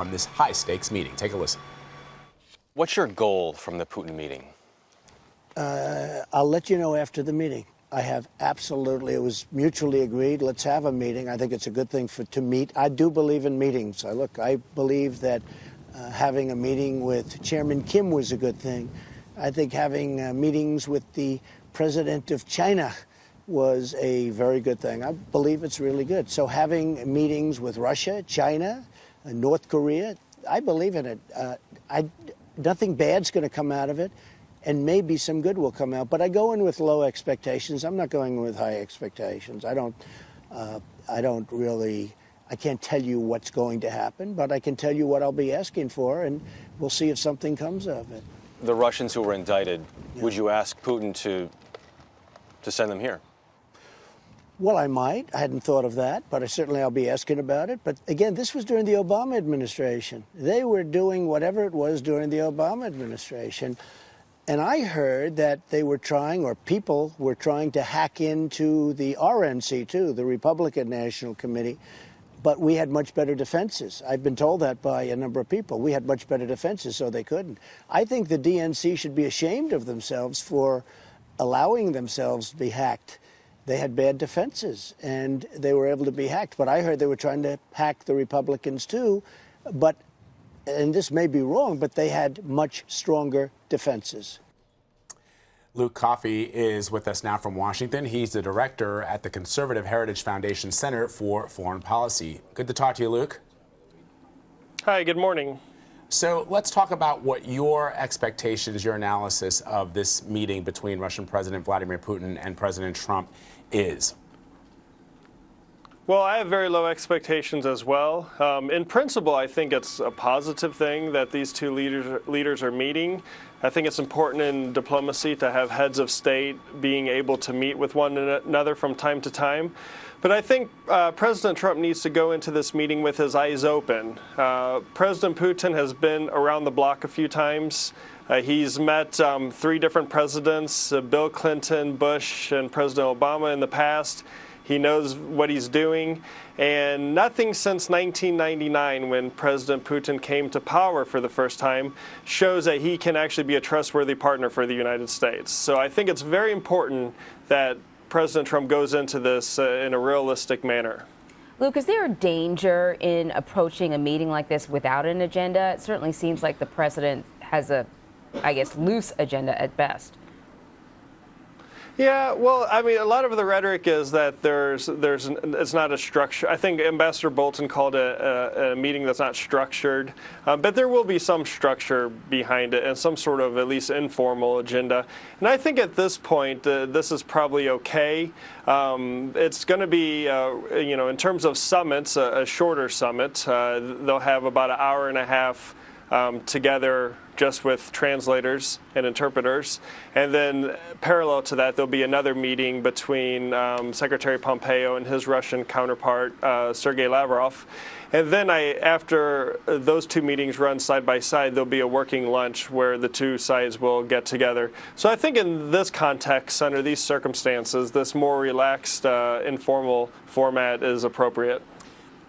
from this high-stakes meeting. Take a listen. What's your goal from the Putin meeting? I'll let you know after the meeting. I have absolutely, it was mutually agreed. Let's have a meeting. I think it's a good thing to meet. I do believe in meetings. I believe that having a meeting with Chairman Kim was a good thing. I think having meetings with the president of China was a very good thing. I believe it's really good. So having meetings with Russia, China, North Korea, I believe in it. Nothing bad's going to come out of it, and maybe some good will come out. But I go in with low expectations. I'm not going in with high expectations. I can't tell you what's going to happen, but I can tell you what I'll be asking for, and we'll see if something comes of it. The Russians who were indicted, would you ask Putin to send them here? Well, I might. I hadn't thought of that, but I'll be asking about it. But again, this was during the Obama administration. They were doing whatever it was during the Obama administration. And I heard that they were trying, or people were trying to hack into the RNC too, the Republican National Committee. But we had much better defenses. I've been told that by a number of people. We had much better defenses, so they couldn't. I think the DNC should be ashamed of themselves for allowing themselves to be hacked. They had bad defenses, and they were able to be hacked. But I heard they were trying to hack the Republicans too. But, and this may be wrong, but they had much stronger defenses. Luke Coffey is with us now from Washington. He's the director at the Conservative Heritage Foundation Center for Foreign Policy. Good to talk to you, Luke. Hi, good morning. So let's talk about what your expectations, your analysis of this meeting between Russian President Vladimir Putin and President Trump is. Well, I have very low expectations as well. In principle, I think it's a positive thing that these two leaders are meeting. I think it's important in diplomacy to have heads of state being able to meet with one another from time to time. But I think President Trump needs to go into this meeting with his eyes open. President Putin has been around the block a few times. He's met 3 different presidents, Bill Clinton, Bush, and President Obama in the past. He knows what he's doing, and nothing since 1999, when President Putin came to power for the first time, shows that he can actually be a trustworthy partner for the United States. So I think it's very important that President Trump goes into this in a realistic manner. Luke, is there a danger in approaching a meeting like this without an agenda? It certainly seems like the president has a, I guess, loose agenda at best. Yeah, well, I mean, a lot of the rhetoric is that it's not a structure. I think Ambassador Bolton called it a meeting that's not structured, but there will be some structure behind it and some sort of at least informal agenda. And I think at this point, this is probably okay. It's going to be, in terms of summits, a shorter summit. They'll have about an hour and a half together just with translators and interpreters. And then parallel to that, there'll be another meeting between Secretary Pompeo and his Russian counterpart, Sergei Lavrov. And then after those 2 meetings run side by side, there'll be a working lunch where the 2 sides will get together. So I think in this context, under these circumstances, this more relaxed, informal format is appropriate.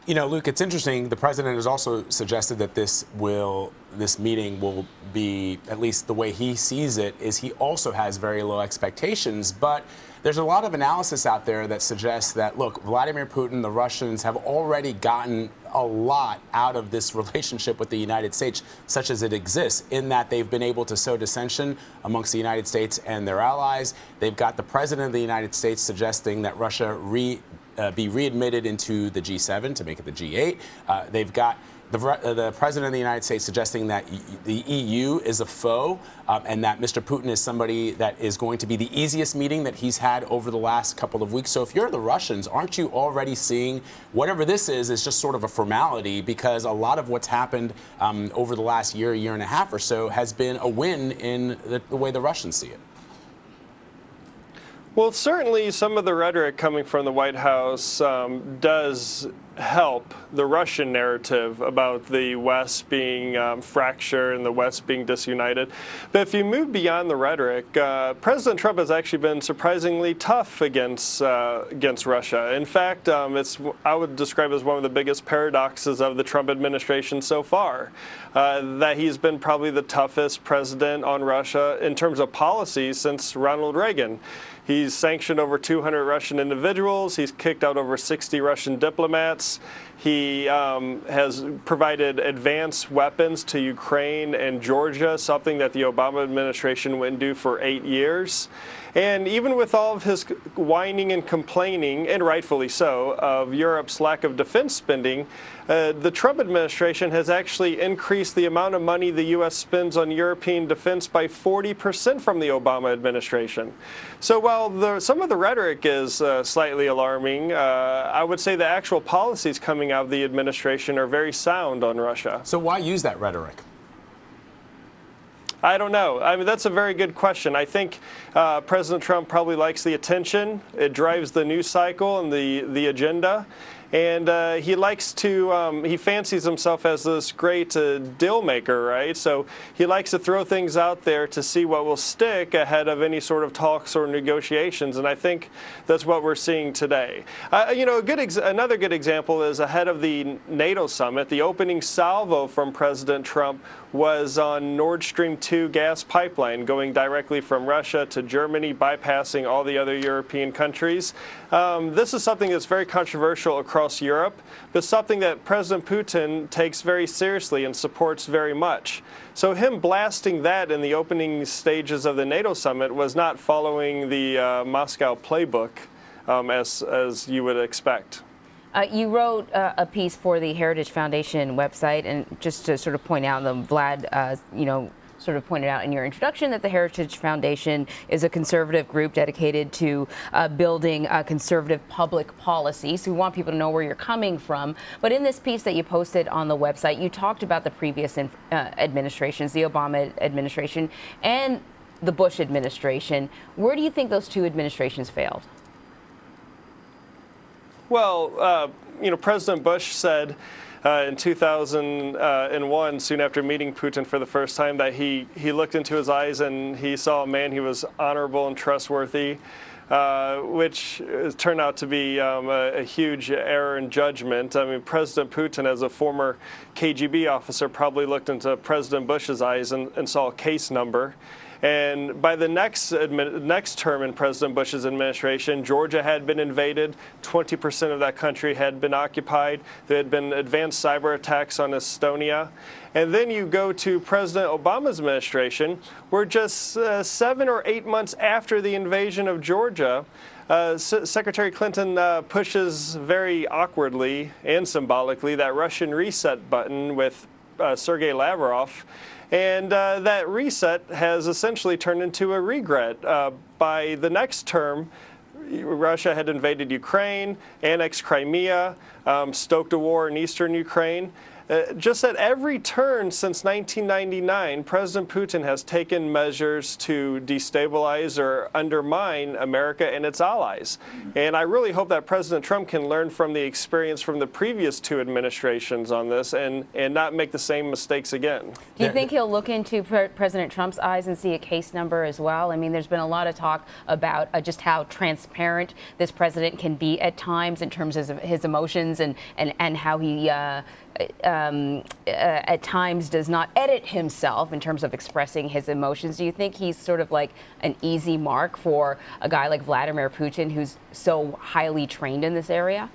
You know, Luke, it's interesting. The president has also suggested that this meeting will be, at least the way he sees it, is he also has very low expectations. But there's a lot of analysis out there that suggests that, look, Vladimir Putin, the Russians have already gotten a lot out of this relationship with the United States, such as it exists, in that they've been able to sow dissension amongst the United States and their allies. They've got the president of the United States suggesting that Russia be readmitted into the G7 to make it the G8. They've got the president of the United States suggesting that the EU is a foe and that Mr. Putin is somebody that is going to be the easiest meeting that he's had over the last couple of weeks. So if you're the Russians, aren't you already seeing whatever this is just sort of a formality, because a lot of what's happened over the last year and a half or so has been a win in the way the Russians see it? Well, certainly some of the rhetoric coming from the White House does help the Russian narrative about the West being fractured and the West being disunited. But if you move beyond the rhetoric, President Trump has actually been surprisingly tough against Russia. In fact, I would describe it as one of the biggest paradoxes of the Trump administration so far, that he's been probably the toughest president on Russia in terms of policy since Ronald Reagan. He's sanctioned over 200 Russian individuals. He's kicked out over 60 Russian diplomats. He has provided advanced weapons to Ukraine and Georgia, something that the Obama administration wouldn't do for 8 years. And even with all of his whining and complaining, and rightfully so, of Europe's lack of defense spending, the Trump administration has actually increased the amount of money the U.S. spends on European defense by 40% from the Obama administration. So while some of the rhetoric is slightly alarming, I would say the actual policies coming out of the administration are very sound on Russia. So why use that rhetoric? I don't know. I mean, that's a very good question. I think President Trump probably likes the attention. It drives the news cycle and the agenda. And he likes to, he fancies himself as this great deal maker, right? So he likes to throw things out there to see what will stick ahead of any sort of talks or negotiations. And I think that's what we're seeing today. You know, another good example is ahead of the NATO summit, the opening salvo from President Trump was on Nord Stream 2 gas pipeline going directly from Russia to Germany, bypassing all the other European countries. This is something that's very controversial across Europe, but something that President Putin takes very seriously and supports very much. So him blasting that in the opening stages of the NATO summit was not following the Moscow playbook as you would expect. You wrote a piece for the Heritage Foundation website, and just to sort of point out, Vlad, you know, sort of pointed out in your introduction that the Heritage Foundation is a conservative group dedicated to building conservative public policy. So we want people to know where you're coming from. But in this piece that you posted on the website, you talked about the previous administrations, the Obama administration and the Bush administration. Where do you think those two administrations failed? Well, you know, President Bush said in 2001, soon after meeting Putin for the first time, that he looked into his eyes and he saw a man who was honorable and trustworthy, which turned out to be a huge error in judgment. I mean, President Putin, as a former KGB officer, probably looked into President Bush's eyes and saw a case number. And by the next term in President Bush's administration, Georgia had been invaded. 20% of that country had been occupied. There had been advanced cyber attacks on Estonia. And then you go to President Obama's administration, where just 7 or 8 months after the invasion of Georgia, Secretary Clinton pushes very awkwardly and symbolically that Russian reset button with Sergei Lavrov. And that reset has essentially turned into a regret. By the next term, Russia had invaded Ukraine, annexed Crimea, stoked a war in eastern Ukraine. Just at every turn since 1999, President Putin has taken measures to destabilize or undermine America and its allies. And I really hope that President Trump can learn from the experience from the previous two administrations on this and not make the same mistakes again. Do you think he'll look into President Trump's eyes and see a case number as well? I mean, there's been a lot of talk about just how transparent this president can be at times in terms of his emotions and how he at times does not edit himself in terms of expressing his emotions. Do you think he's sort of like an easy mark for a guy like Vladimir Putin, who's so highly trained in this area?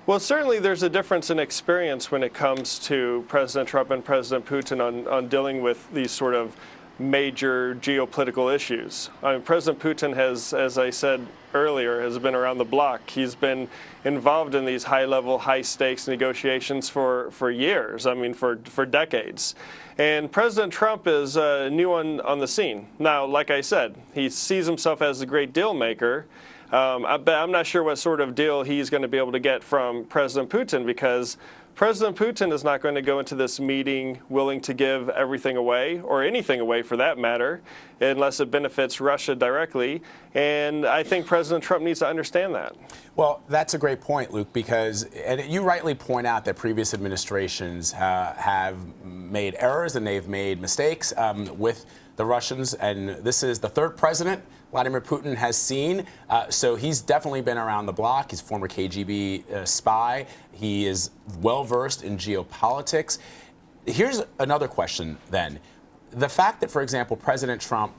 Well, certainly there's a difference in experience when it comes to President Trump and President Putin on dealing with these sort of major geopolitical issues. I mean, President Putin has, as I said earlier, has been around the block. He's been involved in these high-level, high-stakes negotiations for years, I mean, for decades. And President Trump is new on the scene. Now, like I said, he sees himself as a great deal maker. But I'm not sure what sort of deal he's going to be able to get from President Putin, because President Putin is not going to go into this meeting willing to give everything away, or anything away for that matter, unless it benefits Russia directly. And I think President Trump needs to understand that. Well, that's a great point, Luke, because and you rightly point out that previous administrations have made errors and they've made mistakes with the Russians. And this is the third president Vladimir Putin has seen. So he's definitely been around the block. He's a former KGB spy. He is well-versed in geopolitics. Here's another question, then. The fact that, for example, President Trump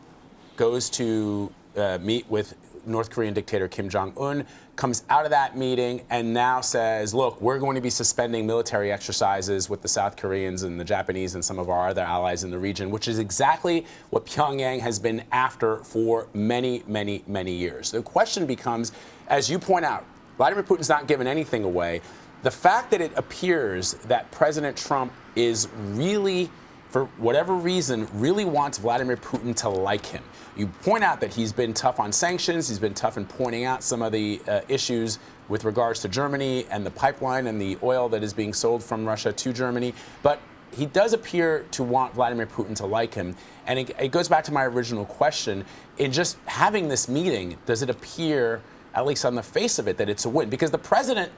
goes to meet with North Korean dictator Kim Jong-un, comes out of that meeting and now says, look, we're going to be suspending military exercises with the South Koreans and the Japanese and some of our other allies in the region, which is exactly what Pyongyang has been after for many, many, many years. The question becomes, as you point out, Vladimir Putin's not giving anything away. The fact that it appears that President Trump is really, for whatever reason, really wants Vladimir Putin to like him. You point out that he's been tough on sanctions. He's been tough in pointing out some of the issues with regards to Germany and the pipeline and the oil that is being sold from Russia to Germany. But he does appear to want Vladimir Putin to like him. And it goes back to my original question. In just having this meeting, does it appear, at least on the face of it, that it's a win? Because the president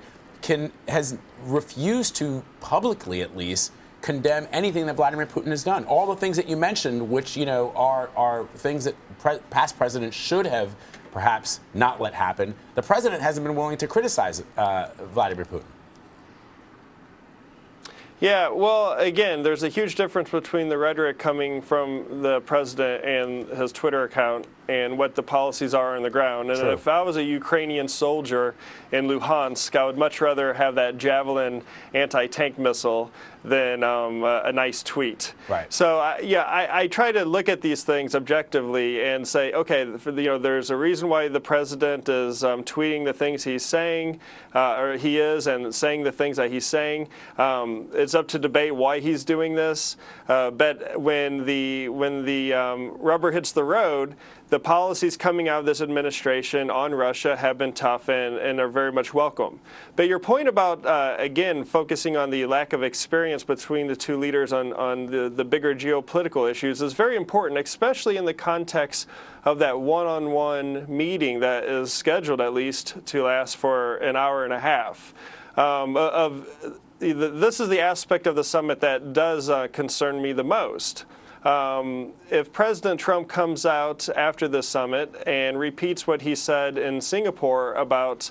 has refused to, publicly at least, condemn anything that Vladimir Putin has done. All the things that you mentioned, which are things that past presidents should have perhaps not let happen. The president hasn't been willing to criticize Vladimir Putin. Yeah, well, again, there's a huge difference between the rhetoric coming from the president and his Twitter account and what the policies are on the ground. And if I was a Ukrainian soldier in Luhansk, I would much rather have that Javelin anti-tank missile than a nice tweet. Right. So, I try to look at these things objectively and say, okay, there's a reason why the president is tweeting the things he's saying, or he is, and saying the things that he's saying. It's up to debate why he's doing this. But when the rubber hits the road, the policies coming out of this administration on Russia have been tough and are very much welcome. But your point about, again, focusing on the lack of experience between the two leaders on the bigger geopolitical issues is very important, especially in the context of that one-on-one meeting that is scheduled at least to last for an hour and a half. This is the aspect of the summit that does concern me the most. If President Trump comes out after the summit and repeats what he said in Singapore about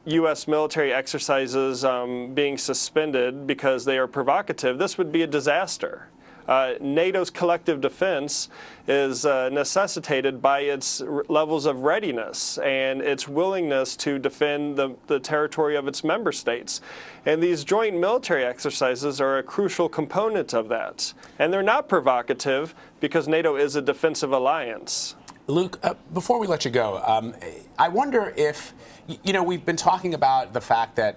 U.S. military exercises being suspended because they are provocative, this would be a disaster. NATO's collective defense is necessitated by its levels of readiness and its willingness to defend the territory of its member states. And these joint military exercises are a crucial component of that. And they're not provocative because NATO is a defensive alliance. Luke, before we let you go, I wonder if, we've been talking about the fact that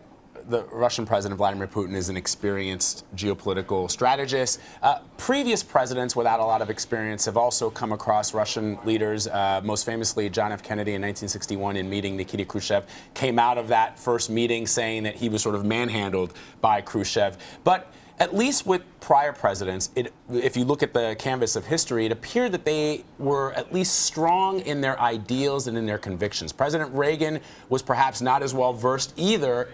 the Russian president, Vladimir Putin, is an experienced geopolitical strategist. Previous presidents without a lot of experience have also come across Russian leaders, most famously John F. Kennedy in 1961 in meeting Nikita Khrushchev, came out of that first meeting saying that he was sort of manhandled by Khrushchev. But at least with prior presidents, if you look at the canvas of history, it appeared that they were at least strong in their ideals and in their convictions. President Reagan was perhaps not as well versed either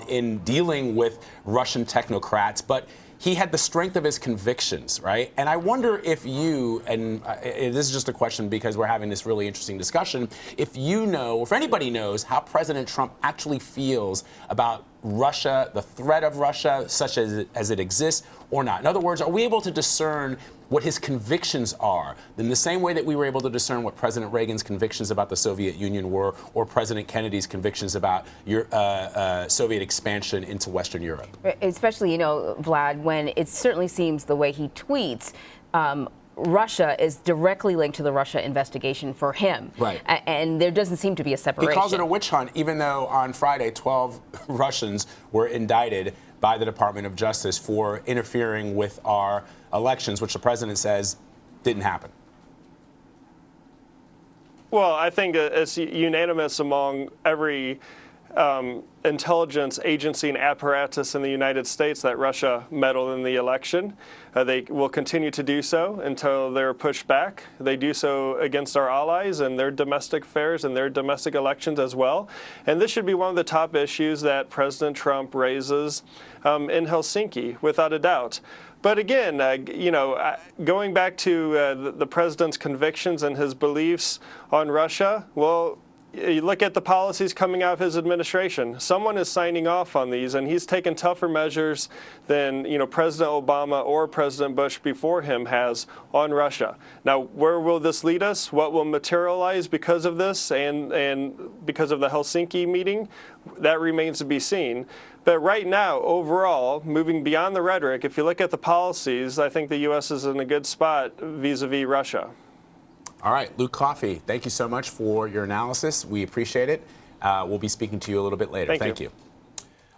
in dealing with Russian technocrats, but he had the strength of his convictions, right? And I wonder if you, and this is just a question because we're having this really interesting discussion, if you know, or if anybody knows, how President Trump actually feels about Russia, the threat of Russia, such as it exists, or not. In other words, are we able to discern what his convictions are in the same way that we were able to discern what President Reagan's convictions about the Soviet Union were, or President Kennedy's convictions about Soviet expansion into Western Europe? Especially, Vlad, when it certainly seems the way he tweets, Russia is directly linked to the Russia investigation for him. Right. And there doesn't seem to be a separation. He calls it a witch hunt, even though on Friday, 12 Russians were indicted by the Department of Justice for interfering with our elections, which the president says didn't happen. Well, I think it's unanimous among every intelligence agency and apparatus in the United States that Russia meddled in the election. They will continue to do so until they're pushed back. They do so against our allies and their domestic affairs and their domestic elections as well. And this should be one of the top issues that President Trump raises in Helsinki, without a doubt. But again, going back to the president's convictions and his beliefs on Russia, well, you look at the policies coming out of his administration. Someone is signing off on these, and he's taken tougher measures than President Obama or President Bush before him has on Russia. Now, where will this lead us? What will materialize because of this and because of the Helsinki meeting? That remains to be seen. But right now, overall, moving beyond the rhetoric, if you look at the policies, I think the U.S. is in a good spot vis-a-vis Russia. All right, Luke Coffey, thank you so much for your analysis. We appreciate it. We'll be speaking to you a little bit later. Thank you.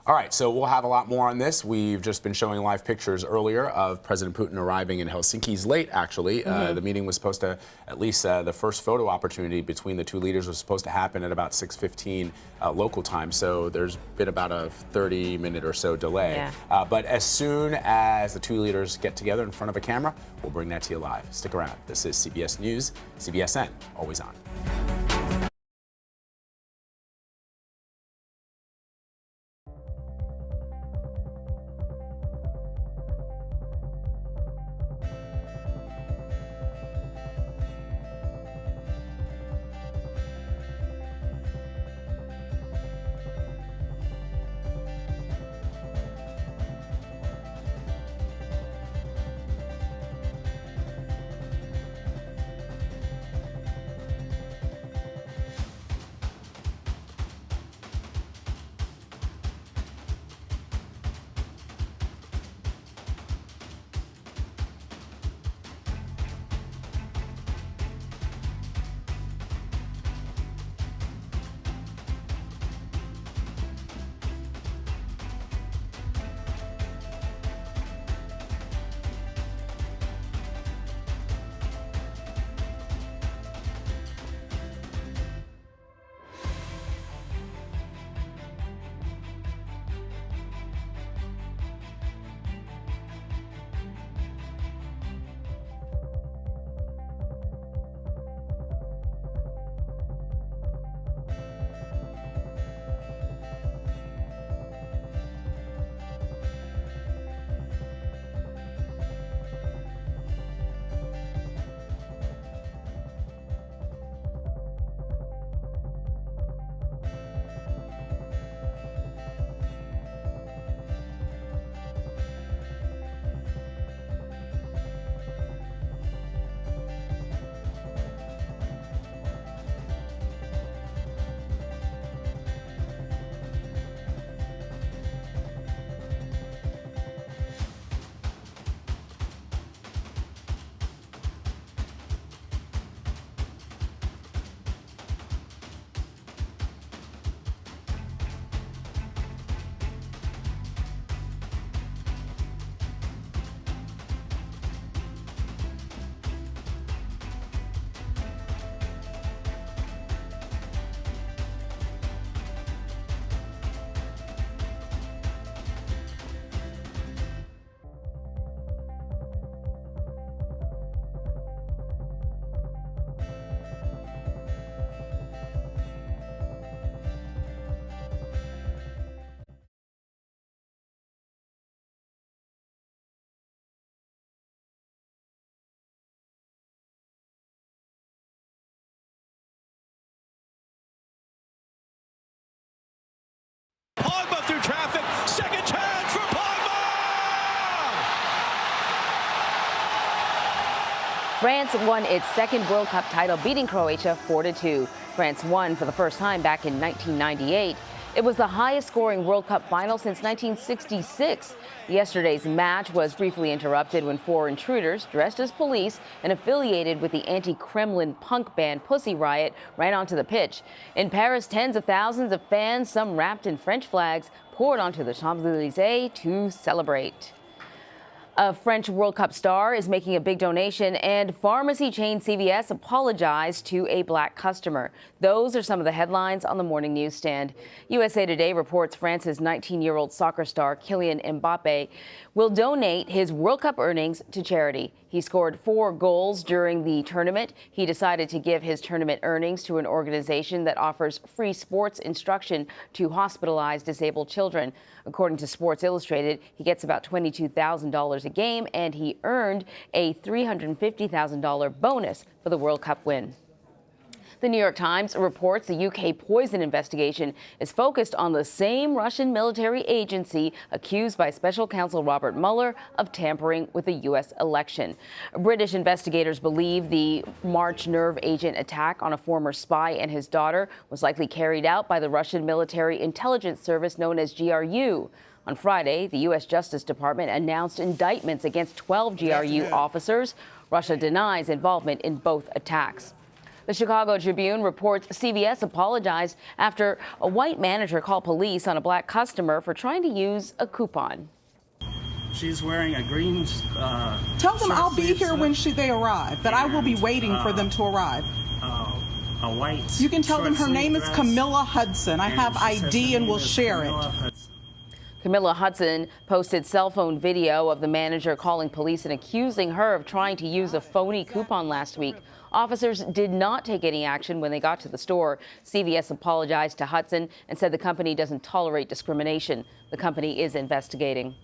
All right, so we'll have a lot more on this. We've just been showing live pictures earlier of President Putin arriving in Helsinki. He's late, actually. The meeting was supposed to, at least the first photo opportunity between the two leaders was supposed to happen at about 6:15 local time. So there's been about a 30-minute or so delay. Yeah. But as soon as the two leaders get together in front of a camera, we'll bring that to you live. Stick around. This is CBS News, CBSN, always on. Pogba through traffic. Second chance for Pogba! France won its second World Cup title, beating Croatia 4-2. France won for the first time back in 1998. It was the highest scoring World Cup final since 1966. Yesterday's match was briefly interrupted when four intruders, dressed as police and affiliated with the anti-Kremlin punk band Pussy Riot, ran onto the pitch. In Paris, tens of thousands of fans, some wrapped in French flags, poured onto the Champs-Élysées to celebrate. A French World Cup star is making a big donation, and pharmacy chain CVS apologized to a black customer. Those are some of the headlines on the morning newsstand. USA Today reports France's 19-year-old soccer star Kylian Mbappe will donate his World Cup earnings to charity. He scored 4 goals during the tournament. He decided to give his tournament earnings to an organization that offers free sports instruction to hospitalized disabled children. According to Sports Illustrated, he gets about $22,000 a game, and he earned a $350,000 bonus for the World Cup win. The New York Times reports the UK poison investigation is focused on the same Russian military agency accused by special counsel Robert Mueller of tampering with the U.S. election. British investigators believe the March nerve agent attack on a former spy and his daughter was likely carried out by the Russian military intelligence service known as GRU. On Friday, the U.S. Justice Department announced indictments against 12 GRU officers. Russia denies involvement in both attacks. The Chicago Tribune reports CVS apologized after a white manager called police on a black customer for trying to use a coupon. She's wearing a green Tell them I'll be here when shirt, they arrive, that I will be waiting for them to arrive. a white. You can tell them her name is dress, Camilla Hudson. I have she says ID her and name will is share Camilla it. Hudson. Camilla Hudson posted cell phone video of the manager calling police and accusing her of trying to use a phony coupon last week. Officers did not take any action when they got to the store. CVS apologized to Hudson and said the company doesn't tolerate discrimination. The company is investigating.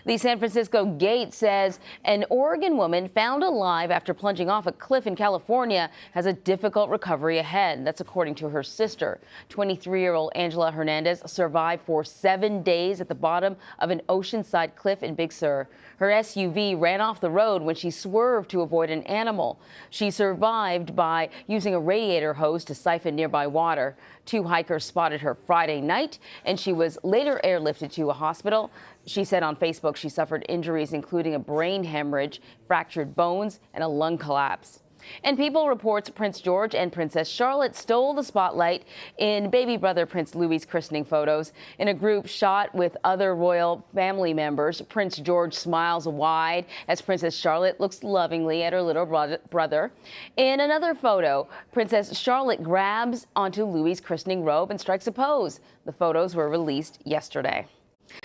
The San Francisco Gate says an Oregon woman found alive after plunging off a cliff in California has a difficult recovery ahead. That's according to her sister. 23-year-old Angela Hernandez survived for 7 days at the bottom of an oceanside cliff in Big Sur. Her SUV ran off the road when she swerved to avoid an animal. She survived by using a radiator hose to siphon nearby water. 2 hikers spotted her Friday night, and she was later airlifted to a hospital. She said on Facebook she suffered injuries including a brain hemorrhage, fractured bones, and a lung collapse. And People reports Prince George and Princess Charlotte stole the spotlight in baby brother Prince Louis's christening photos. In a group shot with other royal family members, Prince George smiles wide as Princess Charlotte looks lovingly at her little brother. In another photo, Princess Charlotte grabs onto Louis's christening robe and strikes a pose. The photos were released yesterday.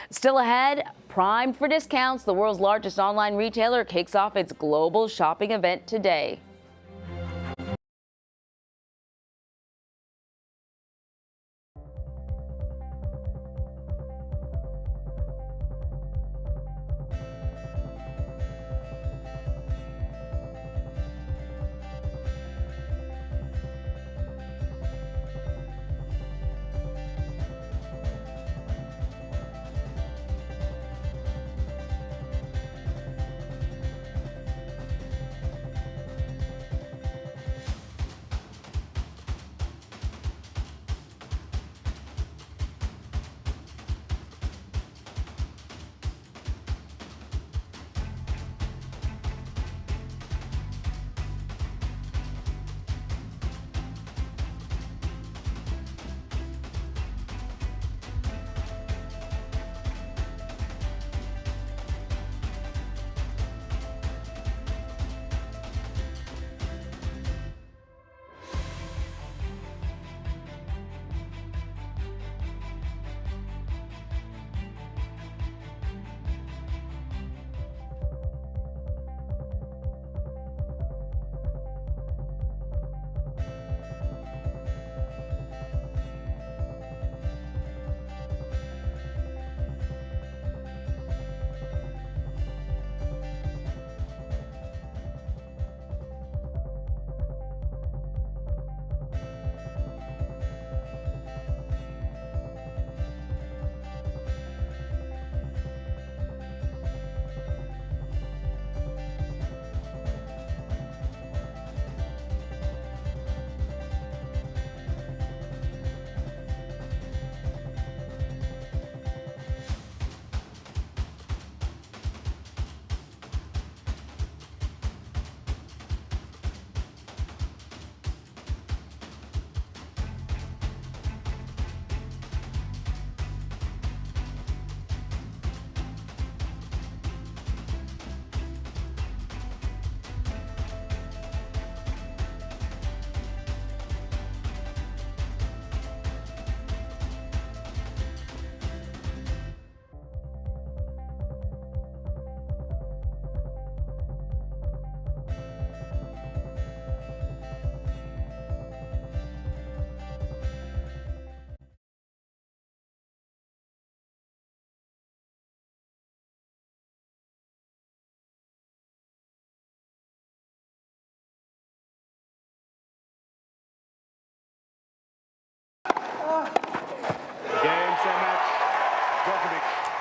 Still ahead, primed for discounts, the world's largest online retailer kicks off its global shopping event today.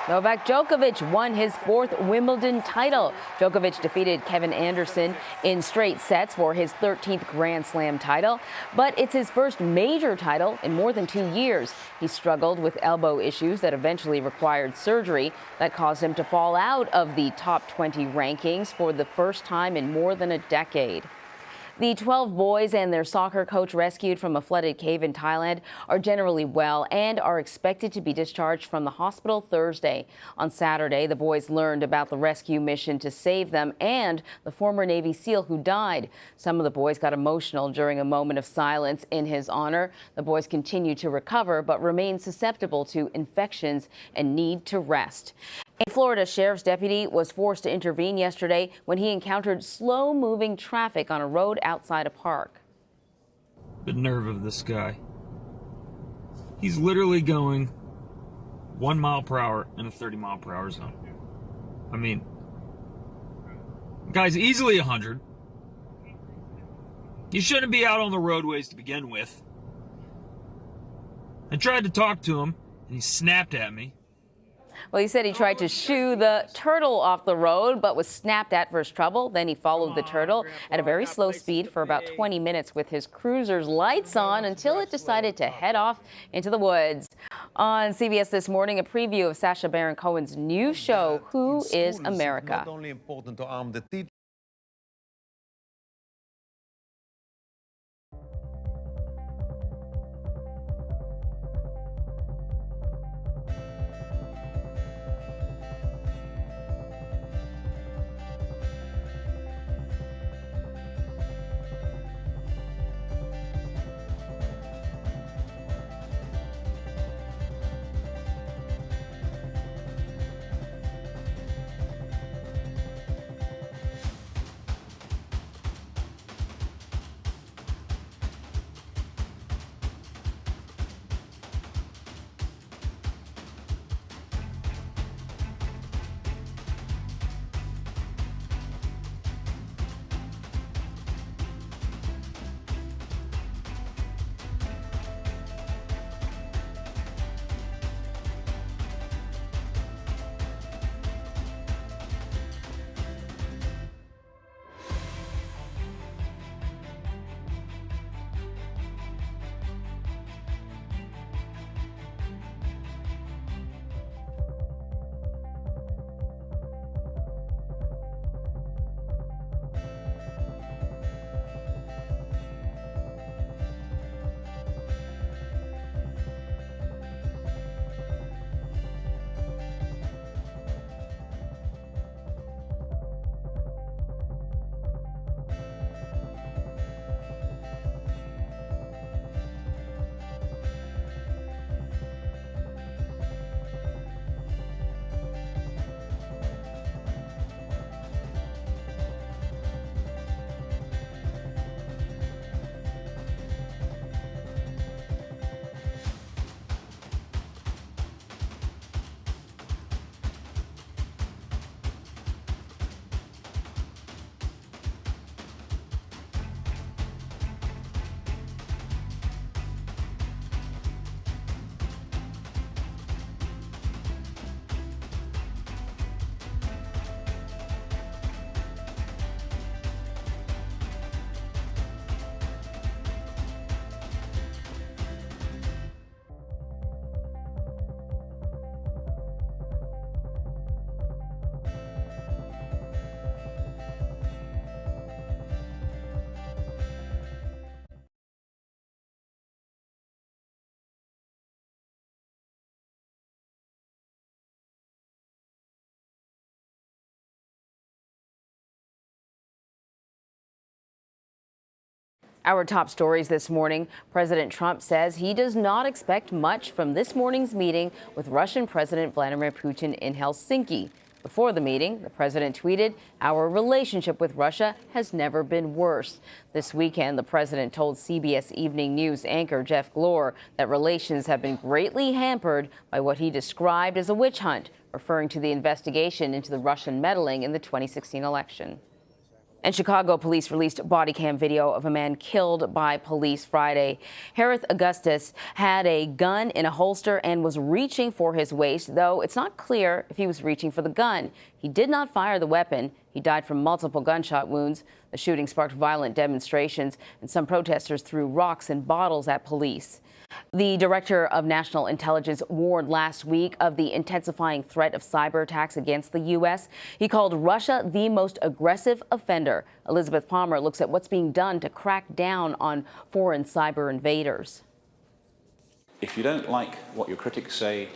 Novak Djokovic won his 4th Wimbledon title. Djokovic defeated Kevin Anderson in straight sets for his 13th Grand Slam title, but it's his first major title in more than 2 years. He struggled with elbow issues that eventually required surgery that caused him to fall out of the top 20 rankings for the first time in more than a decade. The 12 boys and their soccer coach rescued from a flooded cave in Thailand are generally well and are expected to be discharged from the hospital Thursday. On Saturday, the boys learned about the rescue mission to save them and the former Navy SEAL who died. Some of the boys got emotional during a moment of silence in his honor. The boys continue to recover but remain susceptible to infections and need to rest. A Florida sheriff's deputy was forced to intervene yesterday when he encountered slow-moving traffic on a road outside a park. The nerve of this guy. He's literally going 1 mile per hour in a 30-mile-per-hour zone. I mean, the guy's easily 100. You shouldn't be out on the roadways to begin with. I tried to talk to him, and he snapped at me. Well, he said he tried to shoo the turtle off the road, but was snapped at for his trouble. Then he followed the turtle at a very slow speed for about 20 minutes with his cruiser's lights on until it decided to head off into the woods. On CBS This Morning, a preview of Sacha Baron Cohen's new show, Who is America? Not only important to arm the teachers. Our top stories this morning. President Trump says he does not expect much from this morning's meeting with Russian President Vladimir Putin in Helsinki. Before the meeting, the president tweeted, "Our relationship with Russia has never been worse." This weekend, the president told CBS Evening News anchor Jeff Glor that relations have been greatly hampered by what he described as a witch hunt, referring to the investigation into the Russian meddling in the 2016 election. And Chicago police released body cam video of a man killed by police Friday. Harith Augustus had a gun in a holster and was reaching for his waist, though it's not clear if he was reaching for the gun. He did not fire the weapon. He died from multiple gunshot wounds. The shooting sparked violent demonstrations, and some protesters threw rocks and bottles at police. The director of national intelligence warned last week of the intensifying threat of cyber attacks against the U.S. He called Russia the most aggressive offender. Elizabeth Palmer looks at what's being done to crack down on foreign cyber invaders. If you don't like what your critics say,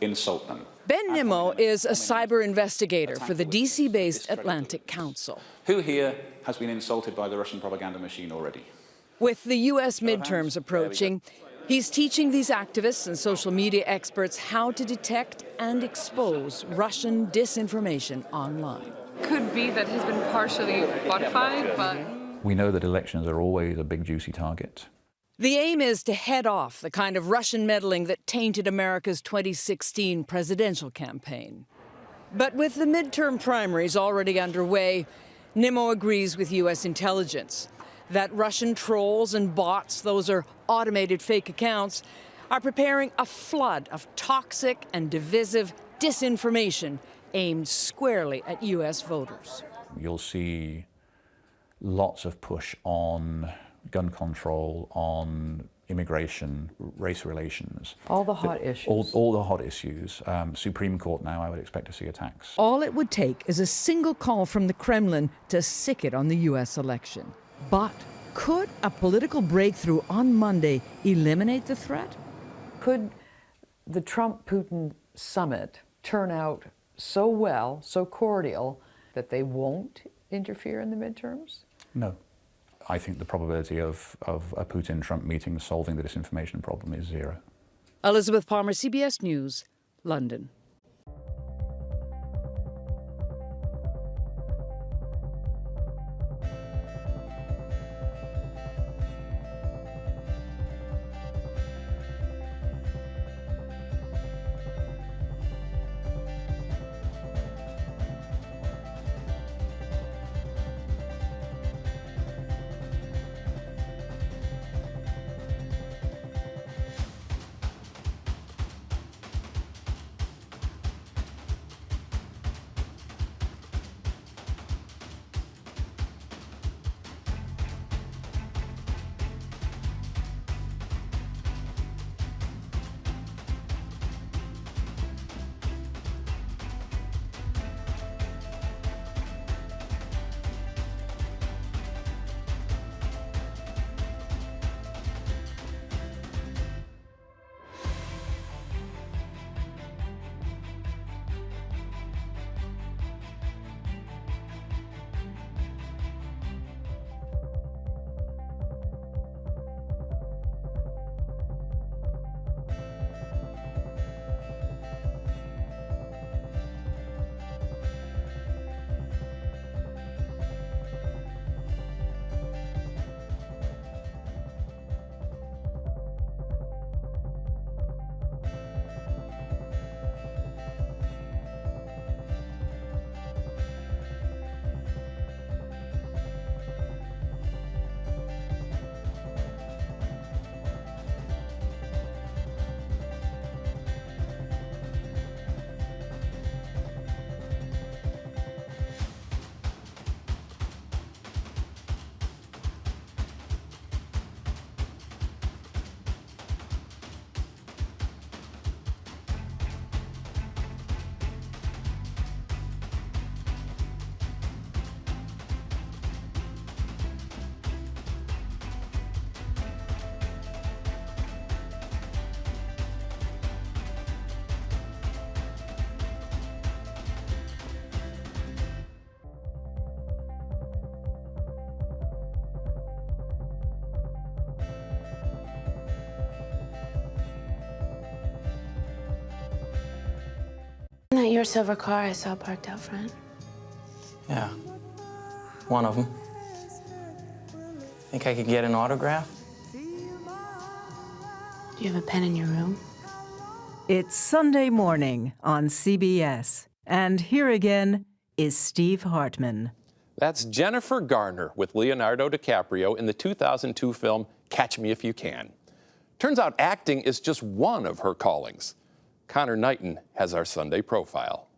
insult them. Ben Nimmo is a cyber investigator for the DC-based Atlantic Council. Who here has been insulted by the Russian propaganda machine already? With the U.S. midterms approaching, he's teaching these activists and social media experts how to detect and expose Russian disinformation online. Could be that he's been partially modified, but... We know that elections are always a big, juicy target. The aim is to head off the kind of Russian meddling that tainted America's 2016 presidential campaign. But with the midterm primaries already underway, Nimmo agrees with U.S. intelligence that Russian trolls and bots, those are automated fake accounts, are preparing a flood of toxic and divisive disinformation aimed squarely at U.S. voters. You'll see lots of push on gun control, on immigration, race relations. All the hot issues. All the hot issues. Supreme Court now, I would expect to see attacks. All it would take is a single call from the Kremlin to sick it on the U.S. election. But could a political breakthrough on Monday eliminate the threat? Could the Trump-Putin summit turn out so well, so cordial, that they won't interfere in the midterms? No. I think the probability of a Putin-Trump meeting solving the disinformation problem is zero. Elizabeth Palmer, CBS News, London. Isn't that your silver car I saw parked out front? Yeah, one of them. Think I could get an autograph? Do you have a pen in your room? It's Sunday morning on CBS, and here again is Steve Hartman. That's Jennifer Garner with Leonardo DiCaprio in the 2002 film Catch Me If You Can. Turns out acting is just one of her callings. Connor Knighton has our Sunday profile.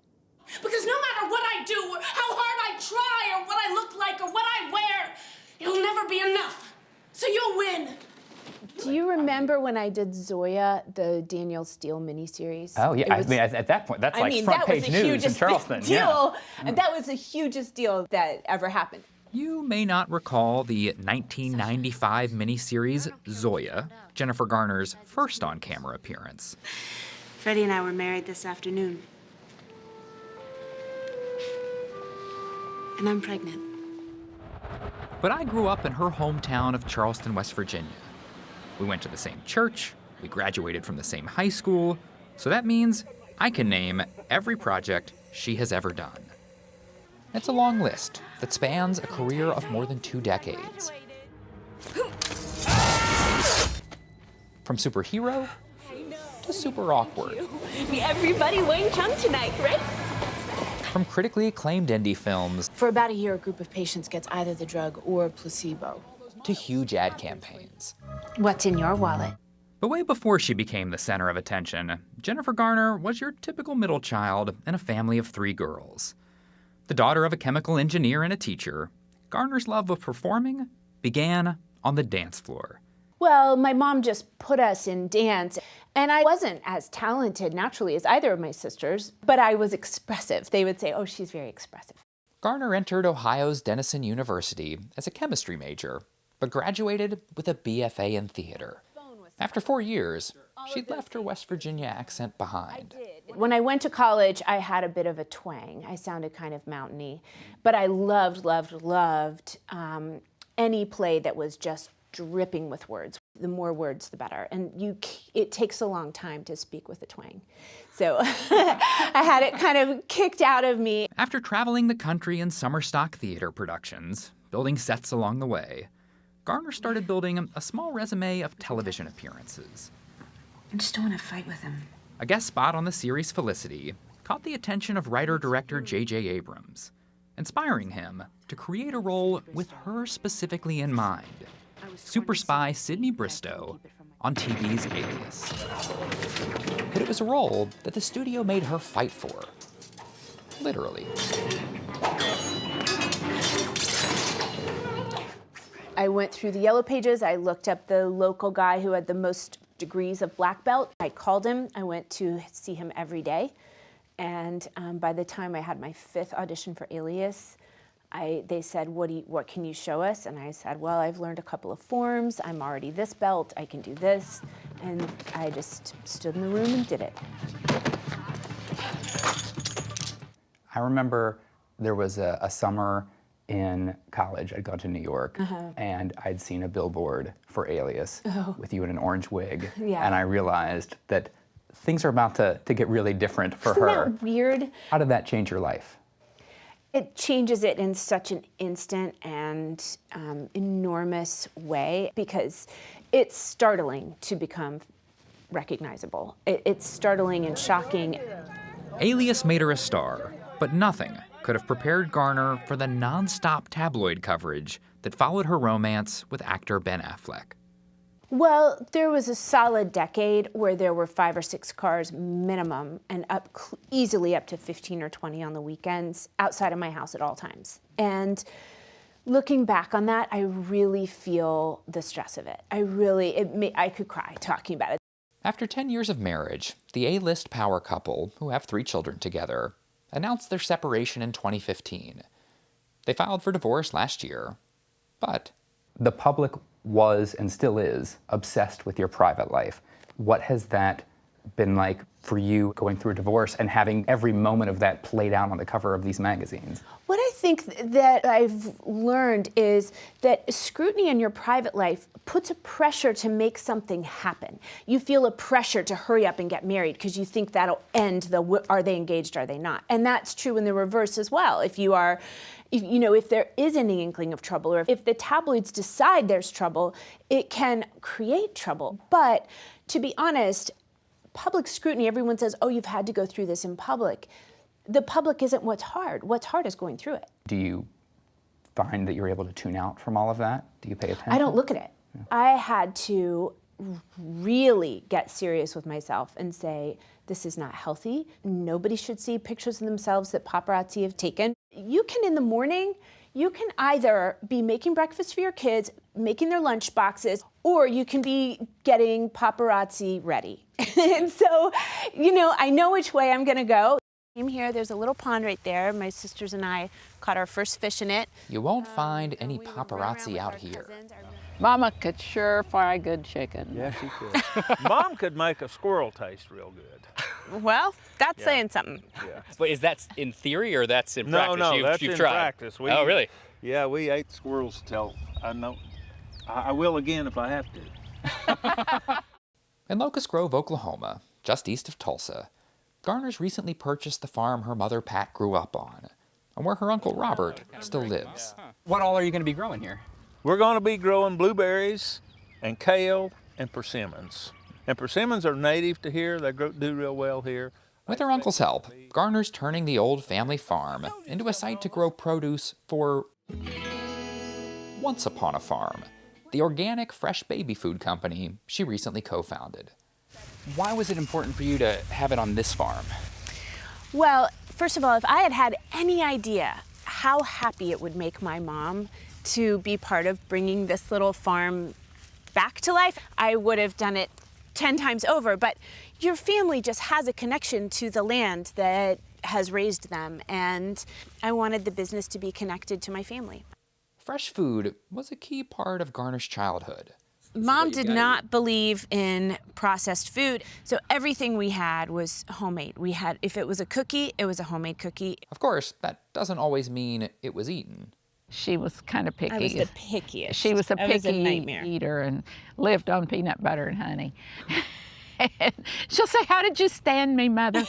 Because no matter what I do, or how hard I try, or what I look like, or what I wear, it'll never be enough. So you'll win. Do you remember when I did Zoya, the Danielle Steele miniseries? Oh, yeah. I mean, at that point, that's like front page news in Charleston. Deal. Yeah. That was the hugest deal that ever happened. You may not recall the 1995 miniseries Zoya, Jennifer Garner's first on-camera appearance. Freddie and I were married this afternoon. And I'm pregnant. But I grew up in her hometown of Charleston, West Virginia. We went to the same church, we graduated from the same high school, so that means I can name every project she has ever done. It's a long list that spans a career of more than 2 decades. From superhero to super awkward. Everybody Wayne Chung tonight, right? From critically acclaimed indie films For about a year, a group of patients gets either the drug or a placebo. to huge ad campaigns. What's in your wallet? But way before she became the center of attention, Jennifer Garner was your typical middle child in a family of 3 girls. The daughter of a chemical engineer and a teacher, Garner's love of performing began on the dance floor. Well, my mom just put us in dance, and I wasn't as talented naturally as either of my sisters, but I was expressive. They would say, oh, she's very expressive. Garner entered Ohio's Denison University as a chemistry major, but graduated with a BFA in theater. After 4 years, she'd left her West Virginia accent behind. When I went to college, I had a bit of a twang. I sounded kind of mountainy, but I loved any play that was just dripping with words. The more words, the better. And it takes a long time to speak with a twang. So I had it kind of kicked out of me. After traveling the country in summer stock theater productions, building sets along the way, Garner started building a small resume of television appearances. I just don't want to fight with him. A guest spot on the series Felicity caught the attention of writer-director J.J. Abrams, inspiring him to create a role with her specifically in mind. Super spy Sydney Bristow on TV's Alias. But it was a role that the studio made her fight for. Literally. I went through the yellow pages. I looked up the local guy who had the most degrees of black belt. I called him. I went to see him every day. And by the time I had my 5th audition for Alias, they said, what can you show us? And I said, well, I've learned a couple of forms. I'm already this belt. I can do this. And I just stood in the room and did it. I remember there was a summer in college. I'd gone to New York, and I'd seen a billboard for Alias with you in an orange wig. Yeah. And I realized that things are about to get really different for Isn't her. that weird? How did that change your life? It changes it in such an instant and enormous way because it's startling to become recognizable. It's startling and shocking. Alias made her a star, but nothing could have prepared Garner for the non-stop tabloid coverage that followed her romance with actor Ben Affleck. Well, there was a solid decade where there were 5 or 6 cars minimum and easily up to 15 or 20 on the weekends outside of my house at all times. And looking back on that, I really feel the stress of it. I could cry talking about it. After 10 years of marriage, the A-list power couple, who have 3 children together, announced their separation in 2015. They filed for divorce last year, but The public was and still is obsessed with your private life. What has that been like for you going through a divorce and having every moment of that played out on the cover of these magazines? What I think that I've learned is that scrutiny in your private life puts a pressure to make something happen. You feel a pressure to hurry up and get married because you think that'll end are they engaged, are they not? And that's true in the reverse as well. If there is any inkling of trouble, or if the tabloids decide there's trouble, it can create trouble. But to be honest, public scrutiny, everyone says, oh, you've had to go through this in public. The public isn't what's hard. What's hard is going through it. Do you find that you're able to tune out from all of that? Do you pay attention? I don't look at it. I had to really get serious with myself and say, this is not healthy. Nobody should see pictures of themselves that paparazzi have taken. You can, in the morning, you can either be making breakfast for your kids, making their lunch boxes, or you can be getting paparazzi ready. And so, you know, I know which way I'm gonna go. Came here, there's a little pond right there. My sisters and I caught our first fish in it. You won't find any paparazzi out here. Mama could sure fry good chicken. Yeah, she could. Mom could make a squirrel taste real good. Well, that's saying something. Yeah. But is that in theory or that's in practice? No, that's you've in tried. practice. Oh, really? Yeah, we ate squirrels till I know. I will again if I have to. In Locust Grove, Oklahoma, just east of Tulsa, Garner's recently purchased the farm her mother Pat grew up on, and where her uncle Robert still lives. What all are you going to be growing here? We're going to be growing blueberries and kale and persimmons. And persimmons are native to here. They do real well here. With her uncle's help, Garner's turning the old family farm into a site to grow produce for Once Upon a Farm, the organic fresh baby food company she recently co-founded. Why was it important for you to have it on this farm? Well, first of all, if I had had any idea how happy it would make my mom to be part of bringing this little farm back to life, I would have done it 10 times over. But your family just has a connection to the land that has raised them, and I wanted the business to be connected to my family. Fresh food was a key part of Garner's childhood. Mom did not believe in processed food, so everything we had was homemade. We had, if it was a cookie, it was a homemade cookie. Of course, that doesn't always mean it was eaten. She was kind of picky. I was the pickiest. She was a I was a picky nightmare. eater and lived on peanut butter and honey. And she'll say, "How did you stand me, Mother?"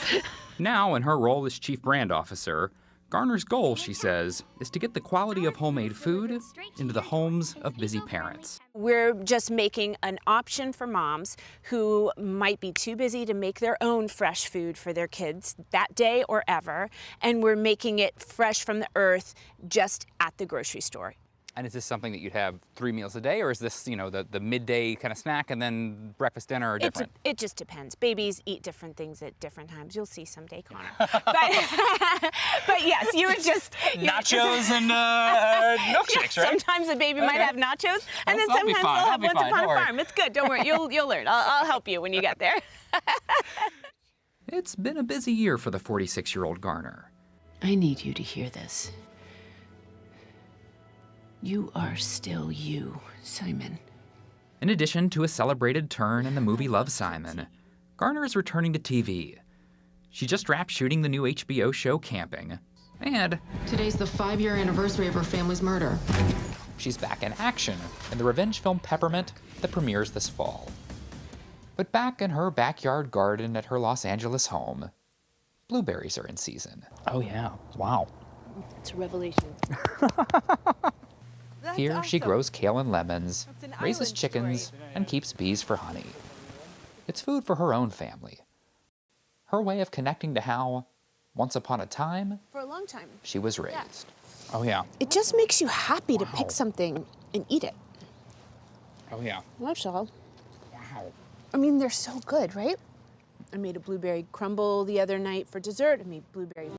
Now, in her role as chief brand officer, Garner's goal, she says, is to get the quality of homemade food into the homes of busy parents. We're just making an option for moms who might be too busy to make their own fresh food for their kids that day or ever, and we're making it fresh from the earth just at the grocery store. And is this something that you'd have 3 meals a day, or is this, you know, the midday kind of snack and then breakfast, dinner are different? It just depends. Babies eat different things at different times. You'll see someday, Connor. But yes, you would just... Nachos and milkshakes, right? Sometimes a baby might have nachos, and then I'll be sometimes fine. they'll I'll have be Once fine. Upon Don't a worry. Farm. It's good. Don't worry. You'll learn. I'll help you when you get there. It's been a busy year for the 46-year-old Garner. I need you to hear this. You are still you, Simon. In addition to a celebrated turn in the movie Love, Simon, Garner is returning to TV. She just wrapped shooting the new HBO show Camping, and Today's the 5-year anniversary of her family's murder. she's back in action in the revenge film Peppermint that premieres this fall. But back in her backyard garden at her Los Angeles home, blueberries are in season. Oh yeah, wow. It's a revelation. Here she grows kale and lemons, raises chickens, and keeps bees for honey. It's food for her own family. Her way of connecting to how, once upon a time, For a long time. she was raised. Oh yeah. It just makes you happy to pick something and eat it. Oh yeah. That's all. Wow. I mean, they're so good, right? I made a blueberry crumble the other night for dessert. I made blueberry.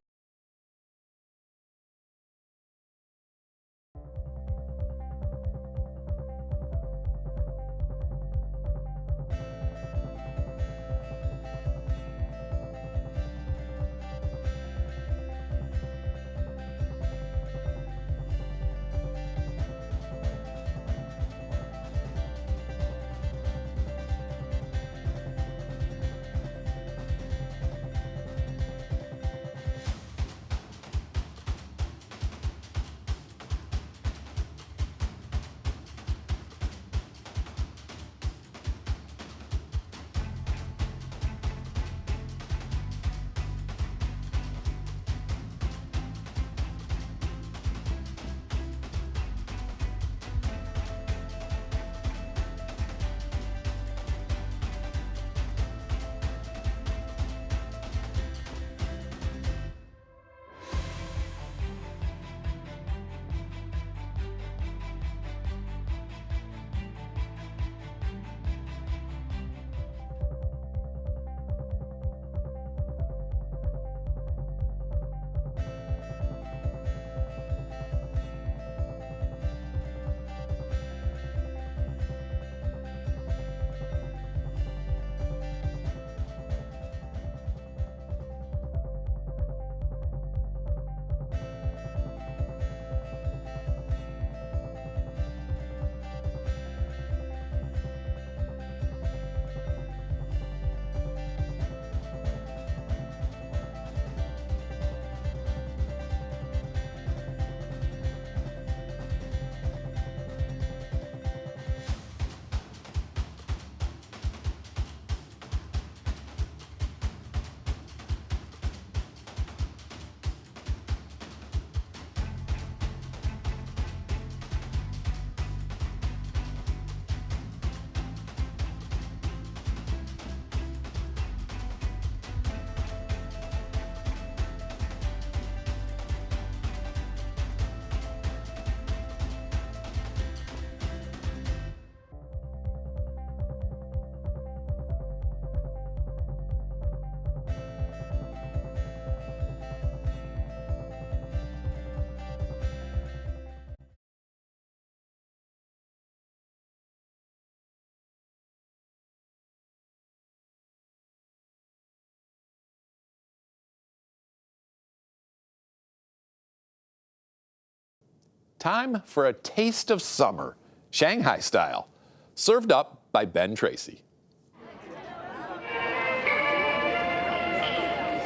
Time for a taste of summer, Shanghai style, served up by Ben Tracy.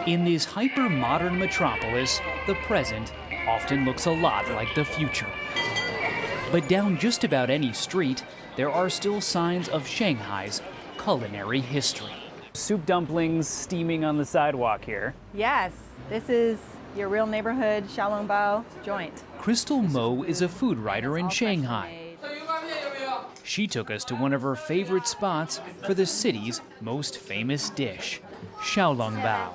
In this hyper-modern metropolis, the present often looks a lot like the future. But down just about any street, there are still signs of Shanghai's culinary history. Soup dumplings steaming on the sidewalk here. Yes, this is your real neighborhood Xiaolongbao joint. Crystal Mo is a food writer in Shanghai. She took us to one of her favorite spots for the city's most famous dish, Xiaolongbao,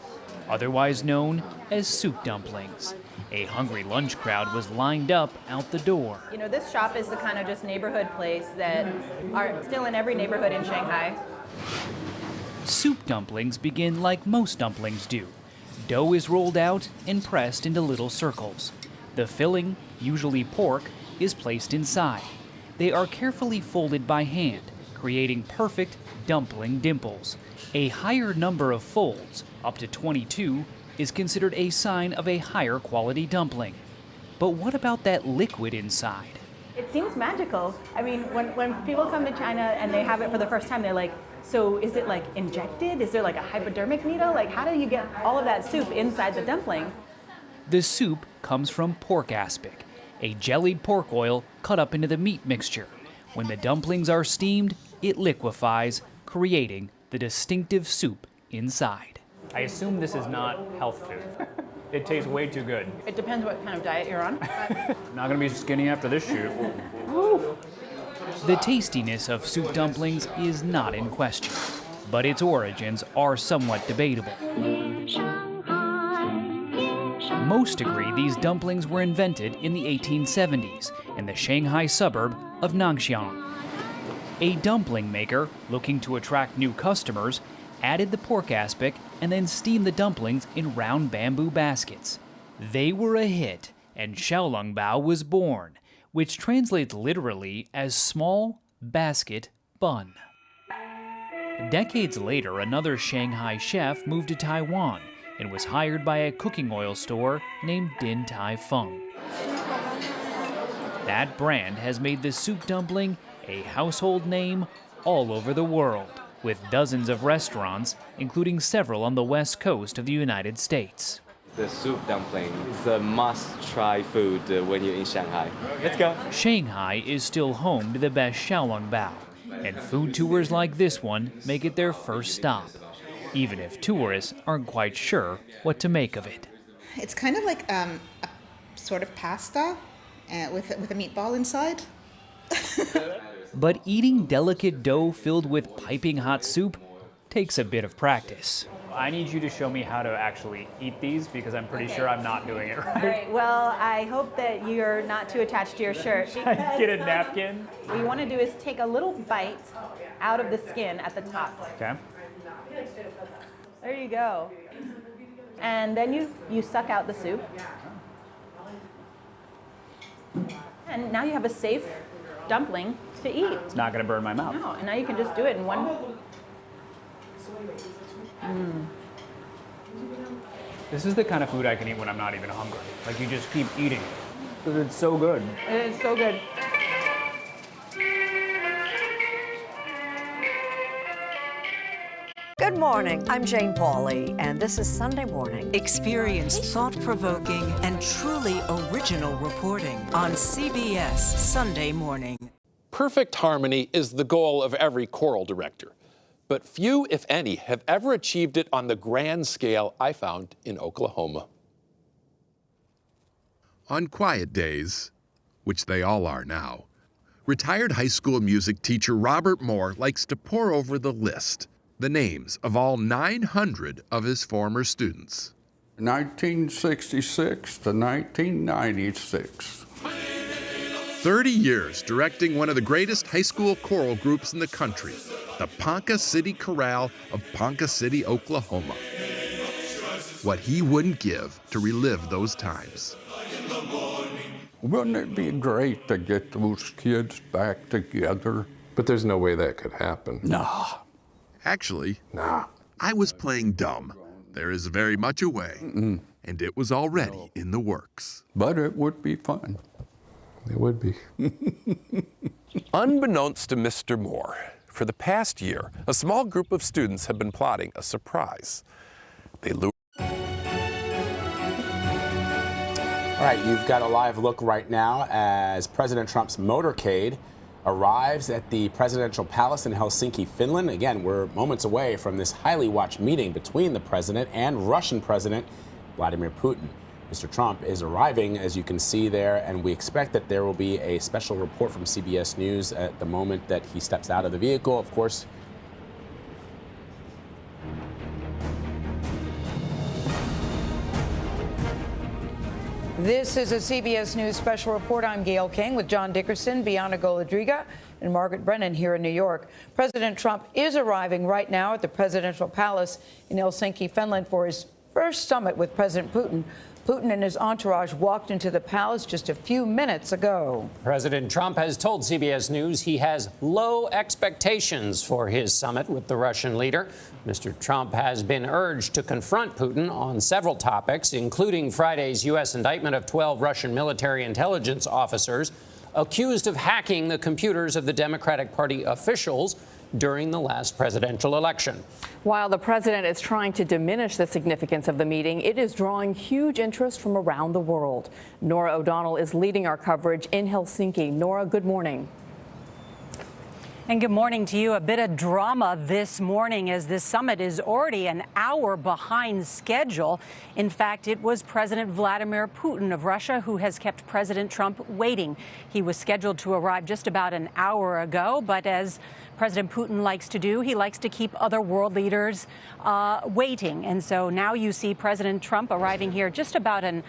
otherwise known as soup dumplings. A hungry lunch crowd was lined up out the door. You know, this shop is the kind of just neighborhood place that are still in every neighborhood in Shanghai. Soup dumplings begin like most dumplings do. Dough is rolled out and pressed into little circles. The filling, usually pork, is placed inside. They are carefully folded by hand, creating perfect dumpling dimples. A higher number of folds, up to 22, is considered a sign of a higher quality dumpling. But what about that liquid inside? It seems magical. I mean, when people come to China and they have it for the first time, they're like, so is it like injected? Is there like a hypodermic needle? Like, how do you get all of that soup inside the dumpling? The soup comes from pork aspic, a jellied pork oil cut up into the meat mixture. When the dumplings are steamed, it liquefies, creating the distinctive soup inside. I assume this is not health food. It tastes way too good. It depends what kind of diet you're on. Not gonna be skinny after this shoot. The tastiness of soup dumplings is not in question, but its origins are somewhat debatable. Most agree these dumplings were invented in the 1870s in the Shanghai suburb of Nangxiang. A dumpling maker, looking to attract new customers, added the pork aspic and then steamed the dumplings in round bamboo baskets. They were a hit, and Xiaolongbao was born, which translates literally as small basket bun. Decades later, another Shanghai chef moved to Taiwan and was hired by a cooking oil store named Din Tai Fung. That brand has made the soup dumpling a household name all over the world, with dozens of restaurants, including several on the west coast of the United States. The soup dumpling is a must-try food when you're in Shanghai. Let's go. Shanghai is still home to the best Xiaolongbao, and food tours like this one make it their first stop, even if tourists aren't quite sure what to make of it. It's kind of like a sort of pasta with a meatball inside. But eating delicate dough filled with piping hot soup takes a bit of practice. I need you to show me how to actually eat these because I'm pretty sure I'm not doing it right. All right, well, I hope that you're not too attached to your shirt. Get a napkin. What you want to do is take a little bite out of the skin at the top. Okay. There you go. And then you suck out the soup. And now you have a safe dumpling to eat. It's not going to burn my mouth. No, and now you can just do it in one. This is the kind of food I can eat when I'm not even hungry. Like, you just keep eating it because it's so good. It is so good. Good morning. I'm Jane Pauley, and this is Sunday Morning. Experience thought-provoking and truly original reporting on CBS Sunday Morning. Perfect harmony is the goal of every choral director, but few, if any, have ever achieved it on the grand scale I found in Oklahoma. On quiet days, which they all are now, retired high school music teacher Robert Moore likes to pore over the list, the names of all 900 of his former students. 1966 to 1996. 30 years directing one of the greatest high school choral groups in the country, the Ponca City Chorale of Ponca City, Oklahoma. What he wouldn't give to relive those times. Wouldn't it be great to get those kids back together? But there's no way that could happen. Nah. Actually, I was playing dumb. There is very much a way, and it was already in the works. But it would be fun. It would be. Unbeknownst to Mr. Moore, for the past year, a small group of students have been plotting a surprise. They lured. All right, you've got a live look right now as President Trump's motorcade arrives at the presidential palace in Helsinki, Finland. Again, we're moments away from this highly watched meeting between the president and Russian President Vladimir Putin. Mr. Trump is arriving, as you can see there, and we expect that there will be a special report from CBS News at the moment that he steps out of the vehicle. Of course, this is a CBS News special report. I'm Gail King with John Dickerson, Bianca Golodriga, and Margaret Brennan here in New York. President Trump is arriving right now at the presidential palace in Helsinki, Finland, for his first summit with President Putin. Putin and his entourage walked into the palace just a few minutes ago. President Trump has told CBS News he has low expectations for his summit with the Russian leader. Mr. Trump has been urged to confront Putin on several topics, including Friday's U.S. indictment of 12 Russian military intelligence officers accused of hacking the computers of the Democratic Party officials during the last presidential election. While the president is trying to diminish the significance of the meeting, it is drawing huge interest from around the world. Nora O'Donnell is leading our coverage in Helsinki. Nora, good morning. And good morning to you. A bit of drama this morning as this summit is already an hour behind schedule. In fact, it was President Vladimir Putin of Russia who has kept President Trump waiting. He was scheduled to arrive just about an hour ago, but as President Putin likes to do, he likes to keep other world leaders waiting. And so now you see President Trump arriving here just about an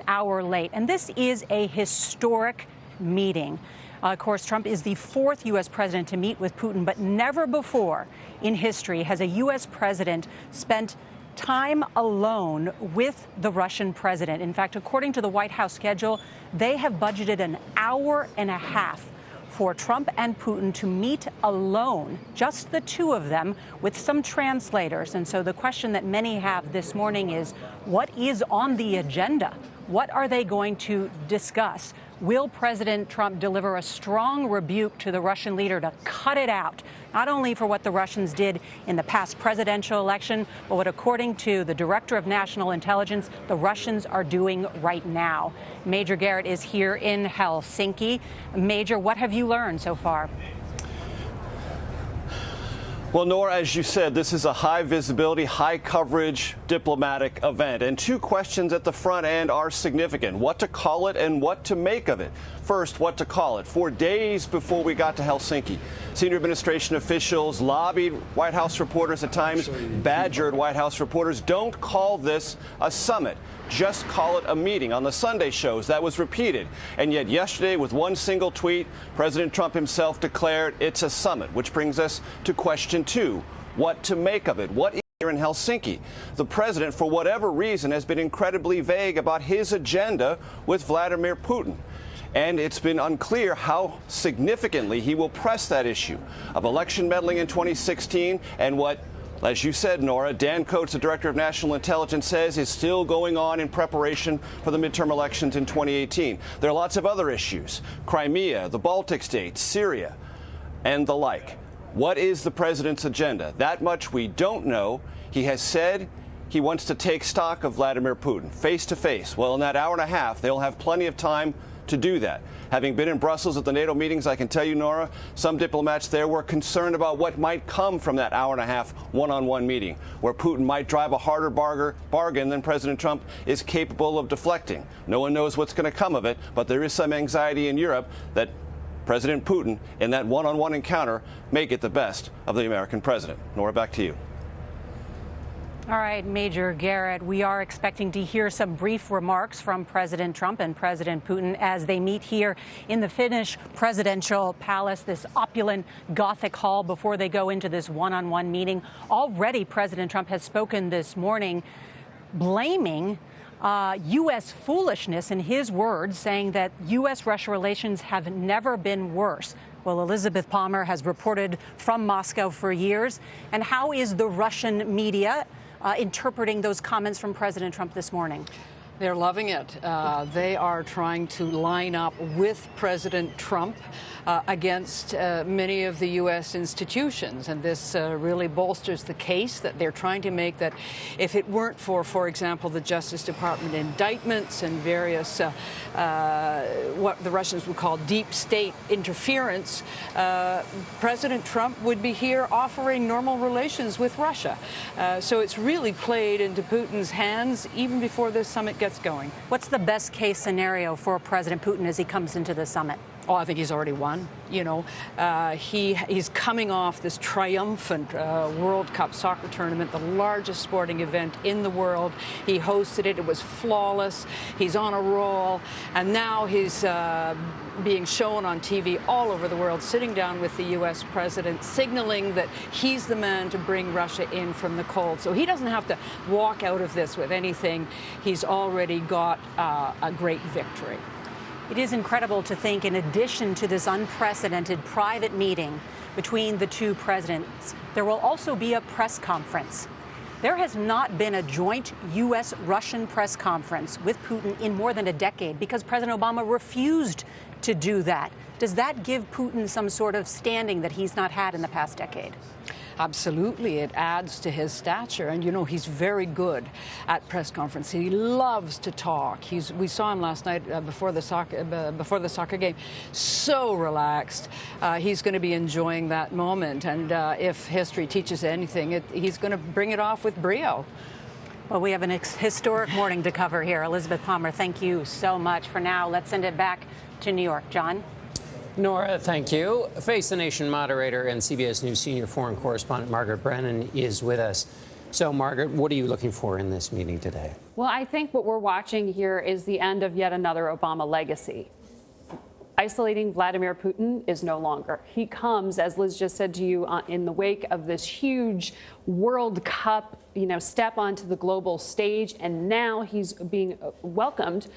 hour late. And this is a historic meeting. Of course, Trump is the fourth U.S. president to meet with Putin, but never before in history has a U.S. president spent time alone with the Russian president. In fact, according to the White House schedule, they have budgeted an hour and a half for Trump and Putin to meet alone, just the two of them, with some translators. And so the question that many have this morning is, what is on the agenda? What are they going to discuss? Will President Trump deliver a strong rebuke to the Russian leader to cut it out, not only for what the Russians did in the past presidential election, but what, according to the Director of National Intelligence, the Russians are doing right now? Major Garrett is here in Helsinki. Major, what have you learned so far? Well, Nora, as you said, this is a high visibility, high coverage diplomatic event. And two questions at the front end are significant: what to call it and what to make of it. First, what to call it. For days before we got to Helsinki, senior administration officials lobbied White House reporters, at times badgered White House reporters, don't call this a summit. Just call it a meeting. On the Sunday shows, that was repeated. And yet yesterday, with one single tweet, President Trump himself declared it's a summit, which brings us to question two: what to make of it? What is here in Helsinki? The president, for whatever reason, has been incredibly vague about his agenda with Vladimir Putin. And it's been unclear how significantly he will press that issue of election meddling in 2016 and what, as you said, Nora, Dan Coats, the Director of National Intelligence, says is still going on in preparation for the midterm elections in 2018. There are lots of other issues: Crimea, the Baltic states, Syria, and the like. What is the president's agenda? That much we don't know. He has said he wants to take stock of Vladimir Putin face to face. Well, in that hour and a half, they'll have plenty of time to do that. Having been in Brussels at the NATO meetings, I can tell you, Nora, some diplomats there were concerned about what might come from that hour and a half one-on-one meeting, where Putin might drive a harder bargain than President Trump is capable of deflecting. No one knows what's going to come of it, but there is some anxiety in Europe that President Putin, in that one-on-one encounter, may get the best of the American president. Nora, back to you. All right, Major Garrett, we are expecting to hear some brief remarks from President Trump and President Putin as they meet here in the Finnish presidential palace, this opulent Gothic hall, before they go into this one-on-one meeting. Already, President Trump has spoken this morning blaming U.S. foolishness, in his words, saying that U.S.-Russia relations have never been worse. Well, Elizabeth Palmer has reported from Moscow for years. And how is the Russian media interpreting those comments from President Trump this morning? They're loving it. They are trying to line up with President Trump against many of the U.S. institutions. And this really bolsters the case that they're trying to make that if it weren't for example, the Justice Department indictments and various what the Russians would call deep state interference, President Trump would be here offering normal relations with Russia. So it's really played into Putin's hands even before this summit gets going. What's the best case scenario for President Putin as he comes into the summit? Oh, I think he's already won. You know, he's coming off this triumphant World Cup soccer tournament, the largest sporting event in the world. He hosted it. It was flawless. He's on a roll. And now he's being shown on TV all over the world, sitting down with the U.S. president, signaling that he's the man to bring Russia in from the cold. So he doesn't have to walk out of this with anything. He's already got a great victory. It is incredible to think, in addition to this unprecedented private meeting between the two presidents, there will also be a press conference. There has not been a joint U.S.-Russian press conference with Putin in more than a decade because President Obama refused to do that. Does that give Putin some sort of standing that he's not had in the past decade? Absolutely. It adds to his stature. And, you know, he's very good at press conferences. He loves to talk. We saw him last night before the soccer game. So relaxed. He's going to be enjoying that moment. And if history teaches anything, he's going to bring it off with brio. Well, we have an historic morning to cover here. Elizabeth Palmer, thank you so much. For now, let's send it back to New York. John? Nora, thank you. Face the Nation moderator and CBS News senior foreign correspondent Margaret Brennan is with us. So, Margaret, what are you looking for in this meeting today? Well, I think what we're watching here is the end of yet another Obama legacy. Isolating Vladimir Putin is no longer. He comes, as Liz just said to you, in the wake of this huge World Cup, step onto the global stage, and now he's being welcomed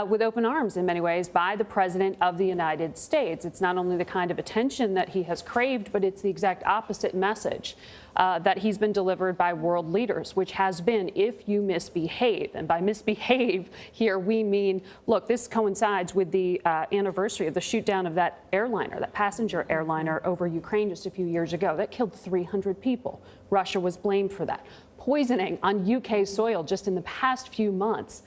with open arms in many ways by the President of the United States. It's not only the kind of attention that he has craved, but it's the exact opposite message that he's been delivered by world leaders, which has been, if you misbehave. And by misbehave here, we mean, look, this coincides with the anniversary of the shoot down of that airliner, that passenger airliner over Ukraine just a few years ago. That killed 300 people. Russia was blamed for that. Poisoning on UK soil just in the past few months,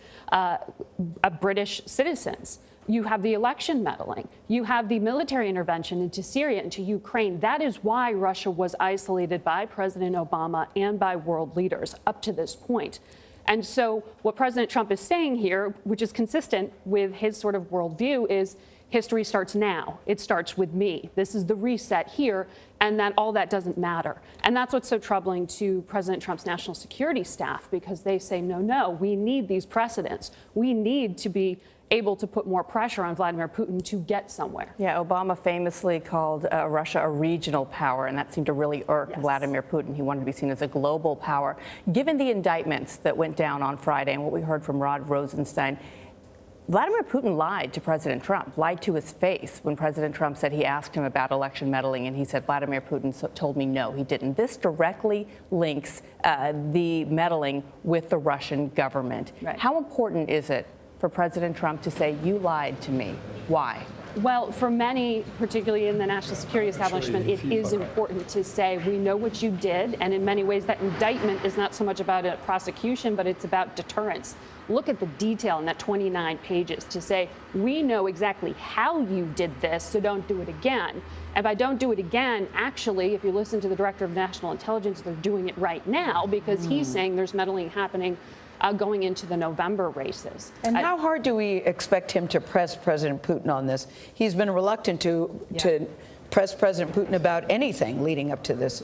British citizens. You have the election meddling. You have the military intervention into Syria, into Ukraine. That is why Russia was isolated by President Obama and by world leaders up to this point. And so what President Trump is saying here, which is consistent with his sort of worldview, is history starts now. It starts with me. This is the reset here, and that all that doesn't matter. And that's what's so troubling to President Trump's national security staff, because they say, no, we need these precedents. We need to be able to put more pressure on Vladimir Putin to get somewhere. Yeah, Obama famously called Russia a regional power, and that seemed to really irk Vladimir Putin. He wanted to be seen as a global power. Given the indictments that went down on Friday and what we heard from Rod Rosenstein, Vladimir Putin lied to President Trump, lied to his face when President Trump said he asked him about election meddling, and he said, Vladimir Putin told me no, he didn't. This directly links the meddling with the Russian government. Right. How important is it for President Trump to say, you lied to me? Why? Well, for many, particularly in the national security establishment, it is important to say, we know what you did. And in many ways, that indictment is not so much about a prosecution, but it's about deterrence. Look at the detail in that 29 pages to say, we know exactly how you did this, so don't do it again. And by don't do it again, actually, if you listen to the Director of National Intelligence, they're doing it right now, because he's saying there's meddling happening going into the November races. And how hard do we expect him to press President Putin on this? He's been reluctant to press President Putin about anything leading up to this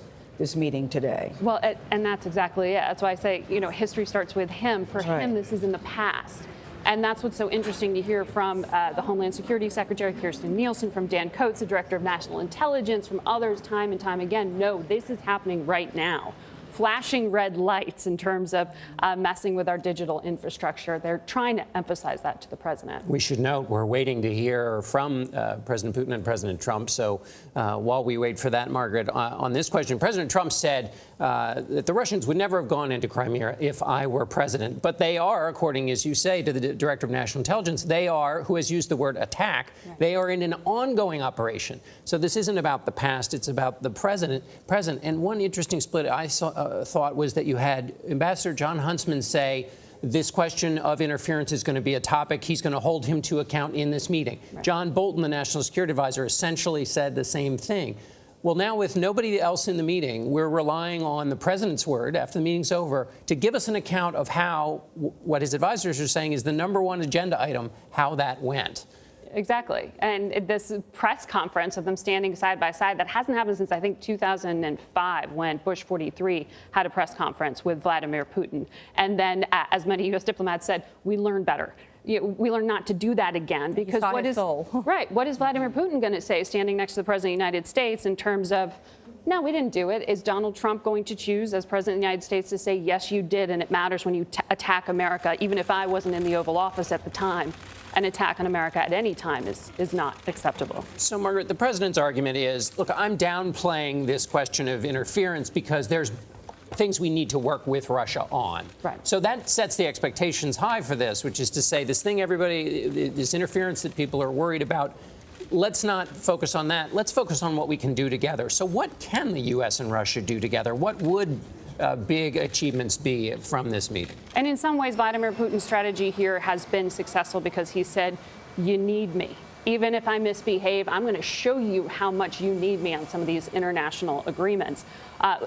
meeting today. Well, and that's exactly it. That's why I say, history starts with him. For him, this is in the past. And that's what's so interesting to hear from the Homeland Security Secretary, Kirstjen Nielsen, from Dan Coats, the Director of National Intelligence, from others time and time again. No, this is happening right now flashing red lights in terms of messing with our digital infrastructure. They're trying to emphasize that to the president. We should note we're waiting to hear from President Putin and President Trump. So while we wait for that, Margaret, on this question, President Trump said that the Russians would never have gone into Crimea if I were president. But they are, according, as you say, to the Director of National Intelligence, they are, who has used the word attack, they are in an ongoing operation. So this isn't about the past, it's about the present. And one interesting split I thought was that you had Ambassador John Huntsman say this question of interference is going to be a topic he's going to hold him to account in this meeting. Right. John Bolton, the National Security Advisor, essentially said the same thing. Well, now with nobody else in the meeting, we're relying on the president's word after the meeting's over to give us an account of how what his advisors are saying is the #1 agenda item, how that went. Exactly. And this press conference of them standing side by side, that hasn't happened since, I think, 2005, when Bush 43 had a press conference with Vladimir Putin. And then, as many U.S. diplomats said, we learned better. We learned not to do that again, because what is Vladimir Putin going to say standing next to the President of the United States in terms of, no, we didn't do it? Is Donald Trump going to choose, as President of the United States, to say, yes, you did, and it matters when you attack America, even if I wasn't in the Oval Office at the time? An attack on America at any time is not acceptable. So, Margaret, the president's argument is, look, I'm downplaying this question of interference because there's things we need to work with Russia on. Right. So that sets the expectations high for this, which is to say this thing this interference that people are worried about, let's not focus on that. Let's focus on what we can do together. So what can the U.S. and Russia do together? What would big achievements be from this meeting? And in some ways, Vladimir Putin's strategy here has been successful because he said, you need me. Even if I misbehave, I'm going to show you how much you need me on some of these international agreements.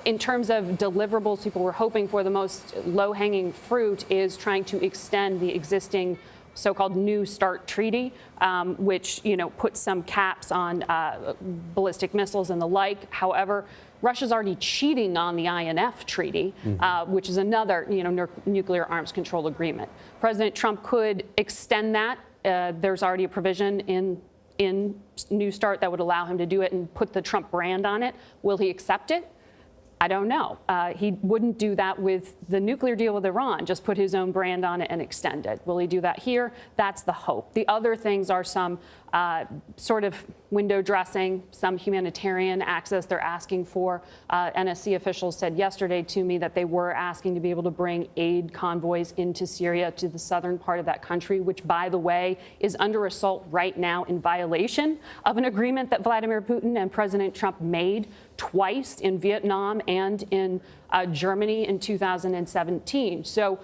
In terms of deliverables, people were hoping for, the most low-hanging fruit is trying to extend the existing so-called New START treaty, which puts some caps on ballistic missiles and the like. However, Russia's already cheating on the INF treaty, which is another nuclear arms control agreement. President Trump could extend that. There's already a provision in New START that would allow him to do it and put the Trump brand on it. Will he accept it? I don't know. He wouldn't do that with the nuclear deal with Iran, just put his own brand on it and extend it. Will he do that here? That's the hope. The other things are some sort of window dressing, some humanitarian access they're asking for. NSC officials said yesterday to me that they were asking to be able to bring aid convoys into Syria, to the southern part of that country, which, by the way, is under assault right now in violation of an agreement that Vladimir Putin and President Trump made twice in Vietnam and in Germany in 2017. So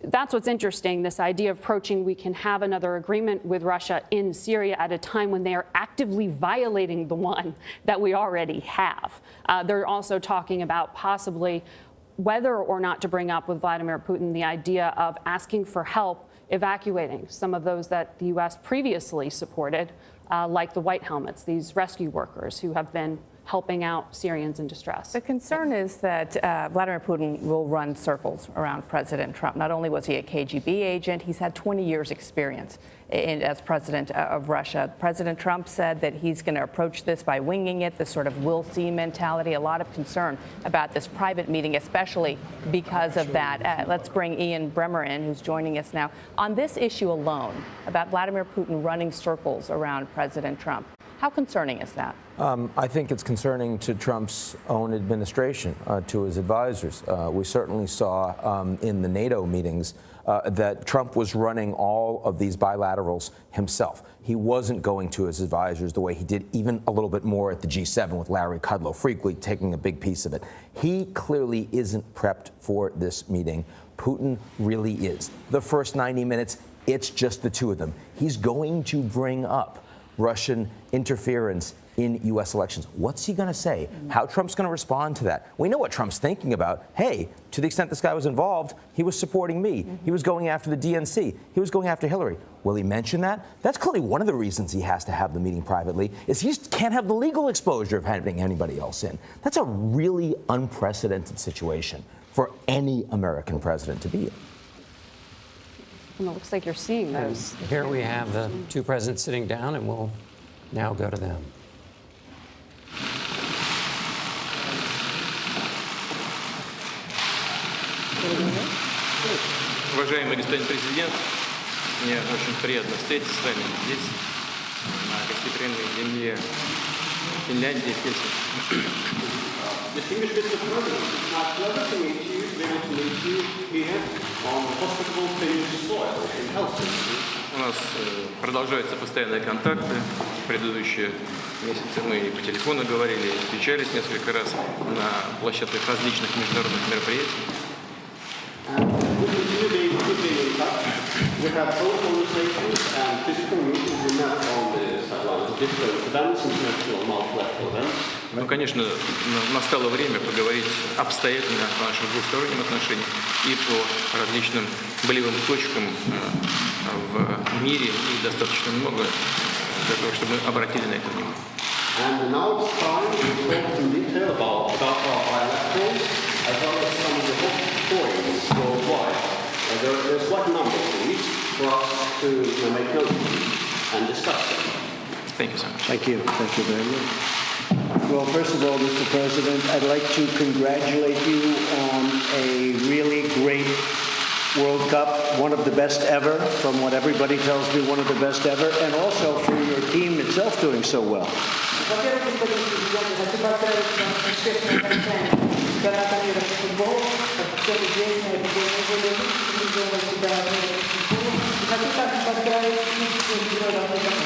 that's what's interesting, this idea of approaching, we can have another agreement with Russia in Syria at a time when they are actively violating the one that we already have. They're also talking about possibly whether or not to bring up with Vladimir Putin the idea of asking for help evacuating some of those that the U.S. previously supported, like the White Helmets, these rescue workers who have been helping out Syrians in distress. The concern is that Vladimir Putin will run circles around President Trump. Not only was he a KGB agent, he's had 20 years experience as president of Russia. President Trump said that he's going to approach this by winging it, this sort of we'll see mentality. A lot of concern about this private meeting, especially because of that. Let's bring Ian Bremmer in, who's joining us now. On this issue alone, about Vladimir Putin running circles around President Trump, how concerning is that? I think it's concerning to Trump's own administration, to his advisors. We certainly saw in the NATO meetings that Trump was running all of these bilaterals himself. He wasn't going to his advisors the way he did even a little bit more at the G7 with Larry Kudlow, frequently taking a big piece of it. He clearly isn't prepped for this meeting. Putin really is. The first 90 minutes, it's just the two of them. He's going to bring up Russian interference in U.S. elections. What's he going to say? How Trump's going to respond to that? We know what Trump's thinking about. Hey, to the extent this guy was involved, he was supporting me. He was going after the DNC. He was going after Hillary. Will he mention that? That's clearly one of the reasons he has to have the meeting privately, is he just can't have the legal exposure of having anybody else in. That's a really unprecedented situation for any American president to be in. And it looks like you're seeing those. Here we have the two presidents sitting down, and we'll now go to them. Уважаемый господин президент, мне очень приятно встретиться с вами здесь, на гостеприимной земле Финляндии, Хельсинки. Distinguished Mr. President, it's my pleasure to meet you, to be able to meet you here on hospitable Finnish soil in Helsinki. У нас продолжаются постоянные контакты. В предыдущие месяцы мы по телефону говорили, встречались несколько раз на площадках различных международных мероприятий. We continue keeping in touch. We have phone conversations and physical meetings. We met on the different events, international multilateral events. Ну, конечно, настало время поговорить обстоятельно о наших двусторонних отношениях и по различным болевым точкам в мире, и достаточно много для того, чтобы мы обратили на это внимание. And now it's time to talk in detail about our bilaterals, as well as some of the hot points worldwide. There's quite a number of these for us to make note of and discuss them. Thank you so much. Thank you. Thank you very much. Well, first of all, Mr. President, I'd like to congratulate you on a really great World Cup, one of the best ever, from what everybody tells me, one of the best ever, and also for your team itself doing so well. Во-первых, господин президент, хочу поздравить вас с успешным окончанием чемпионата мира по футболу. Как всем известно, это был наиболее организованный чемпионат мира по футболу. И хочу также поздравить с героем Майдана.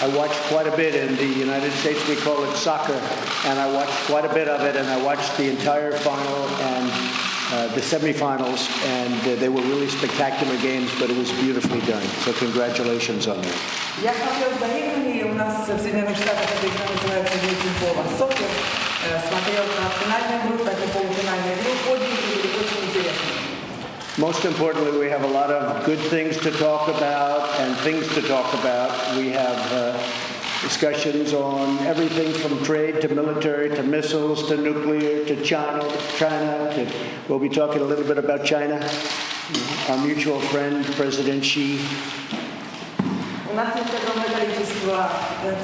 I watched quite a bit in the United States. We call it soccer, and I watched quite a bit of it, and I watched the entire final and the semifinals, and they were really spectacular games, but it was beautifully done. So congratulations on that. Я смотрел за играми, у нас в Соединенных Штатах эта игра называется «Бейсбол сокер». Смотрел как финальную игру, так и полуфинальную игру. Обе были очень интересные. Most importantly, we have a lot of good things to talk about and things to talk about. We have discussions on everything from trade to military to missiles to nuclear to China. We'll be talking a little bit about China. Our mutual friend, President Xi. У нас есть огромное количество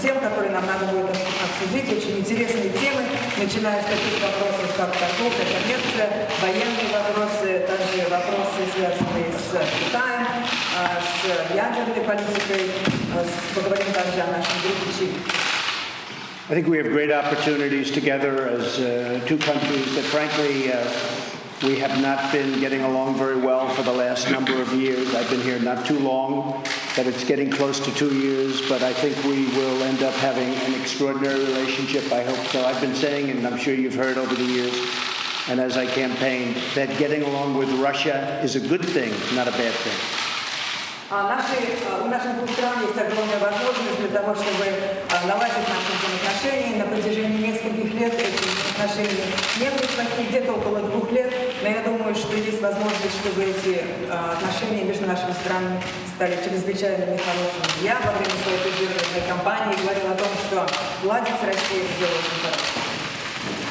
тем, которые нам надо будет обсудить, очень интересные темы, начиная с таких вопросов, как торговля, коммерция, военные вопросы, также вопросы, связанные с Китаем, с ядерной политикой, поговорим также о нашем друге Xi. I think we have great opportunities together as two countries that, frankly, we have not been getting along very well for the last number of years. I've been here not too long, but it's getting close to 2 years. But I think we will end up having an extraordinary relationship. I hope so. I've been saying, and I'm sure you've heard over the years, and as I campaigned, that getting along with Russia is a good thing, not a bad thing. У наших двух стран есть огромная возможность для того, чтобы наладить наши взаимоотношения. На протяжении нескольких лет эти отношения не были плохие, где-то около 2 лет. Но я думаю, что есть возможность, чтобы эти отношения между нашими странами стали чрезвычайно хорошими. Я во время своей предвыборной кампании говорила о том, что ладить с Россией сделать очень хорошо.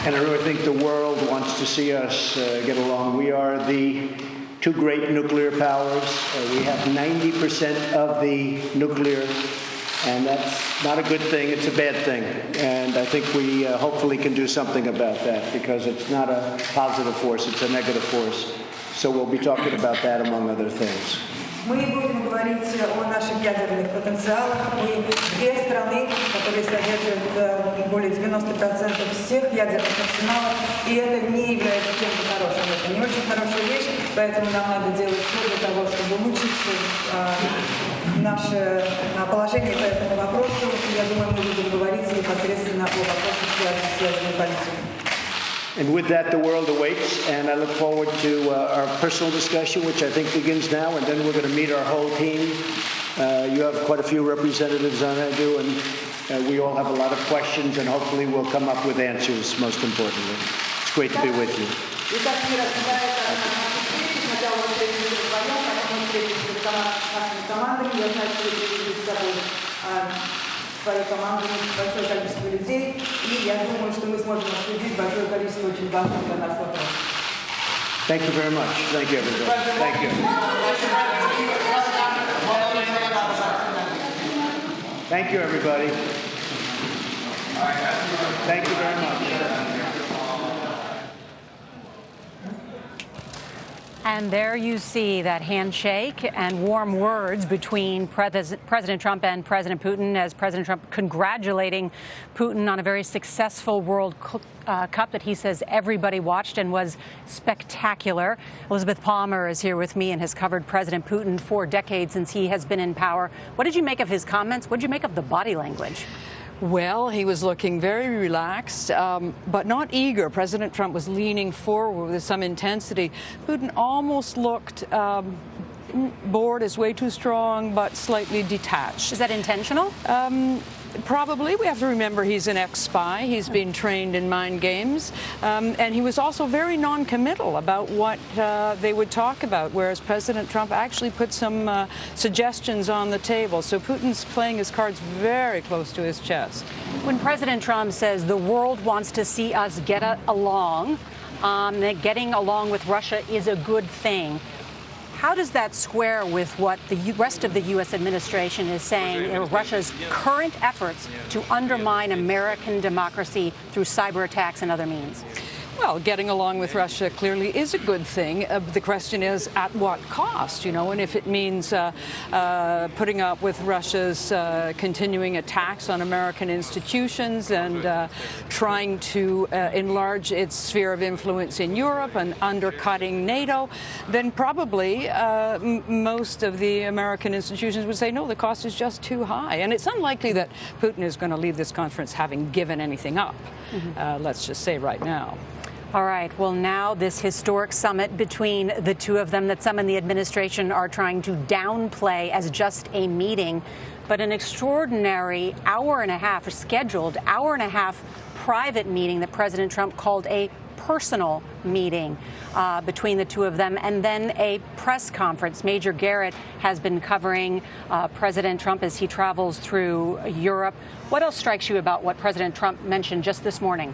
And I really think the world wants to see us get along. We are the two great nuclear powers. We have 90% of the nuclear, and that's not a good thing, it's a bad thing. And I think we hopefully can do something about that, because it's not a positive force, it's a negative force. So we'll be talking about that, among other things. Мы будем говорить о наших ядерных потенциалах. Мы две страны, которые содержат более 90% всех ядерных арсеналов, и это не является чем-то хорошим. Это не очень хорошая вещь, поэтому нам надо делать все для того, чтобы улучшить наше положение по этому вопросу. Я думаю, мы будем говорить непосредственно о вопросах, связанных с ядерной политикой. And with that, the world awaits, and I look forward to our personal discussion, which I think begins now, and then we're going to meet our whole team. You have quite a few representatives on that, and we all have a lot of questions, and hopefully we'll come up with answers, most importantly. It's great to be with you. Свою команду, большое количество людей, и я думаю, что мы сможем обсудить большое количество очень важных для нас вопросов. Thank you very much. Thank you, everybody. Thank you. Thank you, everybody. Thank you very much. And there you see that handshake and warm words between President Trump and President Putin, as President Trump congratulating Putin on a very successful World Cup that he says everybody watched and was spectacular. Elizabeth Palmer is here with me and has covered President Putin for decades since he has been in power. What did you make of his comments? What did you make of the body language? Well, he was looking very relaxed, but not eager. President Trump was leaning forward with some intensity. Putin almost looked bored is way too strong, but slightly detached. Is that intentional? Probably. We have to remember he's an ex-spy. He's been trained in mind games. And he was also very non-committal about what they would talk about, whereas President Trump actually put some suggestions on the table. So Putin's playing his cards very close to his chest. When President Trump says the world wants to see us get along, that getting along with Russia is a good thing, how does that square with what the rest of the U.S. administration is saying are Russia's current efforts to undermine American democracy through cyber attacks and other means? Well, getting along with Russia clearly is a good thing. The question is, at what cost, you know, and if it means putting up with Russia's continuing attacks on American institutions and trying to enlarge its sphere of influence in Europe and undercutting NATO, then probably most of the American institutions would say, no, the cost is just too high. And it's unlikely that Putin is going to leave this conference having given anything up, let's just say right now. All right. Well, now this historic summit between the two of them that some in the administration are trying to downplay as just a meeting, but an extraordinary scheduled hour and a half private meeting that President Trump called a personal meeting between the two of them, and then a press conference. Major Garrett has been covering President Trump as he travels through Europe. What else strikes you about what President Trump mentioned just this morning?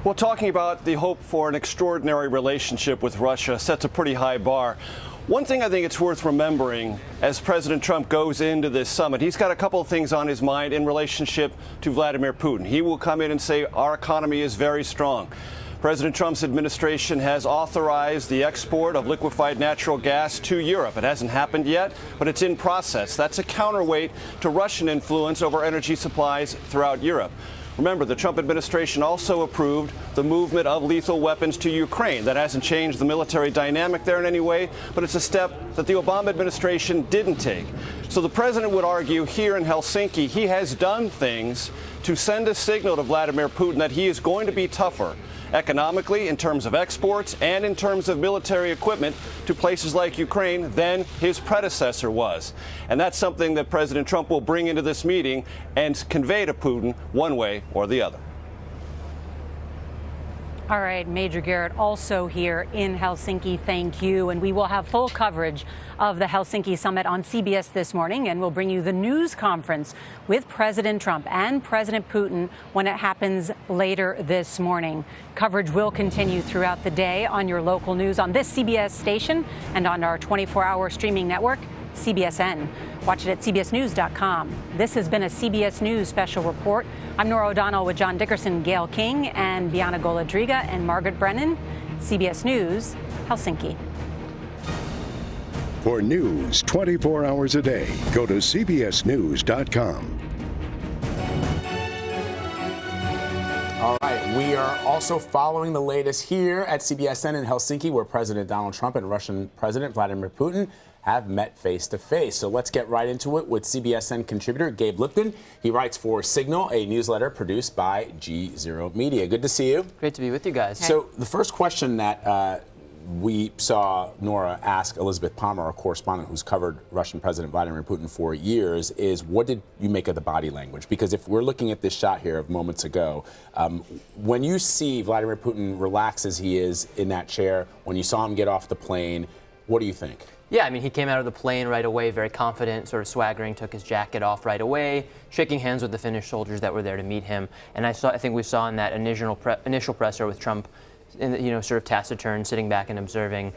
Well, talking about the hope for an extraordinary relationship with Russia sets a pretty high bar. One thing I think it's worth remembering as President Trump goes into this summit, he's got a couple of things on his mind in relationship to Vladimir Putin. He will come in and say our economy is very strong. President Trump's administration has authorized the export of liquefied natural gas to Europe. It hasn't happened yet, but it's in process. That's a counterweight to Russian influence over energy supplies throughout Europe. Remember, the Trump administration also approved the movement of lethal weapons to Ukraine. That hasn't changed the military dynamic there in any way, but it's a step that the Obama administration didn't take. So the president would argue here in Helsinki, he has done things to send a signal to Vladimir Putin that he is going to be tougher economically in terms of exports and in terms of military equipment to places like Ukraine than his predecessor was. And that's something that President Trump will bring into this meeting and convey to Putin one way or the other. All right, Major Garrett also here in Helsinki. Thank you. And we will have full coverage of the Helsinki summit on CBS this morning, and we'll bring you the news conference with President Trump and President Putin when it happens later this morning. Coverage will continue throughout the day on your local news on this CBS station and on our 24-hour streaming network, CBSN. Watch it at cbsnews.com. This has been a CBS News special report. I'm Norah O'Donnell with John Dickerson, Gayle King, and Bianna Golodryga and Margaret Brennan. CBS News, Helsinki. For news 24 hours a day, go to cbsnews.com. All right, we are also following the latest here at CBSN in Helsinki, where President Donald Trump and Russian President Vladimir Putin have met face-to-face. So let's get right into it with CBSN contributor Gabe Lipton. He writes for Signal, a newsletter produced by G0 Media. Good to see you. Great to be with you guys. So the first question that we saw Norah ask Elizabeth Palmer, a correspondent who's covered Russian President Vladimir Putin for years, is what did you make of the body language? Because if we're looking at this shot here of moments ago, when you see Vladimir Putin relax as he is in that chair, when you saw him get off the plane, what do you think? Yeah, I mean, he came out of the plane right away, very confident, sort of swaggering, took his jacket off right away, shaking hands with the Finnish soldiers that were there to meet him. And I think we saw in that initial presser with Trump sort of taciturn, sitting back and observing.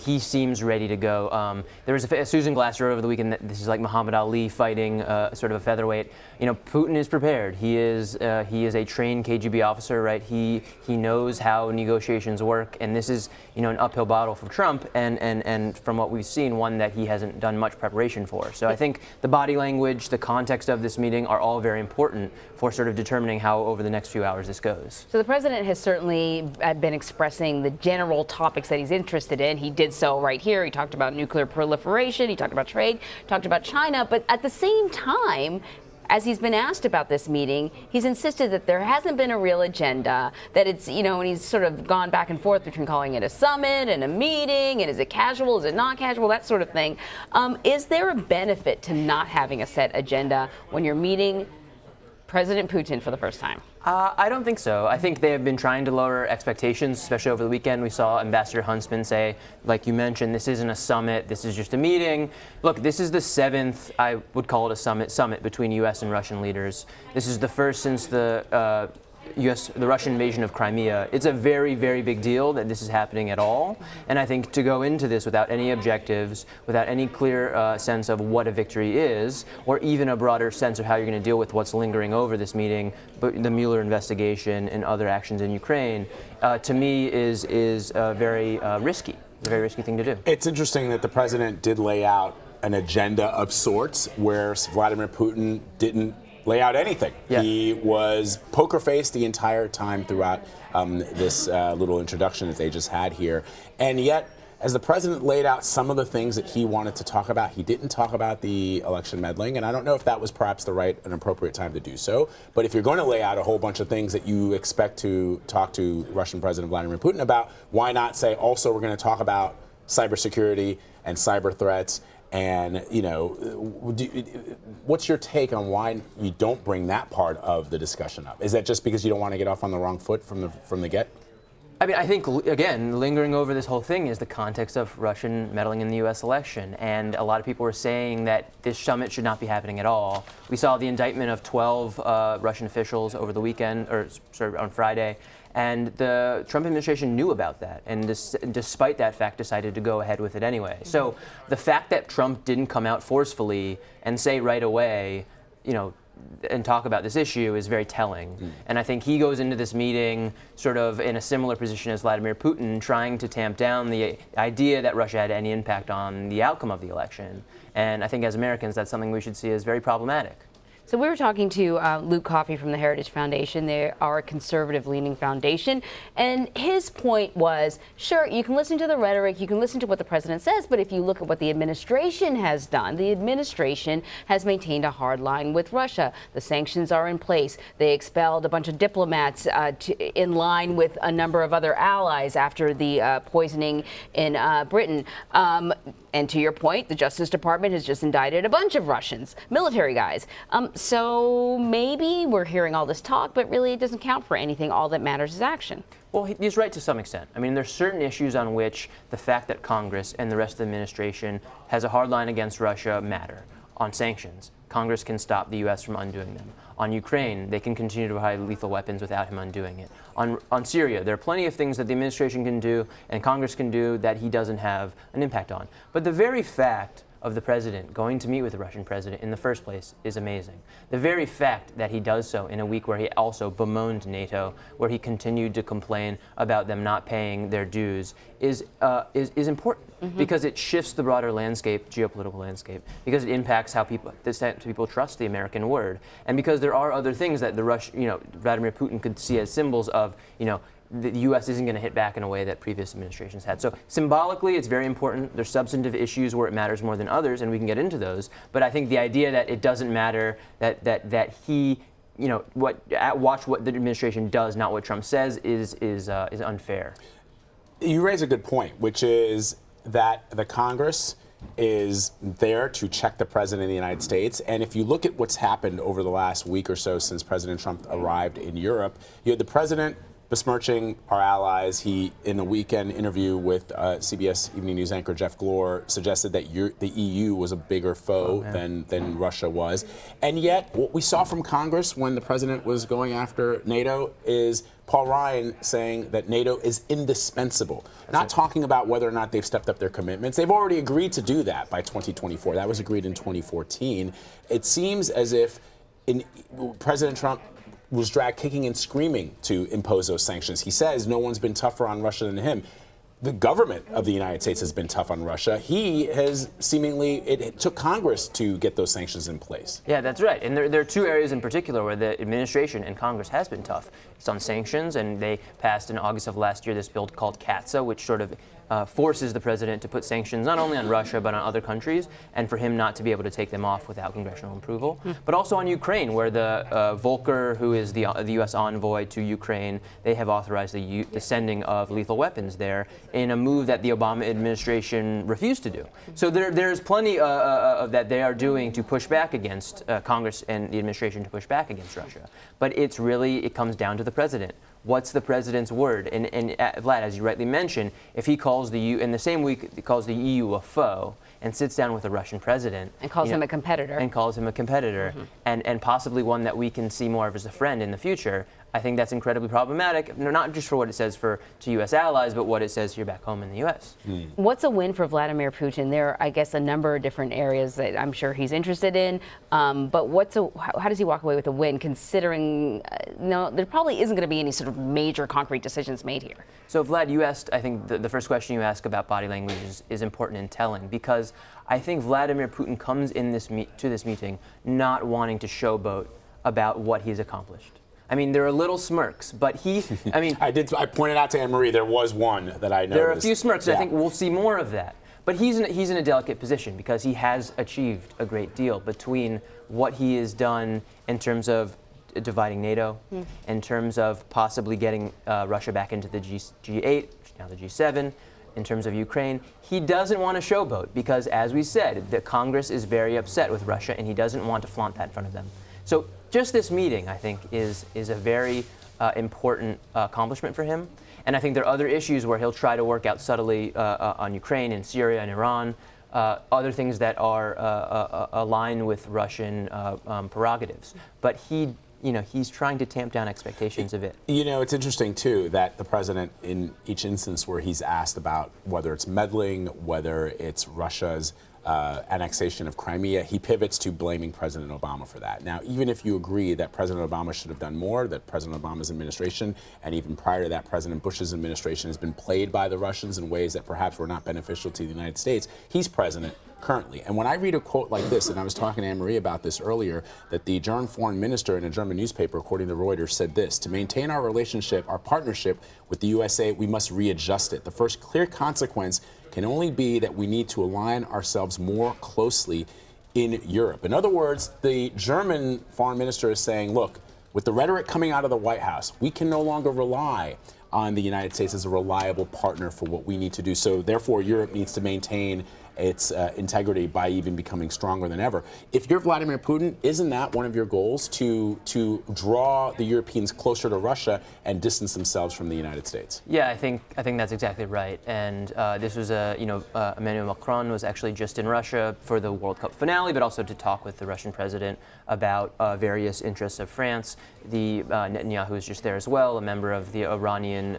He seems ready to go. There was Susan Glasser over the weekend that this is like Muhammad Ali fighting sort of a featherweight. Putin is prepared. He is a trained KGB officer, right? He knows how negotiations work, and this is an uphill battle for Trump, and from what we've seen, one that he hasn't done much preparation for. So I think the body language, the context of this meeting are all very important for sort of determining how over the next few hours this goes. So the president has certainly been expressing the general topics that he's interested in. He did so right here. He talked about nuclear proliferation. He talked about trade, talked about China. But at the same time, as he's been asked about this meeting, he's insisted that there hasn't been a real agenda, that it's, and he's sort of gone back and forth between calling it a summit and a meeting, and is it casual, is it not casual, that sort of thing. Is there a benefit to not having a set agenda when you're meeting President Putin for the first time? I don't think so. I think they have been trying to lower expectations, especially over the weekend. We saw Ambassador Huntsman say, like you mentioned, this isn't a summit, this is just a meeting. Look, this is the 7th, I would call it a summit between U.S. and Russian leaders. This is the first since the Russian invasion of Crimea. It's a very, very big deal that this is happening at all. And I think to go into this without any objectives, without any clear sense of what a victory is, or even a broader sense of how you're going to deal with what's lingering over this meeting, but the Mueller investigation and other actions in Ukraine, to me is very risky. It's a very risky thing to do. It's interesting that the president did lay out an agenda of sorts where Vladimir Putin didn't lay out anything. Yeah. He was poker faced the entire time throughout this little introduction that they just had here. And yet, as the president laid out some of the things that he wanted to talk about, he didn't talk about the election meddling. And I don't know if that was perhaps the right and appropriate time to do so. But if you're going to lay out a whole bunch of things that you expect to talk to Russian President Vladimir Putin about, why not say also we're going to talk about cybersecurity and cyber threats? And, what's your take on why you don't bring that part of the discussion up? Is that just because you don't want to get off on the wrong foot from the get? I mean, I think, again, lingering over this whole thing is the context of Russian meddling in the U.S. election. And a lot of people were saying that this summit should not be happening at all. We saw the indictment of 12 Russian officials over the weekend, or sorry, on Friday. And the Trump administration knew about that, and despite that fact, decided to go ahead with it anyway. So the fact that Trump didn't come out forcefully and say right away, and talk about this issue is very telling. And I think he goes into this meeting sort of in a similar position as Vladimir Putin, trying to tamp down the idea that Russia had any impact on the outcome of the election. And I think as Americans, that's something we should see as very problematic. So we were talking to Luke Coffey from the Heritage Foundation. They are a conservative-leaning foundation. And his point was, sure, you can listen to the rhetoric, you can listen to what the president says, but if you look at what the administration has done, the administration has maintained a hard line with Russia. The sanctions are in place. They expelled a bunch of diplomats in line with a number of other allies after the poisoning in Britain. And to your point, the Justice Department has just indicted a bunch of Russians, military guys. So maybe we're hearing all this talk, but really it doesn't count for anything. All that matters is action. Well, he's right to some extent. I mean, there's certain issues on which the fact that Congress and the rest of the administration has a hard line against Russia matter. On sanctions, Congress can stop the U.S. from undoing them. On Ukraine, they can continue to provide lethal weapons without him undoing it. On Syria, there are plenty of things that the administration can do and Congress can do that he doesn't have an impact on. But the very fact of the president going to meet with the Russian president in the first place is amazing. The very fact that he does so in a week where he also bemoaned NATO, where he continued to complain about them not paying their dues, is important because it shifts the broader landscape, geopolitical landscape, because it impacts how people trust the American word, and because there are other things that Vladimir Putin could see as symbols of, the U.S. isn't going to hit back in a way that previous administrations had. So symbolically, it's very important. There's substantive issues where it matters more than others, and we can get into those. But I think the idea that it doesn't matter, that he, watch what the administration does, not what Trump says, is unfair. You raise a good point, which is that the Congress is there to check the president of the United States. And if you look at what's happened over the last week or so since President Trump arrived in Europe, you had the president besmirching our allies. He, in a weekend interview with CBS Evening News anchor Jeff Glor, suggested that the EU was a bigger foe than Russia was. And yet, what we saw from Congress when the president was going after NATO is Paul Ryan saying that NATO is indispensable. Not talking about whether or not they've stepped up their commitments. They've already agreed to do that by 2024. That was agreed in 2014. It seems as if President Trump was dragged kicking and screaming to impose those sanctions. He says no one's been tougher on Russia than him. The government of the United States has been tough on Russia. He has seemingly, it took Congress to get those sanctions in place. Yeah, that's right. And there are two areas in particular where the administration and Congress has been tough. It's on sanctions, and they passed in August of last year this bill called CAATSA, which sort of forces the president to put sanctions not only on Russia but on other countries, and for him not to be able to take them off without congressional approval. But also on Ukraine, where the Volker, who is the U.S. envoy to Ukraine, they have authorized the sending of lethal weapons there in a move that the Obama administration refused to do. So there's plenty of that they are doing to push back against Congress and the administration to push back against Russia. But it comes down to the president. What's the president's word? And Vlad, as you rightly mentioned, if he calls the EU, in the same week he calls the EU a foe and sits down with the Russian president. And calls him a competitor. And calls him a competitor, and possibly one that we can see more of as a friend in the future, I think that's incredibly problematic, not just for what it says to U.S. allies, but what it says here back home in the U.S. What's a win for Vladimir Putin? There are, I guess, a number of different areas that I'm sure he's interested in. But how does he walk away with a win, considering there probably isn't going to be any sort of major concrete decisions made here? So, Vlad, you asked, I think the first question you asked about body language is important in telling, because I think Vladimir Putin comes in to this meeting not wanting to showboat about what he's accomplished. I mean, there are little smirks, but I pointed out to Anne-Marie there was one that I noticed. There are a few smirks. Yeah. I think we'll see more of that. But he's in a delicate position because he has achieved a great deal between what he has done in terms of dividing NATO, in terms of possibly getting Russia back into the G8, now the G7, in terms of Ukraine. He doesn't want to showboat because, as we said, the Congress is very upset with Russia, and he doesn't want to flaunt that in front of them. So just this meeting, I think, is a very important accomplishment for him. And I think there are other issues where he'll try to work out subtly on Ukraine and Syria and Iran, other things that are aligned with Russian prerogatives. But he's trying to tamp down expectations of it. It's interesting, too, that the president, in each instance where he's asked about whether it's meddling, whether it's Russia's annexation of Crimea, he pivots to blaming President Obama for that. Now, even if you agree that President Obama should have done more, that President Obama's administration, and even prior to that, President Bush's administration, has been played by the Russians in ways that perhaps were not beneficial to the United States, he's president currently. And when I read a quote like this, and I was talking to Anne-Marie about this earlier, that the German foreign minister in a German newspaper, according to Reuters, said this: to maintain our relationship, our partnership with the USA, we must readjust it. The first clear consequence can only be that we need to align ourselves more closely in Europe. In other words, the German foreign minister is saying, look, with the rhetoric coming out of the White House, we can no longer rely on the United States as a reliable partner for what we need to do. So therefore, Europe needs to maintain its integrity by even becoming stronger than ever. If you're Vladimir Putin, isn't that one of your goals, to draw the Europeans closer to Russia and distance themselves from the United States? Yeah, I think that's exactly right. And this was Emmanuel Macron was actually just in Russia for the World Cup finale, but also to talk with the Russian president about various interests of France. The Netanyahu was just there as well. A member of the Iranian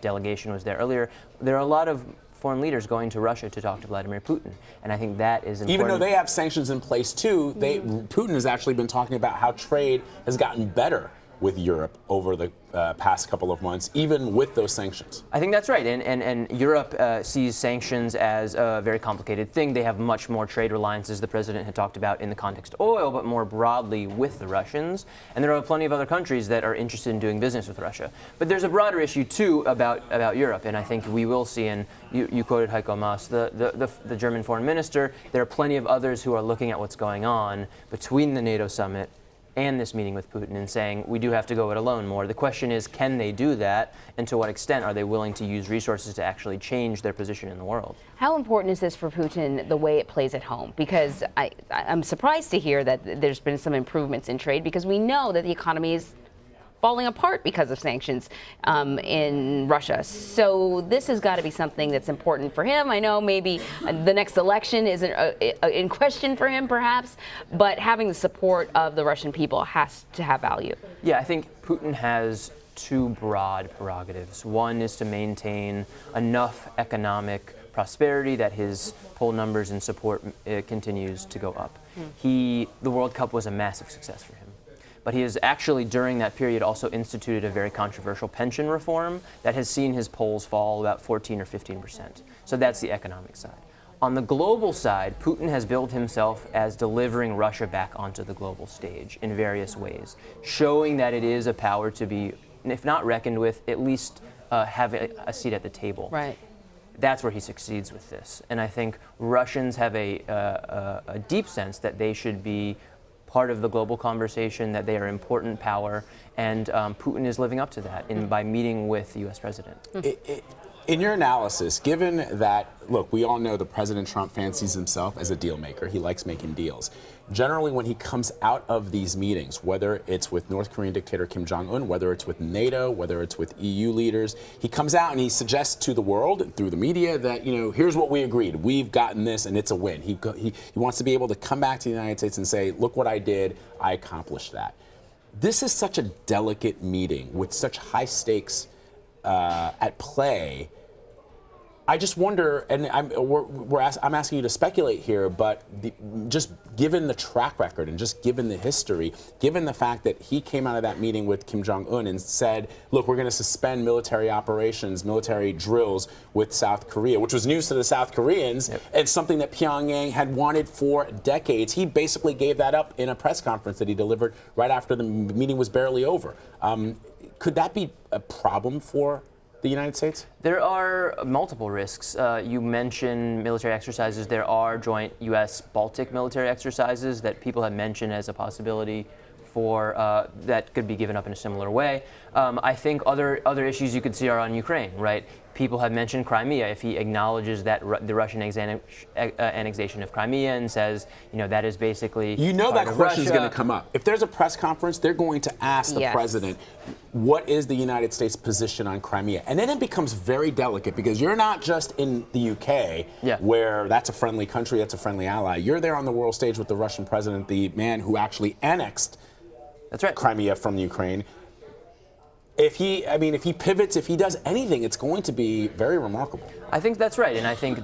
delegation was there earlier. There are a lot of foreign leaders going to Russia to talk to Vladimir Putin. And I think that is important. Even though they have sanctions in place, too, Putin has actually been talking about how trade has gotten better with Europe over the past couple of months, even with those sanctions. I think that's right. And Europe sees sanctions as a very complicated thing. They have much more trade reliance, as the president had talked about, in the context of oil, but more broadly with the Russians. And there are plenty of other countries that are interested in doing business with Russia. But there's a broader issue, too, about Europe. And I think we will see, and you quoted Heiko Maas, the German foreign minister. There are plenty of others who are looking at what's going on between the NATO summit and this meeting with Putin and saying we do have to go it alone more. The question is, can they do that, and to what extent are they willing to use resources to actually change their position in the world? How important is this for Putin, the way it plays at home? Because I'm surprised to hear that there's been some improvements in trade, because we know that the economy is falling apart because of sanctions in Russia. So this has got to be something that's important for him. I know maybe the next election isn't in question for him, perhaps, but having the support of the Russian people has to have value. Yeah, I think Putin has two broad prerogatives. One is to maintain enough economic prosperity that his poll numbers and support continues to go up. The World Cup was a massive success for him. But he has actually, during that period, also instituted a very controversial pension reform that has seen his polls fall about 14 or 15%. So that's the economic side. On the global side, Putin has billed himself as delivering Russia back onto the global stage in various ways, showing that it is a power to be, if not reckoned with, at least have a seat at the table. Right. That's where he succeeds with this. And I think Russians have a deep sense that they should be part of the global conversation, that they are an important power, and Putin is living up to that by meeting with the U.S. president. In your analysis, given that, look, we all know that President Trump fancies himself as a deal maker. He likes making deals. Generally, when he comes out of these meetings, whether it's with North Korean dictator Kim Jong-un, whether it's with NATO, whether it's with EU leaders, he comes out and he suggests to the world through the media that, you know, here's what we agreed. We've gotten this and it's a win. He wants to be able to come back to the United States and say, look what I did. I accomplished that. This is such a delicate meeting with such high stakes at play. I just wonder, and I'm asking you to speculate here, but just given the track record and just given the history, given the fact that he came out of that meeting with Kim Jong-un and said, look, we're going to suspend military operations, military drills with South Korea, which was news to the South Koreans. Yep. And something that Pyongyang had wanted for decades. He basically gave that up in a press conference that he delivered right after the meeting was barely over. Could that be a problem for the United States? There are multiple risks. You mentioned military exercises. There are joint U.S.-Baltic military exercises that people have mentioned as a possibility for that could be given up in a similar way. I think other issues you could see are on Ukraine, right? People have mentioned Crimea. If he acknowledges that the Russian annexation of Crimea and says, you know, that is basically that question is going to come up. If there's a press conference, they're going to ask the president, what is the United States position on Crimea? And then it becomes very delicate because you're not just in the UK, where that's a friendly country, that's a friendly ally. You're there on the world stage with the Russian president, the man who actually annexed Crimea from Ukraine. If he pivots, if he does anything, it's going to be very remarkable. I think that's right, and I think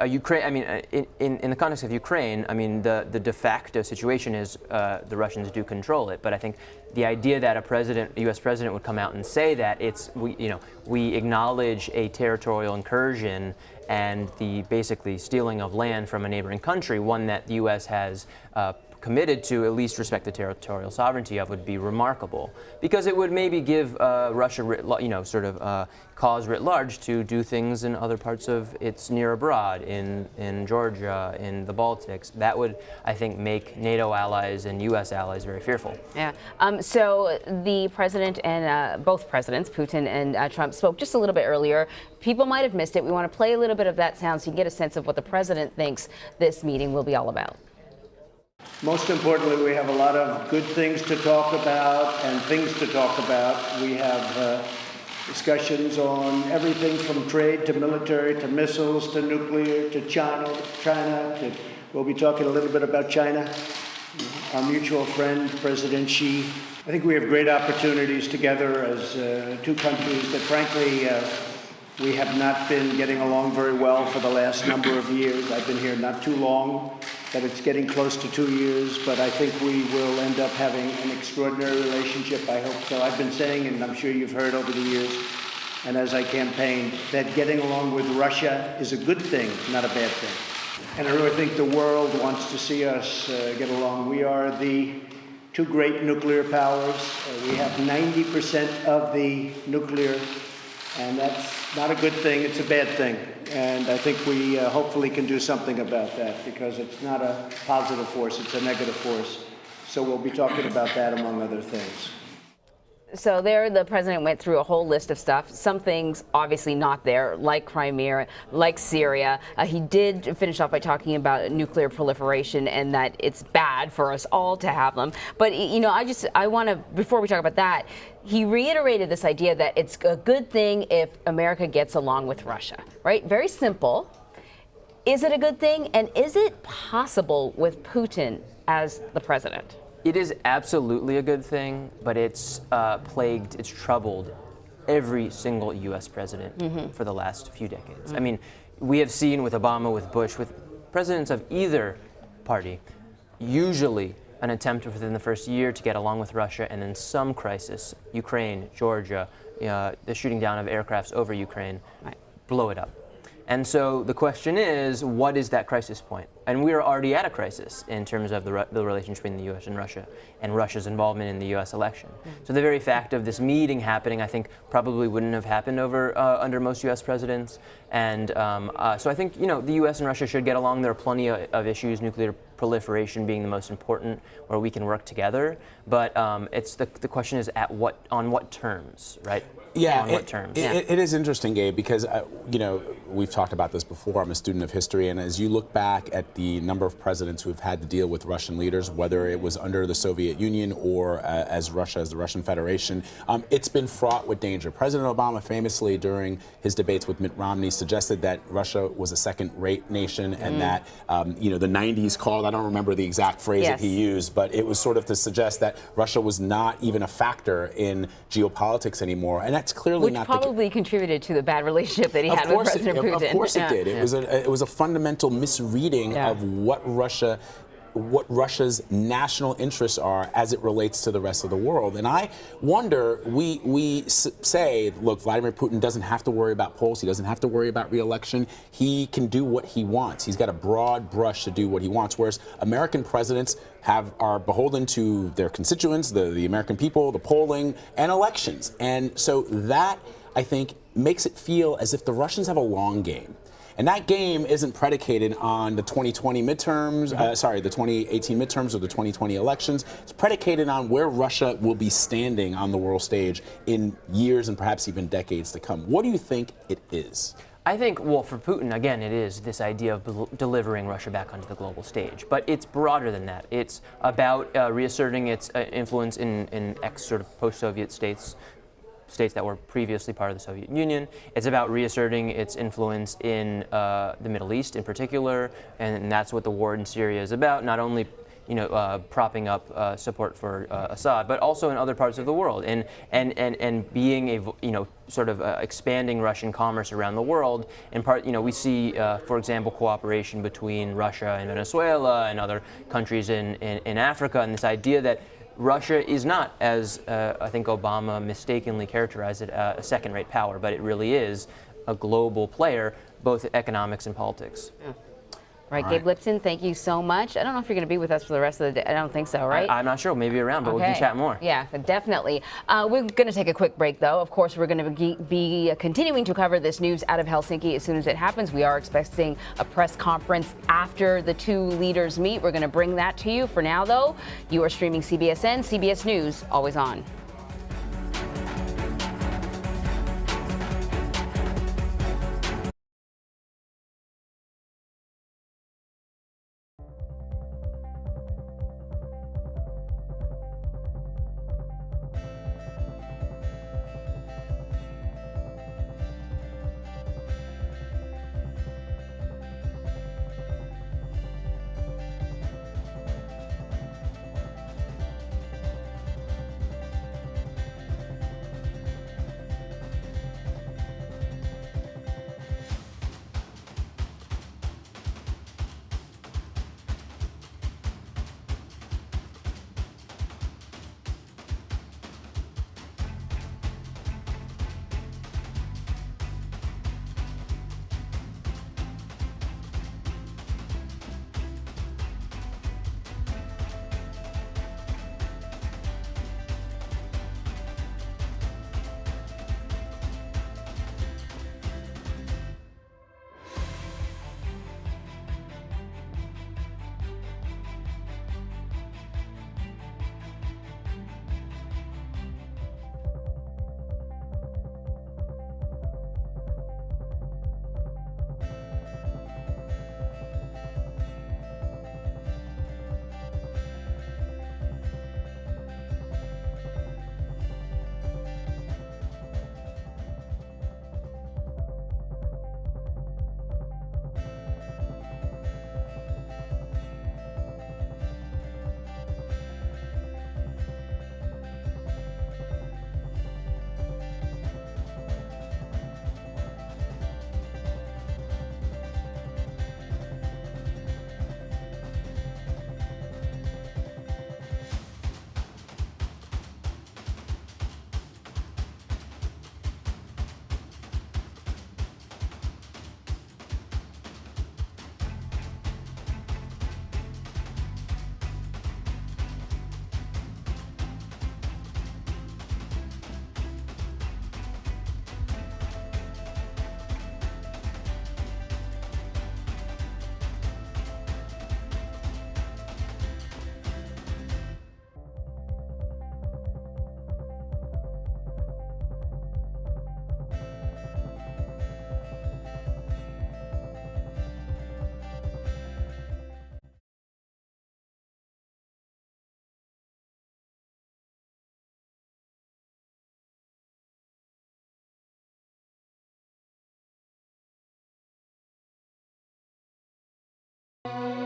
Ukraine. I mean, in the context of Ukraine, I mean, the de facto situation is the Russians do control it. But I think the idea that a U.S. president, would come out and say that we acknowledge a territorial incursion and the basically stealing of land from a neighboring country, one that the U.S. has committed to at least respect the territorial sovereignty of, would be remarkable, because it would maybe give Russia, cause writ large to do things in other parts of its near abroad, in Georgia, in the Baltics. That would, I think, make NATO allies and U.S. allies very fearful. Yeah. So the president and both presidents, Putin and Trump, spoke just a little bit earlier. People might have missed it. We want to play a little bit of that sound so you can get a sense of what the president thinks this meeting will be all about. Most importantly, we have a lot of good things to talk about and things to talk about. We have discussions on everything from trade to military to missiles to nuclear to China. We'll be talking a little bit about China. Our mutual friend, President Xi. I think we have great opportunities together as two countries that, frankly, we have not been getting along very well for the last number of years. I've been here not too long, but it's getting close to 2 years. But I think we will end up having an extraordinary relationship. I hope so. I've been saying, and I'm sure you've heard over the years, and as I campaigned, that getting along with Russia is a good thing, not a bad thing. And I really think the world wants to see us get along. We are the two great nuclear powers. We have 90% of the nuclear, and that's not a good thing, it's a bad thing. And I think we hopefully can do something about that, because it's not a positive force, it's a negative force. So we'll be talking about that, among other things. So there, the president went through a whole list of stuff. Some things obviously not there, like Crimea, like Syria. He did finish off by talking about nuclear proliferation and that it's bad for us all to have them. But, you know, I want to, before we talk about that, he reiterated this idea that it's a good thing if America gets along with Russia, right? Very simple. Is it a good thing? And is it possible with Putin as the president? It is absolutely a good thing, but it's it's troubled every single U.S. president for the last few decades. I mean, we have seen with Obama, with Bush, with presidents of either party, usually an attempt within the first year to get along with Russia, and then some crisis, Ukraine, Georgia, the shooting down of aircrafts over Ukraine, blow it up. And so the question is, what is that crisis point? And we are already at a crisis in terms of the relation between the U.S. and Russia's involvement in the U.S. election. So the very fact of this meeting happening, I think, probably wouldn't have happened under most U.S. presidents. And so I think, you know, the U.S. and Russia should get along. There are plenty of issues, nuclear proliferation being the most important, where we can work together. But it's the question is on what terms, right? Yeah, on what terms? It is interesting, Gabe, because, you know, we've talked about this before. I'm a student of history, and as you look back at the number of presidents who have had to deal with Russian leaders, whether it was under the Soviet Union or as the Russian Federation, it's been fraught with danger. President Obama famously, during his debates with Mitt Romney, suggested that Russia was a second-rate nation and that, you know, the 90s called, I don't remember the exact phrase that he used, but it was sort of to suggest that Russia was not even a factor in geopolitics anymore. And that's clearly not the case. Which probably contributed to the bad relationship that he had with President Putin. Of course it did. It was a fundamental misreading of what Russia's national interests are as it relates to the rest of the world. And I wonder, we say, look, Vladimir Putin doesn't have to worry about polls. He doesn't have to worry about re-election. He can do what he wants. He's got a broad brush to do what he wants, whereas American presidents are beholden to their constituents, the American people, the polling, and elections. And so that, I think, makes it feel as if the Russians have a long game. And that game isn't predicated on the 2020 midterms, the 2018 midterms or the 2020 elections. It's predicated on where Russia will be standing on the world stage in years and perhaps even decades to come. What do you think it is? I think, well, for Putin, again, it is this idea of delivering Russia back onto the global stage. But it's broader than that. It's about reasserting its influence in sort of post-Soviet states that were previously part of the Soviet Union. It's about reasserting its influence in the Middle East in particular, and that's what the war in Syria is about, not only propping up support for Assad, but also in other parts of the world, and being expanding Russian commerce around the world. In part, we see, for example, cooperation between Russia and Venezuela and other countries in Africa, and this idea that Russia is not, as I think Obama mistakenly characterized it, a second-rate power, but it really is a global player, both in economics and politics. Yeah. Right, Gabe Lipton, thank you so much. I don't know if you're going to be with us for the rest of the day. I don't think so, right? I'm not sure. Maybe around, but we can chat more. Yeah, definitely. We're going to take a quick break, though. Of course, we're going to be continuing to cover this news out of Helsinki as soon as it happens. We are expecting a press conference after the two leaders meet. We're going to bring that to you. For now, though, you are streaming CBSN, CBS News, always on.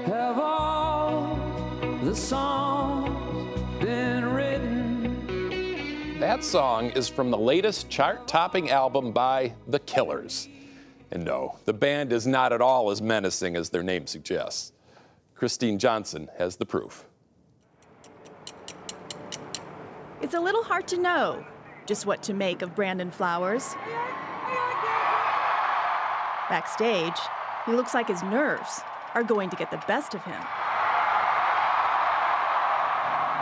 Have all the songs been written? That song is from the latest chart-topping album by The Killers. And no, the band is not at all as menacing as their name suggests. Christine Johnson has the proof. It's a little hard to know just what to make of Brandon Flowers. Backstage, he looks like his nerves are going to get the best of him.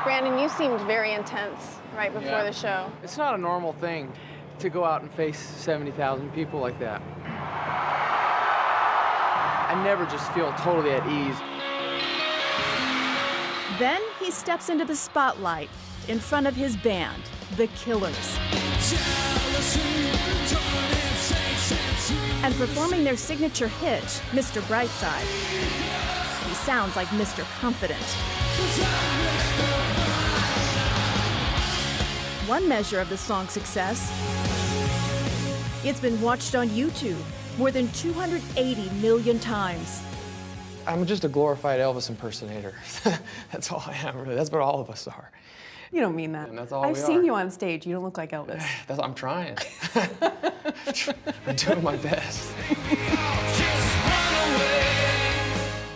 Brandon, you seemed very intense right before the show. It's not a normal thing to go out and face 70,000 people like that. I never just feel totally at ease. Then he steps into the spotlight in front of his band, The Killers. And performing their signature hit, Mr. Brightside. He sounds like Mr. Confident. One measure of the song's success, it's been watched on YouTube more than 280 million times. I'm just a glorified Elvis impersonator. That's all I am, really. That's what all of us are. You don't mean that. And that's all I've we seen are. you on stage. You don't look like Elvis. I'm trying. I'm doing my best.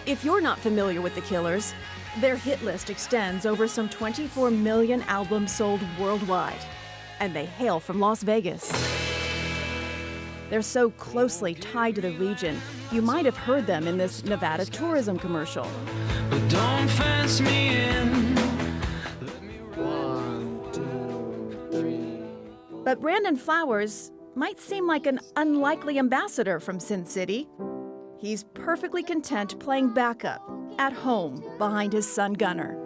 If you're not familiar with The Killers, their hit list extends over some 24 million albums sold worldwide, and they hail from Las Vegas. They're so closely tied to the region, you might have heard them in this Nevada tourism commercial. But don't fence me in. But Brandon Flowers might seem like an unlikely ambassador from Sin City. He's perfectly content playing backup at home behind his son Gunner.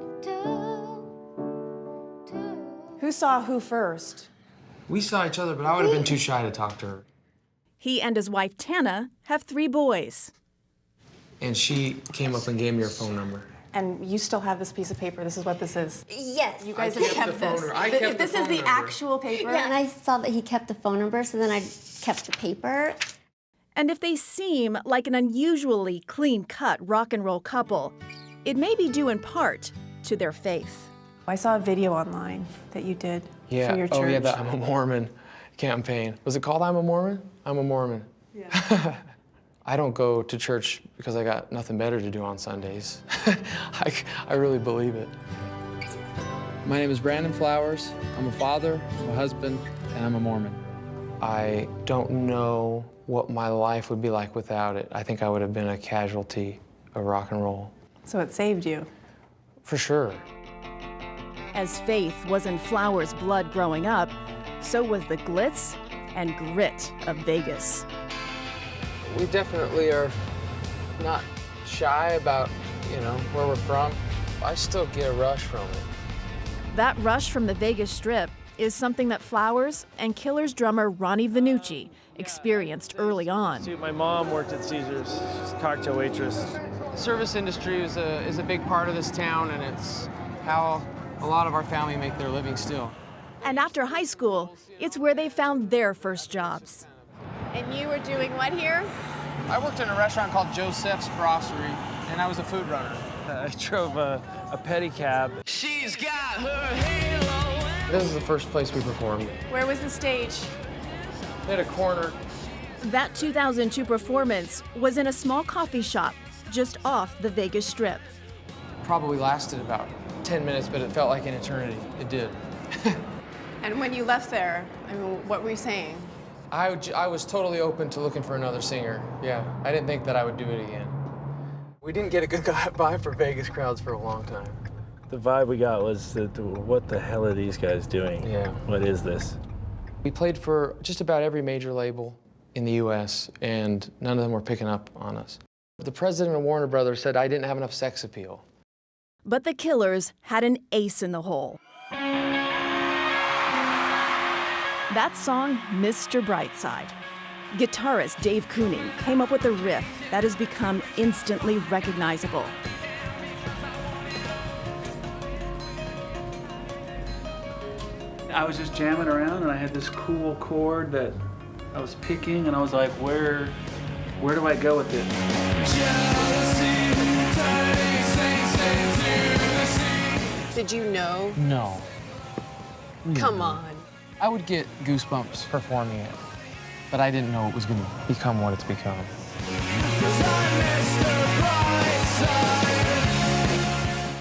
Who saw who first? We saw each other, but I would have been too shy to talk to her. He and his wife Tana have 3 boys. And she came up and gave me her phone number. And you still have this piece of paper. This is what this is. Yes. You guys I have kept kept the phone this. number. I kept the This is phone the number. actual paper. Yeah, and I saw that he kept the phone number, so then I kept the paper. And if they seem like an unusually clean-cut rock and roll couple, it may be due in part to their faith. I saw a video online that you did for your church. Oh yeah, the I'm a Mormon campaign. Was it called I'm a Mormon? I'm a Mormon. Yeah. I don't go to church because I got nothing better to do on Sundays. I really believe it. My name is Brandon Flowers. I'm a father, I'm a husband, and I'm a Mormon. I don't know what my life would be like without it. I think I would have been a casualty of rock and roll. So it saved you. For sure. As faith was in Flowers' blood growing up, so was the glitz and grit of Vegas. We definitely are not shy about, where we're from. I still get a rush from it. That rush from the Vegas Strip is something that Flowers and Killers drummer Ronnie Vannucci experienced early on. My mom worked at Caesars, she's a cocktail waitress. The service industry is a big part of this town, and it's how a lot of our family make their living still. And after high school, it's where they found their first jobs. And you were doing what here? I worked in a restaurant called Joseph's Brasserie, and I was a food runner. I drove a pedicab. She's got her halo. This is the first place we performed. Where was the stage? They had a corner. That 2002 performance was in a small coffee shop just off the Vegas Strip. Probably lasted about 10 minutes, but it felt like an eternity. It did. And when you left there, what were you saying? I was totally open to looking for another singer. Yeah, I didn't think that I would do it again. We didn't get a good vibe for Vegas crowds for a long time. The vibe we got was that, what the hell are these guys doing? Yeah. What is this? We played for just about every major label in the US, and none of them were picking up on us. The president of Warner Brothers said I didn't have enough sex appeal. But the Killers had an ace in the hole. That song, Mr. Brightside. Guitarist Dave Kooning came up with a riff that has become instantly recognizable. I was just jamming around and I had this cool chord that I was picking and I was like, where do I go with it? Did you know? No. Come on. I would get goosebumps performing it, but I didn't know it was going to become what it's become.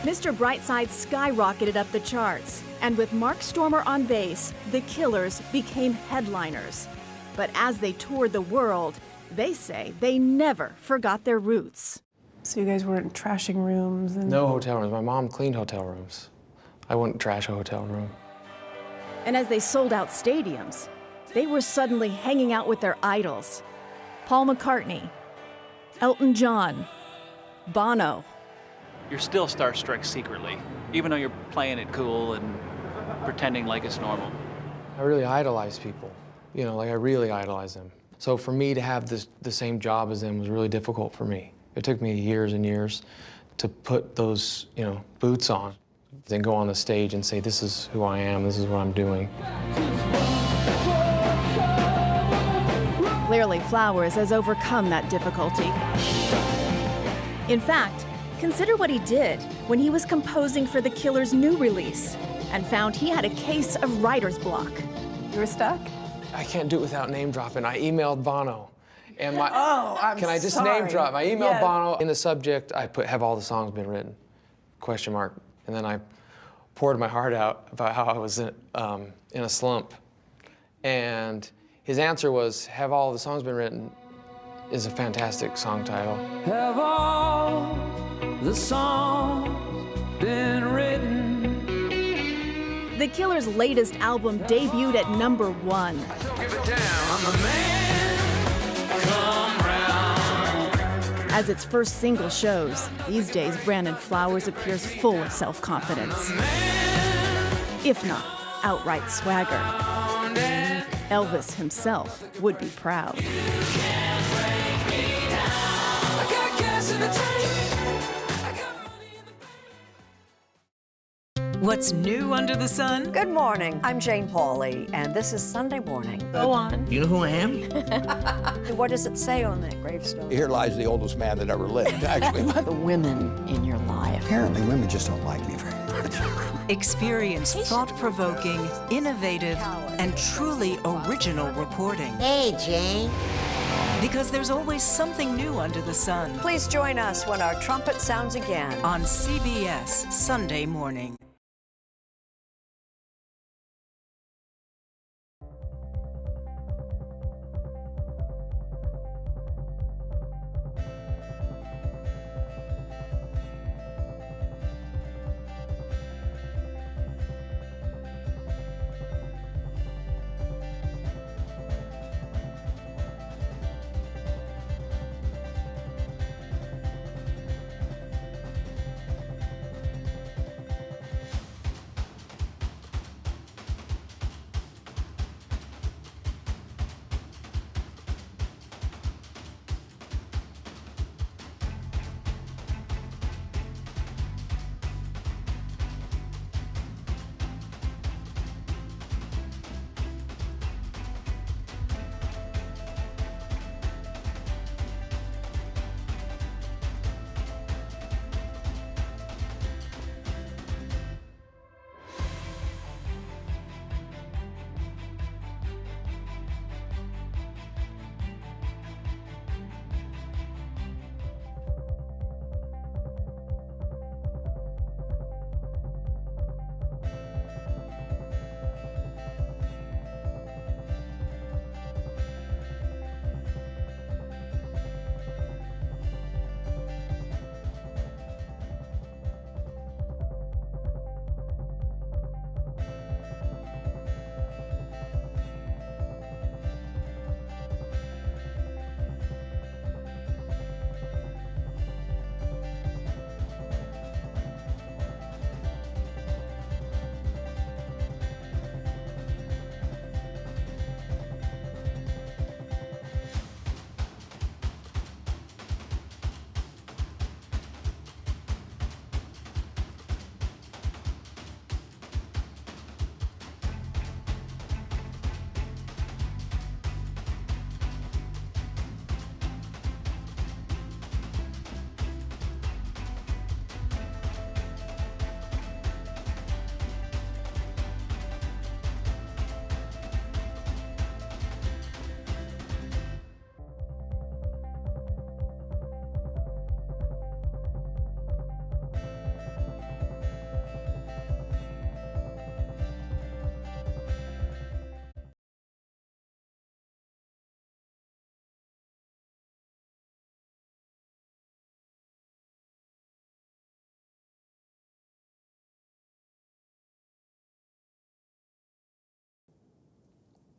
Mr. Brightside skyrocketed up the charts, and with Mark Stormer on bass, the Killers became headliners. But as they toured the world, they say they never forgot their roots. So you guys weren't trashing rooms? And... No hotel rooms. My mom cleaned hotel rooms. I wouldn't trash a hotel room. And as they sold out stadiums, they were suddenly hanging out with their idols. Paul McCartney, Elton John, Bono. You're still starstruck secretly, even though you're playing it cool and pretending like it's normal. I really idolize people. You know, like I really idolize them. So for me to have the same job as them was really difficult for me. It took me years and years to put those, you know, boots on, then go on the stage and say, this is who I am, this is what I'm doing. Clearly, Flowers has overcome that difficulty. In fact, consider what he did when he was composing for the Killers' new release and found he had a case of writer's block. You were stuck? I can't do it without name dropping. I emailed Bono. And my, can I just sorry. name drop? I emailed Yes. Bono. In the subject, I put, have all the songs been written? Question mark. And then I poured my heart out about how I was in a slump. And his answer was, have all the songs been written is a fantastic song title. Have all the songs been written? The Killers' latest album debuted at #1. Don't give it down. I'm a man. Come round. As its first single shows, these days Brandon Flowers appears full of self-confidence, if not outright swagger. Elvis himself would be proud. What's new under the sun? Good morning. I'm Jane Pauley, and this is Sunday Morning. Go on. You know who I am? What does it say on that gravestone? Here lies the oldest man that ever lived, actually. The women in your life. Apparently, women just don't like me very much. Experience thought-provoking, innovative, and truly original reporting. Hey, Jane. Because there's always something new under the sun. Please join us when our trumpet sounds again. On CBS Sunday Morning.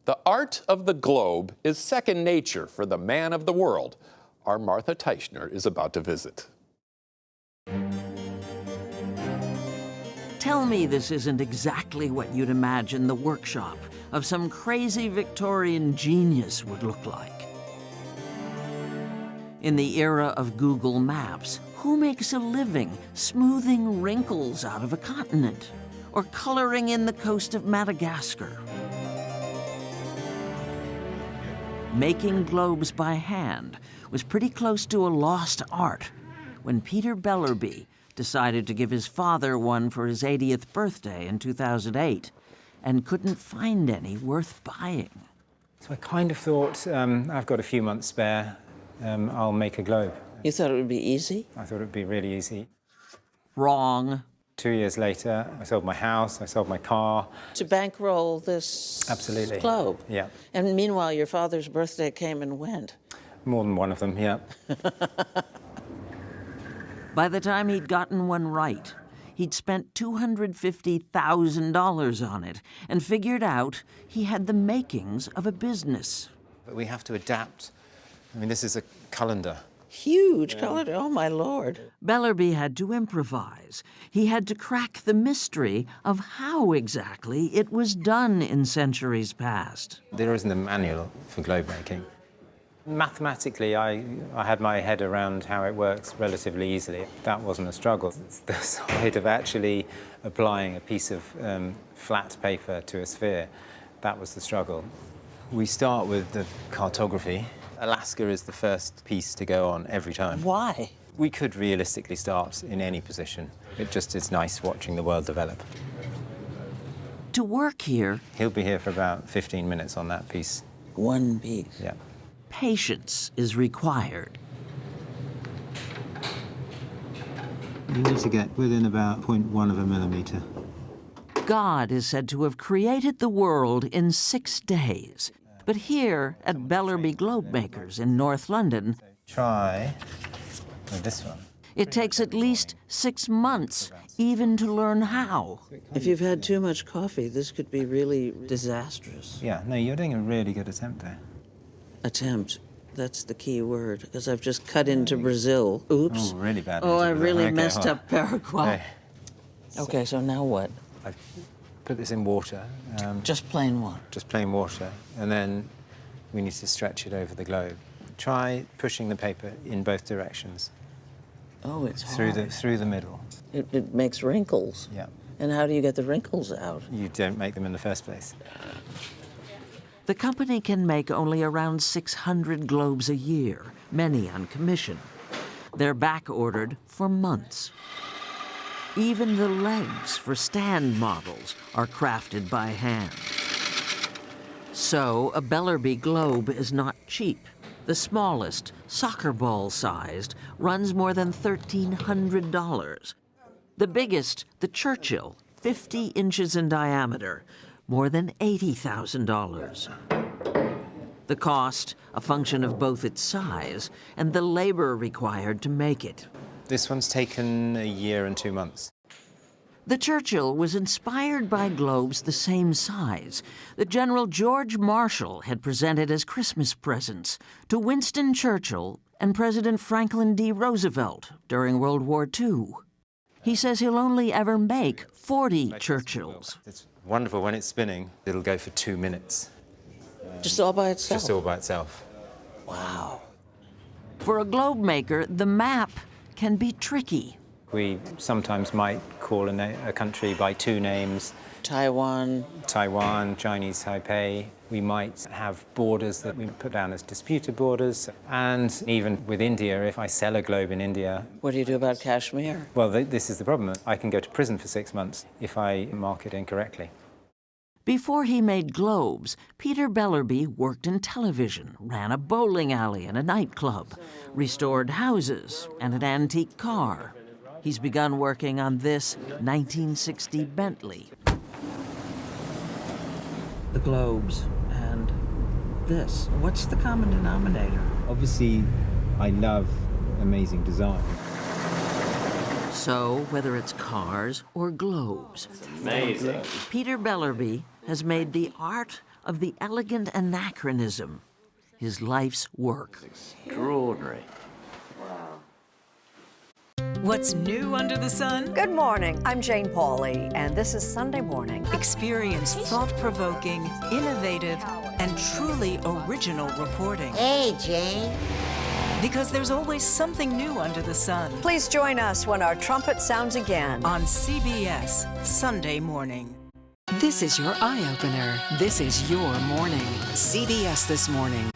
The art of the globe is second nature for the man of the world. Our Martha Teichner is about to visit. Tell me this isn't exactly what you'd imagine the workshop of some crazy Victorian genius would look like. In the era of Google Maps, who makes a living smoothing wrinkles out of a continent or coloring in the coast of Madagascar? Making globes by hand was pretty close to a lost art when Peter Bellerby decided to give his father one for his 80th birthday in 2008 and couldn't find any worth buying. So I kind of thought, I've got a few months spare, I'll make a globe. You thought it would be easy? I thought it would be really easy. Wrong. 2 years later, I sold my house, I sold my car. To bankroll this Absolutely. globe? Yeah. And meanwhile, your father's birthday came and went. More than one of them, yeah. By the time he'd gotten one right, he'd spent $250,000 on it and figured out he had the makings of a business. But we have to adapt. I mean, this is a colander. Huge colander, oh my Lord. Bellerby had to improvise. He had to crack the mystery of how exactly it was done in centuries past. There isn't a manual for globe making. Mathematically, I had my head around how it works relatively easily. That wasn't a struggle. It's the side of actually applying a piece of flat paper to a sphere. That was the struggle. We start with the cartography. Alaska is the first piece to go on every time. Why? We could realistically start in any position. It just is nice watching the world develop. To work here... He'll be here for about 15 minutes on that piece. One piece? Yeah. Patience is required. You need to get within about 0.1 of a millimeter. God is said to have created the world in 6 days. But here at Bellerby Globemakers in North London, Try with this one. It takes at least 6 months even to learn how. If you've had too much coffee, this could be really disastrous. Yeah, no, you're doing a really good attempt there. Attempt. That's the key word, because I've just cut into Brazil. Oops. Oh, really bad. Oh, I really Okay, messed well. up Paraguay. Okay, so now what? I put this in water. Just plain water? Just plain water. And then we need to stretch it over the globe. Try pushing the paper in both directions. Oh, it's through hard. through the middle. It makes wrinkles. Yeah. And how do you get the wrinkles out? You don't make them in the first place. The company can make only around 600 globes a year, many on commission. They're back-ordered for months. Even the legs for stand models are crafted by hand. So a Bellerby globe is not cheap. The smallest, soccer ball sized, runs more than $1,300. The biggest, the Churchill, 50 inches in diameter, more than $80,000. The cost, a function of both its size and the labor required to make it. This one's taken a year and 2 months. The Churchill was inspired by globes the same size that General George Marshall had presented as Christmas presents to Winston Churchill and President Franklin D. Roosevelt during World War II. He says he'll only ever make 40 Churchills. It's wonderful. When it's spinning, it'll go for 2 minutes. Just all by itself? Just all by itself. Wow. For a globe maker, the map can be tricky. We sometimes might call a country by 2 names. Taiwan. Taiwan, Chinese Taipei. We might have borders that we put down as disputed borders. And even with India, if I sell a globe in India... What do you do about Kashmir? Well, this is the problem. I can go to prison for 6 months if I mark it incorrectly. Before he made globes, Peter Bellerby worked in television, ran a bowling alley and a nightclub, restored houses and an antique car. He's begun working on this 1960 Bentley. The globes and this. What's the common denominator? Obviously, I love amazing design. So, whether it's cars or globes, Amazing. Peter Bellerby has made the art of the elegant anachronism, his life's work. Extraordinary. What's new under the sun? Good morning. I'm Jane Pauley, and this is Sunday Morning. Experience thought-provoking, innovative, and truly original reporting. Hey, Jane. Because there's always something new under the sun. Please join us when our trumpet sounds again On CBS Sunday Morning. This is your eye-opener. This is your morning. CBS This Morning.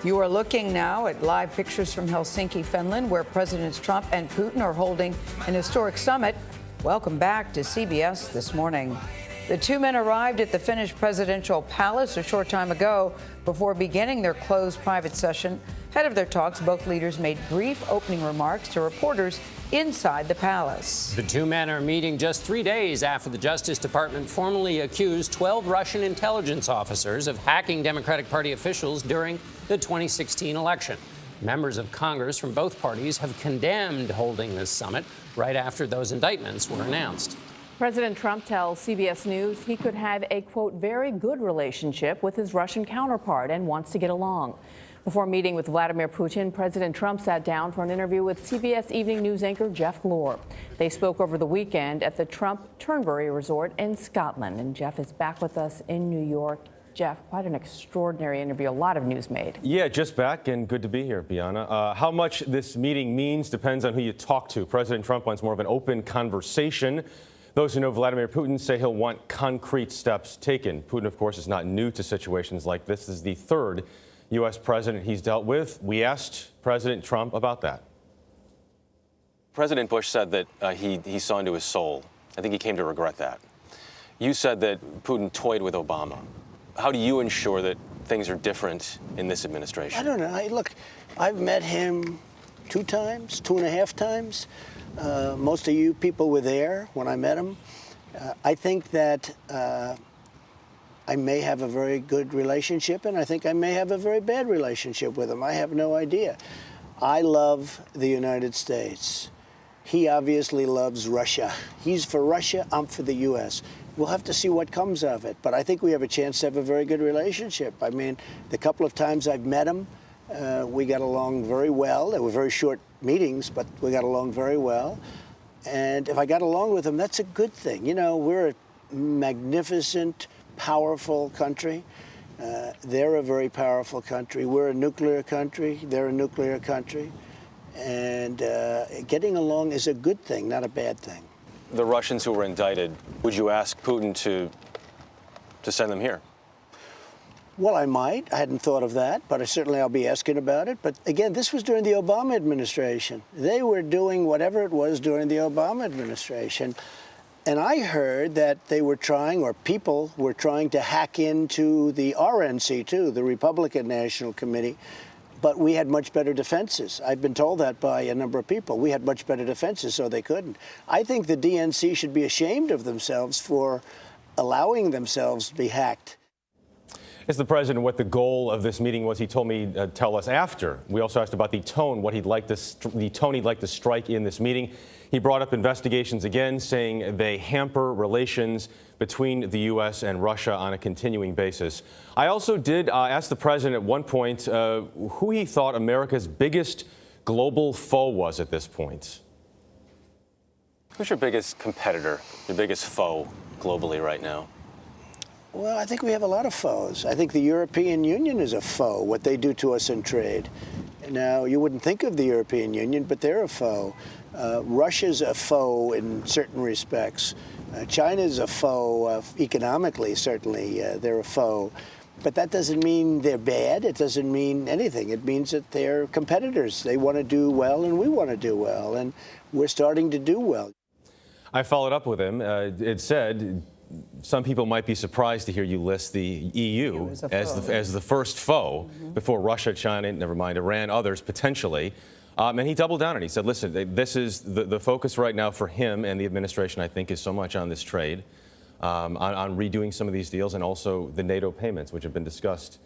You are looking now at live pictures from Helsinki, Finland, where Presidents Trump and Putin are holding an historic summit. Welcome back to CBS This Morning. The two men arrived at the Finnish presidential palace a short time ago before beginning their closed private session. Ahead of their talks, both leaders made brief opening remarks to reporters inside the palace. The two men are meeting just 3 days after the Justice Department formally accused 12 Russian intelligence officers of hacking Democratic Party officials during the 2016 election. Members of Congress from both parties have condemned holding this summit right after those indictments were announced. President Trump tells CBS News he could have a, quote, very good relationship with his Russian counterpart and wants to get along. Before meeting with Vladimir Putin, President Trump sat down for an interview with CBS Evening News anchor Jeff Glor. They spoke over the weekend at the Trump Turnberry Resort in Scotland. And Jeff is back with us in New York. Jeff, quite an extraordinary interview. A lot of news made. Yeah, just back and good to be here, Bianna. How much this meeting means depends on who you talk to. President Trump wants more of an open conversation. Those who know Vladimir Putin say he'll want concrete steps taken. Putin, of course, is not new to situations like this. This is the third U.S. president he's dealt with. We asked President Trump about that. President Bush said that he saw into his soul. I think he came to regret that. You said that Putin toyed with Obama. How do you ensure that things are different in this administration? I don't know. Look, I've met him 2 times, 2.5 times. Most of you people were there when I met him. I think that I may have a very good relationship, and I think I may have a very bad relationship with him. I have no idea. I love the United States. He obviously loves Russia. He's for Russia, I'm for the U.S. We'll have to see what comes of it, but I think we have a chance to have a very good relationship. I mean, the couple of times I've met him, we got along very well. They were very short meetings, but we got along very well. And if I got along with him, that's a good thing. You know, we're a magnificent, powerful country. They're a very powerful country. We're a nuclear country. They're a nuclear country. And getting along is a good thing, not a bad thing. The Russians who were indicted, would you ask Putin to send them here? Well, I might. I hadn't thought of that, but certainly I'll be asking about it. But again, this was during the Obama administration. They were doing whatever it was during the Obama administration. And I heard that they were trying, or people were trying to hack into the RNC too, the Republican National Committee. But we had much better defenses. I've been told that by a number of people. We had much better defenses, so they couldn't. I think the DNC should be ashamed of themselves for allowing themselves to be hacked. Asked the president what the goal of this meeting was. He told me tell us after. We also asked about the tone, what he'd like to the tone he'd like to strike in this meeting. He brought up investigations again, saying they hamper relations between the U.S. and Russia on a continuing basis. I also did ask the president at one point who he thought America's biggest global foe was at this point. Who's your biggest competitor, your biggest foe globally right now? Well, I think we have a lot of foes. I think the European Union is a foe, what they do to us in trade. Now, you wouldn't think of the European Union, but they're a foe. Russia's a foe in certain respects. China's a foe economically, certainly. They're a foe. But that doesn't mean they're bad. It doesn't mean anything. It means that they're competitors. They want to do well, and we want to do well. And we're starting to do well. I followed up with him. It said, some people might be surprised to hear you list the EU as the first foe before Russia, China, never mind, Iran, others potentially. And he doubled down and he said, listen, this is the focus right now for him and the administration, I think, is so much on this trade, on redoing some of these deals, and also the NATO payments, which have been discussed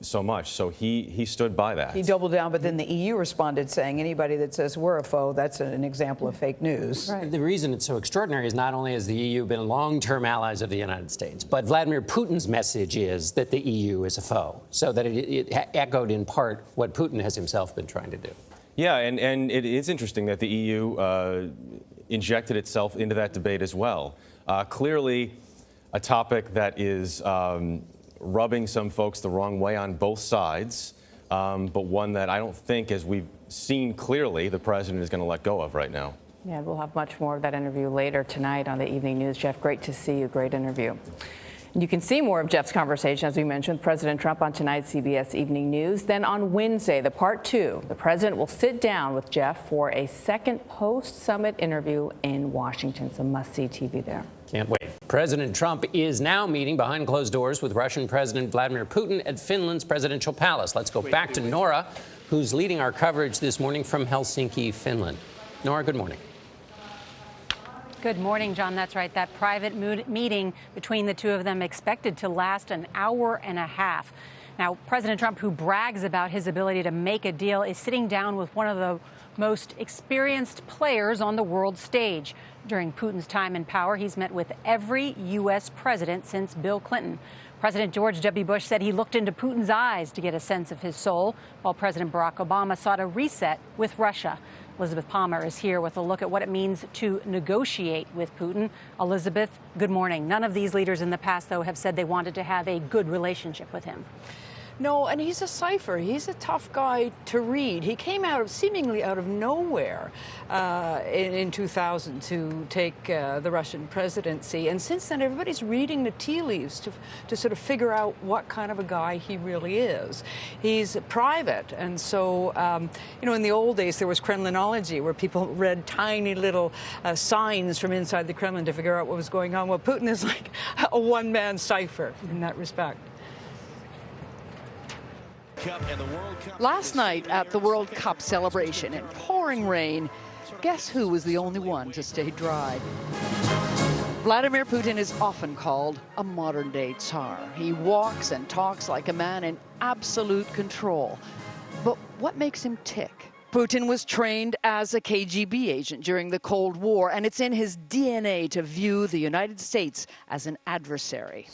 so much. So he stood by that. He doubled down, but then the EU responded saying anybody that says we're a foe, that's an example of fake news. Right. The reason it's so extraordinary is not only has the EU been long-term allies of the United States, but Vladimir Putin's message is that the EU is a foe, so that it echoed in part what Putin has himself been trying to do. Yeah, and it is interesting that the EU injected itself into that debate as well. Clearly a topic that is rubbing some folks the wrong way on both sides, but one that I don't think, as we've seen clearly, the president is going to let go of right now. Yeah, we'll have much more of that interview later tonight on the Evening News. Jeff, great to see you. Great interview. You can see more of Jeff's conversation, as we mentioned, with President Trump on tonight's CBS Evening News. Then on Wednesday, the part 2, the president will sit down with Jeff for a second post-summit interview in Washington. So must-see TV there. Can't wait. President Trump is now meeting behind closed doors with Russian President Vladimir Putin at Finland's presidential palace. Let's go back to Nora, who's leading our coverage this morning from Helsinki, Finland. Nora, good morning. Good morning, John. That's right. That private meeting between the two of them expected to last an hour and a half. Now, President Trump, who brags about his ability to make a deal, is sitting down with one of the most experienced players on the world stage. During Putin's time in power, he's met with every U.S. president since Bill Clinton. President George W. Bush said he looked into Putin's eyes to get a sense of his soul, while President Barack Obama sought a reset with Russia. Elizabeth Palmer is here with a look at what it means to negotiate with Putin. Elizabeth, good morning. None of these leaders in the past, though, have said they wanted to have a good relationship with him. No, and he's a cipher. He's a tough guy to read. He came seemingly out of nowhere in 2000 to take the Russian presidency. And since then, everybody's reading the tea leaves to sort of figure out what kind of a guy he really is. He's private. And so, in the old days, there was Kremlinology, where people read tiny little signs from inside the Kremlin to figure out what was going on. Well, Putin is like a one-man cipher in that respect. Last night at the World Cup celebration in pouring rain, guess who was the only one to stay dry? Vladimir Putin is often called a modern-day Tsar. He walks and talks like a man in absolute control. But what makes him tick? Putin was trained as a KGB agent during the Cold War, and it's in his DNA to view the United States as an adversary.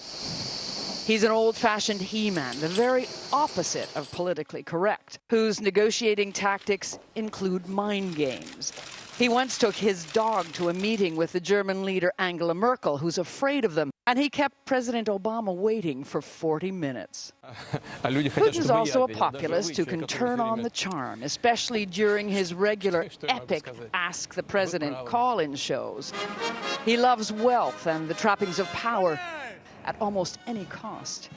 He's an old-fashioned he-man, the very opposite of politically correct, whose negotiating tactics include mind games. He once took his dog to a meeting with the German leader Angela Merkel, who's afraid of them, and he kept President Obama waiting for 40 minutes. Putin's also a populist who can turn on the charm, especially during his regular epic Ask the President call-in shows. He loves wealth and the trappings of power at almost any cost.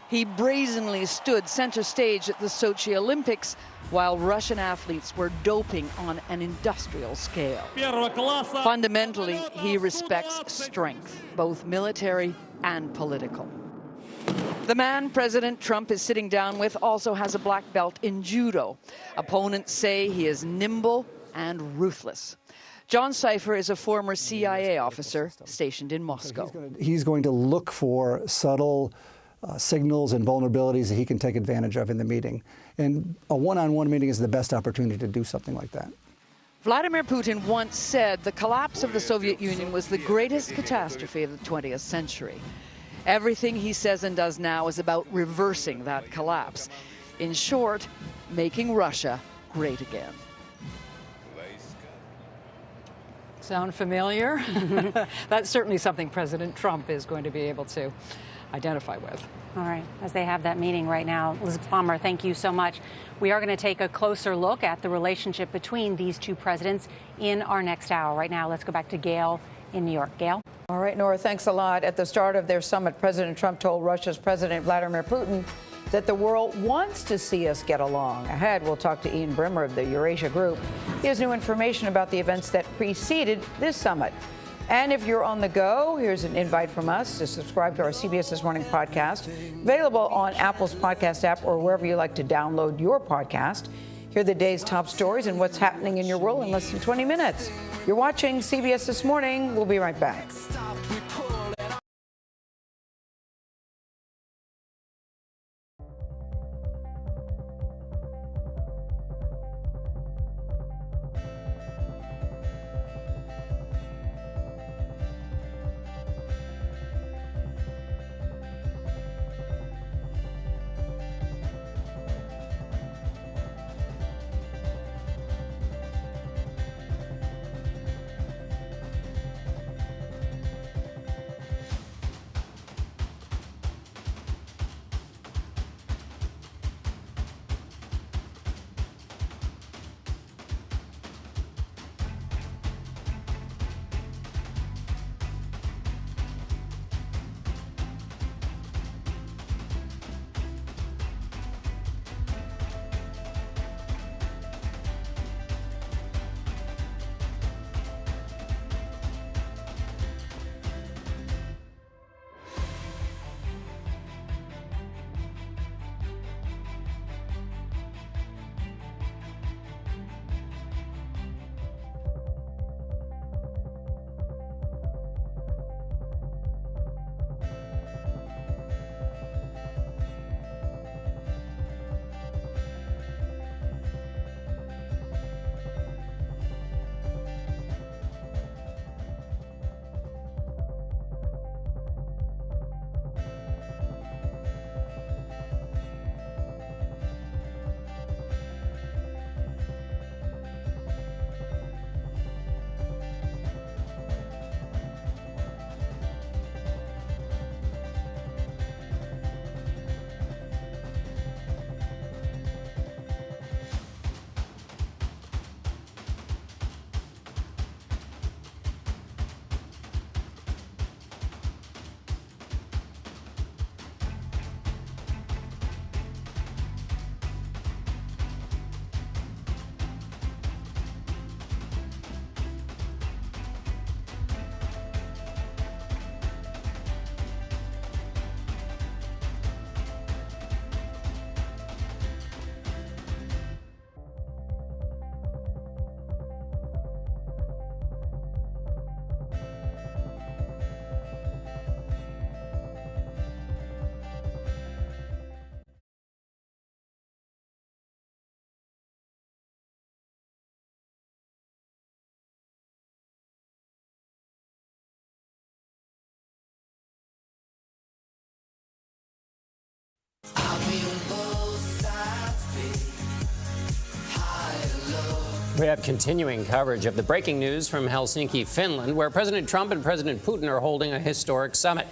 He brazenly stood center stage at the Sochi Olympics while Russian athletes were doping on an industrial scale. Fundamentally, he respects strength, both military and political. The man President Trump is sitting down with also has a black belt in judo. Opponents say he is nimble and ruthless. John Cipher is a former CIA officer stationed in Moscow. He's going to look for subtle signals and vulnerabilities that he can take advantage of in the meeting. And a one-on-one meeting is the best opportunity to do something like that. Vladimir Putin once said the collapse of the Soviet Union was the greatest catastrophe of the 20th century. Everything he says and does now is about reversing that collapse. In short, making Russia great again. Sound familiar? That's certainly something President Trump is going to be able to identify with. All right, as they have that meeting right now, Elizabeth Palmer, thank you so much. We are going to take a closer look at the relationship between these two presidents in our next hour. Right now, let's go back to Gail in New York. Gail? All right, Nora, thanks a lot. At the start of their summit, President Trump told Russia's President Vladimir Putin that the world wants to see us get along. Ahead, we'll talk to Ian Brimmer of the Eurasia Group. He has new information about the events that preceded this summit. And if you're on the go, here's an invite from us to subscribe to our CBS This Morning podcast, available on Apple's podcast app or wherever you like to download your podcast. Hear the day's top stories and what's happening in your world in less than 20 minutes. You're watching CBS This Morning. We'll be right back. We have continuing coverage of the breaking news from Helsinki, Finland, where President Trump and President Putin are holding a historic summit.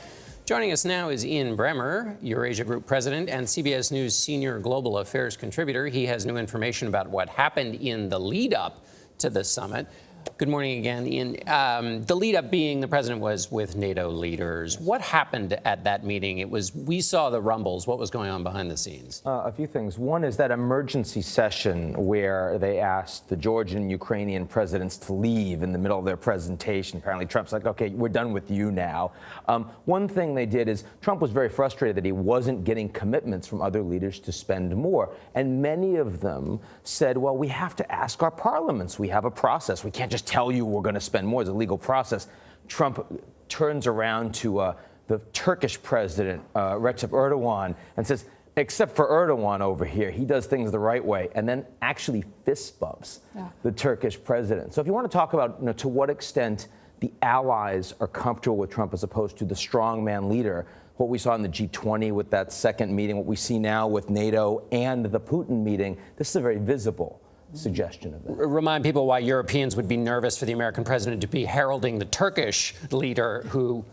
Joining us now is Ian Bremmer, Eurasia Group President and CBS News Senior Global Affairs Contributor. He has new information about what happened in the lead-up to the summit. Good morning again, Ian. The lead-up being the president was with NATO leaders. What happened at that meeting? We saw the rumbles. What was going on behind the scenes? A few things. One is that emergency session where they asked the Georgian and Ukrainian presidents to leave in the middle of their presentation. Apparently, Trump's like, okay, we're done with you now. One thing they did is Trump was very frustrated that he wasn't getting commitments from other leaders to spend more. And many of them said, well, we have to ask our parliaments. We have a process. We can't just tell you we're going to spend more. It's a legal process. Trump turns around to the Turkish president, Recep Erdogan, and says, except for Erdogan over here, he does things the right way, and then actually fist bumps the Turkish president. So if you want to talk about to what extent the allies are comfortable with Trump as opposed to the strongman leader, what we saw in the G20 with that second meeting, what we see now with NATO and the Putin meeting, this is a very visible suggestion of that. Remind people why Europeans would be nervous for the American president to be heralding the Turkish leader who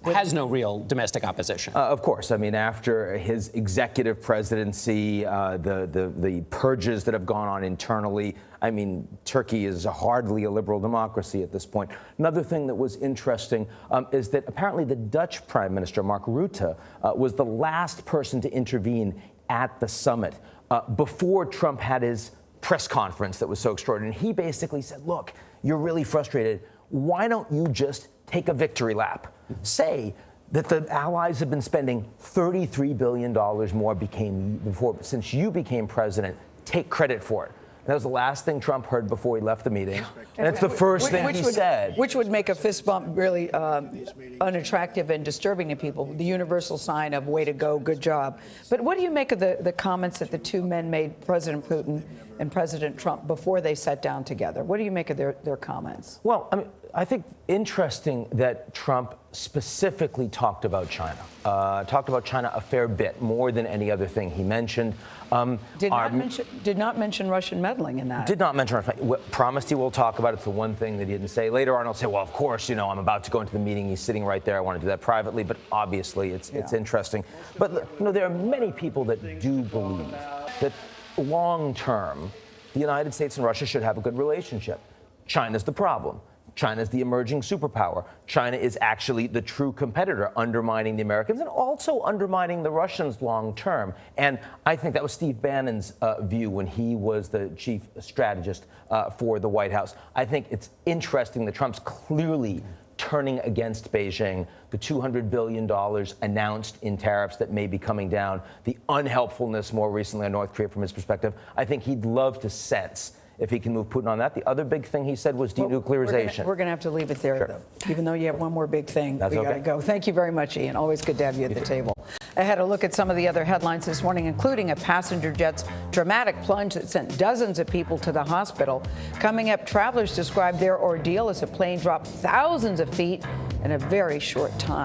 has no real domestic opposition. Of course. I mean, after his executive presidency, the purges that have gone on internally, I mean, Turkey is hardly a liberal democracy at this point. Another thing that was interesting is that apparently the Dutch Prime Minister, Mark Rutte, was the last person to intervene at the summit before Trump had his press conference that was so extraordinary. He basically said, look, you're really frustrated. Why don't you just take a victory lap? Say that the allies have been spending $33 billion more since you became president. Take credit for it. That was the last thing Trump heard before he left the meeting. And it's the first thing he said. Which would make a fist bump really unattractive and disturbing to people. The universal sign of way to go, good job. But what do you make of the comments that the two men made, President Putin and President Trump, before they sat down together? What do you make of their comments? Well, I mean, I think interesting that Trump specifically talked about China. Talked about China a fair bit, more than any other thing he mentioned. Did not mention Russian meddling in that. Did not mention Russian. Promised he will talk about it. It's the one thing that he didn't say. Later on, he'll say, well, of course, I'm about to go into the meeting. He's sitting right there. I want to do that privately. But obviously, it's interesting. But, there are many people that do believe that long term, the United States and Russia should have a good relationship. China's the problem. China is the emerging superpower. China is actually the true competitor, undermining the Americans and also undermining the Russians long term. And I think that was Steve Bannon's view when he was the chief strategist for the White House. I think it's interesting that Trump's clearly turning against Beijing, the $200 billion announced in tariffs that may be coming down, the unhelpfulness more recently on North Korea from his perspective. I think he'd love to sense if he can move Putin on that. The other big thing he said was denuclearization. We're going to have to leave it there, though. Even though you have one more big thing, That's we got to go. Thank you very much, Ian. Always good to have you at the table. I had a look at some of the other headlines this morning, including a passenger jet's dramatic plunge that sent dozens of people to the hospital. Coming up, travelers described their ordeal as a plane dropped thousands of feet in a very short time.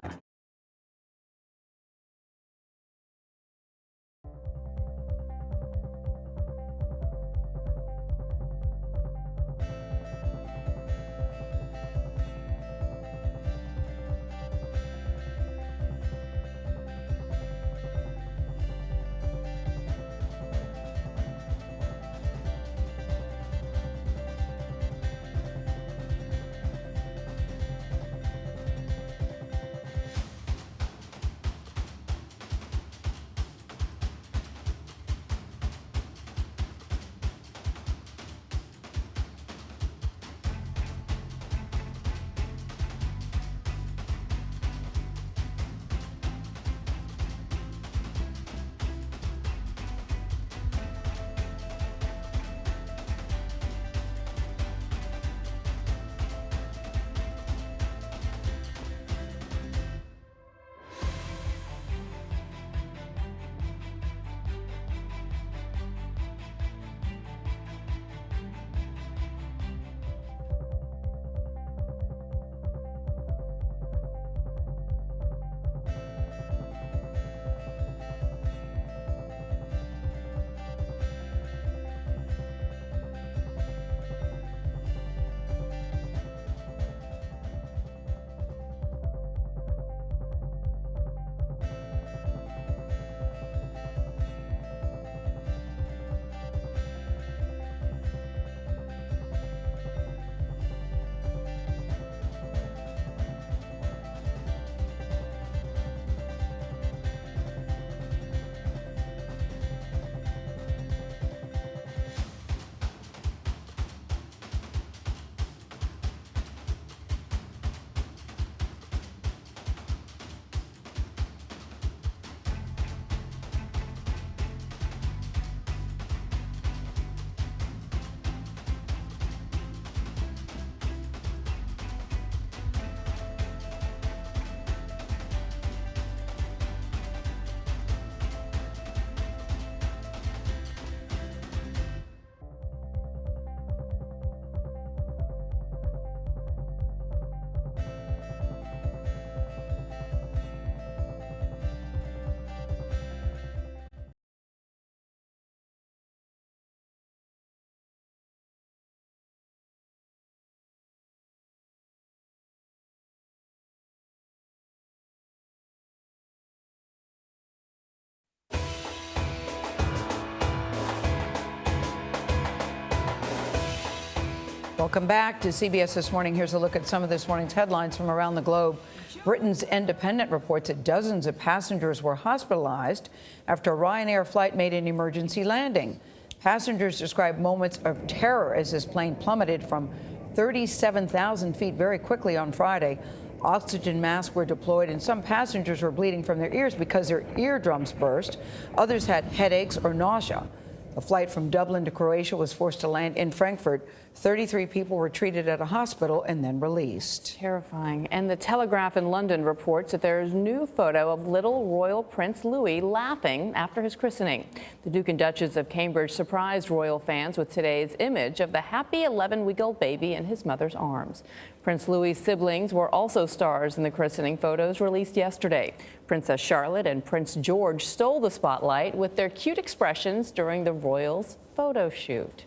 Welcome back to CBS This Morning. Here's a look at some of this morning's headlines from around the globe. Britain's Independent reports that dozens of passengers were hospitalized after a Ryanair flight made an emergency landing. Passengers described moments of terror as this plane plummeted from 37,000 feet very quickly on Friday. Oxygen masks were deployed, and some passengers were bleeding from their ears because their eardrums burst. Others had headaches or nausea. A flight from Dublin to Croatia was forced to land in Frankfurt. 33 people were treated at a hospital and then released. Terrifying. And the Telegraph in London reports that there is new photo of little royal Prince Louis laughing after his christening. The Duke and Duchess of Cambridge surprised royal fans with today's image of the happy 11-week-old baby in his mother's arms. Prince Louis' siblings were also stars in the christening photos released yesterday. Princess Charlotte and Prince George stole the spotlight with their cute expressions during the royals' photo shoot.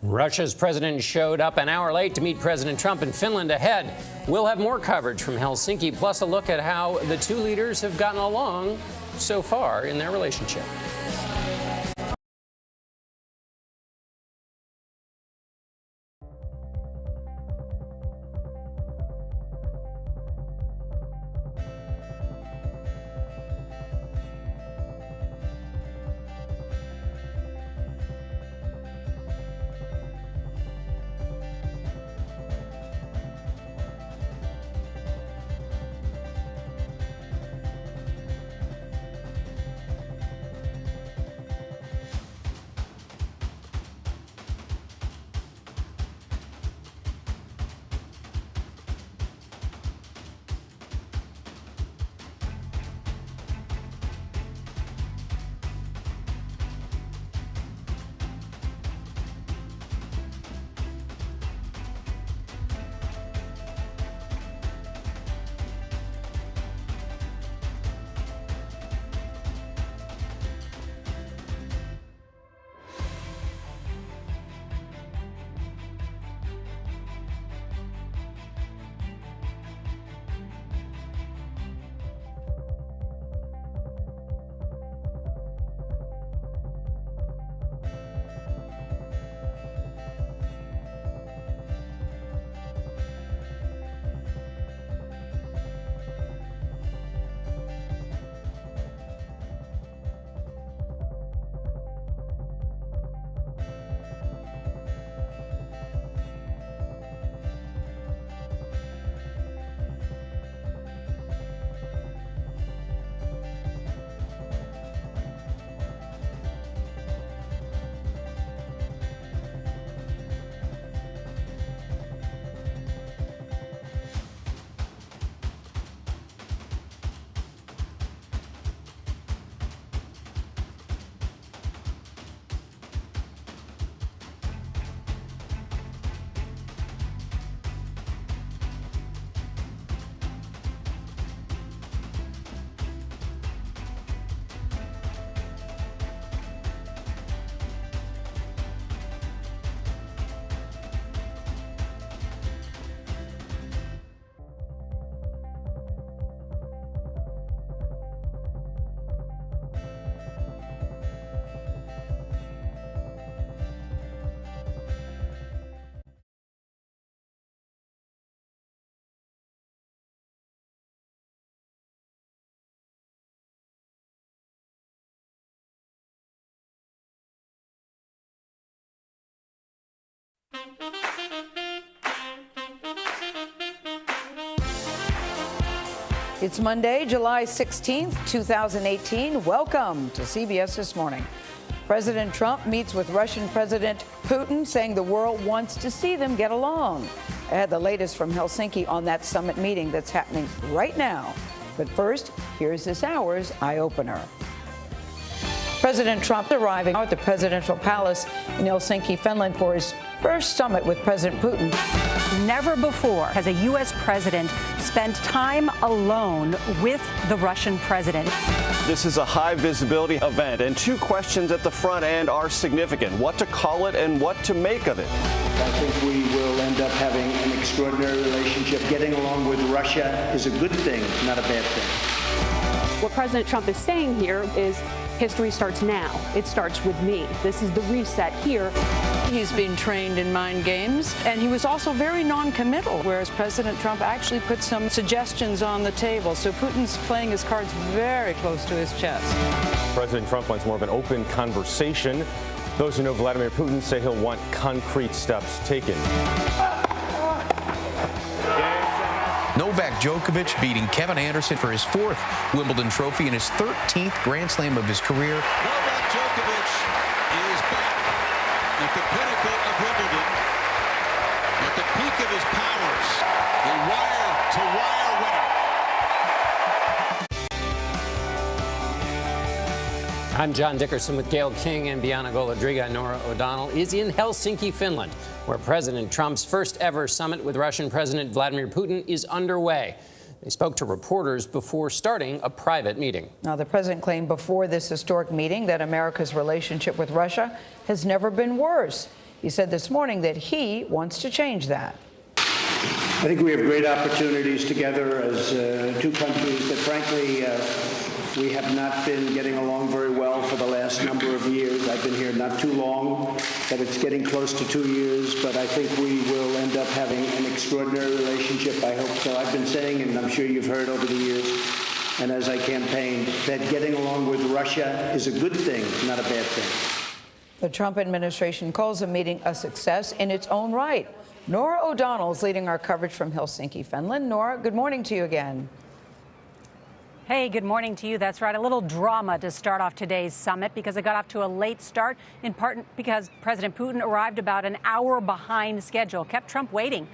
Russia's president showed up an hour late to meet President Trump in Finland ahead. We'll have more coverage from Helsinki, plus a look at how the two leaders have gotten along so far in their relationship. It's Monday, July 16th, 2018. Welcome to CBS This Morning. President Trump meets with Russian President Putin, saying the world wants to see them get along. I had the latest from Helsinki on that summit meeting that's happening right now. But first, here's this hour's eye-opener. President Trump arriving at the presidential palace in Helsinki, Finland, for his first summit with President Putin. Never before has a U.S. president spent time alone with the Russian president. This is a high-visibility event, and two questions at the front end are significant: what to call it and what to make of it. I think we will end up having an extraordinary relationship. Getting along with Russia is a good thing, not a bad thing. What President Trump is saying here is history starts now. It starts with me. This is the reset here. He's been trained in mind games, and he was also very non-committal, whereas President Trump actually put some suggestions on the table. So Putin's playing his cards very close to his chest. President Trump wants more of an open conversation. Those who know Vladimir Putin say he'll want concrete steps taken. Novak Djokovic beating Kevin Anderson for his 4th Wimbledon trophy and his 13th Grand Slam of his career. Novak Djokovic is back at the pinnacle of Wimbledon, at the peak of his powers, the wire-to-wire winner. I'm John Dickerson with Gayle King and Bianna Golodryga. Norah O'Donnell is in Helsinki, Finland, where President Trump's first ever summit with Russian President Vladimir Putin is underway. They spoke to reporters before starting a private meeting. Now, the president claimed before this historic meeting that America's relationship with Russia has never been worse. He said this morning that he wants to change that. I think we have great opportunities together as two countries that, frankly, we have not been getting along very well for the last number of years. I've been here not too long, but it's getting close to 2 years. But I think we will end up having an extraordinary relationship. I hope so. I've been saying, and I'm sure you've heard over the years, and as I campaigned, that getting along with Russia is a good thing, not a bad thing. The Trump administration calls the meeting a success in its own right. Norah O'Donnell is leading our coverage from Helsinki, Finland. Norah, good morning to you again. Hey, good morning to you. That's right. A little drama to start off today's summit because it got off to a late start, in part because President Putin arrived about an hour behind schedule, kept Trump waiting.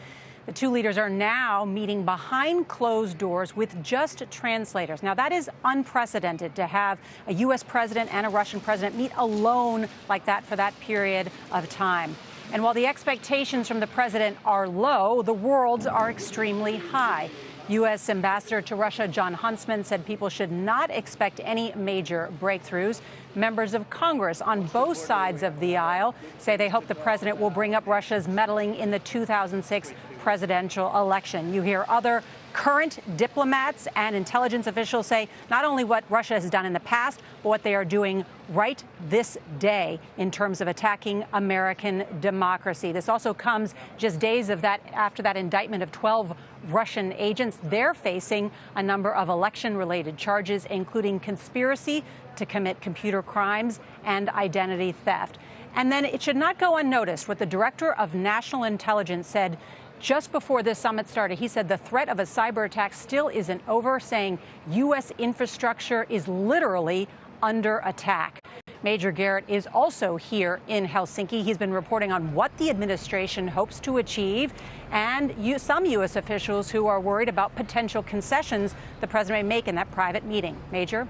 The two leaders are now meeting behind closed doors with just translators. Now, that is unprecedented to have a U.S. president and a Russian president meet alone like that for that period of time. And while the expectations from the president are low, the world's are extremely high. U.S. Ambassador to Russia Jon Huntsman said people should not expect any major breakthroughs. Members of Congress on both sides of the aisle say they hope the president will bring up Russia's meddling in the 2006 presidential election. You hear other current diplomats and intelligence officials say not only what Russia has done in the past, but what they are doing right this day in terms of attacking American democracy. This also comes just days after that indictment of 12 Russian agents. They're facing a number of election-related charges, including conspiracy to commit computer crimes and identity theft. And then it should not go unnoticed what the director of national intelligence said just before this summit started. He said the threat of a cyber attack still isn't over, saying U.S. infrastructure is literally under attack. Major Garrett is also here in Helsinki. He's been reporting on what the administration hopes to achieve and some U.S. officials who are worried about potential concessions the president may make in that private meeting. Major?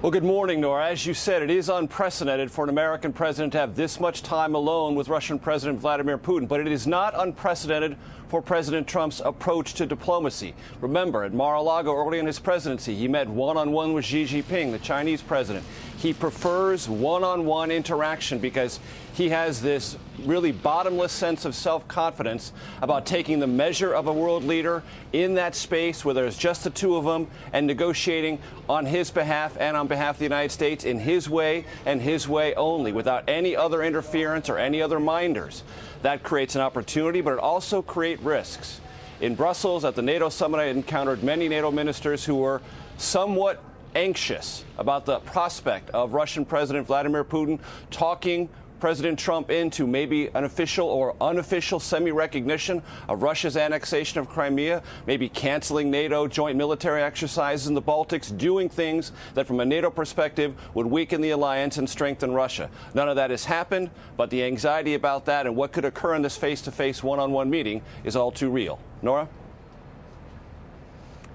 Well, good morning, Norah. As you said, it is unprecedented for an American president to have this much time alone with Russian President Vladimir Putin, but it is not unprecedented for President Trump's approach to diplomacy. Remember, at Mar-a-Lago early in his presidency, he met one-on-one with Xi Jinping, the Chinese president. He prefers one-on-one interaction because he has this really bottomless sense of self-confidence about taking the measure of a world leader in that space where there's just the two of them and negotiating on his behalf and on behalf of the United States in his way and his way only, without any other interference or any other minders. That creates an opportunity, but it also creates risks. In Brussels at the NATO summit, I encountered many NATO ministers who were somewhat anxious about the prospect of Russian President Vladimir Putin talking President Trump into maybe an official or unofficial semi-recognition of Russia's annexation of Crimea, maybe canceling NATO joint military exercises in the Baltics, doing things that from a NATO perspective would weaken the alliance and strengthen Russia. None of that has happened, but the anxiety about that and what could occur in this face-to-face one-on-one meeting is all too real. Norah?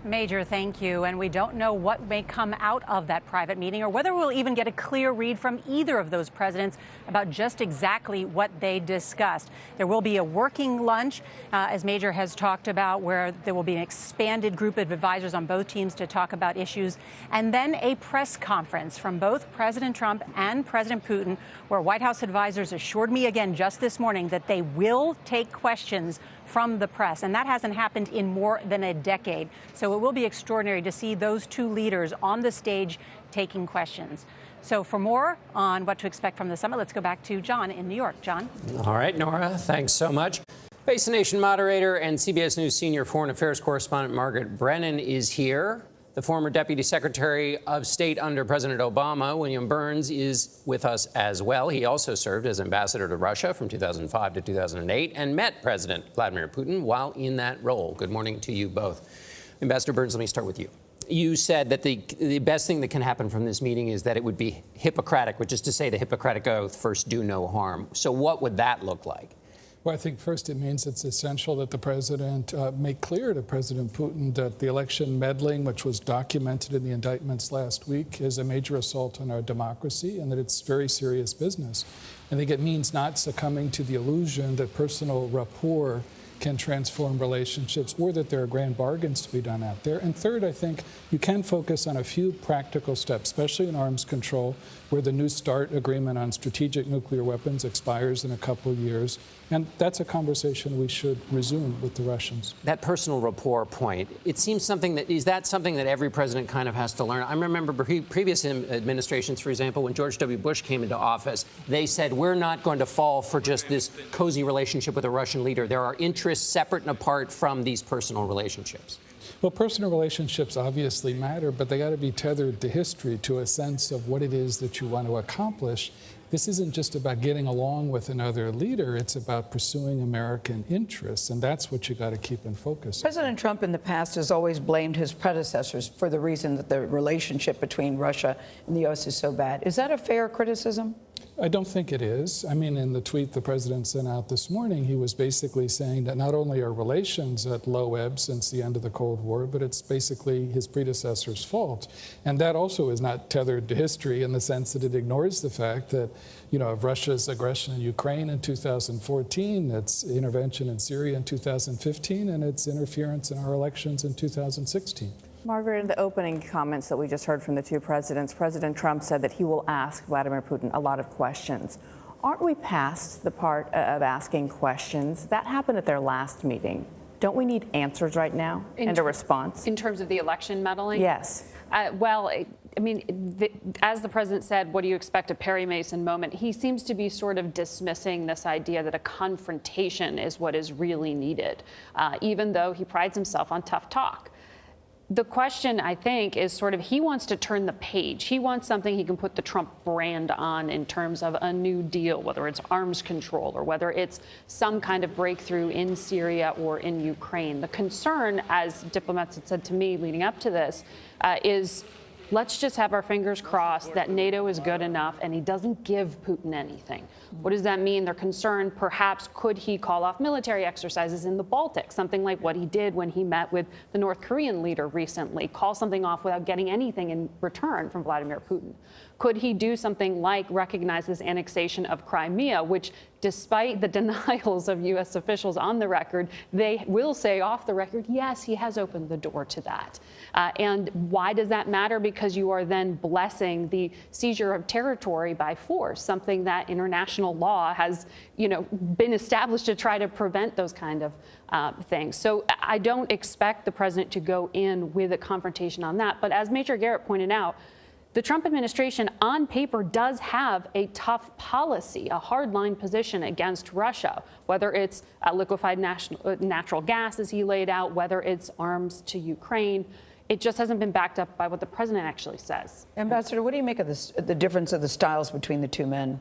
Major, thank you. And we don't know what may come out of that private meeting or whether we'll even get a clear read from either of those presidents about just exactly what they discussed. There will be a working lunch, as Major has talked about, where there will be an expanded group of advisors on both teams to talk about issues, and then a press conference from both President Trump and President Putin, where White House advisors assured me again just this morning that they will take questions from the press, and that hasn't happened in more than a decade. So it will be extraordinary to see those two leaders on the stage taking questions. So for more on what to expect from the summit, let's go back to John in New York. John. All right, Nora, thanks so much. Face the Nation moderator and CBS News senior foreign affairs correspondent Margaret Brennan is here. The former Deputy Secretary of State under President Obama, William Burns, is with us as well. He also served as ambassador to Russia from 2005 to 2008 and met President Vladimir Putin while in that role. Good morning to you both. Ambassador Burns, let me start with you. You said that the best thing that can happen from this meeting is that it would be Hippocratic, which is to say the Hippocratic Oath, first do no harm. So what would that look like? Well, I think first it means it's essential that the president make clear to President Putin that the election meddling, which was documented in the indictments last week, is a major assault on our democracy and that it's very serious business. I think it means not succumbing to the illusion that personal rapport can transform relationships or that there are grand bargains to be done out there. And third, I think you can focus on a few practical steps, especially in arms control, where the New START agreement on strategic nuclear weapons expires in a couple of years. And that's a conversation we should resume with the Russians. That personal rapport point, it seems something that, is that something that every president kind of has to learn? I remember previous administrations, for example, when George W. Bush came into office, they said, we're not going to fall for just this cozy relationship with a Russian leader. There are interests separate and apart from these personal relationships. Well, personal relationships obviously matter, but they got to be tethered to history, to a sense of what it is that you want to accomplish. This isn't just about getting along with another leader. It's about pursuing American interests, and that's what you got to keep in focus. President Trump in the past has always blamed his predecessors for the reason that the relationship between Russia and the U.S. is so bad. Is that a fair criticism? I don't think it is. I mean, in the tweet the president sent out this morning, he was basically saying that not only are relations at low ebb since the end of the Cold War, but it's basically his predecessor's fault. And that also is not tethered to history in the sense that it ignores the fact that, you know, of Russia's aggression in Ukraine in 2014, its intervention in Syria in 2015, and its interference in our elections in 2016. Margaret, in the opening comments that we just heard from the two presidents, President Trump said that he will ask Vladimir Putin a lot of questions. Aren't we past the part of asking questions? That happened at their last meeting. Don't we need answers right now and a response? In terms of the election meddling? Yes. Well, I mean, as the president said, what do you expect, a Perry Mason moment? He seems to be sort of dismissing this idea that a confrontation is what is really needed, even though he prides himself on tough talk. The question, I think, is sort of he wants to turn the page. He wants something he can put the Trump brand on in terms of a new deal, whether it's arms control or whether it's some kind of breakthrough in Syria or in Ukraine. The concern, as diplomats had said to me leading up to this, is let's just have our fingers crossed that NATO is good enough and he doesn't give Putin anything. What does that mean? They're concerned perhaps could he call off military exercises in the Baltic, something like what he did when he met with the North Korean leader recently, call something off without getting anything in return from Vladimir Putin. Could he do something like recognize this annexation of Crimea, which despite the denials of U.S. officials on the record, they will say off the record, yes, he has opened the door to that. And why does that matter? Because you are then blessing the seizure of territory by force, something that international law has, been established to try to prevent those kind of things. So I don't expect the president to go in with a confrontation on that. But as Major Garrett pointed out, the Trump administration on paper does have a tough policy, a hardline position against Russia, whether it's liquefied natural gas, as he laid out, whether it's arms to Ukraine. It just hasn't been backed up by what the president actually says. Ambassador, what do you make of this, the difference of the styles between the two men?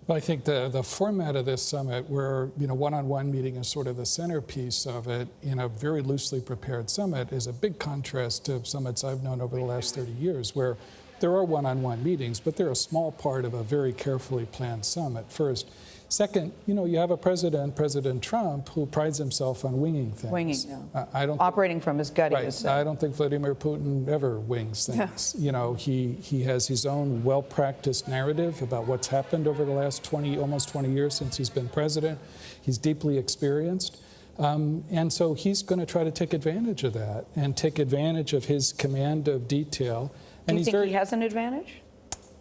Well, I think the format of this summit, where one-on-one meeting is sort of the centerpiece of it in a very loosely prepared summit, is a big contrast to summits I've known over the last 30 years, where there are one-on-one meetings, but they're a small part of a very carefully planned summit, first. Second, you have a president, President Trump, who prides himself on winging things. Winging, yeah. Operating from his gut, right. he was saying. I don't think Vladimir Putin ever wings things. Yeah. He has his own well-practiced narrative about what's happened over the last almost 20 years since he's been president. He's deeply experienced. And so he's going to try to take advantage of that and take advantage of his command of detail. Do you think he has an advantage?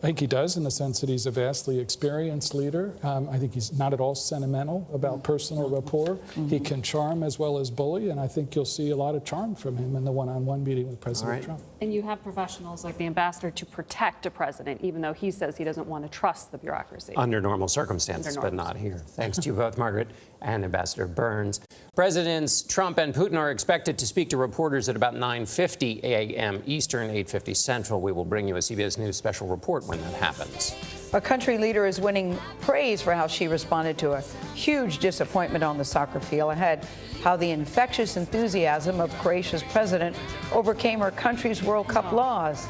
I think he does, in the sense that he's a vastly experienced leader. I think he's not at all sentimental about personal rapport. He can charm as well as bully, and I think you'll see a lot of charm from him in the one-on-one meeting with President Trump. And you have professionals like the ambassador to protect a president, even though he says he doesn't want to trust the bureaucracy. Under normal circumstances, but not here. Thanks to you both, Margaret and Ambassador Burns. Presidents Trump and Putin are expected to speak to reporters at about 9:50 a.m. Eastern, 8:50 Central. We will bring you a CBS News special report when that happens. A country leader is winning praise for how she responded to a huge disappointment on the soccer field. Ahead, how the infectious enthusiasm of Croatia's president overcame her country's World Cup loss.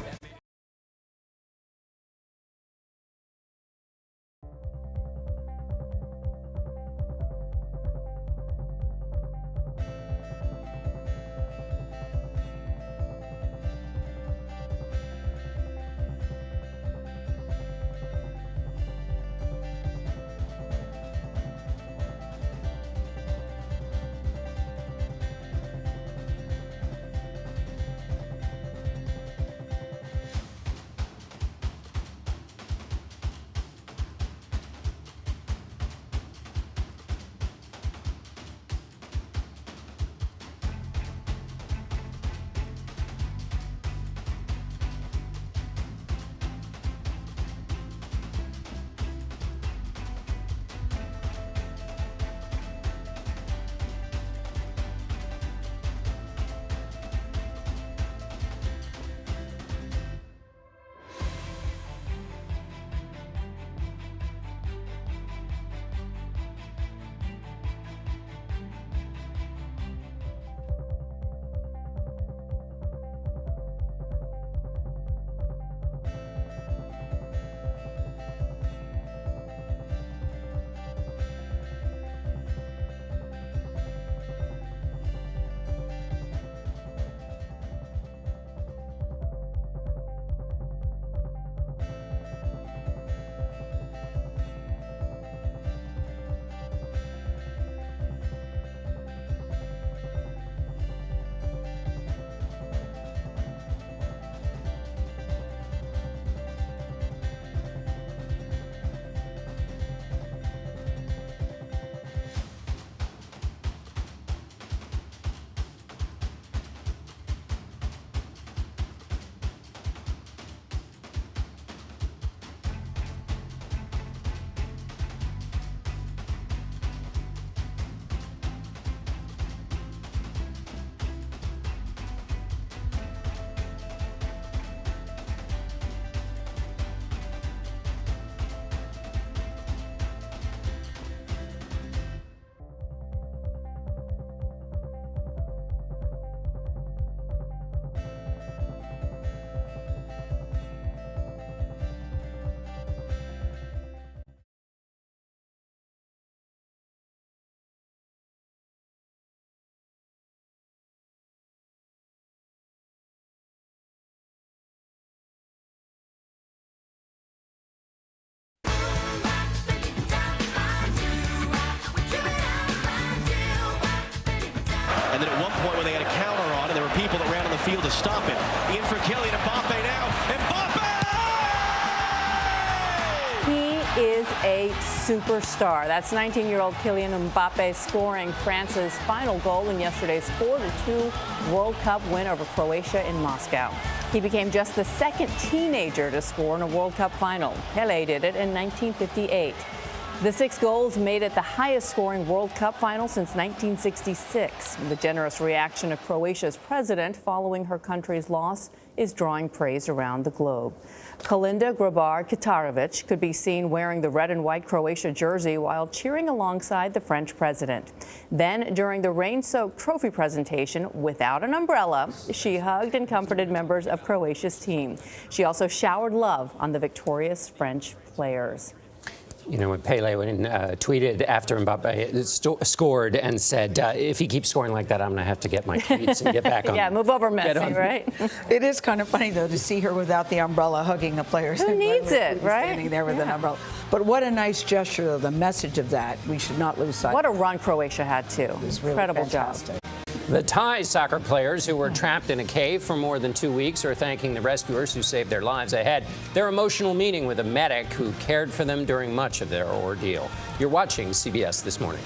And then at one point when they had a counter on and there were people that ran on the field to stop it. In for Kylian Mbappe now. He is a superstar. That's 19-year-old Kylian Mbappe scoring France's final goal in yesterday's 4-2 World Cup win over Croatia in Moscow. He became just the second teenager to score in a World Cup final. Pelé did it in 1958. The 6 goals made it the highest-scoring World Cup final since 1966. The generous reaction of Croatia's president following her country's loss is drawing praise around the globe. Kolinda Grabar-Kitarovic could be seen wearing the red and white Croatia jersey while cheering alongside the French president. Then, during the rain-soaked trophy presentation, without an umbrella, she hugged and comforted members of Croatia's team. She also showered love on the victorious French players. You know, when Pele tweeted after Mbappe scored and said, if he keeps scoring like that, I'm going to have to get my tweets and get back on. Yeah, move over, Messi, right? It is kind of funny, though, to see her without the umbrella hugging the players. Who needs it, right? Standing there with an umbrella. But what a nice gesture, though, the message of that. We should not lose sight. What a run Croatia had, too. It was really incredible fantastic. job. The Thai soccer players who were trapped in a cave for more than 2 weeks are thanking the rescuers who saved their lives ahead. Their emotional meeting with a medic who cared for them during much of their ordeal. You're watching CBS This Morning.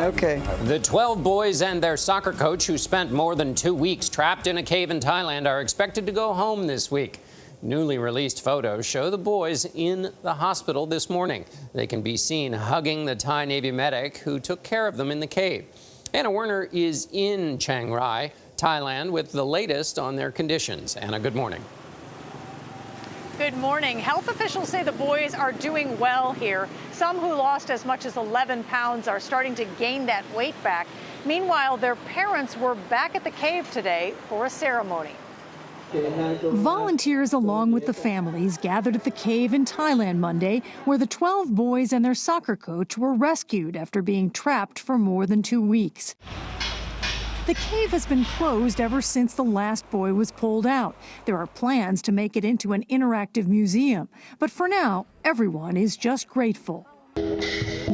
Okay. The 12 boys and their soccer coach who spent more than 2 weeks trapped in a cave in Thailand are expected to go home this week. Newly released photos show the boys in the hospital this morning. They can be seen hugging the Thai Navy medic who took care of them in the cave. Anna Werner is in Chiang Rai, Thailand, with the latest on their conditions. Anna, good morning. Good morning. Health officials say the boys are doing well here. Some who lost as much as 11 pounds are starting to gain that weight back. Meanwhile, their parents were back at the cave today for a ceremony. Volunteers along with the families gathered at the cave in Thailand Monday, where the 12 boys and their soccer coach were rescued after being trapped for more than 2 weeks. The cave has been closed ever since the last boy was pulled out. There are plans to make it into an interactive museum, but for now, everyone is just grateful.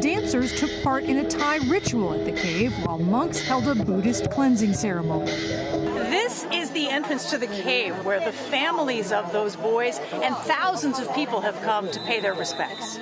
Dancers took part in a Thai ritual at the cave while monks held a Buddhist cleansing ceremony. This is the entrance to the cave where the families of those boys and thousands of people have come to pay their respects.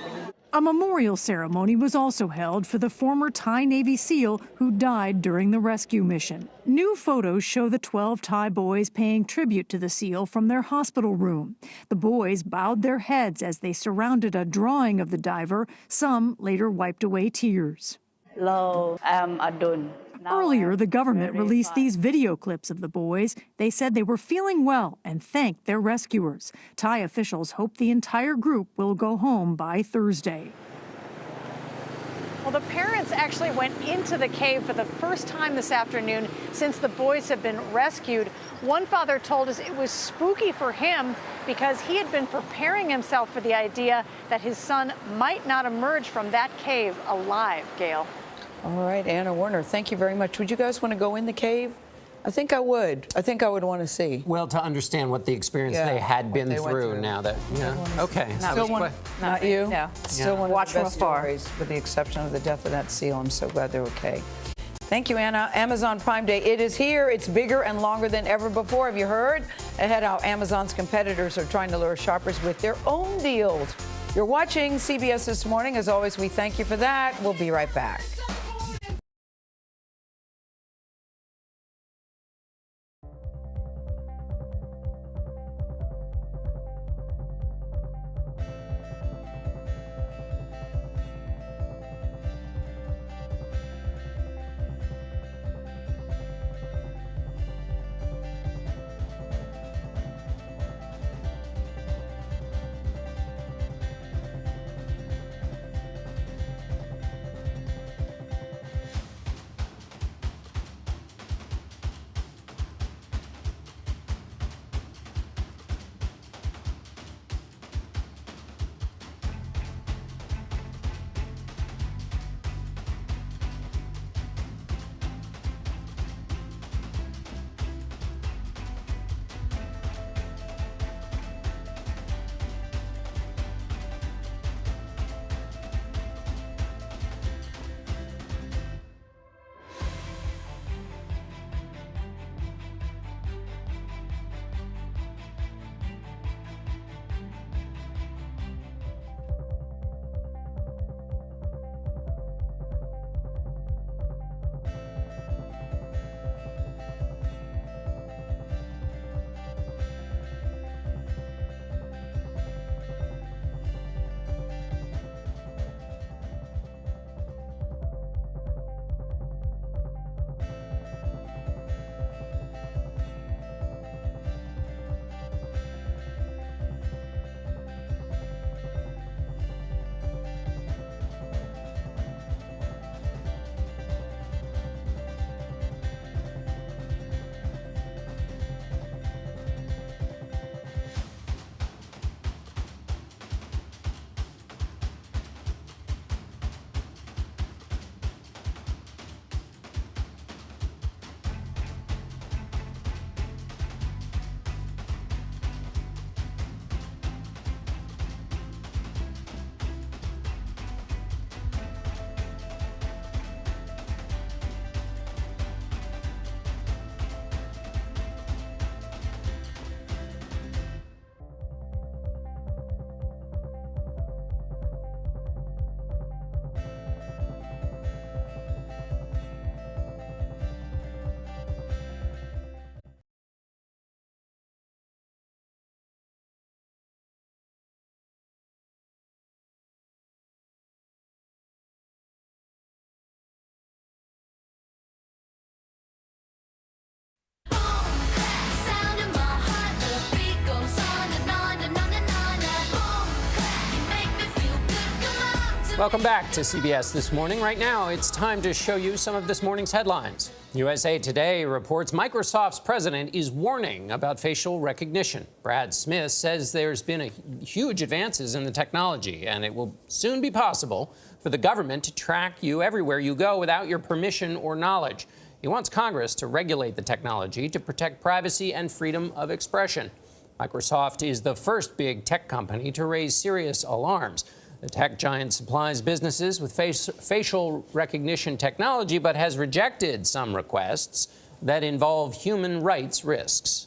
A memorial ceremony was also held for the former Thai Navy SEAL who died during the rescue mission. New photos show the 12 Thai boys paying tribute to the SEAL from their hospital room. The boys bowed their heads as they surrounded a drawing of the diver. Some later wiped away tears. Hello, I'm Adun. Earlier, the government released these video clips of the boys. They said they were feeling well and thanked their rescuers. Thai officials hope the entire group will go home by Thursday. Well, the parents actually went into the cave for the first time this afternoon since the boys have been rescued. One father told us it was spooky for him because he had been preparing himself for the idea that his son might not emerge from that cave alive, Gail. All right, Anna Werner, thank you very much. Would you guys want to go in the cave? I think I would. I think I would want to see. Well, to understand what the experience they had been through now that, okay. Not you? No. Still one Watch of the from best afar. stories, with the exception of the death of that seal. I'm so glad they're okay. Thank you, Anna. Amazon Prime Day, it is here. It's bigger and longer than ever before. Have you heard? Ahead, how Amazon's competitors are trying to lure shoppers with their own deals. You're watching CBS This Morning. As always, we thank you for that. We'll be right back. Welcome back to CBS This Morning. Right now, it's time to show you some of this morning's headlines. USA Today reports Microsoft's president is warning about facial recognition. Brad Smith says there's been huge advances in the technology, and it will soon be possible for the government to track you everywhere you go without your permission or knowledge. He wants Congress to regulate the technology to protect privacy and freedom of expression. Microsoft is the first big tech company to raise serious alarms. The tech giant supplies businesses with facial recognition technology, but has rejected some requests that involve human rights risks.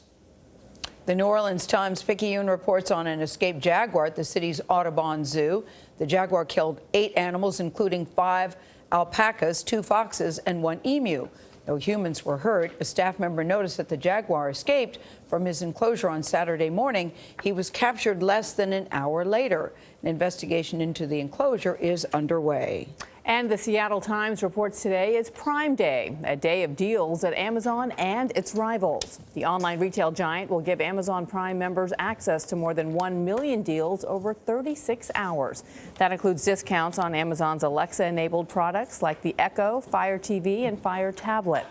The New Orleans Times-Picayune reports on an escaped jaguar at the city's Audubon Zoo. The jaguar killed 8 animals, including 5 alpacas, 2 foxes, and 1 emu. No humans were hurt. A staff member noticed that the jaguar escaped from his enclosure on Saturday morning. He was captured less than an hour later. An investigation into the enclosure is underway. And the Seattle Times reports today is Prime Day, a day of deals at Amazon and its rivals. The online retail giant will give Amazon Prime members access to more than 1 million deals over 36 hours. That includes discounts on Amazon's Alexa-enabled products like the Echo, Fire TV, and Fire Tablet.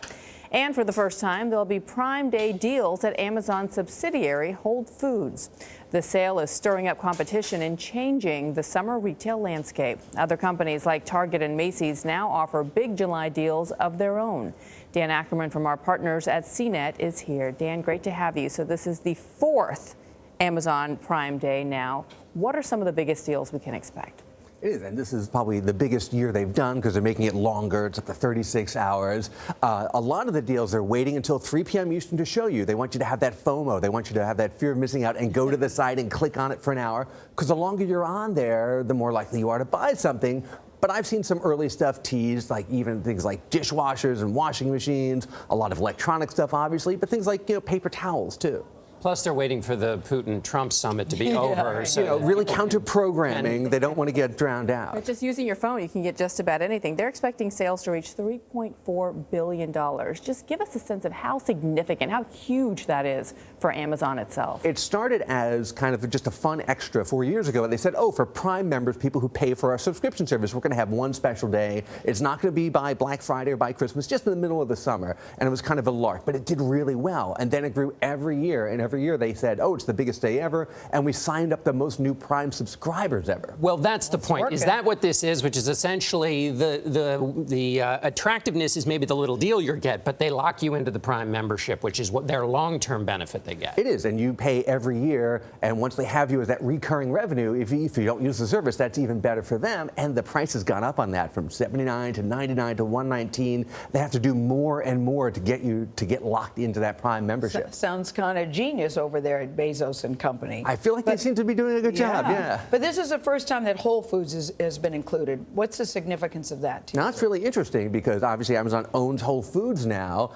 And for the first time, there'll be Prime Day deals at Amazon subsidiary Whole Foods. The sale is stirring up competition and changing the summer retail landscape. Other companies like Target and Macy's now offer big July deals of their own. Dan Ackerman from our partners at CNET is here. Dan, great to have you. So this is the fourth Amazon Prime Day now. What are some of the biggest deals we can expect? It is, and this is probably the biggest year they've done because they're making it longer. It's up to 36 hours. A lot of the deals they're waiting until 3 p.m. Eastern to show you. They want you to have that FOMO. They want you to have that fear of missing out and go to the site and click on it for an hour because the longer you're on there, the more likely you are to buy something. But I've seen some early stuff teased, like even things like dishwashers and washing machines, a lot of electronic stuff, obviously, but things like, paper towels, too. Plus, they're waiting for the Putin-Trump summit to be over. So really counter-programming. They don't want to get drowned out. But just using your phone, you can get just about anything. They're expecting sales to reach $3.4 billion. Just give us a sense of how significant, how huge that is for Amazon itself. It started as kind of just a fun extra 4 years ago. They said, oh, for Prime members, people who pay for our subscription service, we're going to have one special day. It's not going to be by Black Friday or by Christmas, just in the middle of the summer. And it was kind of a lark, but it did really well. And then it grew every year, and every year they said, oh, it's the biggest day ever, and we signed up the most new Prime subscribers ever. Well, that's the point. Is that what this is, which is essentially the attractiveness is maybe the little deal you get, but they lock you into the Prime membership, which is what their long-term benefit they get. It is, and you pay every year, and once they have you as that recurring revenue, if you don't use the service, that's even better for them, and the price has gone up on that from $79 to $99 to $119. They have to do more and more to get you to get locked into that Prime membership. Sounds kind of genius over there at Bezos and Company. I feel like they seem to be doing a good job, yeah. But this is the first time that Whole Foods has been included. What's the significance of that? Now, it's really interesting because obviously Amazon owns Whole Foods now.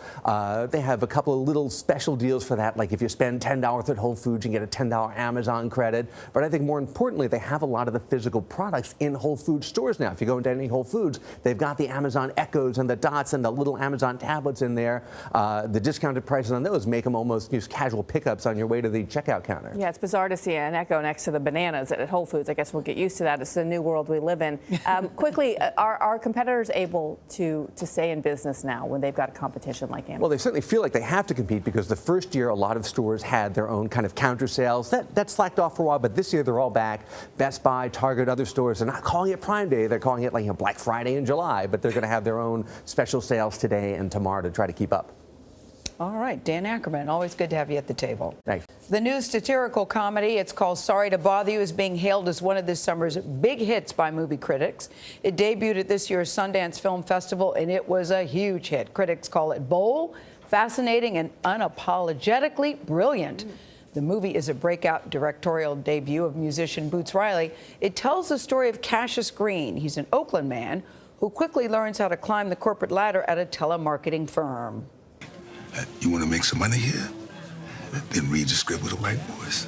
They have a couple of little special deals for that, like if you spend $10 at Whole Foods, you get a $10 Amazon credit. But I think more importantly, they have a lot of the physical products in Whole Foods stores now. If you go into any Whole Foods, they've got the Amazon Echoes and the Dots and the little Amazon tablets in there. The discounted prices on those make them almost use casual pickups on your way to the checkout counter. Yeah, it's bizarre to see an Echo next to the bananas at Whole Foods. I guess we'll get used to that. It's the new world we live in. Quickly, are competitors able to stay in business now when they've got a competition like Amazon? Well, they certainly feel like they have to compete because the first year a lot of stores had their own kind of counter sales. That slacked off for a while, but this year they're all back. Best Buy, Target, other stores are not calling it Prime Day. They're calling it like Black Friday in July, but they're going to have their own special sales today and tomorrow to try to keep up. All right, Dan Ackerman, always good to have you at the table. Thanks. The new satirical comedy, it's called Sorry to Bother You, is being hailed as one of this summer's big hits by movie critics. It debuted at this year's Sundance Film Festival, and it was a huge hit. Critics call it bold, fascinating, and unapologetically brilliant. The movie is a breakout directorial debut of musician Boots Riley. It tells the story of Cassius Green. He's an Oakland man who quickly learns how to climb the corporate ladder at a telemarketing firm. You want to make some money here? Then read the script with a white voice.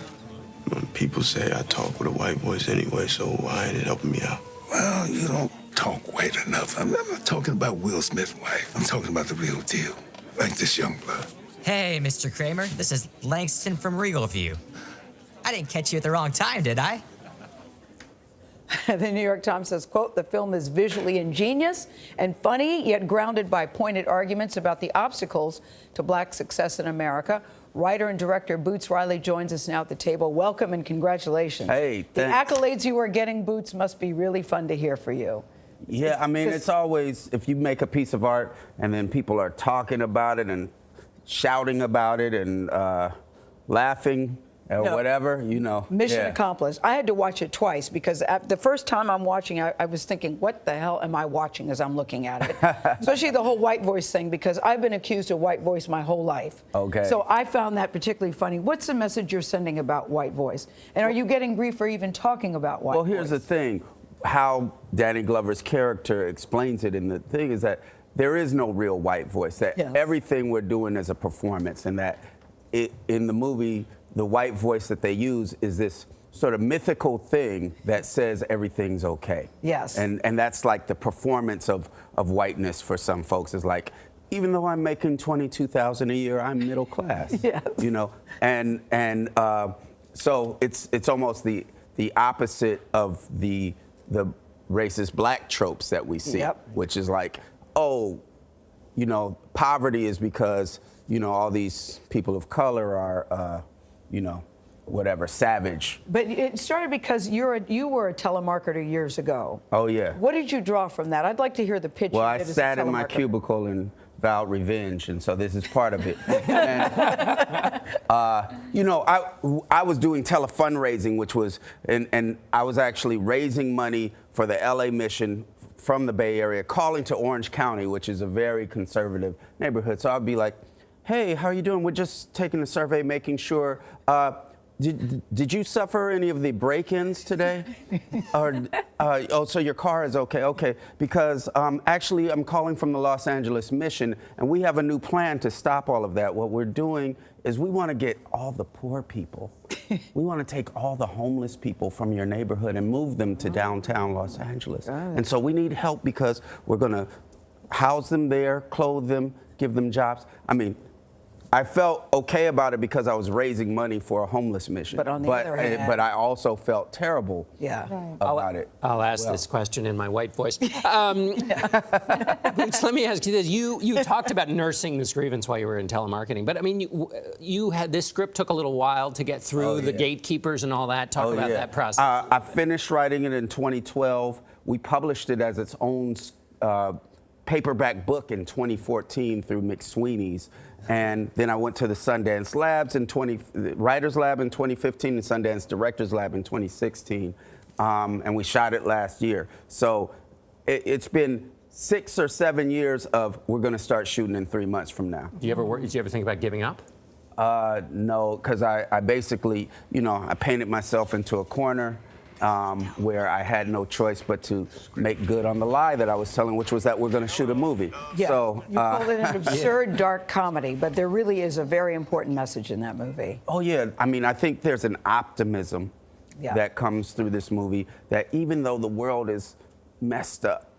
People say I talk with a white voice anyway, so why ain't it helping me out? Well, you don't talk white enough. I'm not talking about Will Smith's wife. I'm talking about the real deal, like this young blood. Hey, Mr. Kramer, this is Langston from Regal View. I didn't catch you at the wrong time, did I? The New York Times says, quote, the film is visually ingenious and funny, yet grounded by pointed arguments about the obstacles to black success in America. Writer and director Boots Riley joins us now at the table. Welcome and congratulations. Hey, thanks. The accolades you are getting, Boots, must be really fun to hear for you. Yeah, I mean, it's always, if you make a piece of art and then people are talking about it and shouting about it and laughing, or whatever, Mission accomplished. I had to watch it twice because the first time I'm watching, I was thinking, what the hell am I watching as I'm looking at it? Especially the whole white voice thing, because I've been accused of white voice my whole life. Okay. So I found that particularly funny. What's the message you're sending about white voice? And are you getting grief for even talking about white voice? Well, here's the thing. How Danny Glover's character explains it in the thing is that there is no real white voice, that everything we're doing is a performance, and that in the movie, the white voice that they use is this sort of mythical thing that says everything's okay. Yes. And that's like the performance of whiteness for some folks is like, even though I'm making $22,000 a year, I'm middle class. Yes. You know, so it's almost the opposite of the racist black tropes that we see, which is like, oh, you know, poverty is because, you know, all these people of color are, you know, whatever, savage. But it started because you were a telemarketer years ago. Oh, yeah. What did you draw from that? I'd like to hear the pitch. Well, you I did as a sat in my telemarketer. cubicle and vowed revenge, and so this is part of it. You know, I was doing tele-fundraising, which was, and I was actually raising money for the LA mission from the Bay Area, calling to Orange County, which is a very conservative neighborhood. So I'd be like, hey, how are you doing? We're just taking a survey, making sure, did you suffer any of the break-ins today? Or, oh, so your car is okay? Okay, because actually I'm calling from the Los Angeles mission, and we have a new plan to stop all of that. What we're doing is we want to get all the poor people. We want to take all the homeless people from your neighborhood and move them to downtown Los Angeles. And so we need help because we're going to house them there, clothe them, give them jobs. I mean, I felt okay about it because I was raising money for a homeless mission. But on the other hand, but I also felt terrible about it. I'll ask this question in my white voice. Boots, let me ask you this. You talked about nursing this grievance while you were in telemarketing, but I mean, you had this script took a little while to get through the gatekeepers and all that. Talk about that process. I finished writing it in 2012. We published it as its own paperback book in 2014 through McSweeney's. And then I went to the Sundance Labs Writers Lab in 2015 and Sundance Directors Lab in 2016. And we shot it last year. So it's been 6 or 7 years of we're going to start shooting in 3 months from now. Did you ever think about giving up? No, because I basically, you know, I painted myself into a corner. Where I had no choice but to make good on the lie that I was telling, which was that we're going to shoot a movie. Yeah, so, you called it an absurd, dark comedy, but there really is a very important message in that movie. Oh, yeah. I mean, I think there's an optimism that comes through this movie that even though the world is messed up,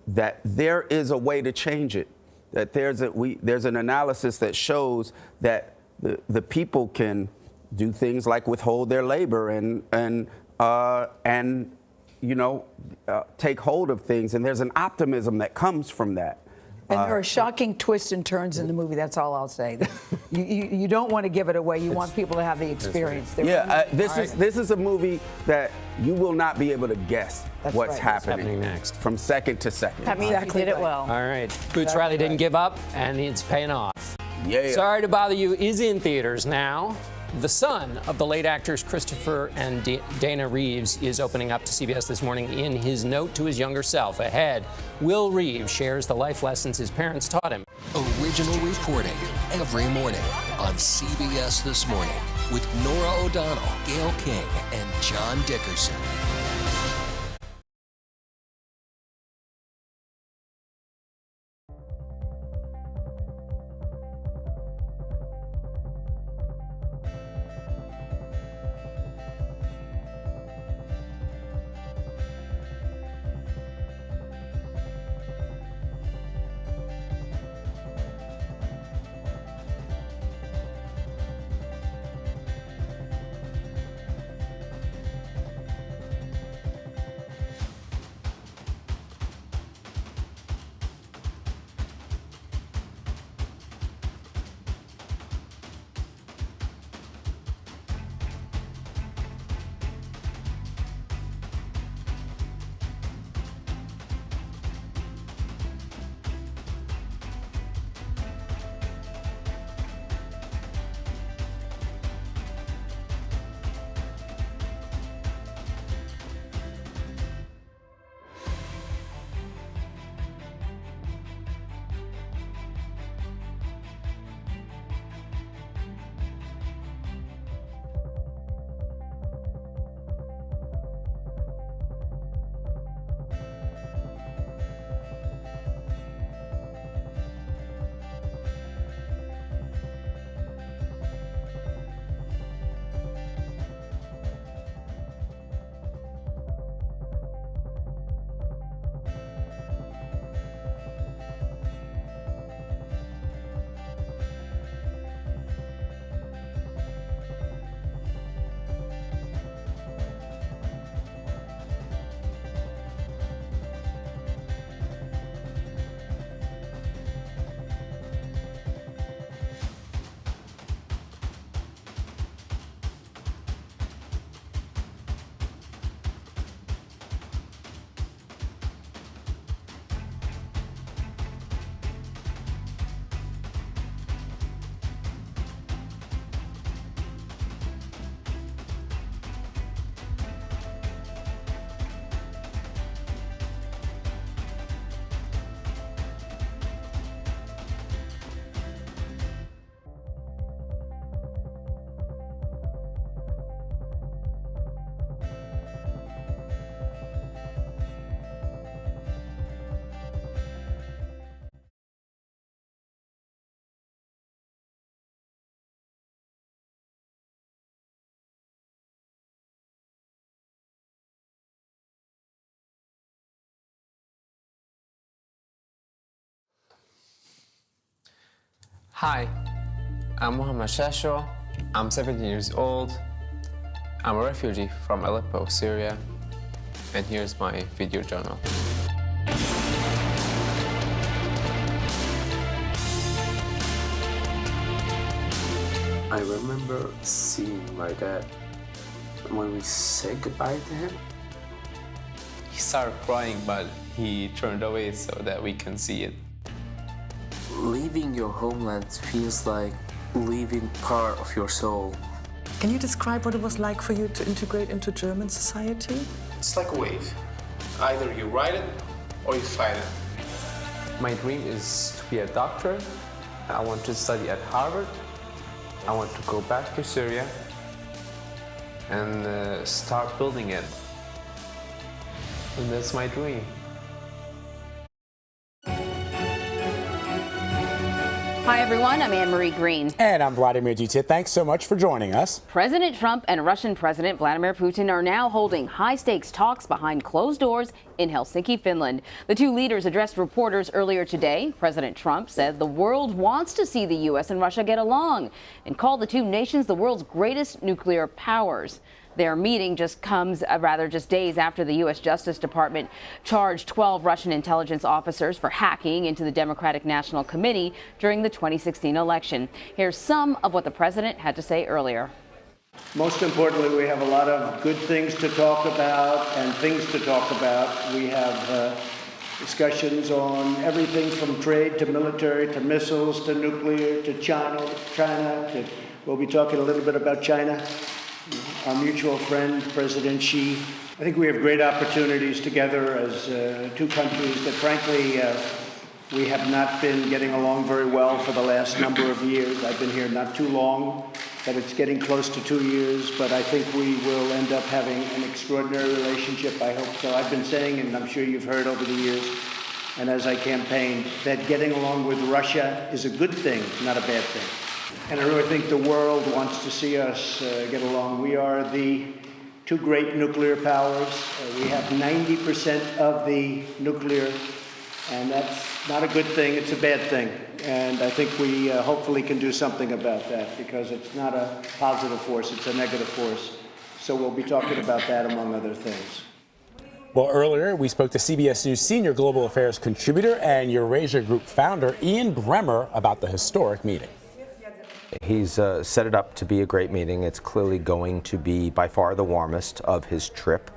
that there is a way to change it. That there's an analysis that shows that the people can do things like withhold their labor and you know, take hold of things. And there's an optimism that comes from that. And there are shocking twists and turns in the movie. That's all I'll say. You don't want to give it away. You want people to have the experience. This is a movie that you will not be able to guess what's happening next from second to second. That means you did it well. All right. Boots Riley didn't give up, and it's paying off. Yeah. Sorry to Bother You is in theaters now. The son of the late actors Christopher and Dana Reeves is opening up to CBS this morning in his note to his younger self. Ahead, Will Reeves shares the life lessons his parents taught him. Original reporting every morning on CBS This Morning with Nora O'Donnell, Gail King, and John Dickerson. Hi, I'm Mohammad Shasho. I'm 17 years old. I'm a refugee from Aleppo, Syria. And here's my video journal. I remember seeing my dad. When we said goodbye to him, he started crying, but he turned away so that we can see it. Leaving your homeland feels like leaving part of your soul. Can you describe what it was like for you to integrate into German society? It's like a wave. Either you ride it or you fight it. My dream is to be a doctor. I want to study at Harvard. I want to go back to Syria and start building it. And that's my dream. Hi, everyone. I'm Anne-Marie Green. And I'm Vladimir Duterte. Thanks so much for joining us. President Trump and Russian President Vladimir Putin are now holding high-stakes talks behind closed doors in Helsinki, Finland. The two leaders addressed reporters earlier today. President Trump said the world wants to see the U.S. and Russia get along and called the two nations the world's greatest nuclear powers. Their meeting just comes just days after the U.S. Justice Department charged 12 Russian intelligence officers for hacking into the Democratic National Committee during the 2016 election. Here's some of what the president had to say earlier. Most importantly, we have a lot of good things to talk about and things to talk about. We have discussions on everything from trade to military to missiles to nuclear to China. We'll be talking a little bit about China. Our mutual friend, President Xi. I think we have great opportunities together as two countries that, frankly, we have not been getting along very well for the last number of years. I've been here not too long, but it's getting close to 2 years. But I think we will end up having an extraordinary relationship. I hope so. I've been saying, and I'm sure you've heard over the years, and as I campaigned, that getting along with Russia is a good thing, not a bad thing. And I really think the world wants to see us get along. We are the two great nuclear powers. We have 90% of the nuclear, and that's not a good thing, it's a bad thing. And I think we hopefully can do something about that, because it's not a positive force, it's a negative force. So we'll be talking about that, among other things. Well, earlier we spoke to CBS News senior global affairs contributor and Eurasia Group founder Ian Bremmer about the historic meeting. He's set it up to be a great meeting. It's clearly going to be by far the warmest of his trip.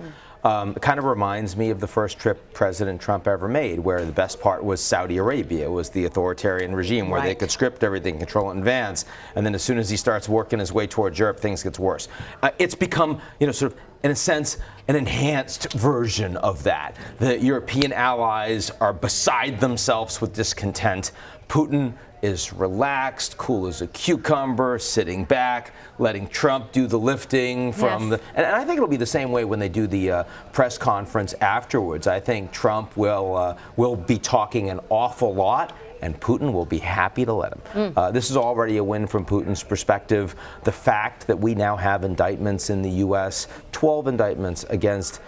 It kind of reminds me of the first trip President Trump ever made, where the best part was Saudi Arabia. It was the authoritarian regime where they could script everything, control it in advance, and then as soon as he starts working his way towards Europe, things gets worse. It's become, sort of, in a sense, an enhanced version of that. The European allies are beside themselves with discontent. Putin is relaxed, cool as a cucumber, sitting back, letting Trump do the lifting from the. And I think it'll be the same way when they do the press conference afterwards. I think Trump will be talking an awful lot, and Putin will be happy to let him. This is already a win from Putin's perspective. The fact that we now have indictments in the U.S., 12 indictments against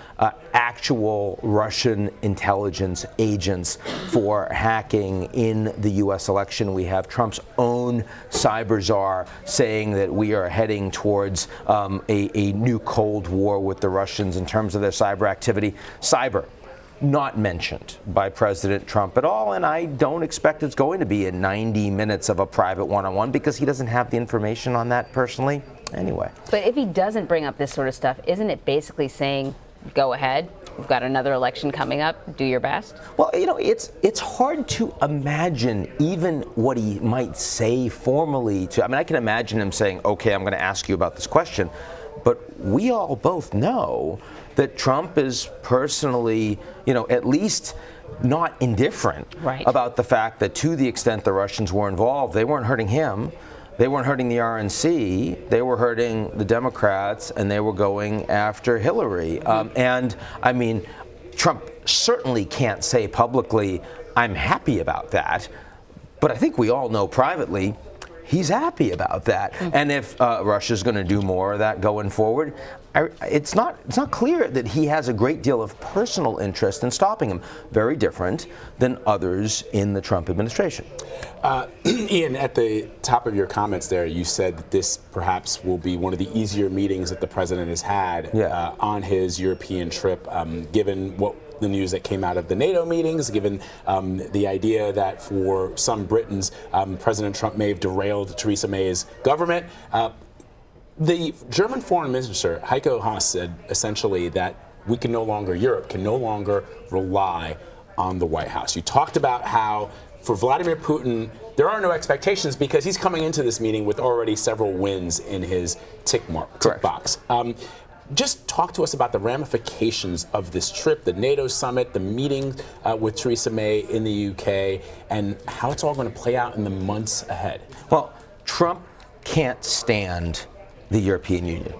actual Russian intelligence agents for hacking in the U.S. election. We have Trump's own cyber czar saying that we are heading towards a new Cold War with the Russians in terms of their cyber activity. Cyber. Not mentioned by President Trump at all, and I don't expect it's going to be in 90 minutes of a private one-on-one because he doesn't have the information on that personally anyway. But if he doesn't bring up this sort of stuff, isn't it basically saying, go ahead, we've got another election coming up, do your best? Well, it's hard to imagine even what he might say formally I can imagine him saying, okay, I'm going to ask you about this question, but we all both know that Trump is personally, at least not indifferent about the fact that to the extent the Russians were involved, they weren't hurting him, they weren't hurting the RNC, they were hurting the Democrats, and they were going after Hillary. Trump certainly can't say publicly, I'm happy about that, but I think we all know privately, he's happy about that. And if Russia's going to do more of that going forward, it's not clear that he has a great deal of personal interest in stopping him. Very different than others in the Trump administration. Ian, at the top of your comments there, you said that this perhaps will be one of the easier meetings that the president has had on his European trip, given what the news that came out of the NATO meetings, given the idea that for some Britons, President Trump may have derailed Theresa May's government. The German foreign minister, Heiko Maas, said essentially that Europe can no longer rely on the White House. You talked about how for Vladimir Putin, there are no expectations because he's coming into this meeting with already several wins in his tick box. Just talk to us about the ramifications of this trip, the NATO summit, the meeting with Theresa May in the UK, and how it's all going to play out in the months ahead. Well, Trump can't stand the European Union.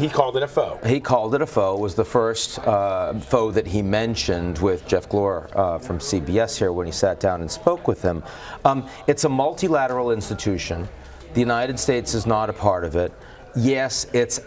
He called it a foe. He called it a foe. It was the first foe that he mentioned with Jeff Glor from CBS here when he sat down and spoke with him. It's a multilateral institution. The United States is not a part of it. Yes, it's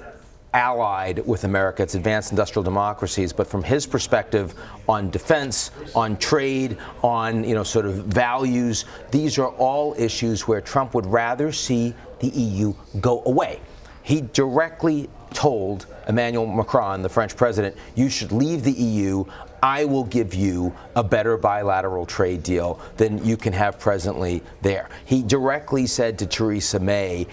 allied with America, it's advanced industrial democracies, but from his perspective on defense, on trade, on sort of values, these are all issues where Trump would rather see the EU go away. He directly told Emmanuel Macron, the French president, you should leave the EU. I will give you a better bilateral trade deal than you can have presently there. He directly said to Theresa May,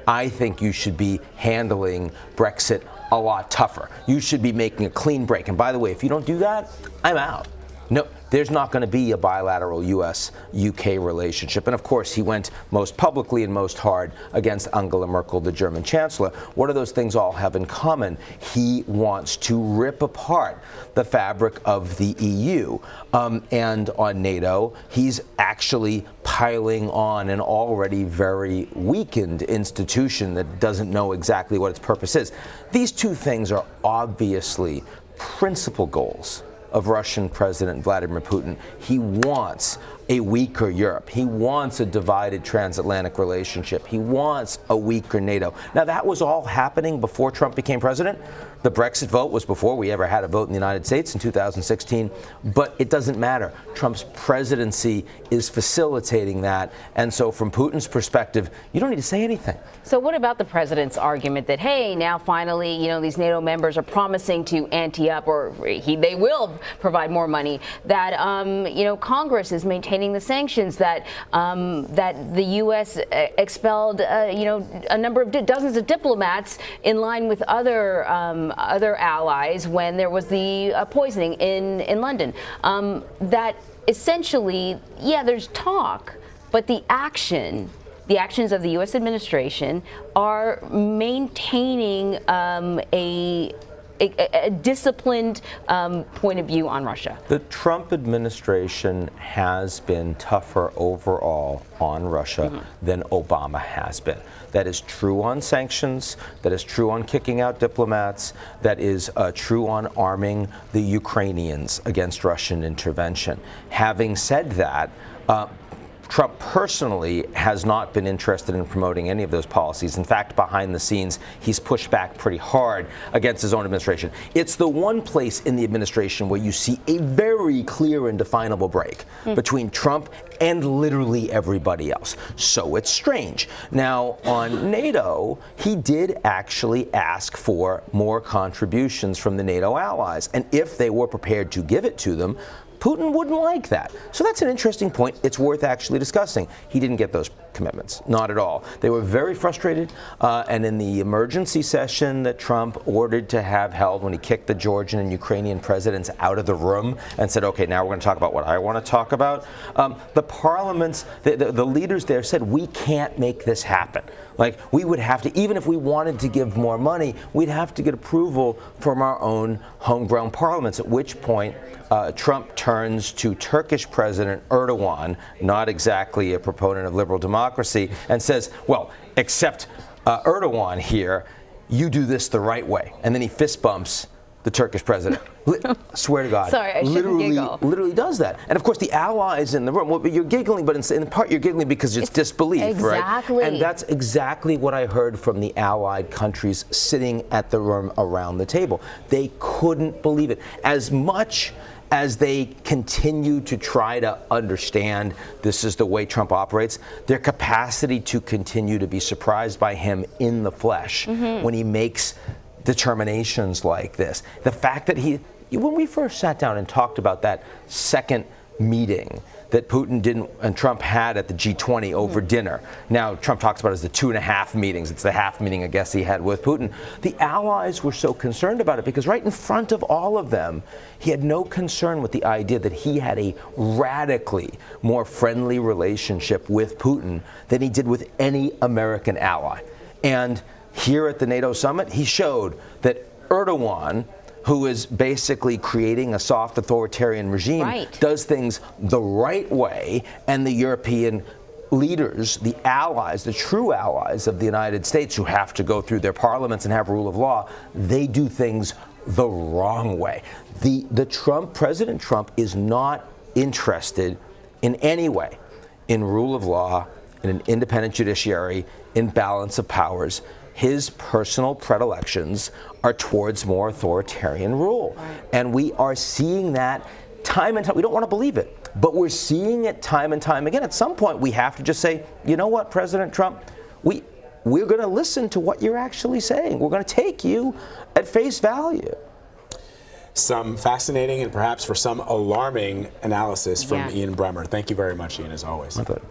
I think you should be handling Brexit a lot tougher. You should be making a clean break. And by the way, if you don't do that, I'm out. No, there's not going to be a bilateral U.S.-UK relationship. And of course, he went most publicly and most hard against Angela Merkel, the German chancellor. What do those things all have in common? He wants to rip apart the fabric of the EU. And on NATO, he's actually piling on an already very weakened institution that doesn't know exactly what its purpose is. These two things are obviously principal goals of Russian President Vladimir Putin. He wants a weaker Europe. He wants a divided transatlantic relationship. He wants a weaker NATO. Now, that was all happening before Trump became president. The Brexit vote was before we ever had a vote in the United States in 2016, but it doesn't matter. Trump's presidency is facilitating that, and so from Putin's perspective, you don't need to say anything. So what about the president's argument that, hey, now finally, these NATO members are promising to ante up, or they will provide more money, that, Congress is maintaining the sanctions, that the U.S. expelled, a number of dozens of diplomats in line with other allies when there was the poisoning in London. That essentially, there's talk, but the actions of the U.S. administration are maintaining a disciplined point of view on Russia. The Trump administration has been tougher overall on Russia than Obama has been. That is true on sanctions, that is true on kicking out diplomats, that is true on arming the Ukrainians against Russian intervention. Having said that, Trump personally has not been interested in promoting any of those policies. In fact, behind the scenes, he's pushed back pretty hard against his own administration. It's the one place in the administration where you see a very clear and definable break between Trump and literally everybody else. So it's strange. Now, on NATO, he did actually ask for more contributions from the NATO allies. And if they were prepared to give it to them, Putin wouldn't like that. So that's an interesting point. It's worth actually discussing. He didn't get those commitments, not at all. They were very frustrated, and in the emergency session that Trump ordered to have held when he kicked the Georgian and Ukrainian presidents out of the room and said, okay, now we're going to talk about what I want to talk about, the parliaments, the leaders there said, we can't make this happen. Like, we would have to, even if we wanted to give more money, we'd have to get approval from our own homegrown parliaments, at which point Trump turns to Turkish President Erdogan, not exactly a proponent of liberal democracy, and says, well, except Erdogan here, you do this the right way. And then he fist bumps the Turkish president. Swear to God. Sorry, I shouldn't giggle. Literally does that. And of course, the allies in the room, well, you're giggling, but in part you're giggling because it's disbelief, exactly. right? And that's exactly what I heard from the allied countries sitting at the room around the table. They couldn't believe it. As much as they continue to try to understand this is the way Trump operates, their capacity to continue to be surprised by him in the flesh when he makes determinations like this. The fact that when we first sat down and talked about that second meeting that Putin and Trump had at the G20 over dinner. Now, Trump talks about it as the 2.5 meetings. It's the half meeting, I guess, he had with Putin. The allies were so concerned about it because right in front of all of them, he had no concern with the idea that he had a radically more friendly relationship with Putin than he did with any American ally. And here at the NATO summit, he showed that Erdogan, who is basically creating a soft authoritarian regime, does things the right way, and the European leaders, the allies, the true allies of the United States who have to go through their parliaments and have rule of law, they do things the wrong way. President Trump is not interested in any way in rule of law, in an independent judiciary, in balance of powers. His personal predilections are towards more authoritarian rule. And we are seeing that time and time. We don't want to believe it, but we're seeing it time and time again. At some point, we have to just say, you know what, President Trump, we're going to listen to what you're actually saying. We're going to take you at face value. Some fascinating and perhaps for some alarming analysis from Ian Bremmer. Thank you very much, Ian, as always. My pleasure.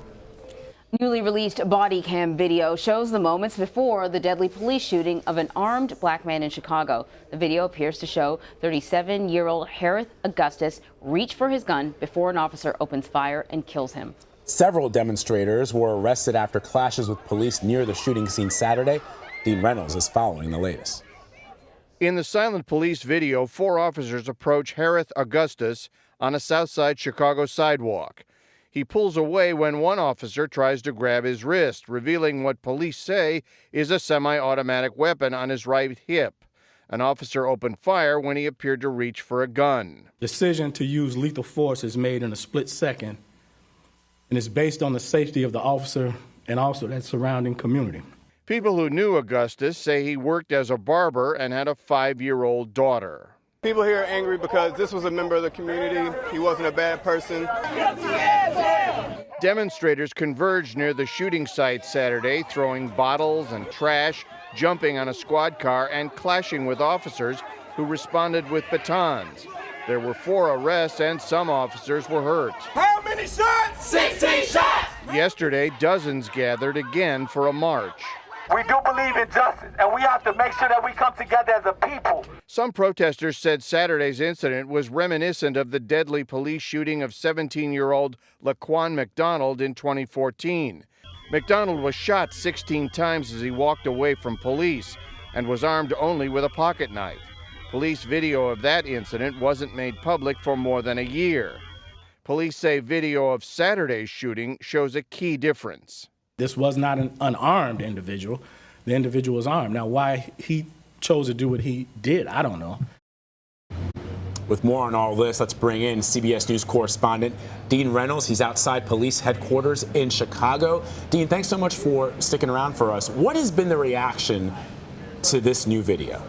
Newly released body cam video shows the moments before the deadly police shooting of an armed black man in Chicago. The video appears to show 37-year-old Harith Augustus reach for his gun before an officer opens fire and kills him. Several demonstrators were arrested after clashes with police near the shooting scene Saturday. Dean Reynolds is following the latest. In the silent police video, 4 officers approach Harith Augustus on a Southside Chicago sidewalk. He pulls away when one officer tries to grab his wrist, revealing what police say is a semi-automatic weapon on his right hip. An officer opened fire when he appeared to reach for a gun. The decision to use lethal force is made in a split second, and is based on the safety of the officer and also that surrounding community. People who knew Augustus say he worked as a barber and had a 5-year-old daughter. People here are angry because this was a member of the community. He wasn't a bad person. Demonstrators converged near the shooting site Saturday, throwing bottles and trash, jumping on a squad car, and clashing with officers who responded with batons. There were 4 arrests and some officers were hurt. How many shots? 16 shots! Yesterday, dozens gathered again for a march. We do believe in justice, and we have to make sure that we come together as a people. Some protesters said Saturday's incident was reminiscent of the deadly police shooting of 17-year-old Laquan McDonald in 2014. McDonald was shot 16 times as he walked away from police and was armed only with a pocket knife. Police video of that incident wasn't made public for more than a year. Police say video of Saturday's shooting shows a key difference. This was not an unarmed individual. The individual was armed. Now, why he chose to do what he did, I don't know. With more on all this, let's bring in CBS News correspondent Dean Reynolds. He's outside police headquarters in Chicago. Dean, thanks so much for sticking around for us. What has been the reaction to this new video?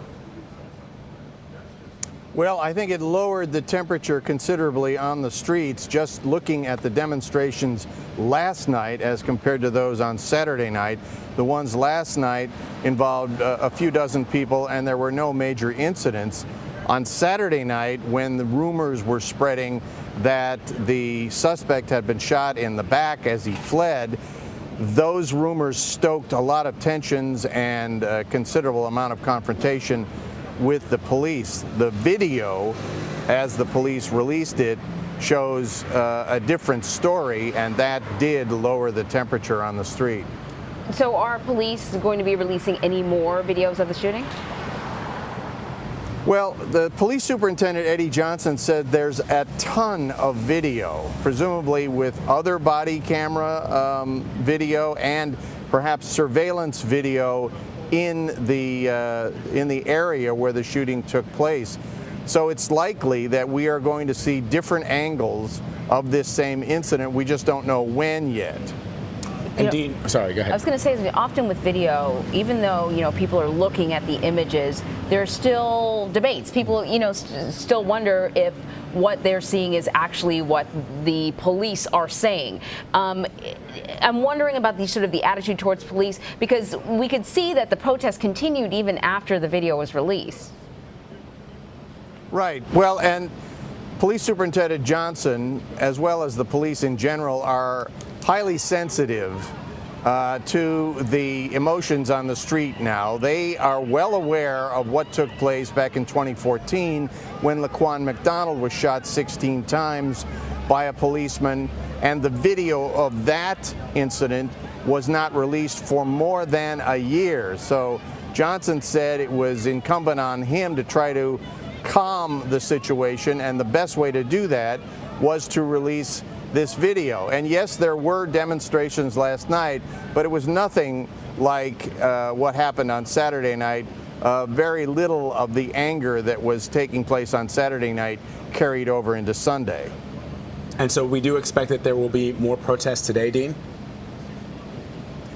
Well, I think it lowered the temperature considerably on the streets just looking at the demonstrations last night as compared to those on Saturday night. The ones last night involved a few dozen people and there were no major incidents. On Saturday night, when the rumors were spreading that the suspect had been shot in the back as he fled, those rumors stoked a lot of tensions and a considerable amount of confrontation with the police. The video, as the police released it, shows a different story, and that did lower the temperature on the street. So are police going to be releasing any more videos of the shooting? Well, the police superintendent, Eddie Johnson, said there's a ton of video, presumably with other body camera video and perhaps surveillance video in the area where the shooting took place. So it's likely that we are going to see different angles of this same incident. We just don't know when yet. And Dean, sorry, go ahead. I was going to say, often with video, even though people are looking at the images, there are still debates. People still wonder if what they're seeing is actually what the police are saying. I'm wondering about the attitude towards police, because we could see that the protest continued even after the video was released. Right. Well, and Police Superintendent Johnson, as well as the police in general, are highly sensitive to the emotions on the street now. They are well aware of what took place back in 2014 when Laquan McDonald was shot 16 times by a policeman, and the video of that incident was not released for more than a year. So Johnson said it was incumbent on him to try to calm the situation, and the best way to do that was to release this video. And yes, there were demonstrations last night, but it was nothing like what happened on Saturday night. Very little of the anger that was taking place on Saturday night carried over into Sunday. And so we do expect that there will be more protests today, Dean?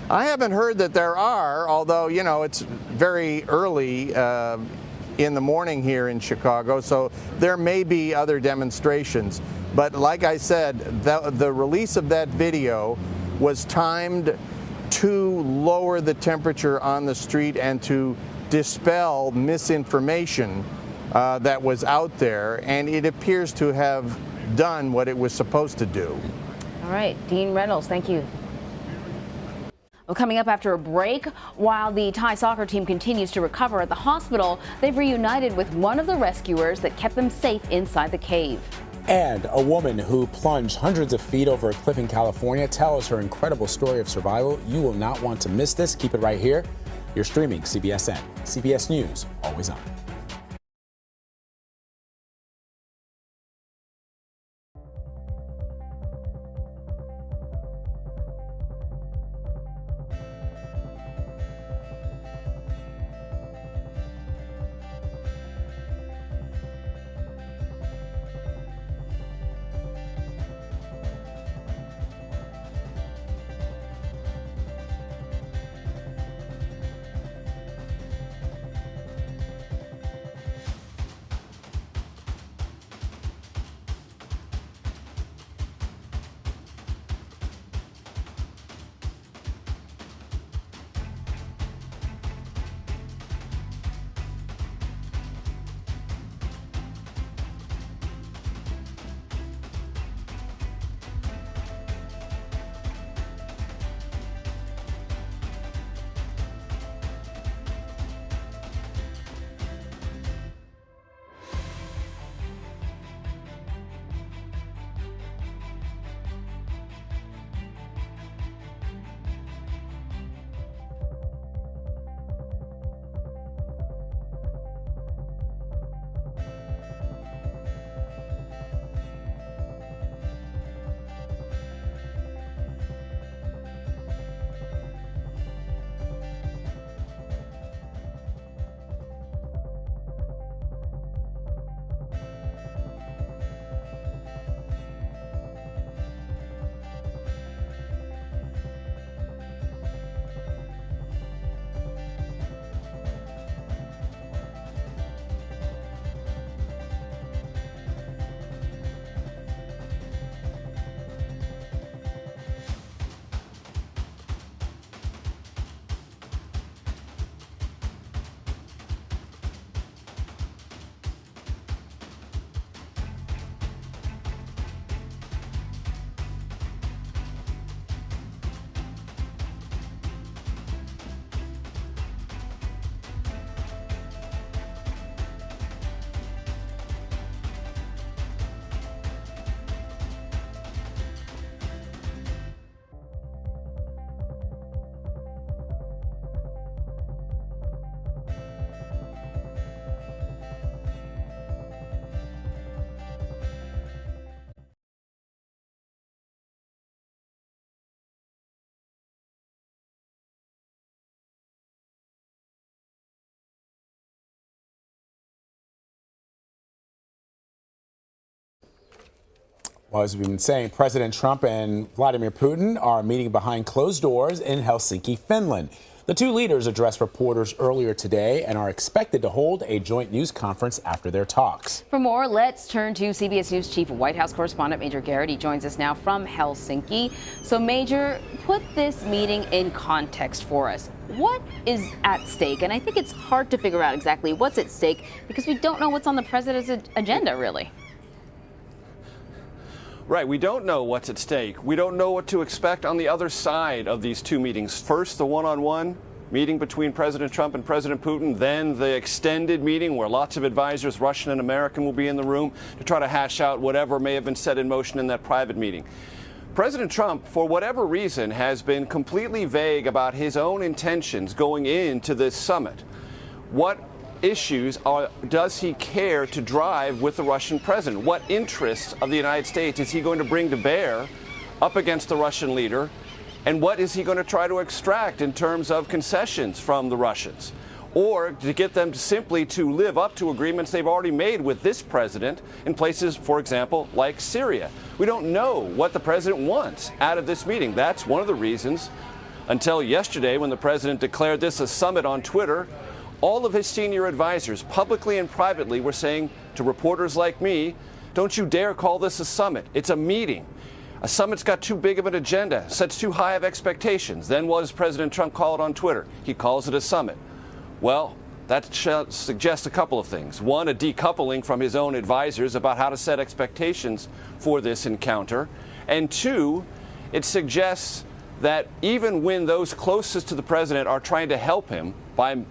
I haven't heard that there are, although, it's very early in the morning here in Chicago, so there may be other demonstrations. But like I said, the release of that video was timed to lower the temperature on the street and to dispel misinformation that was out there, and it appears to have done what it was supposed to do. All right, Dean Reynolds, thank you. Well, coming up after a break, while the Thai soccer team continues to recover at the hospital, they've reunited with one of the rescuers that kept them safe inside the cave. And a woman who plunged hundreds of feet over a cliff in California tells her incredible story of survival. You will not want to miss this. Keep it right here. You're streaming CBSN. CBS News, always on. Well, as we've been saying, President Trump and Vladimir Putin are meeting behind closed doors in Helsinki, Finland. The two leaders addressed reporters earlier today and are expected to hold a joint news conference after their talks. For more, let's turn to CBS News Chief White House correspondent Major Garrett. He joins us now from Helsinki. So, Major, put this meeting in context for us. What is at stake? And I think it's hard to figure out exactly what's at stake because we don't know what's on the president's agenda, really. Right, we don't know what's at stake. We don't know what to expect on the other side of these two meetings. First, the one-on-one meeting between President Trump and President Putin, then the extended meeting where lots of advisors, Russian and American, will be in the room to try to hash out whatever may have been set in motion in that private meeting. President Trump, for whatever reason, has been completely vague about his own intentions going into this summit. What issues does he care to drive with the Russian president? What interests of the United States is he going to bring to bear up against the Russian leader? And what is he going to try to extract in terms of concessions from the Russians? Or to get them simply to live up to agreements they've already made with this president in places, for example, like Syria. We don't know what the president wants out of this meeting. That's one of the reasons, until yesterday when the president declared this a summit on Twitter, all of his senior advisors, publicly and privately, were saying to reporters like me, don't you dare call this a summit. It's a meeting. A summit's got too big of an agenda, sets too high of expectations. Then what does President Trump call it on Twitter? He calls it a summit. Well, that suggests a couple of things. One, a decoupling from his own advisors about how to set expectations for this encounter. And two, it suggests that even when those closest to the president are trying to help him by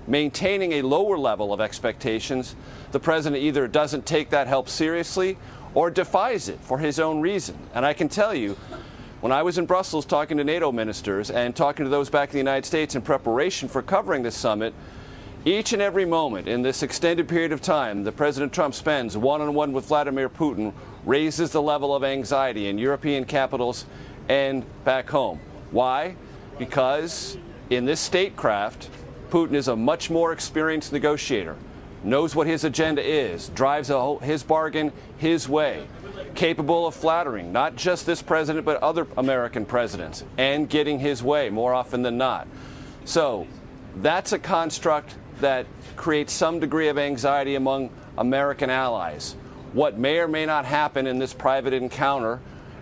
maintaining a lower level of expectations, the president either doesn't take that help seriously or defies it for his own reason. And I can tell you, when I was in Brussels talking to NATO ministers and talking to those back in the United States in preparation for covering this summit, each and every moment in this extended period of time that President Trump spends one-on-one with Vladimir Putin raises the level of anxiety in European capitals and back home. Why? Because in this statecraft, Putin is a much more experienced negotiator, knows what his agenda is, drives his bargain his way, capable of flattering not just this president but other American presidents and getting his way more often than not. So that's a construct that creates some degree of anxiety among American allies. What may or may not happen in this private encounter,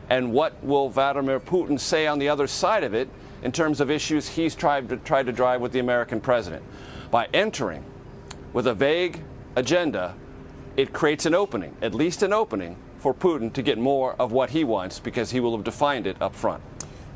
and what will Vladimir Putin say on the other side of it in terms of issues he's tried to drive with the American president. By entering with a vague agenda, it creates an opening, at least an opening, for Putin to get more of what he wants because he will have defined it up front.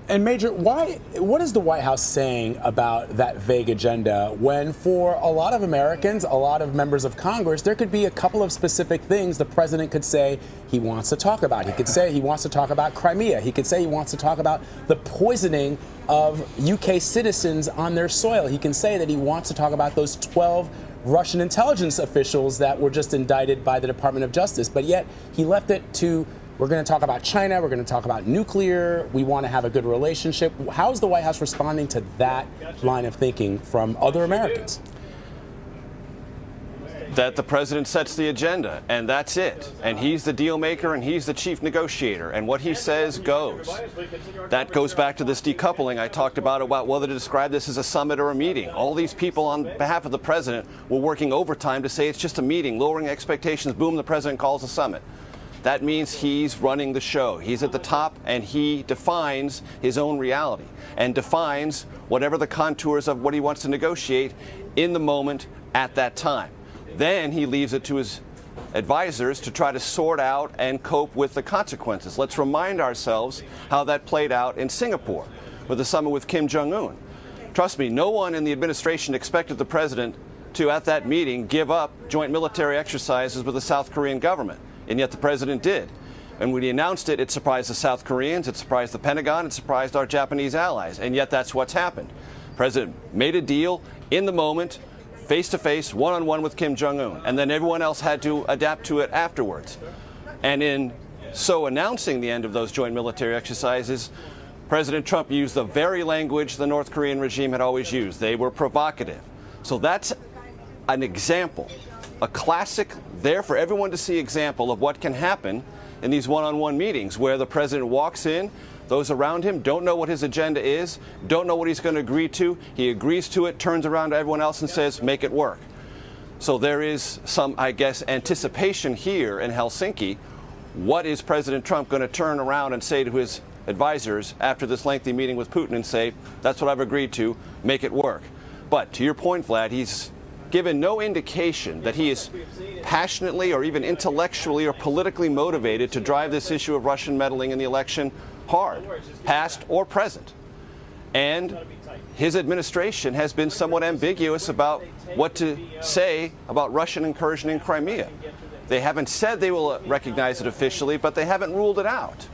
And Major, what is the White House saying about that vague agenda when for a lot of Americans, a lot of members of Congress, there could be a couple of specific things the president could say he wants to talk about. He could say he wants to talk about Crimea. He could say he wants to talk about the poisoning of UK citizens on their soil. He can say that he wants to talk about those 12 Russian intelligence officials that were just indicted by the Department of Justice. But yet he left it to, we're going to talk about China, we're going to talk about nuclear, we want to have a good relationship. How is the White House responding to that line of thinking from other Americans? That the president sets the agenda, and that's it. And he's the deal maker, and he's the chief negotiator, and what he says goes. That goes back to this decoupling I talked about whether to describe this as a summit or a meeting. All these people on behalf of the president were working overtime to say it's just a meeting, lowering expectations, boom, the president calls a summit. That means he's running the show. He's at the top, and he defines his own reality and defines whatever the contours of what he wants to negotiate in the moment at that time. Then he leaves it to his advisors to try to sort out and cope with the consequences. Let's remind ourselves how that played out in Singapore with the summit with Kim Jong-un. Trust me, no one in the administration expected the president to, at that meeting, give up joint military exercises with the South Korean government. And yet the president did. And when he announced it, it surprised the South Koreans, it surprised the Pentagon, it surprised our Japanese allies. And yet that's what's happened. The president made a deal in the moment, face-to-face, one-on-one with Kim Jong-un. And then everyone else had to adapt to it afterwards. And in so announcing the end of those joint military exercises, President Trump used the very language the North Korean regime had always used. They were provocative. So that's an example a classic, there for everyone to see example of what can happen in these one-on-one meetings where the president walks in, those around him don't know what his agenda is, don't know what he's going to agree to. He agrees to it, turns around to everyone else and says, make it work. So there is some, I guess, anticipation here in Helsinki. What is President Trump going to turn around and say to his advisors after this lengthy meeting with Putin and say, that's what I've agreed to, make it work? But to your point, Vlad, he's given no indication that he is passionately or even intellectually or politically motivated to drive this issue of Russian meddling in the election hard, past or present. And his administration has been somewhat ambiguous about what to say about Russian incursion in Crimea. They haven't said they will recognize it officially, but they haven't ruled it out.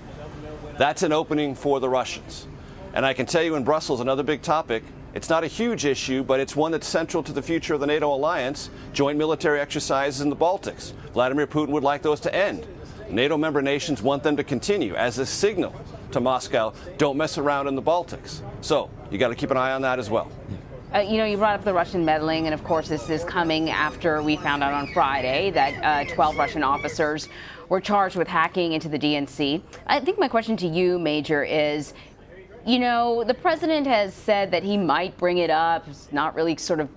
That's an opening for the Russians. And I can tell you in Brussels, another big topic, it's not a huge issue, but it's one that's central to the future of the NATO alliance, joint military exercises in the Baltics. Vladimir Putin would like those to end. NATO member nations want them to continue as a signal to Moscow, don't mess around in the Baltics. So you got to keep an eye on that as well. You brought up the Russian meddling, and of course this is coming after we found out on Friday that 12 Russian officers were charged with hacking into the DNC. I think my question to you, Major, is, the president has said that he might bring it up. It's not really sort of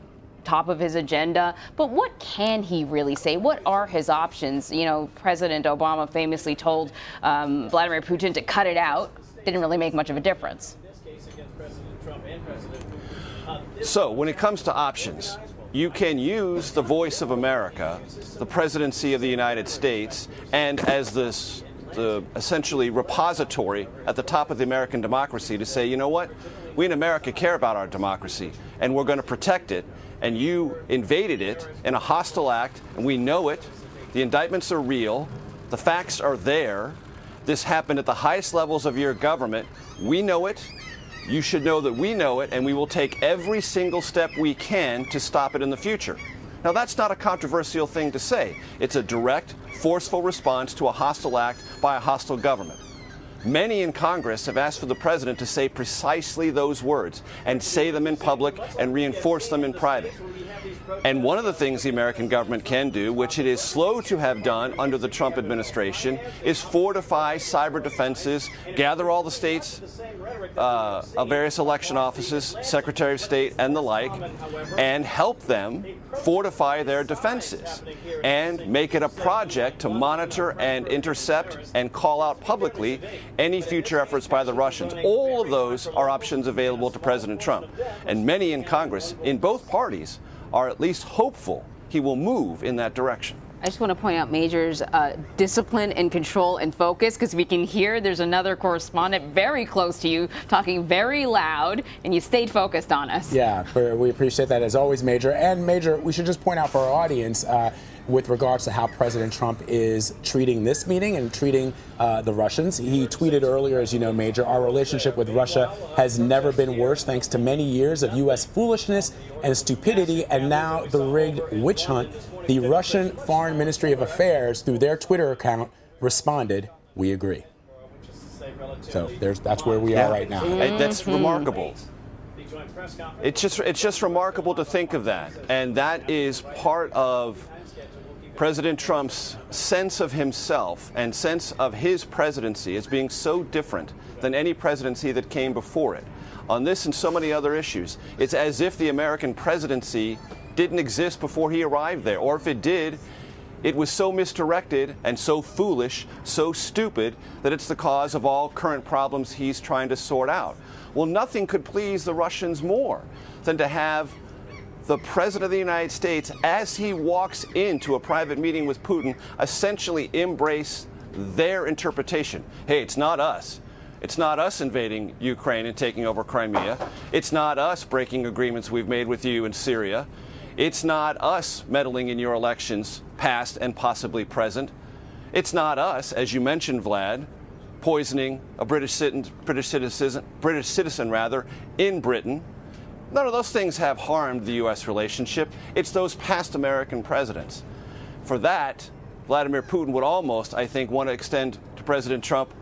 top of his agenda, but what can he really say? What are his options? President Obama famously told Vladimir Putin to cut it out. Didn't really make much of a difference. So when it comes to options, you can use the voice of America, the presidency of the United States, and as the essentially repository at the top of the American democracy to say, you know what? We in America care about our democracy, and we're going to protect it. And you invaded it in a hostile act, and we know it. The indictments are real. The facts are there. This happened at the highest levels of your government. We know it. You should know that we know it, and we will take every single step we can to stop it in the future. Now, that's not a controversial thing to say. It's a direct, forceful response to a hostile act by a hostile government. Many in Congress have asked for the president to say precisely those words and say them in public and reinforce them in private. And one of the things the American government can do, which it is slow to have done under the Trump administration, is fortify cyber defenses, gather all the states of various election offices, Secretary of State and the like, and help them fortify their defenses and make it a project to monitor and intercept and call out publicly any future efforts by the Russians. All of those are options available to President Trump. And many in Congress, in both parties, are at least hopeful he will move in that direction. I just want to point out Major's discipline and control and focus, because we can hear there's another correspondent very close to you talking very loud, and you stayed focused on us. Yeah, we appreciate that as always, Major. And Major, we should just point out for our audience, with regards to how President Trump is treating this meeting and treating the Russians. He tweeted earlier, as you know, Major, our relationship with Russia has never been worse thanks to many years of U.S. foolishness and stupidity, and now the rigged witch hunt. The Russian Foreign Ministry of Affairs, through their Twitter account, responded, "We agree." So that's where we are right now. That's remarkable. It's just remarkable to think of that. And that is part of President Trump's sense of himself and sense of his presidency as being so different than any presidency that came before it. On this and so many other issues, it's as if the American presidency didn't exist before he arrived there. Or if it did, it was so misdirected and so foolish, so stupid, that it's the cause of all current problems he's trying to sort out. Well, nothing could please the Russians more than to have the President of the United States, as he walks into a private meeting with Putin, essentially embrace their interpretation. Hey, it's not us. It's not us invading Ukraine and taking over Crimea. It's not us breaking agreements we've made with you in Syria. It's not us meddling in your elections, past and possibly present. It's not us, as you mentioned, Vlad, poisoning a British citizen in Britain. None of those things have harmed the U.S. relationship. It's those past American presidents. For that, Vladimir Putin would almost, I think, want to extend to President Trump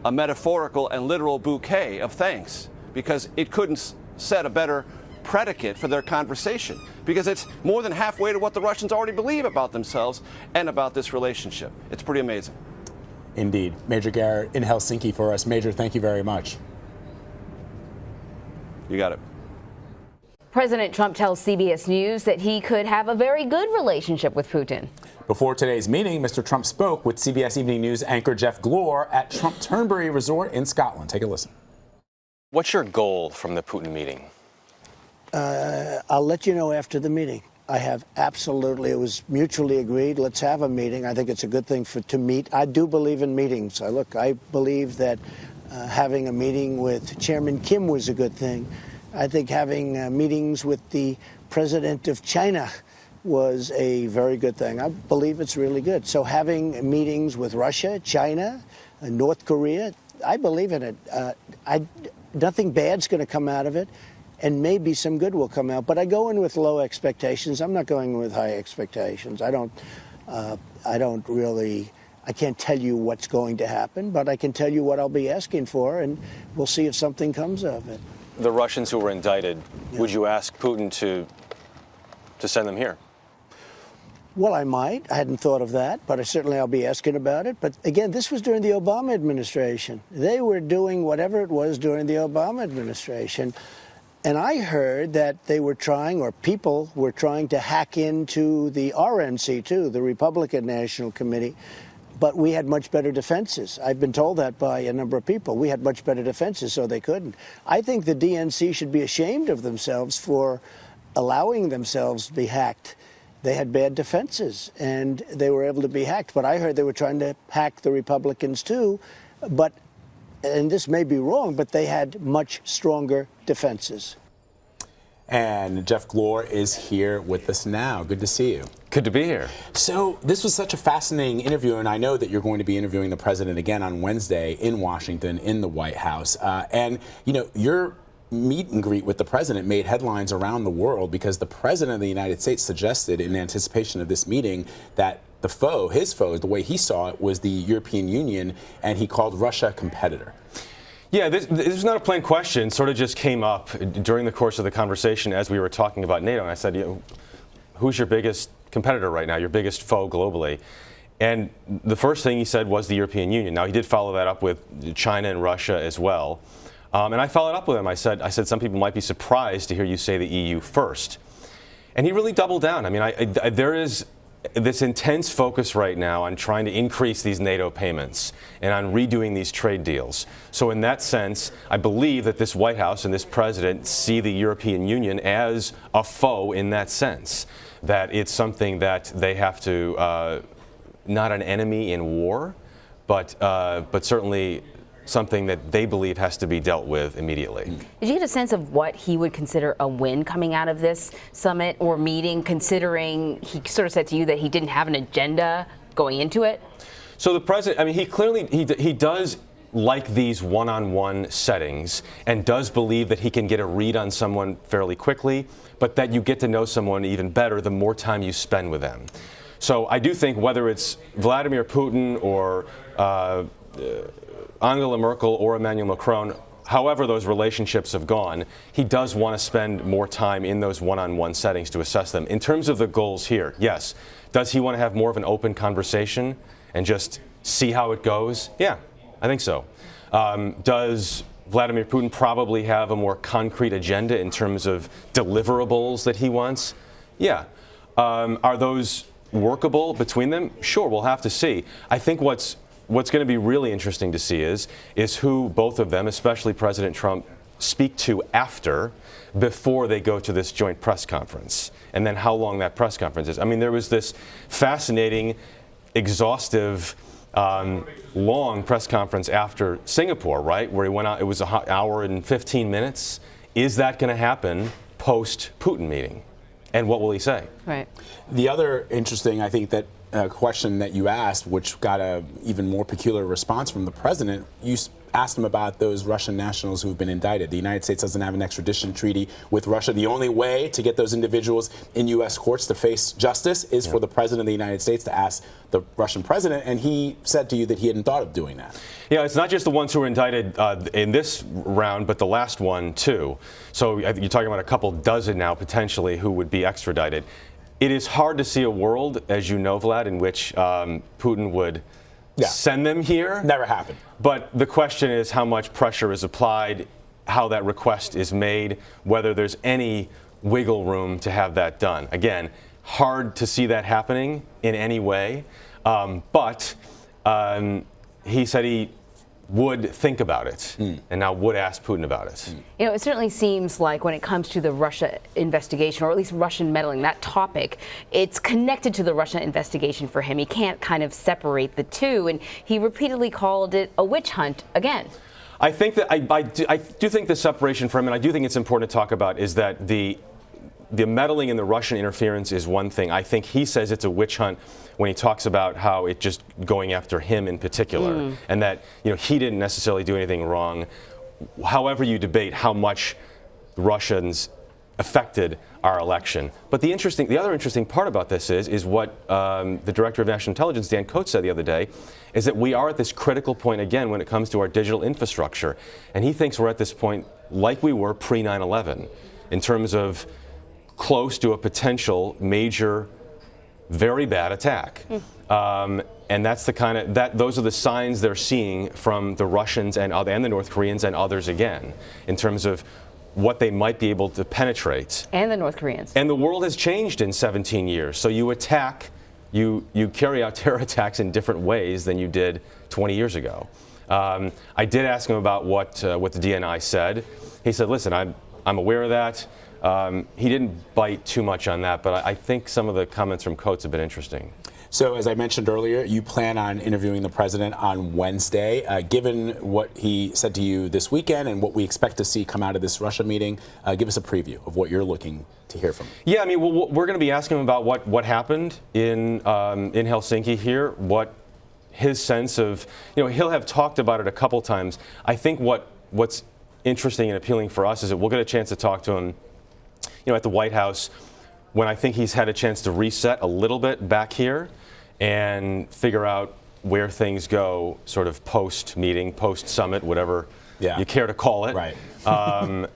a metaphorical and literal bouquet of thanks, because it couldn't set a better predicate for their conversation, because it's more than halfway to what the Russians already believe about themselves and about this relationship. It's pretty amazing. Indeed. Major Garrett in Helsinki for us. Major, thank you very much. You got it. President Trump tells CBS News that he could have a very good relationship with Putin. Before today's meeting, Mr. Trump spoke with CBS Evening News anchor Jeff Glor at Trump Turnberry Resort in Scotland. Take a listen. What's your goal from the Putin meeting? I'll let you know after the meeting. I have absolutely, it was mutually agreed. Let's have a meeting. I think it's a good thing to meet. I do believe in meetings. I believe that having a meeting with Chairman Kim was a good thing. I think having meetings with the president of China was a very good thing. I believe it's really good. So having meetings with Russia, China, North Korea, I believe in it. Nothing bad's going to come out of it, and maybe some good will come out. But I go in with low expectations. I'm not going in with high expectations. I can't tell you what's going to happen, but I can tell you what I'll be asking for, and we'll see if something comes of it. The Russians who were indicted, would you ask Putin to send them here? Well, I might. I hadn't thought of that, but I'll be asking about it. But again, this was during the Obama administration. They were doing whatever it was during the Obama administration. And I heard that they were trying, or people were trying to hack into the RNC too, the Republican National Committee. But we had much better defenses. I've been told that by a number of people. We had much better defenses, so they couldn't. I think the DNC should be ashamed of themselves for allowing themselves to be hacked. They had bad defenses, and they were able to be hacked. But I heard they were trying to hack the Republicans too. But, and this may be wrong, but they had much stronger defenses. And Jeff Glor is here with us now. Good to see you. Good to be here. So this was such a fascinating interview, and I know that you're going to be interviewing the president again on Wednesday in Washington, in the White House. And, you know, your meet and greet with the president made headlines around the world because the president of the United States suggested in anticipation of this meeting that the foe, his foe, the way he saw it, was the European Union, and he called Russia a competitor. Yeah, this is not a plain question. It sort of just came up during the course of the conversation as we were talking about NATO. And I said, you know, who's your biggest competitor right now, your biggest foe globally? And the first thing he said was the European Union. Now, he did follow that up with China and Russia as well. And I followed up with him. I said, some people might be surprised to hear you say the EU first. And he really doubled down. I mean, there is this intense focus right now on trying to increase these NATO payments and on redoing these trade deals. So in that sense, I believe that this White House and this president see the European Union as a foe in that sense, that it's something that they have to, not an enemy in war, but certainly something that they believe has to be dealt with immediately. Did you get a sense of what he would consider a win coming out of this summit or meeting, considering he sort of said to you that he didn't have an agenda going into it? So the president, I mean, he clearly, he does like these one-on-one settings and does believe that he can get a read on someone fairly quickly, but that you get to know someone even better the more time you spend with them. So I do think whether it's Vladimir Putin or Angela Merkel or Emmanuel Macron, however those relationships have gone, he does want to spend more time in those one-on-one settings to assess them. In terms of the goals here, yes. Does he want to have more of an open conversation and just see how it goes? Yeah, I think so. Does Vladimir Putin probably have a more concrete agenda in terms of deliverables that he wants? Yeah. Are those workable between them? Sure, we'll have to see. I think what's going to be really interesting to see is who both of them, especially President Trump, speak to before they go to this joint press conference, and then how long that press conference is. I mean, there was this fascinating, exhaustive, long press conference after Singapore, right, where he went out. It was an hour and 15 minutes. Is that going to happen post-Putin meeting? And what will he say? Right. The other interesting, I think, that question that you asked, which got a even more peculiar response from the president, you asked him about those Russian nationals who've been indicted. The United States doesn't have an extradition treaty with Russia. The only way to get those individuals in U.S. courts to face justice is for the president of the United States to ask the Russian president, and he said to you that he hadn't thought of doing that. Yeah, it's not just the ones who were indicted in this round, but the last one, too. So I think you're talking about a couple dozen now, potentially, who would be extradited. It is hard to see a world, as you know, Vlad, in which Putin would send them here. Never happened. But the question is how much pressure is applied, how that request is made, whether there's any wiggle room to have that done. Again, hard to see that happening in any way, but he said he would think about it and now would ask Putin about it. You know, it certainly seems like when it comes to the Russia investigation, or at least Russian meddling, that topic, it's connected to the Russia investigation for him. He can't kind of separate the two, and he repeatedly called it a witch hunt again. I think that I do think the separation for him, and I do think it's important to talk about, is that the meddling and the Russian interference is one thing. I think he says it's a witch hunt when he talks about how it just going after him in particular, and that he didn't necessarily do anything wrong. However you debate how much Russians affected our election. But the other interesting part about this is what the Director of National Intelligence, Dan Coats, said the other day, is that we are at this critical point again when it comes to our digital infrastructure. And he thinks we're at this point like we were pre-9/11 in terms of close to a potential major, very bad attack. And that's the kind of those are the signs they're seeing from the Russians and the North Koreans and others again in terms of what they might be able to penetrate. And the North Koreans. And the world has changed in 17 years. So you attack, you carry out terror attacks in different ways than you did 20 years ago. I did ask him about what the DNI said. He said, listen, I'm aware of that. He didn't bite too much on that, but I think some of the comments from Coats have been interesting. So, as I mentioned earlier, you plan on interviewing the president on Wednesday. Given what he said to you this weekend and what we expect to see come out of this Russia meeting, give us a preview of what you're looking to hear from him. Yeah, I mean, we're going to be asking him about what happened in Helsinki here, what his sense of, he'll have talked about it a couple times. I think what's interesting and appealing for us is that we'll get a chance to talk to him at the White House when I think he's had a chance to reset a little bit back here and figure out where things go sort of post-meeting, post-summit, whatever you care to call it,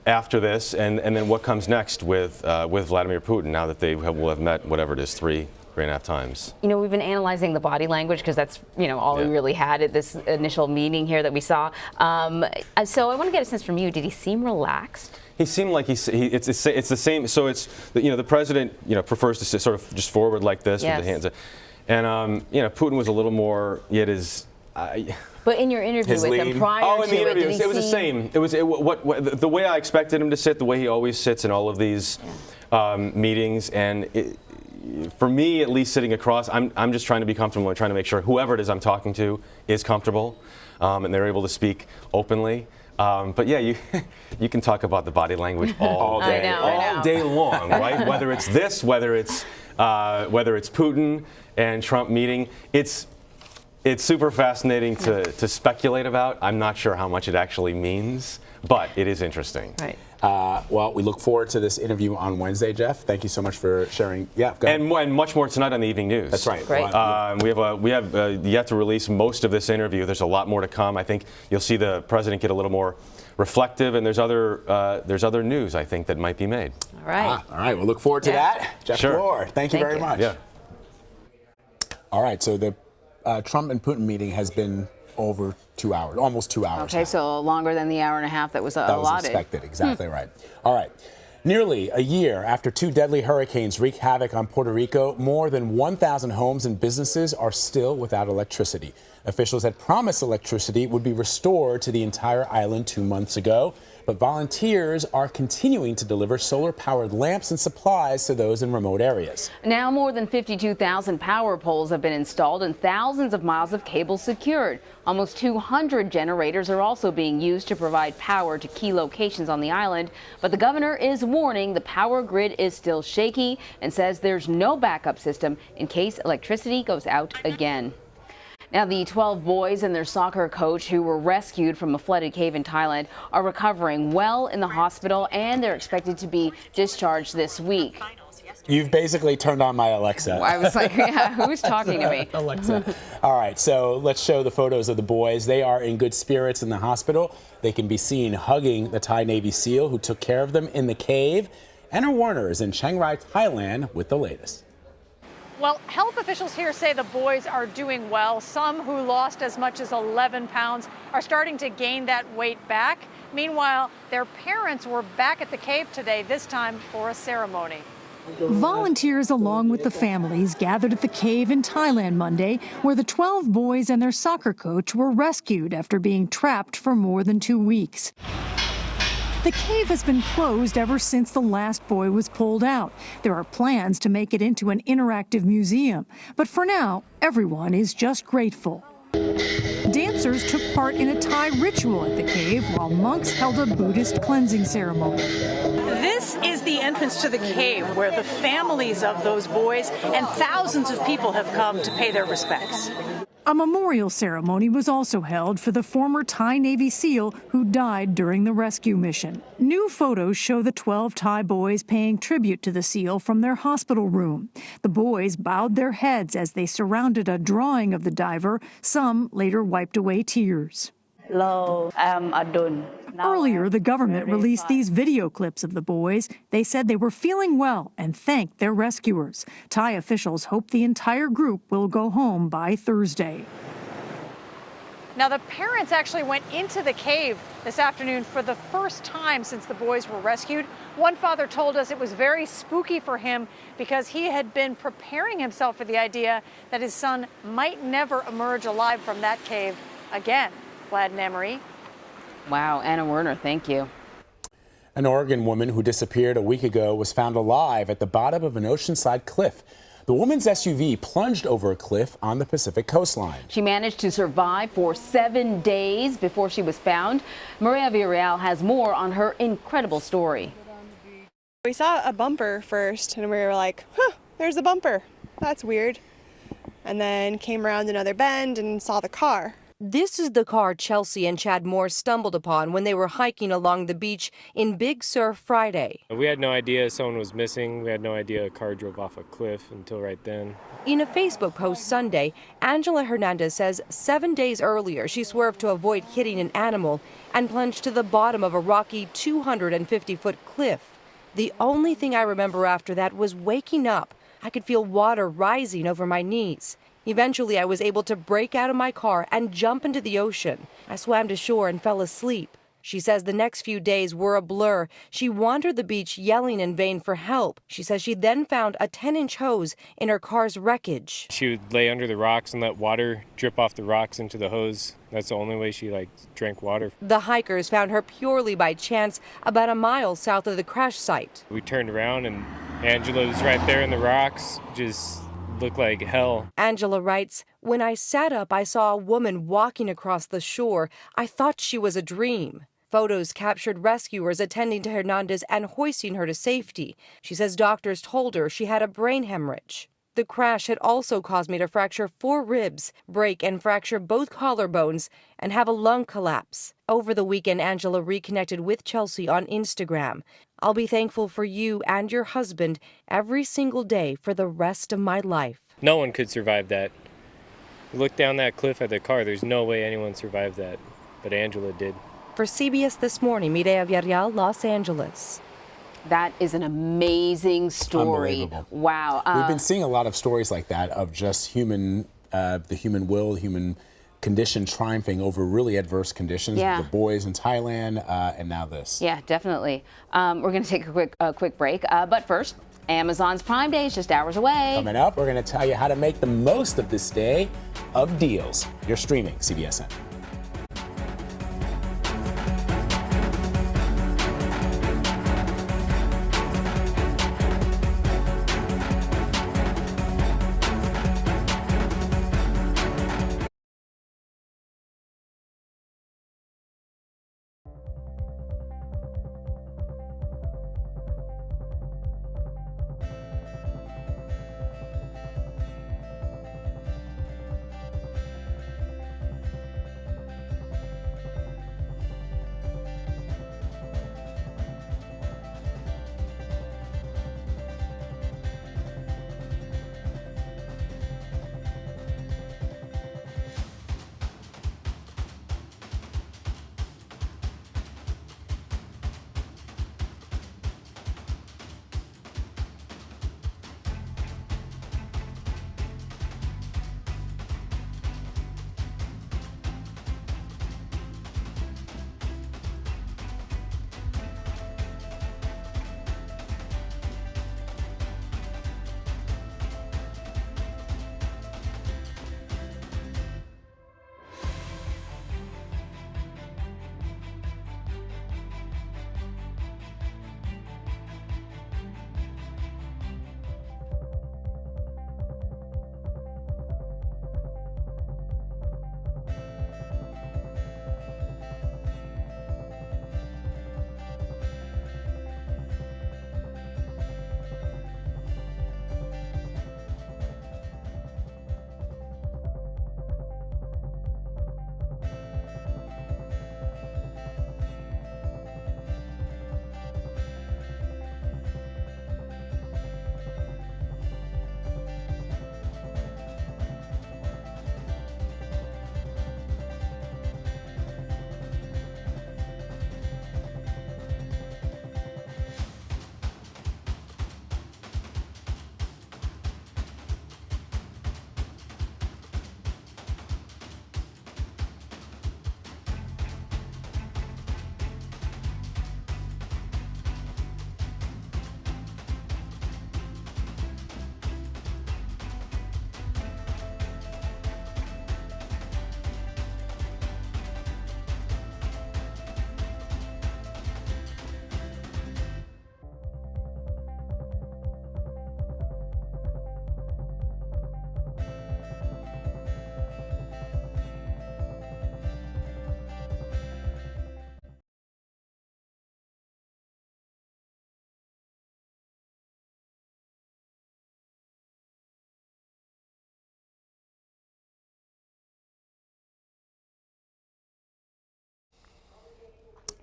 after this, and then what comes next with Vladimir Putin now that they will have met whatever it is, 3.5 times. We've been analyzing the body language because that's, all we really had at this initial meeting here that we saw. So I want to get a sense from you. Did he seem relaxed? He seemed like it's the same. So it's the president prefers to sit sort of just forward like this with the hands up, and Putin was a little more. But in your interview with him prior to in the interview, it was the same. It was the way I expected him to sit, the way he always sits in all of these meetings, and for me, at least sitting across, I'm just trying to be comfortable and trying to make sure whoever it is I'm talking to is comfortable, and they're able to speak openly. But yeah, you can talk about the body language all day, all day long, right? Whether it's this, whether it's Putin and Trump meeting, it's super fascinating to speculate about. I'm not sure how much it actually means, but it is interesting. Right. Well, we look forward to this interview on Wednesday, Jeff. Thank you so much for sharing. Yeah, go ahead. And much more tonight on the Evening News. That's right. Great. We have yet to release most of this interview. There's a lot more to come. I think you'll see the president get a little more reflective, and there's other news I think that might be made. All right. All right. We'll look forward to that. Jeff Glor, thank you very much. Yeah. All right. So the Trump and Putin meeting has been over 2 hours, almost 2 hours. Okay, now. So longer than the hour and a half that was allotted. That was expected, exactly right. All right. Nearly a year after 2 deadly hurricanes wreaked havoc on Puerto Rico, more than 1,000 homes and businesses are still without electricity. Officials had promised electricity would be restored to the entire island 2 months ago, but volunteers are continuing to deliver solar-powered lamps and supplies to those in remote areas. Now more than 52,000 power poles have been installed and thousands of miles of cable secured. Almost 200 generators are also being used to provide power to key locations on the island. But the governor is warning the power grid is still shaky and says there's no backup system in case electricity goes out again. Now, the 12 boys and their soccer coach who were rescued from a flooded cave in Thailand are recovering well in the hospital, and they're expected to be discharged this week. You've basically turned on my Alexa. I was like, yeah, who's talking to me? Alexa. All right, so let's show the photos of the boys. They are in good spirits in the hospital. They can be seen hugging the Thai Navy SEAL who took care of them in the cave. Anna Warner is in Chiang Rai, Thailand with the latest. Well, health officials here say the boys are doing well. Some who lost as much as 11 pounds are starting to gain that weight back. Meanwhile, their parents were back at the cave today, this time for a ceremony. Volunteers along with the families gathered at the cave in Thailand Monday, where the 12 boys and their soccer coach were rescued after being trapped for more than 2 weeks. The cave has been closed ever since the last boy was pulled out. There are plans to make it into an interactive museum, but for now, everyone is just grateful. Dancers took part in a Thai ritual at the cave while monks held a Buddhist cleansing ceremony. This is the entrance to the cave where the families of those boys and thousands of people have come to pay their respects. A memorial ceremony was also held for the former Thai Navy SEAL who died during the rescue mission. New photos show the 12 Thai boys paying tribute to the SEAL from their hospital room. The boys bowed their heads as they surrounded a drawing of the diver. Some later wiped away tears. Earlier, the government released these video clips of the boys. They said they were feeling well and thanked their rescuers. Thai officials hope the entire group will go home by Thursday. Now, the parents actually went into the cave this afternoon for the first time since the boys were rescued. One father told us it was very spooky for him because he had been preparing himself for the idea that his son might never emerge alive from that cave again. Vlad and Emery. Wow, Anna Werner, thank you. An Oregon woman who disappeared a week ago was found alive at the bottom of an oceanside cliff. The woman's SUV plunged over a cliff on the Pacific coastline. She managed to survive for 7 days before she was found. Maria Villarreal has more on her incredible story. We saw a bumper first and we were like, huh, there's a bumper. That's weird. And then came around another bend and saw the car. This is the car Chelsea and Chad Moore stumbled upon when they were hiking along the beach in Big Sur Friday. We had no idea someone was missing. We had no idea a car drove off a cliff until right then. In a Facebook post Sunday, Angela Hernandez says 7 days earlier she swerved to avoid hitting an animal and plunged to the bottom of a rocky 250-foot cliff. The only thing I remember after that was waking up. I could feel water rising over my knees. Eventually, I was able to break out of my car and jump into the ocean. I swam to shore and fell asleep. She says the next few days were a blur. She wandered the beach yelling in vain for help. She says she then found a 10-inch hose in her car's wreckage. She would lay under the rocks and let water drip off the rocks into the hose. That's the only way she drank water. The hikers found her purely by chance about a mile south of the crash site. We turned around and Angela was right there in the rocks, just looked like hell. Angela writes, when I sat up, I saw a woman walking across the shore. I thought she was a dream. Photos captured rescuers attending to Hernandez and hoisting her to safety. She says doctors told her she had a brain hemorrhage. The crash had also caused me to fracture 4 ribs, break and fracture both collarbones, and have a lung collapse. Over the weekend, Angela reconnected with Chelsea on Instagram. I'll be thankful for you and your husband every single day for the rest of my life. No one could survive that. Look down that cliff at the car. There's no way anyone survived that, but Angela did. For CBS This Morning, Mireya Villarreal, Los Angeles. That is an amazing story. Unbelievable. Wow. We've been seeing a lot of stories like that of just the human will, human condition triumphing over really adverse conditions. Yeah. The boys in Thailand, and now this. Yeah, definitely. We're going to take a quick break. But first, Amazon's Prime Day is just hours away. Coming up, we're going to tell you how to make the most of this day of deals. You're streaming CBSN.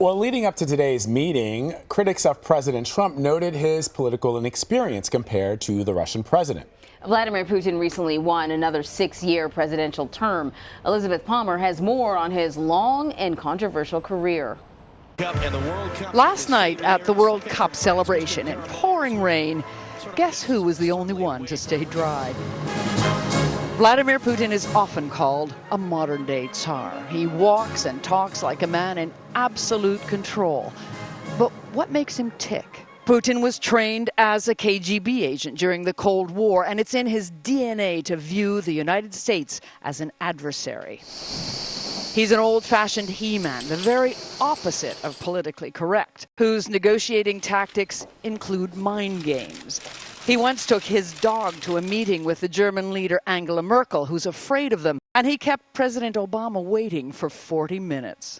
Well, leading up to today's meeting, critics of President Trump noted his political inexperience compared to the Russian president. Vladimir Putin recently won another 6-year presidential term. Elizabeth Palmer has more on his long and controversial career. Last night at the World Cup celebration in pouring rain, guess who was the only one to stay dry? Vladimir Putin is often called a modern-day Tsar. He walks and talks like a man in absolute control. But what makes him tick? Putin was trained as a KGB agent during the Cold War, and it's in his DNA to view the United States as an adversary. He's an old-fashioned he-man, the very opposite of politically correct, whose negotiating tactics include mind games. He once took his dog to a meeting with the German leader Angela Merkel, who's afraid of them, and he kept President Obama waiting for 40 minutes.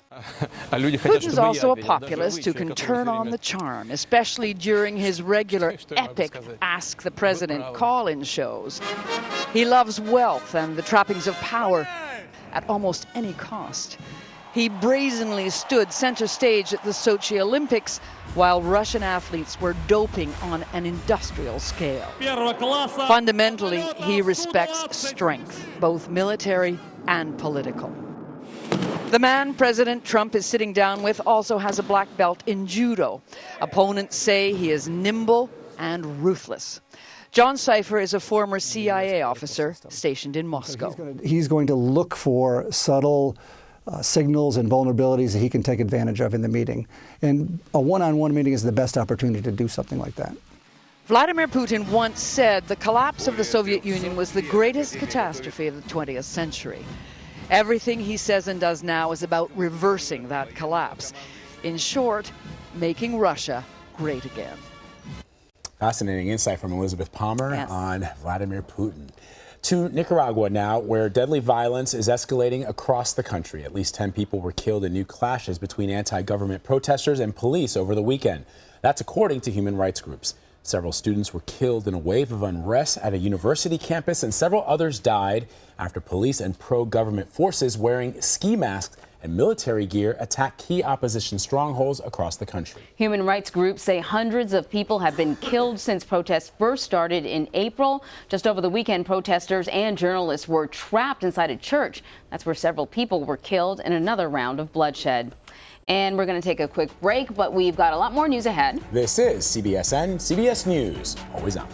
Putin's also a populist who can turn on the charm, especially during his regular epic Ask the President call-in shows. He loves wealth and the trappings of power at almost any cost. He brazenly stood center stage at the Sochi Olympics while Russian athletes were doping on an industrial scale. Fundamentally, he respects strength, both military and political. The man President Trump is sitting down with also has a black belt in judo. Opponents say he is nimble and ruthless. John Cipher is a former CIA officer stationed in Moscow. He's going to look for subtle signals and vulnerabilities that he can take advantage of in the meeting. And a one-on-one meeting is the best opportunity to do something like that. Vladimir Putin once said the collapse of the Soviet Union was the greatest catastrophe of the 20th century. Everything he says and does now is about reversing that collapse. In short, making Russia great again. Fascinating insight from Elizabeth Palmer on Vladimir Putin. To Nicaragua now, where deadly violence is escalating across the country. At least 10 people were killed in new clashes between anti-government protesters and police over the weekend. That's according to human rights groups. Several students were killed in a wave of unrest at a university campus, and several others died after police and pro-government forces wearing ski masks and military gear attack key opposition strongholds across the country. Human rights groups say hundreds of people have been killed since protests first started in April. Just over the weekend, protesters and journalists were trapped inside a church. That's where several people were killed in another round of bloodshed. And we're going to take a quick break, but we've got a lot more news ahead. This is CBSN, CBS News, always on.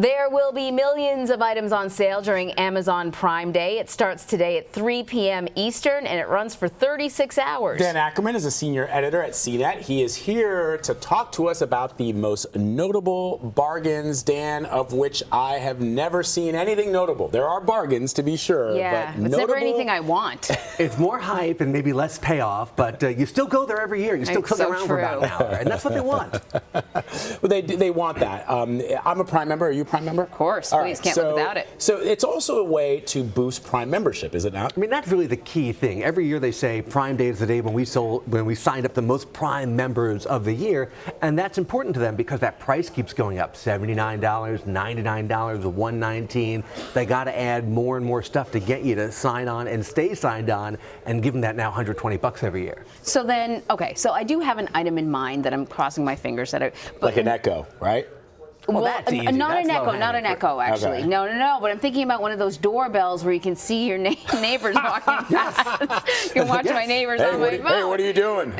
There will be millions of items on sale during Amazon Prime Day. It starts today at 3 p.m. Eastern, and it runs for 36 hours. Dan Ackerman is a senior editor at CNET. He is here to talk to us about the most notable bargains, Dan, of which I have never seen anything notable. There are bargains, to be sure, yeah, but it's never anything I want. It's more hype and maybe less payoff, but you still go there every year. You still click around for about an hour, and that's what they want. Well, they want that. I'm a Prime member. Are you a Prime member? Of course, please, can't live without it. So it's also a way to boost Prime membership, is it not? I mean, that's really the key thing. Every year they say Prime Day is the day when we signed up the most Prime members of the year, and that's important to them because that price keeps going up. $79, $99, $119. They got to add more and more stuff to get you to sign on and stay signed on, and give them that now $120 every year. So then, okay, so I do have an item in mind that I'm crossing my fingers that like an Echo, right? Well, that's easy. not That's an Echo, actually. Okay. No. But I'm thinking about one of those doorbells where you can see your neighbors walking past. You can watch my neighbors on my phone. Hey, what are you doing?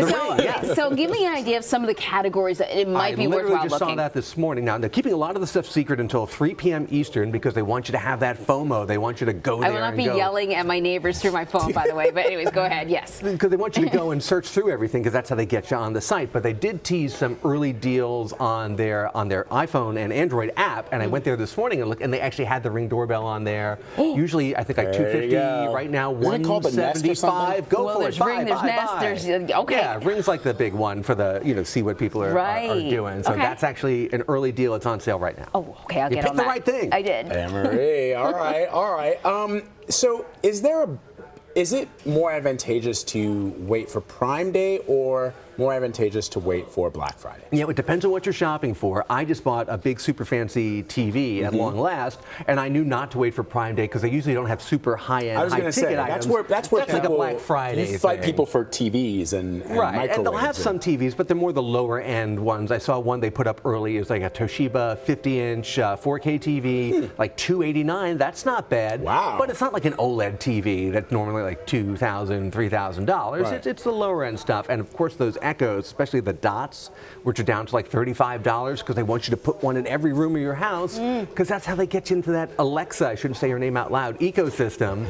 So give me an idea of some of the categories that it might be worthwhile looking. I literally just saw that this morning. Now, they're keeping a lot of the stuff secret until 3 p.m. Eastern because they want you to have that FOMO. They want you to go there I will not be yelling at my neighbors through my phone, by the way. But anyways, go ahead. Yes. Because they want you to go and search through everything because that's how they get you on the site. But they did tease some early deals on their iPhone and Android app. And I went there this morning and looked, and they actually had the Ring doorbell on there. Usually, I think like $250. Right now, $175. Go well, for there's it. Ring, there's Nest, there's okay. Yeah, Ring's like the big one for the see what people are doing. So that's actually an early deal. It's on sale right now. Oh, okay, I'll get on that. You picked the right thing. I did. Anne-Marie, all right. So is it more advantageous to wait for Prime Day or more advantageous to wait for Black Friday? Yeah, it depends on what you're shopping for. I just bought a big super fancy TV at long last, and I knew not to wait for Prime Day because they usually don't have super high-end, high-ticket items. That's where people, like a Black Friday you fight people for TVs and microwaves. And they'll have some TVs, but they're more the lower-end ones. I saw one they put up early. It's like a Toshiba 50-inch 4K TV, like $289. That's not bad. Wow. But it's not like an OLED TV that's normally like $2,000, $3,000. Right. It's the lower-end stuff. And, of course, those Echoes, especially the Dots, which are down to like $35 because they want you to put one in every room of your house because that's how they get you into that Alexa, I shouldn't say her name out loud, ecosystem.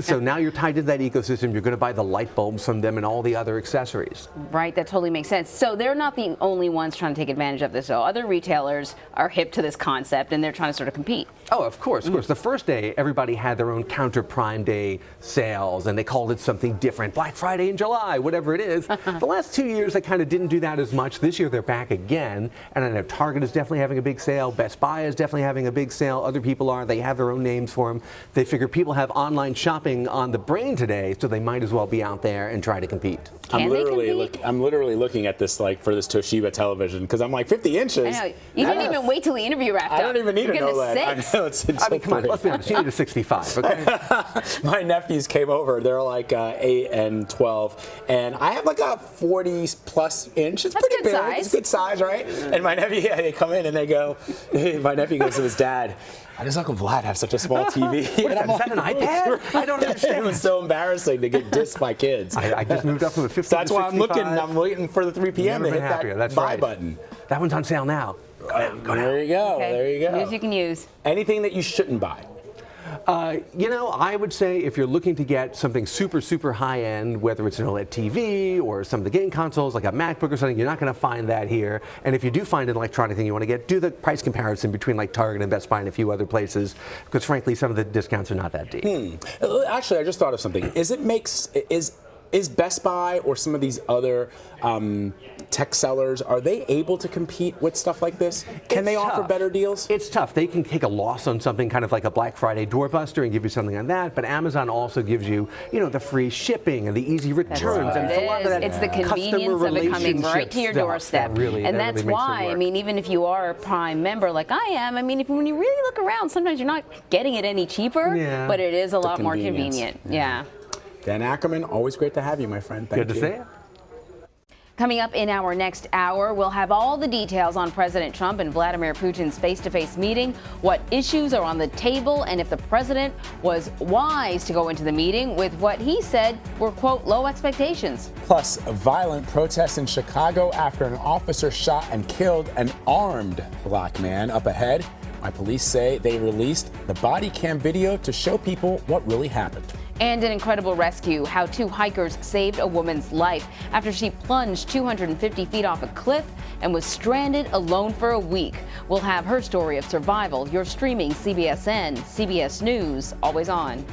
So now you're tied to that ecosystem. You're going to buy the light bulbs from them and all the other accessories. Right, that totally makes sense. So they're not the only ones trying to take advantage of this, though. Other retailers are hip to this concept and they're trying to sort of compete. Oh, of course. The first day, everybody had their own counter Prime Day sales, and they called it something different. Black Friday in July, whatever it is. The last 2 years, they kind of didn't do that as much. This year, they're back again. And I know Target is definitely having a big sale. Best Buy is definitely having a big sale. Other people are. They have their own names for them. They figure people have online shopping on the brain today, so they might as well be out there and try to compete. I'm literally looking at this like for this Toshiba television because I'm like 50 inches. I know. You didn't even wait till the interview wrapped up. I don't even need an OLED. I know it's I mean, come on, let's be honest. You need a 65, okay? My nephews came over. They're like 8 and 12, and I have like a 40+ inch. It's pretty big. It's good size, right? And my nephew, they come in and they go. My nephew goes to his dad. Why does Uncle Vlad have such a small TV? What is that? Is that an iPad? I don't understand. It was so embarrassing to get dissed by kids. I just moved up from a 50 so that's to 65. why I'm waiting for the 3 p.m. to hit that buy button. That one's on sale now. There you go. Okay. There you go. News you can use. Anything that you shouldn't buy? I would say if you're looking to get something super, super high-end, whether it's an OLED TV or some of the game consoles like a MacBook or something, you're not going to find that here. And if you do find an electronic thing you want to get, do the price comparison between like Target and Best Buy and a few other places, because frankly, some of the discounts are not that deep. Actually, I just thought of something. Is Best Buy or some of these other tech sellers, are they able to compete with stuff like this? Can they offer better deals? It's tough. They can take a loss on something kind of like a Black Friday doorbuster and give you something on that, but Amazon also gives you, the free shipping and the easy returns. And a lot of that it's the convenience of it coming right to your doorstep. And that's why, even if you are a Prime member like I am, when you really look around, sometimes you're not getting it any cheaper, but it is a lot more convenient. Yeah. Dan Ackerman, always great to have you, my friend. Thank you. Good to see you. Coming up in our next hour, we'll have all the details on President Trump and Vladimir Putin's face-to-face meeting, what issues are on the table, and if the president was wise to go into the meeting with what he said were, quote, low expectations. Plus, violent protests in Chicago after an officer shot and killed an armed black man. Up ahead, why police say they released the body cam video to show people what really happened. And an incredible rescue, how 2 hikers saved a woman's life after she plunged 250 feet off a cliff and was stranded alone for a week. We'll have her story of survival. You're streaming CBSN, CBS News, always on.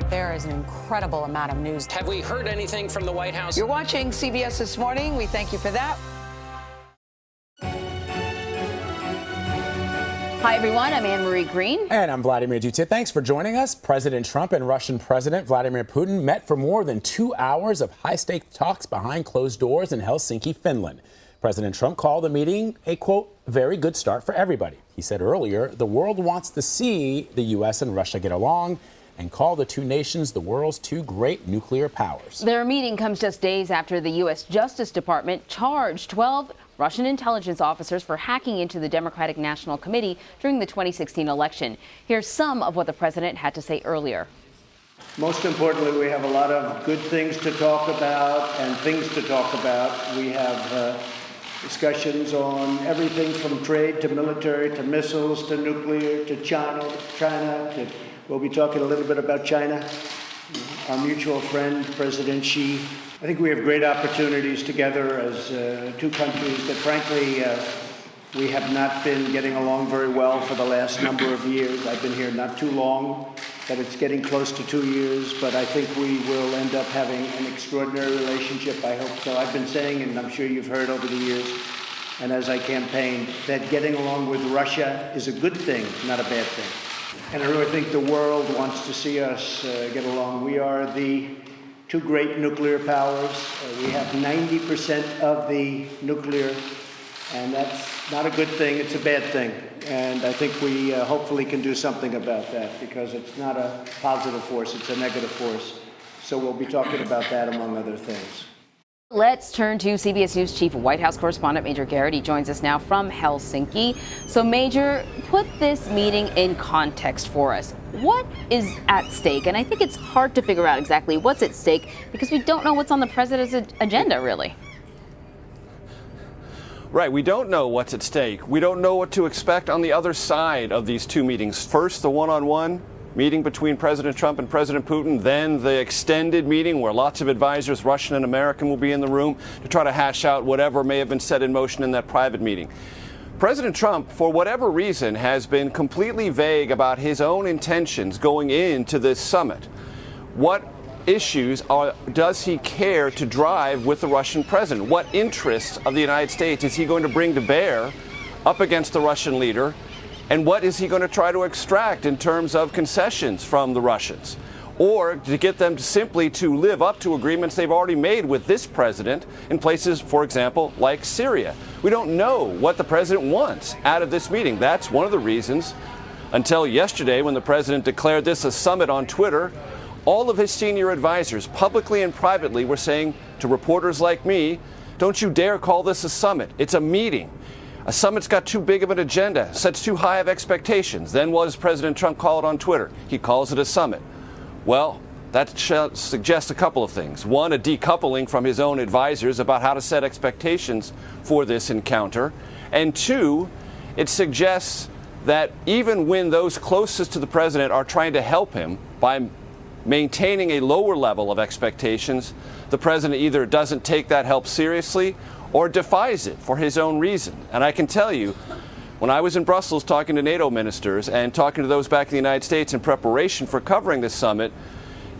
There is an incredible amount of news. Have we heard anything from the White House? You're watching CBS This Morning. We thank you for that. Hi, everyone. I'm Anne-Marie Green. And I'm Vladimir Duterte. Thanks for joining us. President Trump and Russian President Vladimir Putin met for more than 2 hours of high-stakes talks behind closed doors in Helsinki, Finland. President Trump called the meeting a, quote, very good start for everybody. He said earlier the world wants to see the U.S. and Russia get along and call the two nations the world's 2 great nuclear powers. Their meeting comes just days after the U.S. Justice Department charged 12 Russian intelligence officers for hacking into the Democratic National Committee during the 2016 election. Here's some of what the president had to say earlier. Most importantly, we have a lot of good things to talk about and things to talk about. We have discussions on everything from trade to military to missiles to nuclear to China. We'll be talking a little bit about China. Our mutual friend, President Xi. I think we have great opportunities together as 2 countries that, frankly, we have not been getting along very well for the last number of years. I've been here not too long, but it's getting close to 2 years. But I think we will end up having an extraordinary relationship. I hope so. I've been saying, and I'm sure you've heard over the years, and as I campaigned, that getting along with Russia is a good thing, not a bad thing. And I really think the world wants to see us get along. We are the 2 great nuclear powers. We have 90% of the nuclear, and that's not a good thing, it's a bad thing. And I think we hopefully can do something about that, because it's not a positive force, it's a negative force. So we'll be talking about that, among other things. Let's turn to CBS News Chief White House correspondent Major Garrett. He joins us now from Helsinki. So, Major, put this meeting in context for us. What is at stake? And I think it's hard to figure out exactly what's at stake because we don't know what's on the president's agenda, really. Right, we don't know what's at stake. We don't know what to expect on the other side of these two meetings. First, the one-on-one meeting between President Trump and President Putin, then the extended meeting where lots of advisors, Russian and American, will be in the room to try to hash out whatever may have been set in motion in that private meeting. President Trump, for whatever reason, has been completely vague about his own intentions going into this summit. What issues does he care to drive with the Russian president? What interests of the United States is he going to bring to bear up against the Russian leader? And what is he going to try to extract in terms of concessions from the Russians? Or to get them simply to live up to agreements they've already made with this president in places, for example, like Syria. We don't know what the president wants out of this meeting. That's one of the reasons, until yesterday when the president declared this a summit on Twitter, all of his senior advisors, publicly and privately, were saying to reporters like me, don't you dare call this a summit. It's a meeting. A summit's got too big of an agenda, sets too high of expectations. Then what does President Trump call it on Twitter? He calls it a summit. Well, that suggests a couple of things. One, a decoupling from his own advisors about how to set expectations for this encounter. And two, it suggests that even when those closest to the president are trying to help him by maintaining a lower level of expectations, the president either doesn't take that help seriously or defies it for his own reason. And I can tell you, when I was in Brussels talking to NATO ministers and talking to those back in the United States in preparation for covering this summit,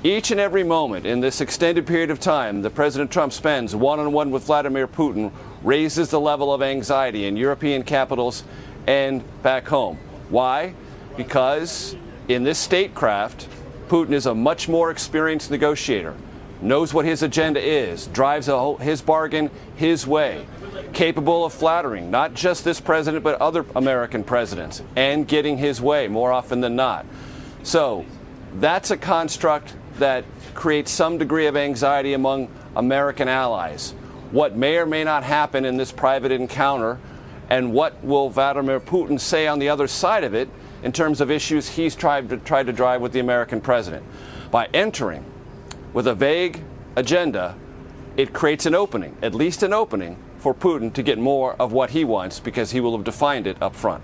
each and every moment in this extended period of time that President Trump spends one-on-one with Vladimir Putin raises the level of anxiety in European capitals and back home. Why? Because in this statecraft, Putin is a much more experienced negotiator, knows what his agenda is, drives his bargain his way, capable of flattering not just this president but other American presidents and getting his way more often than not. So that's a construct that creates some degree of anxiety among American allies. What may or may not happen in this private encounter, and what will Vladimir Putin say on the other side of it in terms of issues he's tried to drive with the American president. By entering with a vague agenda, it creates an opening, at least an opening, for Putin to get more of what he wants because he will have defined it up front.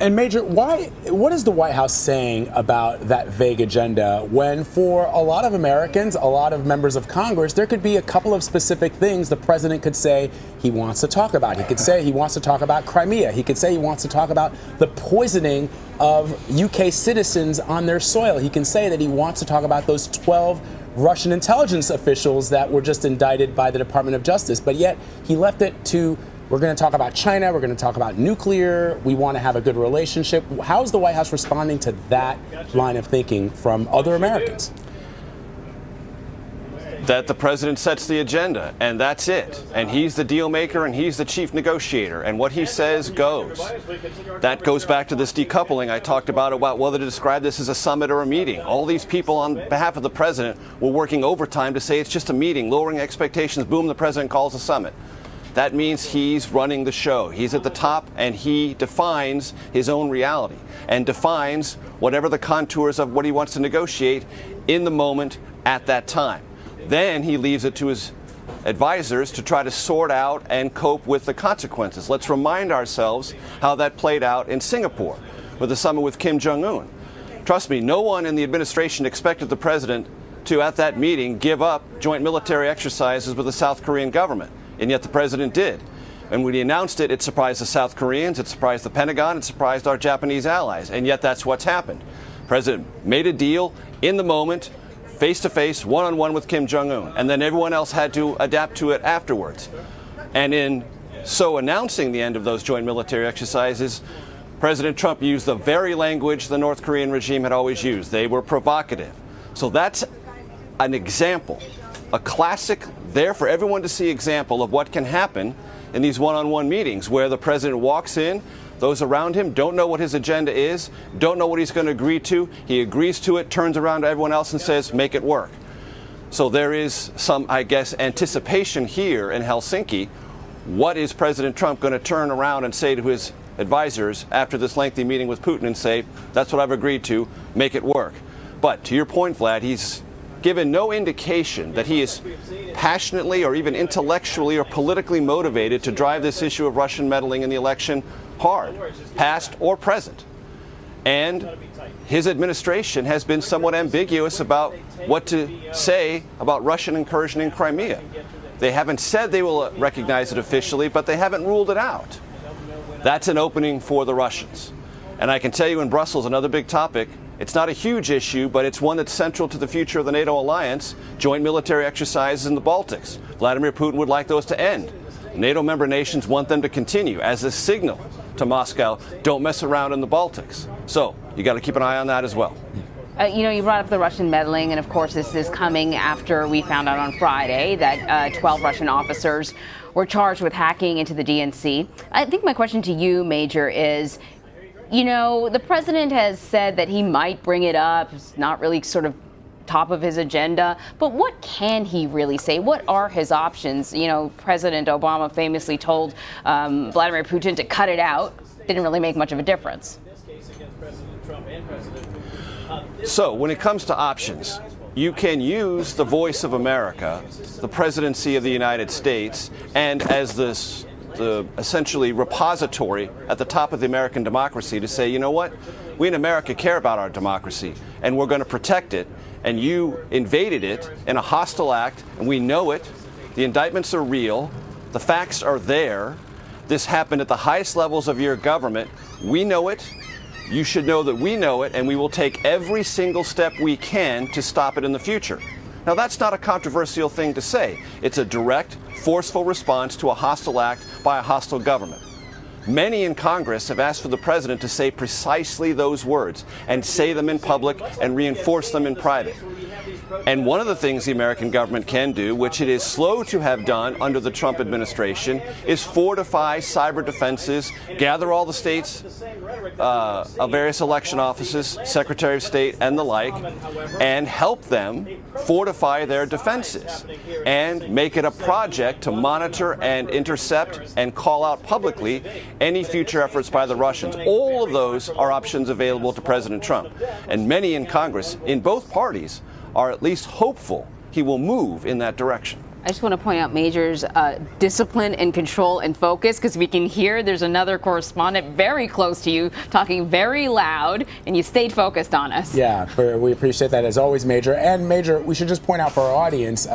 And Major, what is the White House saying about that vague agenda when for a lot of Americans, a lot of members of Congress, there could be a couple of specific things the president could say he wants to talk about. He could say he wants to talk about Crimea. He could say he wants to talk about the poisoning of UK citizens on their soil. He can say that he wants to talk about those 12 Russian intelligence officials that were just indicted by the Department of Justice. But yet he left it to, we're going to talk about China, we're going to talk about nuclear, we want to have a good relationship. How is the White House responding to that line of thinking from other Americans? That the president sets the agenda, and that's it. And he's the deal maker, and he's the chief negotiator, and what he says goes. That goes back to this decoupling I talked about whether to describe this as a summit or a meeting. All these people on behalf of the president were working overtime to say it's just a meeting, lowering expectations. Boom, the president calls a summit. That means he's running the show. He's at the top, and he defines his own reality and defines whatever the contours of what he wants to negotiate in the moment at that time. Then he leaves it to his advisors to try to sort out and cope with the consequences. Let's remind ourselves how that played out in Singapore with the summit with Kim Jong-un. Trust me, no one in the administration expected the president to, at that meeting, give up joint military exercises with the South Korean government. And yet the president did. And when he announced it, it surprised the South Koreans, it surprised the Pentagon, it surprised our Japanese allies. And yet that's what's happened. The president made a deal in the moment, face-to-face, one-on-one with Kim Jong-un. And then everyone else had to adapt to it afterwards. And in so announcing the end of those joint military exercises, President Trump used the very language the North Korean regime had always used. They were provocative. So that's an example, a classic, there for everyone to see example of what can happen in these one-on-one meetings where the president walks in, those around him don't know what his agenda is, don't know what he's going to agree to. He agrees to it, turns around to everyone else and says, make it work. So there is some, I guess, anticipation here in Helsinki. What is President Trump going to turn around and say to his advisors after this lengthy meeting with Putin and say, that's what I've agreed to, make it work? But to your point, Vlad, he's given no indication that he is passionately or even intellectually or politically motivated to drive this issue of Russian meddling in the election hard, past or present. And his administration has been somewhat ambiguous about what to say about Russian incursion in Crimea. They haven't said they will recognize it officially, but they haven't ruled it out. That's an opening for the Russians. And I can tell you in Brussels, another big topic, it's not a huge issue, but it's one that's central to the future of the NATO alliance, joint military exercises in the Baltics. Vladimir Putin would like those to end. NATO member nations want them to continue as a signal to Moscow, don't mess around in the Baltics. So you got to keep an eye on that as well. You brought up the Russian meddling, and of course this is coming after we found out on Friday that 12 Russian officers were charged with hacking into the DNC. I think my question to you, Major, is, the president has said that he might bring it up. It's not really sort of top of his agenda, but what can he really say? What are his options? President Obama famously told Vladimir Putin to cut it out. Didn't really make much of a difference. So when it comes to options, you can use the voice of America, the presidency of the United States, and as the essentially repository at the top of the American democracy to say, you know what, we in America care about our democracy and we're going to protect it, and you invaded it in a hostile act and we know it, the indictments are real, the facts are there, this happened at the highest levels of your government, we know it, you should know that we know it, and we will take every single step we can to stop it in the future. Now, that's not a controversial thing to say. It's a direct, forceful response to a hostile act by a hostile government. Many in Congress have asked for the president to say precisely those words and say them in public and reinforce them in private. And one of the things the American government can do, which it is slow to have done under the Trump administration, is fortify cyber defenses, gather all the states of various election offices, Secretary of State and the like, and help them fortify their defenses and make it a project to monitor and intercept and call out publicly any future efforts by the Russians. All of those are options available to President Trump. And many in Congress, in both parties, are at least hopeful he will move in that direction. I just want to point out Major's discipline and control and focus, because we can hear there's another correspondent very close to you talking very loud, and you stayed focused on us. Yeah, we appreciate that as always, Major. And Major, we should just point out for our audience,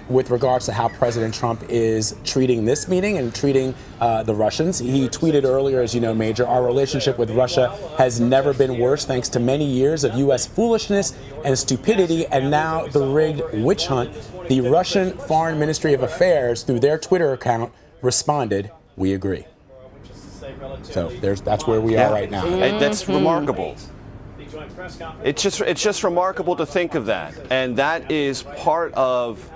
with regards to how President Trump is treating this meeting and treating the Russians. He tweeted earlier, as you know, Major, our relationship with Russia has never been worse thanks to many years of U.S. foolishness and stupidity, and now the rigged witch hunt. The Russian Foreign Ministry of Affairs, through their Twitter account, responded, "We agree." So that's where we are right now. And that's remarkable. It's just remarkable to think of that. And that is part of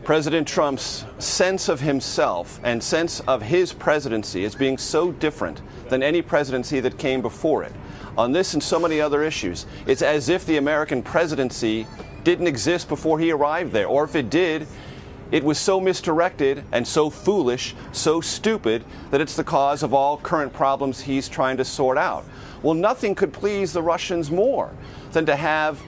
President Trump's sense of himself and sense of his presidency as being so different than any presidency that came before it. On this and so many other issues, it's as if the American presidency didn't exist before he arrived there, or if it did, it was so misdirected and so foolish, so stupid, that it's the cause of all current problems he's trying to sort out. Well, nothing could please the Russians more than to have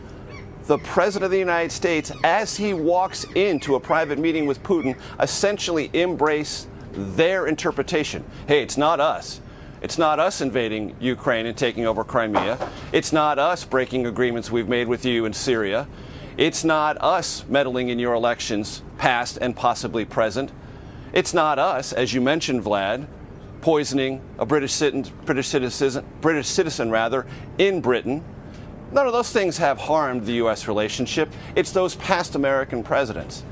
the President of the United States, as he walks into a private meeting with Putin, essentially embrace their interpretation. Hey, it's not us. It's not us invading Ukraine and taking over Crimea. It's not us breaking agreements we've made with you in Syria. It's not us meddling in your elections, past and possibly present. It's not us, as you mentioned, Vlad, poisoning a British citizen in Britain. None of those things have harmed the U.S. relationship. It's those past American presidents.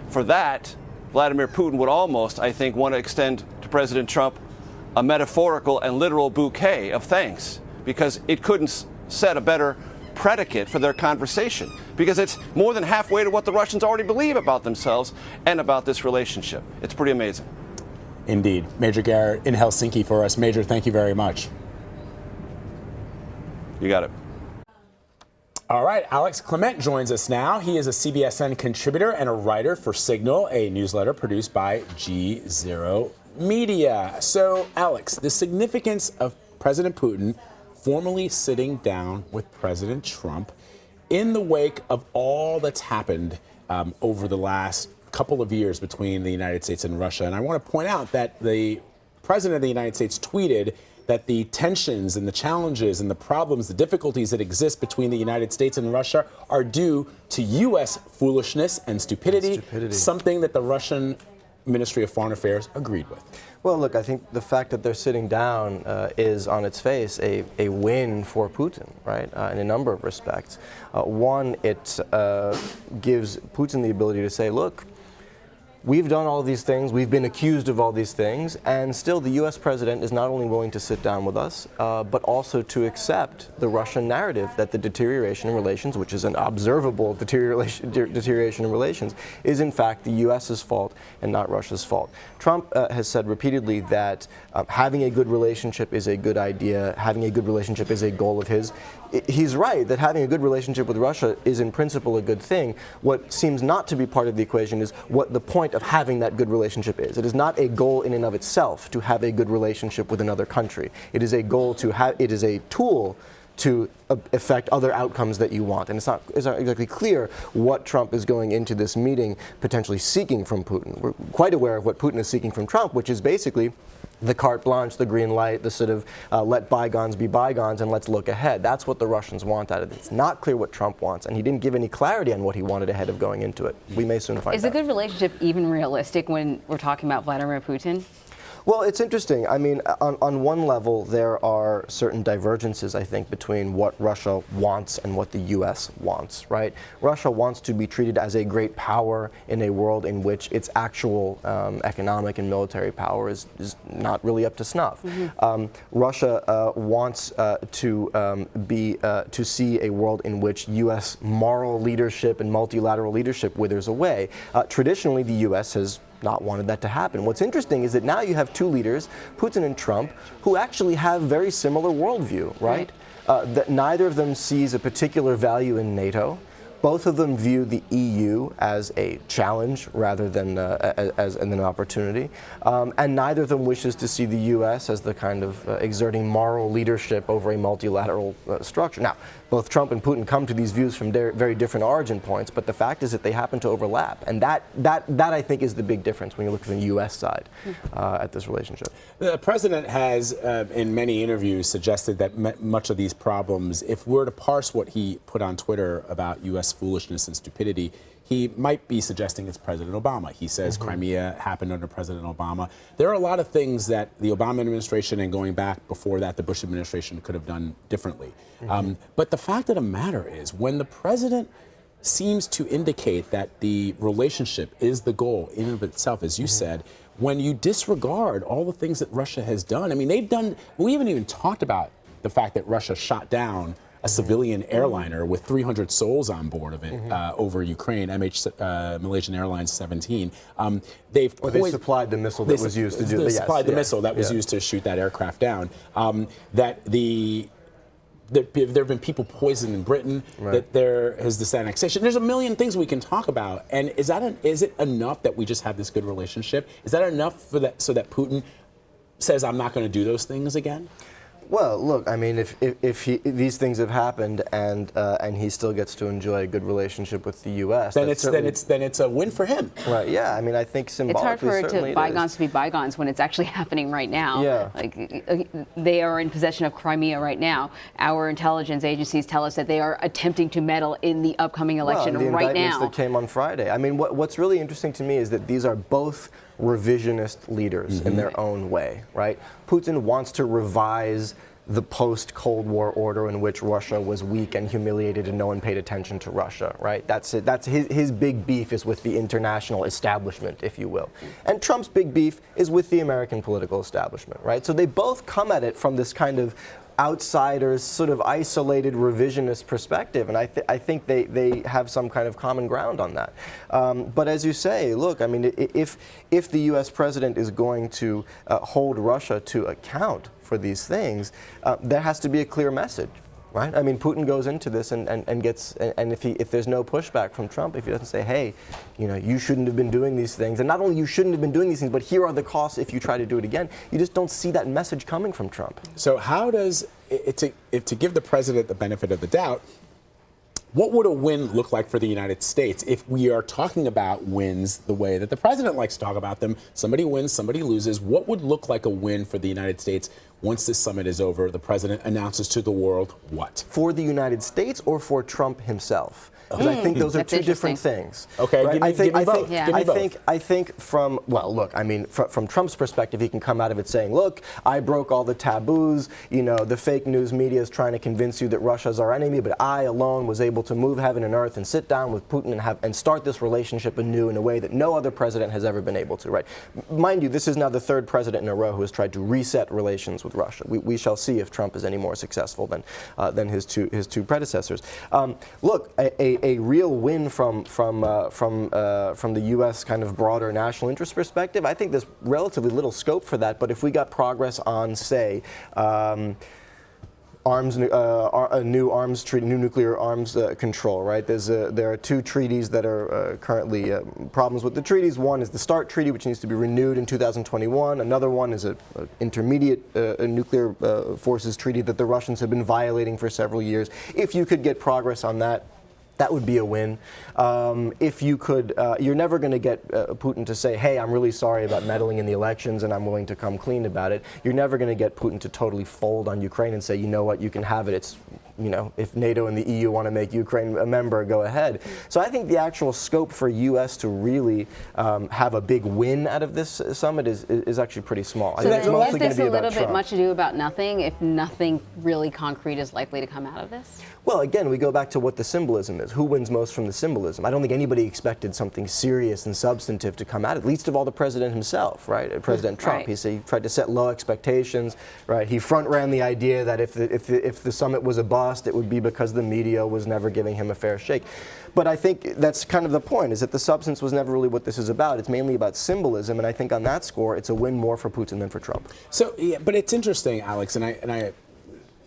For that, Vladimir Putin would almost, I think, want to extend to President Trump a metaphorical and literal bouquet of thanks, because it couldn't set a better predicate for their conversation, because it's more than halfway to what the Russians already believe about themselves and about this relationship. It's pretty amazing. Indeed. Major Garrett in Helsinki for us. Major, thank you very much. You got it. All right, Alex Clement joins us now. He is a CBSN contributor and a writer for Signal, a newsletter produced by G0 Media. So, Alex, the significance of President Putin formally sitting down with President Trump in the wake of all that's happened over the last couple of years between the United States and Russia. And I want to point out that the President of the United States tweeted that the tensions and the challenges and the problems, the difficulties that exist between the United States and Russia are due to U.S. foolishness and stupidity, something that the Russian Ministry of Foreign Affairs agreed with. Well, look, I think the fact that they're sitting down is on its face a win for Putin, right, in a number of respects. One, it gives Putin the ability to say, look, we've done all these things, we've been accused of all these things, and still the U.S. president is not only willing to sit down with us, but also to accept the Russian narrative that the deterioration in relations, which is an observable deterioration in relations, is in fact the U.S.'s fault and not Russia's fault. Trump has said repeatedly that having a good relationship is a good idea, having a good relationship is a goal of his. He's right that having a good relationship with Russia is in principle a good thing. What seems not to be part of the equation is what the point of having that good relationship is. It is not a goal in and of itself to have a good relationship with another country. It is a goal to have, it is a tool to affect other outcomes that you want. And it's not exactly clear what Trump is going into this meeting potentially seeking from Putin. We're quite aware of what Putin is seeking from Trump, which is basically the carte blanche, the green light, the sort of let bygones be bygones and let's look ahead. That's what the Russians want out of it. It's not clear what Trump wants, and he didn't give any clarity on what he wanted ahead of going into it. We may soon find out. Is a good relationship even realistic when we're talking about Vladimir Putin? Well, it's interesting. I mean, on one level, there are certain divergences, I think, between what Russia wants and what the U.S. wants, right? Russia wants to be treated as a great power in a world in which its actual economic and military power is not really up to snuff. Russia wants to see a world in which U.S. moral leadership and multilateral leadership withers away. Traditionally, the U.S. has not wanted that to happen. What's interesting is that now you have two leaders, Putin and Trump, who actually have very similar worldview, right? That neither of them sees a particular value in NATO. Both of them view the EU as a challenge rather than as an opportunity, and neither of them wishes to see the U.S. as the kind of exerting moral leadership over a multilateral structure. Now, both Trump and Putin come to these views from very different origin points, but the fact is that they happen to overlap, and that I think is the big difference when you look from the U.S. side at this relationship. The president has, in many interviews, suggested that much of these problems, if we're to parse what he put on Twitter about U.S. foolishness and stupidity, he might be suggesting it's President Obama. He says Crimea happened under President Obama. There are a lot of things that the Obama administration and going back before that, the Bush administration could have done differently. But the fact of the matter is, when the president seems to indicate that the relationship is the goal in and of itself, as you said, when you disregard all the things that Russia has done, I mean, we haven't even talked about the fact that Russia shot down a civilian airliner with 300 souls on board of it over Ukraine, Malaysian Airlines 17. They supplied the missile that was used to do that. They supplied the missile that was used to shoot that aircraft down. There have been people poisoned in Britain, that there is this annexation. There's a million things we can talk about. And is it enough that we just have this good relationship? Is that enough for that, so that Putin says, I'm not going to do those things again? Well, look, I mean, if these things have happened and he still gets to enjoy a good relationship with the U.S., then it's a win for him. Right? Yeah. I mean, I think symbolically, it's hard for bygones to be bygones when it's actually happening right now. Yeah. Like they are in possession of Crimea right now. Our intelligence agencies tell us that they are attempting to meddle in the upcoming election the right indictments now. that came on Friday. I mean, what's really interesting to me is that these are both revisionist leaders in their own way, right? Putin wants to revise the post-Cold War order in which Russia was weak and humiliated and no one paid attention to Russia, right? That's it. That's his big beef is with the international establishment, if you will. And Trump's big beef is with the American political establishment, right? So they both come at it from this kind of outsiders, sort of isolated revisionist perspective, and I think they have some kind of common ground on that. But as you say, look, I mean, if the U.S. president is going to hold Russia to account for these things, there has to be a clear message. right? I mean, Putin goes into this and gets, and if there's no pushback from Trump, if he doesn't say, hey, you know, you shouldn't have been doing these things, and not only you shouldn't have been doing these things, but here are the costs if you try to do it again, you just don't see that message coming from Trump. So how does to give the president the benefit of the doubt, what would a win look like for the United States if we are talking about wins the way that the president likes to talk about them? Somebody wins, somebody loses. What would look like a win for the United States once this summit is over? The president announces to the world what? For the United States or for Trump himself? Because I think those are two different things. Okay, right? give me both. I think from, well, look, I mean, from Trump's perspective, he can come out of it saying, look, I broke all the taboos, you know, the fake news media is trying to convince you that Russia's our enemy, but I alone was able to move heaven and earth and sit down with Putin and start this relationship anew in a way that no other president has ever been able to, right? Mind you, this is now the third president in a row who has tried to reset relations with Russia. We shall see if Trump is any more successful than his two predecessors. Look, a real win from the U.S. kind of broader national interest perspective, I think there's relatively little scope for that. But if we got progress on, say, a new arms treaty, new nuclear arms control, right? There are two treaties that are currently problems with the treaties. One is the START treaty, which needs to be renewed in 2021. Another one is an intermediate nuclear forces treaty that the Russians have been violating for several years. If you could get progress on that, that would be a win. If you could, you're never going to get Putin to say, hey, I'm really sorry about meddling in the elections and I'm willing to come clean about it. You're never going to get Putin to totally fold on Ukraine and say, you know what, you can have it. It's, you know, if NATO and the EU want to make Ukraine a member, go ahead. So I think the actual scope for U.S. to really have a big win out of this summit is actually pretty small. So I think it's mostly going to be a about little bit Trump. much ado about nothing if nothing really concrete is likely to come out of this? Well, again, we go back to what the symbolism is. Who wins most from the symbolism? I don't think anybody expected something serious and substantive to come out of it, least of all the president himself, right? President Trump. Right. He tried to set low expectations, right? He front-ran the idea that if the summit was a bust, it would be because the media was never giving him a fair shake. But I think that's kind of the point, is that the substance was never really what this is about. It's mainly about symbolism, and I think on that score, it's a win more for Putin than for Trump. So, yeah, but it's interesting, Alex, and I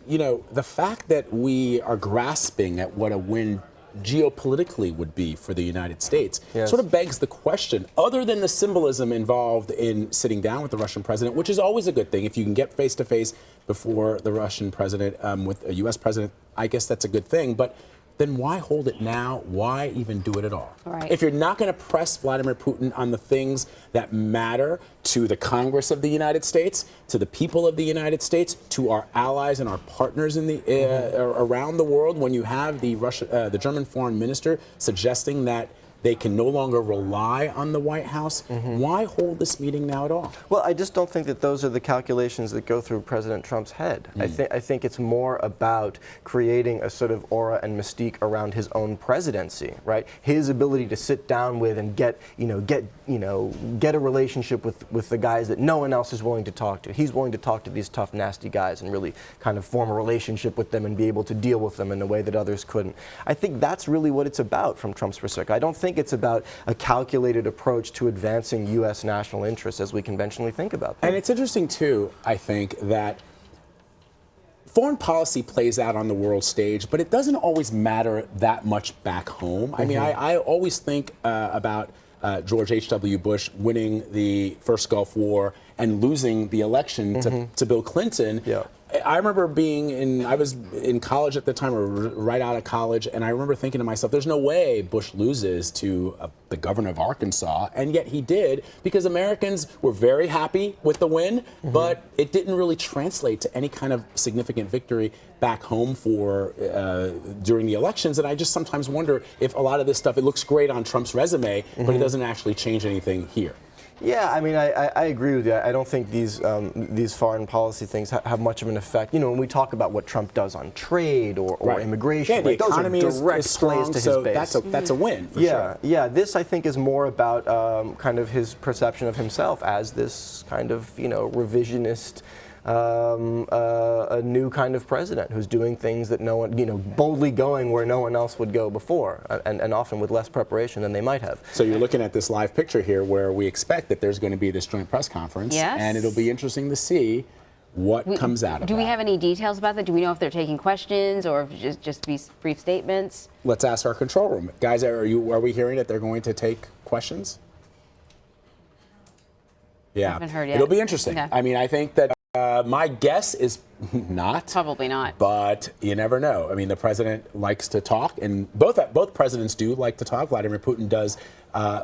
you know, the fact that we are grasping at what a win geopolitically would be for the United States sort of begs the question, other than the symbolism involved in sitting down with the Russian president, which is always a good thing. If you can get face-to-face before the Russian president with a U.S. president, I guess that's a good thing. But then why hold it now? Why even do it at all? Right. If you're not going to press Vladimir Putin on the things that matter to the Congress of the United States, to the people of the United States, to our allies and our partners in the around the world, when you have the German foreign minister suggesting that they can no longer rely on the White House, why hold this meeting now at all? Well, I just don't think that those are the calculations that go through President Trump's head. I think it's more about creating a sort of aura and mystique around his own presidency, right? His ability to sit down with and get a relationship with the guys that no one else is willing to talk to. He's willing to talk to these tough, nasty guys and really kind of form a relationship with them and be able to deal with them in a way that others couldn't. I think that's really what it's about from Trump's perspective. I don't think it's about a calculated approach to advancing U.S. national interests as we conventionally think about them. And it's interesting, too, I think, that foreign policy plays out on the world stage, but it doesn't always matter that much back home. I mean, I always think about George H.W. Bush winning the first Gulf War and losing the election to Bill Clinton. I remember I was in college at the time, or right out of college, and I remember thinking to myself, there's no way Bush loses to the governor of Arkansas, and yet he did, because Americans were very happy with the win, but it didn't really translate to any kind of significant victory back home during the elections. And I just sometimes wonder if a lot of this stuff, it looks great on Trump's resume, but it doesn't actually change anything here. Yeah, I mean, I agree with you. I don't think these foreign policy things have much of an effect. You know, when we talk about what Trump does on trade or immigration, the those are economy direct is strong, plays to so his base. that's a win, for sure. Yeah, this I think is more about kind of his perception of himself as this kind of, revisionist, a new kind of president who's doing things that no one, boldly going where no one else would go before, and often with less preparation than they might have. So you're looking at this live picture here where we expect that there's going to be this joint press conference, Yes. and it'll be interesting to see what comes out of Do that. we have any details about that? Do we know if they're taking questions or if just brief statements? Let's ask our control room. Guys, are we hearing that they're going to take questions? Yeah. Haven't heard yet. It'll be interesting. Okay. I mean, I think that my guess is not. Probably not. But you never know. I mean, the president likes to talk, and both presidents do like to talk. Vladimir Putin does.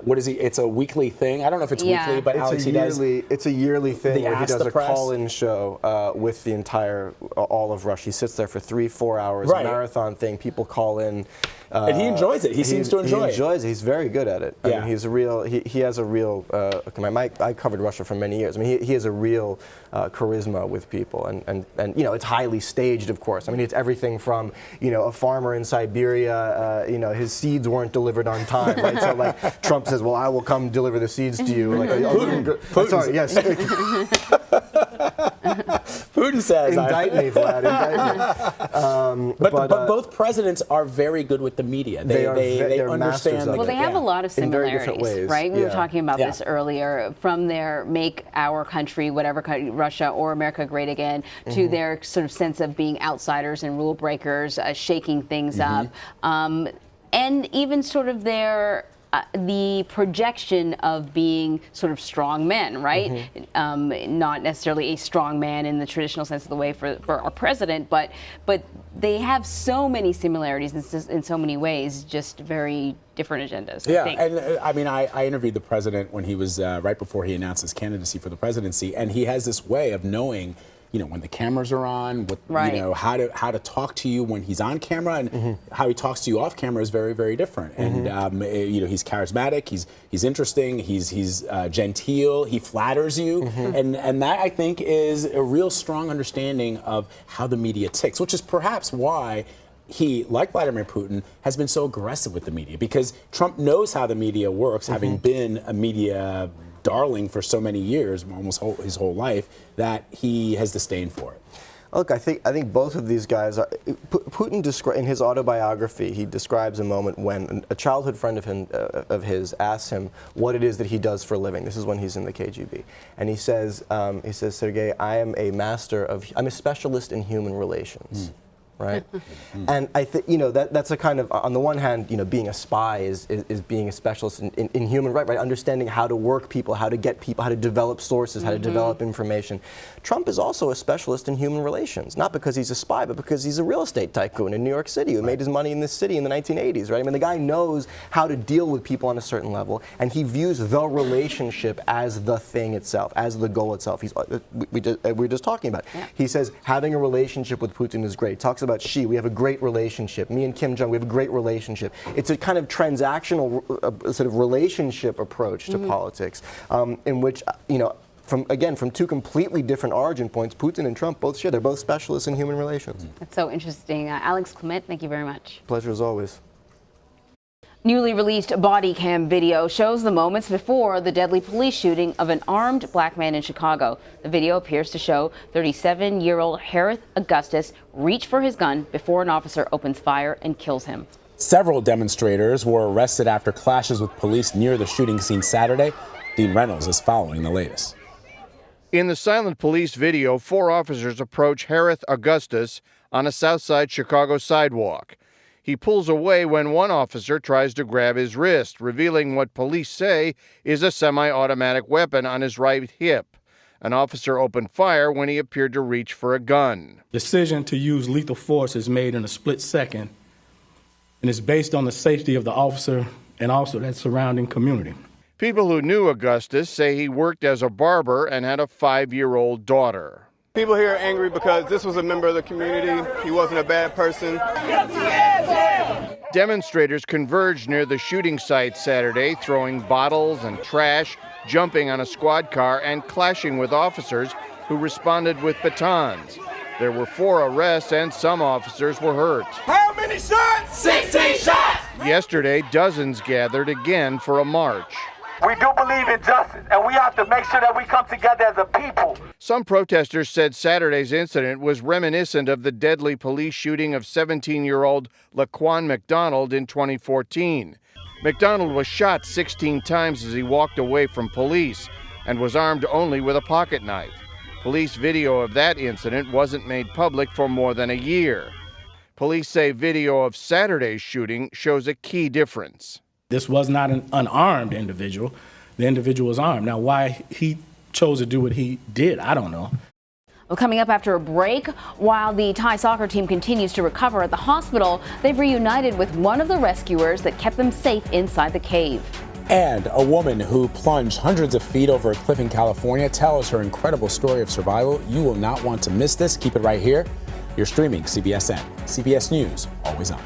What is he? It's a weekly thing. I don't know if it's weekly, but Alex, It's a yearly thing where he does a Press. call-in show with the entire all of Russia. He sits there for 3-4 hours, Right. marathon thing. People call in, and he enjoys it. He seems to enjoy it. He enjoys it. He's very good at it. I mean, he's a real. He has a real. I covered Russia for many years. I mean, he has a real charisma with people, and you know, it's highly staged, of course. I mean, it's everything from, you know, a farmer in Siberia. You know, his seeds weren't delivered on time, right? So like Trump says, well, I will come deliver the seeds to you. Like, Putin. Sorry, yes. Putin says, indict me, Vlad, indict me. But both presidents are very good with the media. They understand. Well, they have a lot of in very similarities, different ways. right? We were Yeah. talking about this earlier. From their make our country, whatever country, Russia or America great again, to their sort of sense of being outsiders and rule breakers, shaking things up, and even sort of their the projection of being sort of strong men, right? Not necessarily a strong man in the traditional sense of the way for our president, but they have so many similarities in so many ways, just very different agendas. Yeah, I think. and I mean, I interviewed the president when he was right before he announced his candidacy for the presidency, and he has this way of knowing, you know, when the cameras are on, you know, how to talk to you when he's on camera, and how he talks to you off camera is very, very different. And you know, he's charismatic, he's interesting, he's genteel, he flatters you, and that, I think, is a real strong understanding of how the media ticks, which is perhaps why he, like Vladimir Putin, has been so aggressive with the media, because Trump knows how the media works, having been a media darling for so many years, almost his whole life, that he has disdain for it. Look, I think both of these guys are. Putin in his autobiography, he describes a moment when a childhood friend of his asks him what it is that he does for a living. This is when he's in the KGB, and he says, Sergei, I'm a specialist in human relations. Right, and I think, you know, that's a kind of, on the one hand, you know, being a spy is being a specialist in human right, understanding how to work people, how to get people, how to develop sources, how to develop information. Trump is also a specialist in human relations, not because he's a spy, but because he's a real estate tycoon in New York City who made his money in this city in the 1980s, right? I mean, the guy knows how to deal with people on a certain level, and he views the relationship as the thing itself, as the goal itself. We were just talking about. Yeah. He says having a relationship with Putin is great. Talks about we have a great relationship. Me and Kim Jong, we have a great relationship. It's a kind of transactional sort of relationship approach to politics, in which, you know, from two completely different origin points, Putin and Trump both share. They're both specialists in human relations. That's so interesting. Alex Clement, thank you very much. Pleasure as always. Newly released body cam video shows the moments before the deadly police shooting of an armed black man in Chicago. The video appears to show 37-year-old Harith Augustus reach for his gun before an officer opens fire and kills him. Several demonstrators were arrested after clashes with police near the shooting scene Saturday. Dean Reynolds is following the latest. In the silent police video, 4 officers approach Harith Augustus on a Southside Chicago sidewalk. He pulls away when one officer tries to grab his wrist, revealing what police say is a semi-automatic weapon on his right hip. An officer opened fire when he appeared to reach for a gun. Decision to use lethal force is made in a split second, and is based on the safety of the officer and also that surrounding community. People who knew Augustus say he worked as a barber and had a 5-year-old daughter. People here are angry because this was a member of the community. He wasn't a bad person. Demonstrators converged near the shooting site Saturday, throwing bottles and trash, jumping on a squad car, and clashing with officers who responded with batons. There were 4 arrests and some officers were hurt. How many shots? 16 shots! Yesterday, dozens gathered again for a march. We do believe in justice, and we have to make sure that we come together as a people. Some protesters said Saturday's incident was reminiscent of the deadly police shooting of 17-year-old Laquan McDonald in 2014. McDonald was shot 16 times as he walked away from police and was armed only with a pocket knife. Police video of that incident wasn't made public for more than a year. Police say video of Saturday's shooting shows a key difference. This was not an unarmed individual. The individual was armed. Now, why he chose to do what he did, I don't know. Well, coming up after a break, while the Thai soccer team continues to recover at the hospital, they've reunited with one of the rescuers that kept them safe inside the cave. And a woman who plunged hundreds of feet over a cliff in California tells her incredible story of survival. You will not want to miss this. Keep it right here. You're streaming CBSN. CBS News, always on.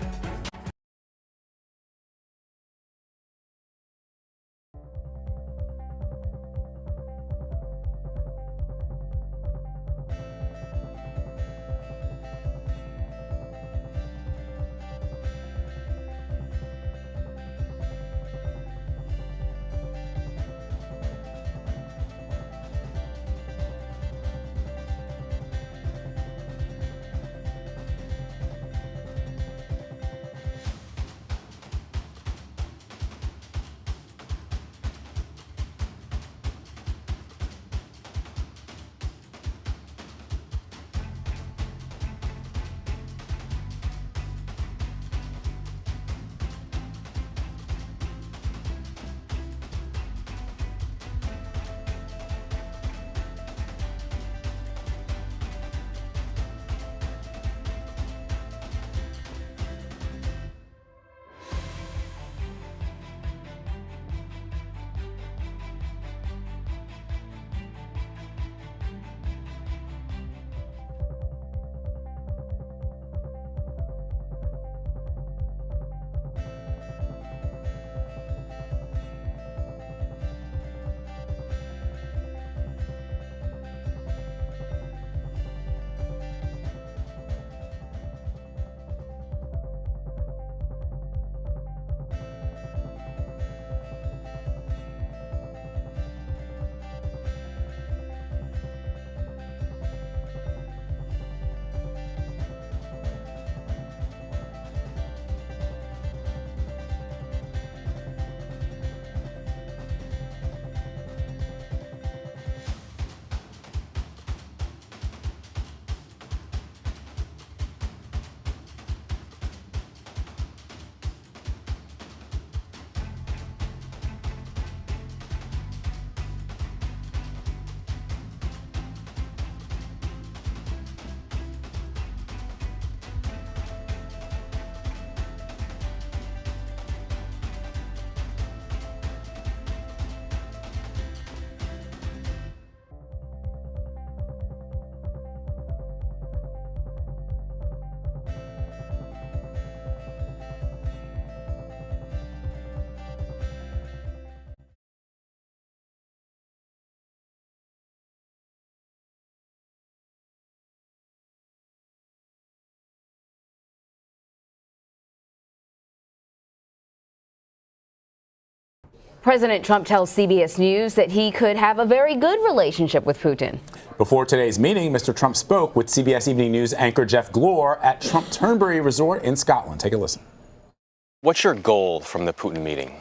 President Trump tells CBS News that he could have a very good relationship with Putin. Before today's meeting, Mr. Trump spoke with CBS Evening News anchor Jeff Glor at Trump Turnberry Resort in Scotland. Take a listen. What's your goal from the Putin meeting?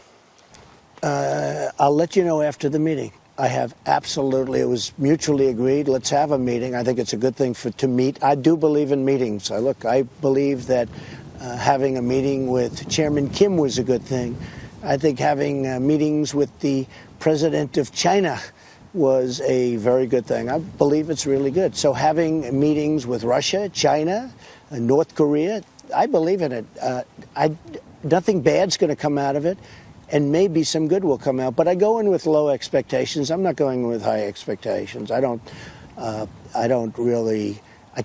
I'll let you know after the meeting. I have absolutely, it was mutually agreed. Let's have a meeting. I think it's a good thing to meet. I do believe in meetings. I believe that having a meeting with Chairman Kim was a good thing. I think having meetings with the president of China was a very good thing. I believe it's really good. So having meetings with Russia, China, North Korea, I believe in it. Nothing bad's going to come out of it, and maybe some good will come out. But I go in with low expectations. I'm not going in with high expectations. I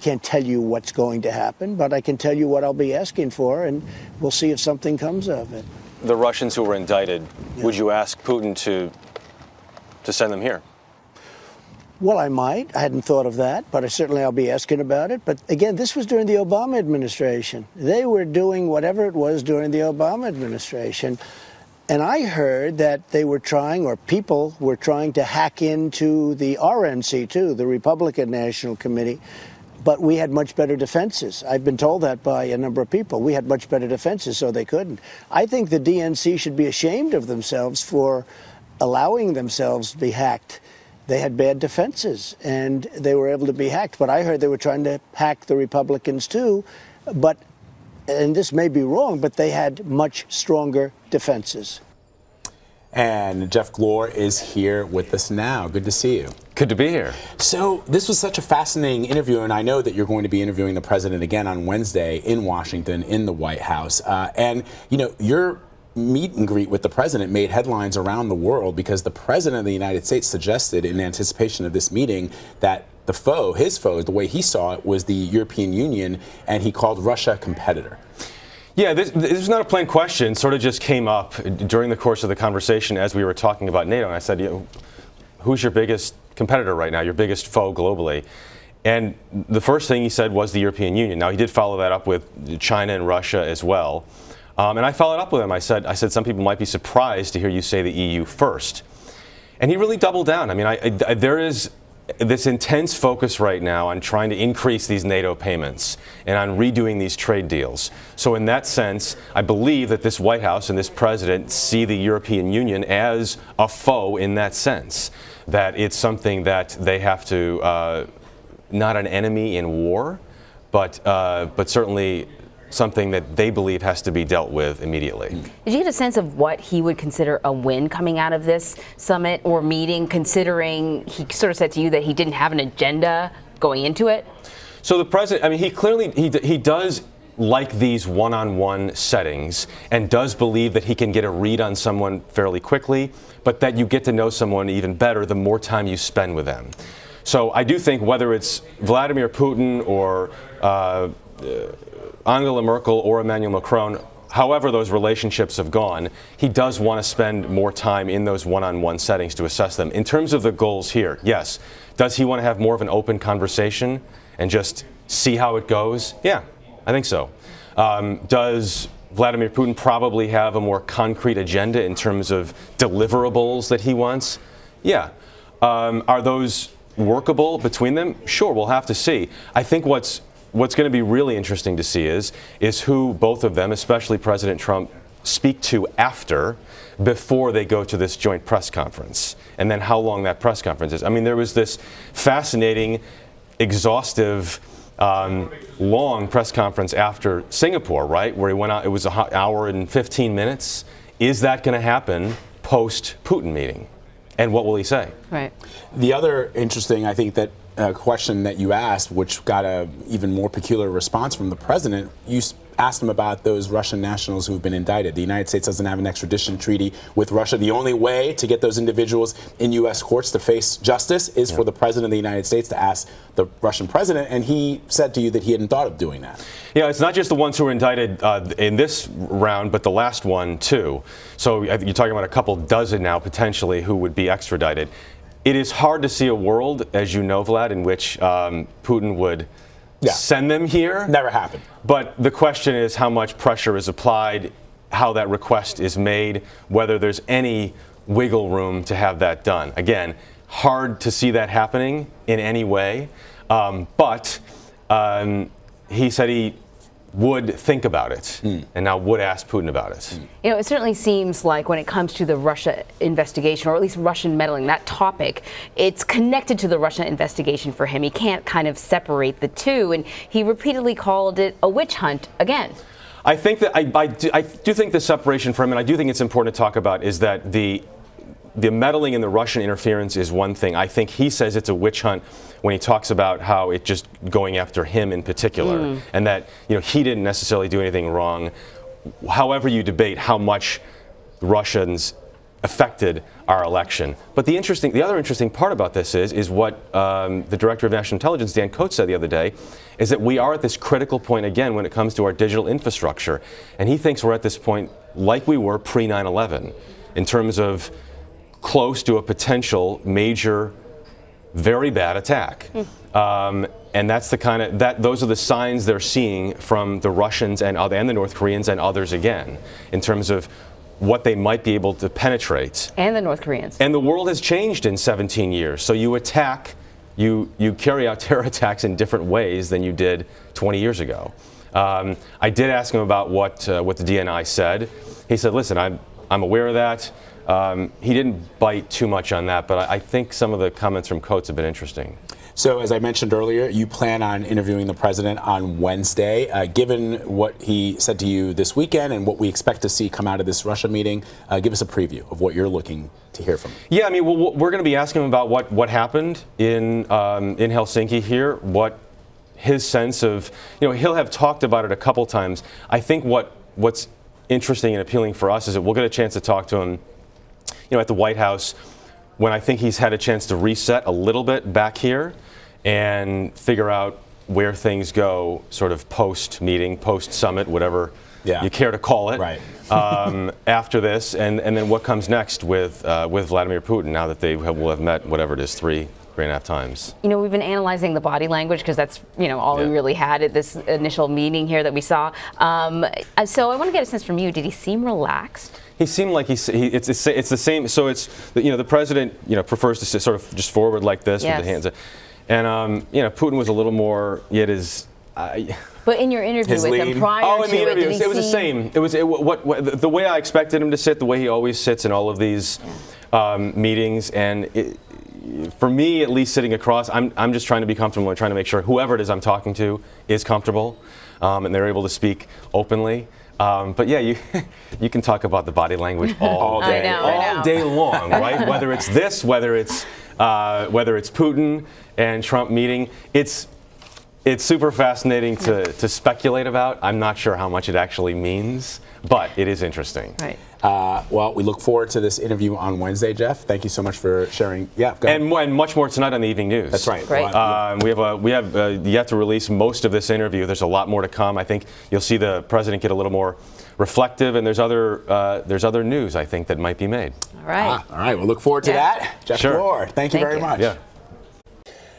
can't tell you what's going to happen, but I can tell you what I'll be asking for, and we'll see if something comes of it. The Russians who were indicted, would you ask Putin to send them here? Well, I might. I hadn't thought of that, but certainly I'll be asking about it. But again, this was during the Obama administration. They were doing whatever it was during the Obama administration. And I heard that they were trying, or people were trying to hack into the RNC too, the Republican National Committee. But we had much better defenses. I've been told that by a number of people. We had much better defenses, so they couldn't. I think the DNC should be ashamed of themselves for allowing themselves to be hacked. they had bad defenses and they were able to be hacked. But I heard they were trying to hack the Republicans too. But, and this may be wrong, but they had much stronger defenses. And Jeff Glor is here with us now. Good to see you. Good to be here. So this was such a fascinating interview, and I know that you're going to be interviewing the president again on Wednesday in Washington, in the White House. And, you know, your meet and greet with the president made headlines around the world because the president of the United States suggested in anticipation of this meeting that the foe, his foe, the way he saw it, was the European Union, and he called Russia a competitor. Yeah, this is not a plain question. It sort of just came up during the course of the conversation as we were talking about NATO. And I said, you know, who's your biggest competitor right now, your biggest foe globally? And the first thing he said was the European Union. Now, he did follow that up with China and Russia as well. And I followed up with him. I said, some people might be surprised to hear you say the EU first. And he really doubled down. I mean, there is this intense focus right now on trying to increase these NATO payments and on redoing these trade deals. So in that sense, I believe that this White House and this president see the European Union as a foe in that sense, that it's something that they have to, not an enemy in war, but certainly something that they believe has to be dealt with immediately. Did you get a sense of what he would consider a win coming out of this summit or meeting, considering he sort of said to you that he didn't have an agenda going into it? So the president, I mean, he clearly, he does like these one-on-one settings and does believe that he can get a read on someone fairly quickly, but that you get to know someone even better the more time you spend with them. So I do think whether it's Vladimir Putin or Angela Merkel or Emmanuel Macron, however those relationships have gone, he does want to spend more time in those one-on-one settings to assess them. In terms of the goals here, yes. Does he want to have more of an open conversation and just see how it goes? Yeah, I think so. Does Vladimir Putin probably have a more concrete agenda in terms of deliverables that he wants? Yeah. Are those workable between them? Sure, we'll have to see. I think what's going to be really interesting to see is who both of them, especially President Trump, speak to before they go to this joint press conference, and then how long that press conference is. I mean, there was this fascinating, exhaustive, long press conference after Singapore, right, where he went out. It was an hour and 15 minutes. Is that going to happen post-Putin meeting? And what will he say? Right. The other interesting, I think, that question that you asked, which got a even more peculiar response from the president, you asked him about those Russian nationals who've been indicted. The United States doesn't have an extradition treaty with Russia. The only way to get those individuals in U.S. courts to face justice is for the president of the United States to ask the Russian president, and he said to you that he hadn't thought of doing that. Yeah, it's not just the ones who were indicted in this round, but the last one, too. So you're talking about a couple dozen now, potentially, who would be extradited. It is hard to see a world, as you know, Vlad, in which Putin would send them here. Never happened. But the question is how much pressure is applied, how that request is made, whether there's any wiggle room to have that done. Again, hard to see that happening in any way. But he said he would think about it and now would ask Putin about it. You know, it certainly seems like when it comes to the Russia investigation, or at least Russian meddling, that topic, it's connected to the Russia investigation for him. He can't kind of separate the two, and he repeatedly called it a witch hunt again. I think that I do think the separation for him, and I do think it's important to talk about, is that the meddling in the Russian interference is one thing. I think he says it's a witch hunt when he talks about how it just going after him in particular, and that, you know, he didn't necessarily do anything wrong. However you debate how much Russians affected our election. But the other interesting part about this is what the Director of National Intelligence, Dan Coats, said the other day, is that we are at this critical point again when it comes to our digital infrastructure. And he thinks we're at this point like we were pre-9/11 in terms of close to a potential major, very bad attack. And that's the kind of, those are the signs they're seeing from the Russians and the North Koreans and others again, in terms of what they might be able to penetrate. And the North Koreans. And the world has changed in 17 years. So you attack, you carry out terror attacks in different ways than you did 20 years ago. I did ask him about what the DNI said. He said, listen, I'm aware of that. He didn't bite too much on that, but I think some of the comments from Coates have been interesting. So, as I mentioned earlier, you plan on interviewing the president on Wednesday. Given what he said to you this weekend and what we expect to see come out of this Russia meeting, give us a preview of what you're looking to hear from him. Yeah, I mean, we're going to be asking him about what happened in Helsinki here, what his sense of, he'll have talked about it a couple times. I think what's interesting and appealing for us is that we'll get a chance to talk to him, at the White House when I think he's had a chance to reset a little bit back here and figure out where things go sort of post-meeting, post-summit, whatever you care to call it, right. After this, and then what comes next with Vladimir Putin now that they will have met, whatever it is, three and a half times. We've been analyzing the body language because that's, all we really had at this initial meeting here that we saw. So I want to get a sense from you. Did he seem relaxed? He seemed like it's the same. So it's, the president, prefers to sit sort of just forward like this with the hands. And, Putin was a little more, yet is... But in your interview with him prior to in the interview, it was the same. It was the way I expected him to sit, the way he always sits in all of these meetings. And for me, at least sitting across, I'm just trying to be comfortable and trying to make sure whoever it is I'm talking to is comfortable and they're able to speak openly. But yeah, you can talk about the body language all day, all day long, right? Whether it's this, whether it's Putin and Trump meeting, it's super fascinating to speculate about. I'm not sure how much it actually means, but it is interesting. Right. Well, we look forward to this interview on Wednesday, Jeff. Thank you so much for sharing. Yeah, go ahead. And much more tonight on the Evening News. That's right. We have yet to release most of this interview. There's a lot more to come. I think you'll see the president get a little more reflective, and there's other news I think that might be made. All right. All right. We'll look forward to that. Jeff Glor, thank you very much. Yeah.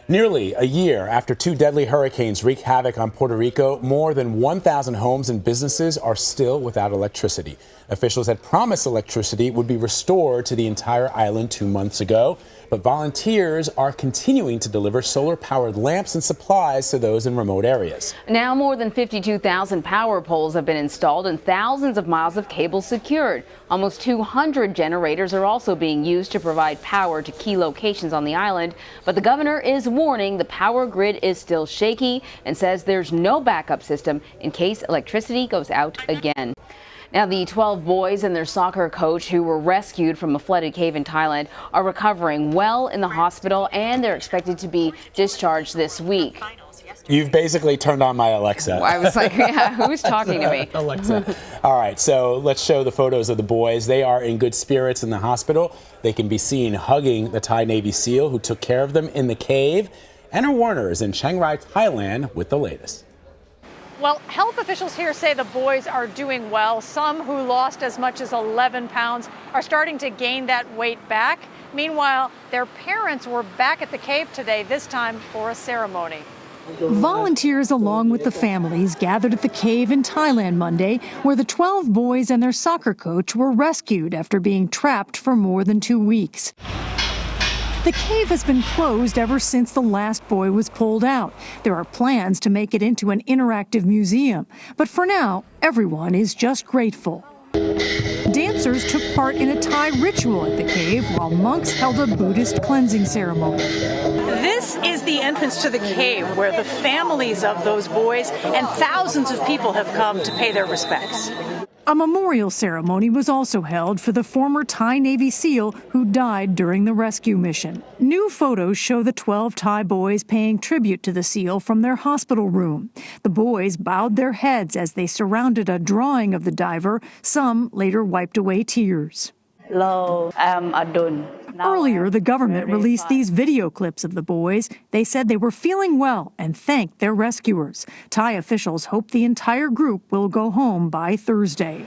Nearly a year after two deadly hurricanes wreak havoc on Puerto Rico, more than 1,000 homes and businesses are still without electricity. Officials had promised electricity would be restored to the entire island 2 months ago, but volunteers are continuing to deliver solar-powered lamps and supplies to those in remote areas. Now more than 52,000 power poles have been installed and thousands of miles of cable secured. Almost 200 generators are also being used to provide power to key locations on the island, but the governor is warning the power grid is still shaky and says there's no backup system in case electricity goes out again. Now, the 12 boys and their soccer coach who were rescued from a flooded cave in Thailand are recovering well in the hospital, and they're expected to be discharged this week. You've basically turned on my Alexa. I was like, yeah, who's talking to me? Alexa. All right, so let's show the photos of the boys. They are in good spirits in the hospital. They can be seen hugging the Thai Navy SEAL who took care of them in the cave. Anna Warner is in Chiang Rai, Thailand with the latest. Well, health officials here say the boys are doing well. Some who lost as much as 11 pounds are starting to gain that weight back. Meanwhile, their parents were back at the cave today, this time for a ceremony. Volunteers, along with the families, gathered at the cave in Thailand Monday, where the 12 boys and their soccer coach were rescued after being trapped for more than 2 weeks. The cave has been closed ever since the last boy was pulled out. There are plans to make it into an interactive museum, but for now, everyone is just grateful. Dancers took part in a Thai ritual at the cave while monks held a Buddhist cleansing ceremony. This is the entrance to the cave where the families of those boys and thousands of people have come to pay their respects. A memorial ceremony was also held for the former Thai Navy SEAL who died during the rescue mission. New photos show the 12 Thai boys paying tribute to the SEAL from their hospital room. The boys bowed their heads as they surrounded a drawing of the diver. Some later wiped away tears. Hello, I'm Adun. Earlier, the government released these video clips of the boys. They said they were feeling well and thanked their rescuers. Thai officials hope the entire group will go home by Thursday.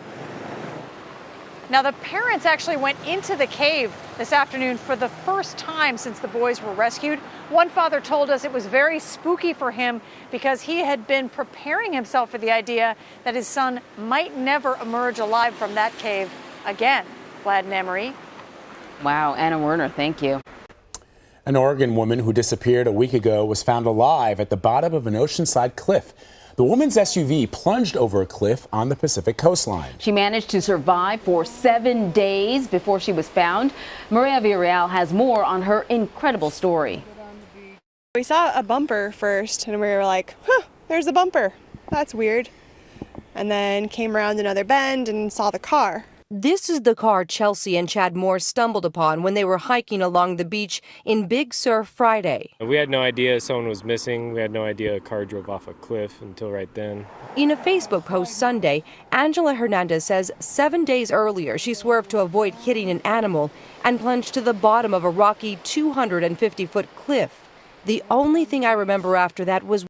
Now, the parents actually went into the cave this afternoon for the first time since the boys were rescued. One father told us it was very spooky for him because he had been preparing himself for the idea that his son might never emerge alive from that cave again. Vlad and Emery. Wow, Anna Werner, thank you. An Oregon woman who disappeared a week ago was found alive at the bottom of an oceanside cliff. The woman's SUV plunged over a cliff on the Pacific coastline. She managed to survive for 7 days before she was found. Maria Villarreal has more on her incredible story. We saw a bumper first and we were like, huh, there's a bumper. That's weird. And then came around another bend and saw the car. This is the car Chelsea and Chad Moore stumbled upon when they were hiking along the beach in Big Sur Friday. We had no idea someone was missing. We had no idea a car drove off a cliff until right then. In a Facebook post Sunday, Angela Hernandez says 7 days earlier she swerved to avoid hitting an animal and plunged to the bottom of a rocky 250-foot cliff. The only thing I remember after that was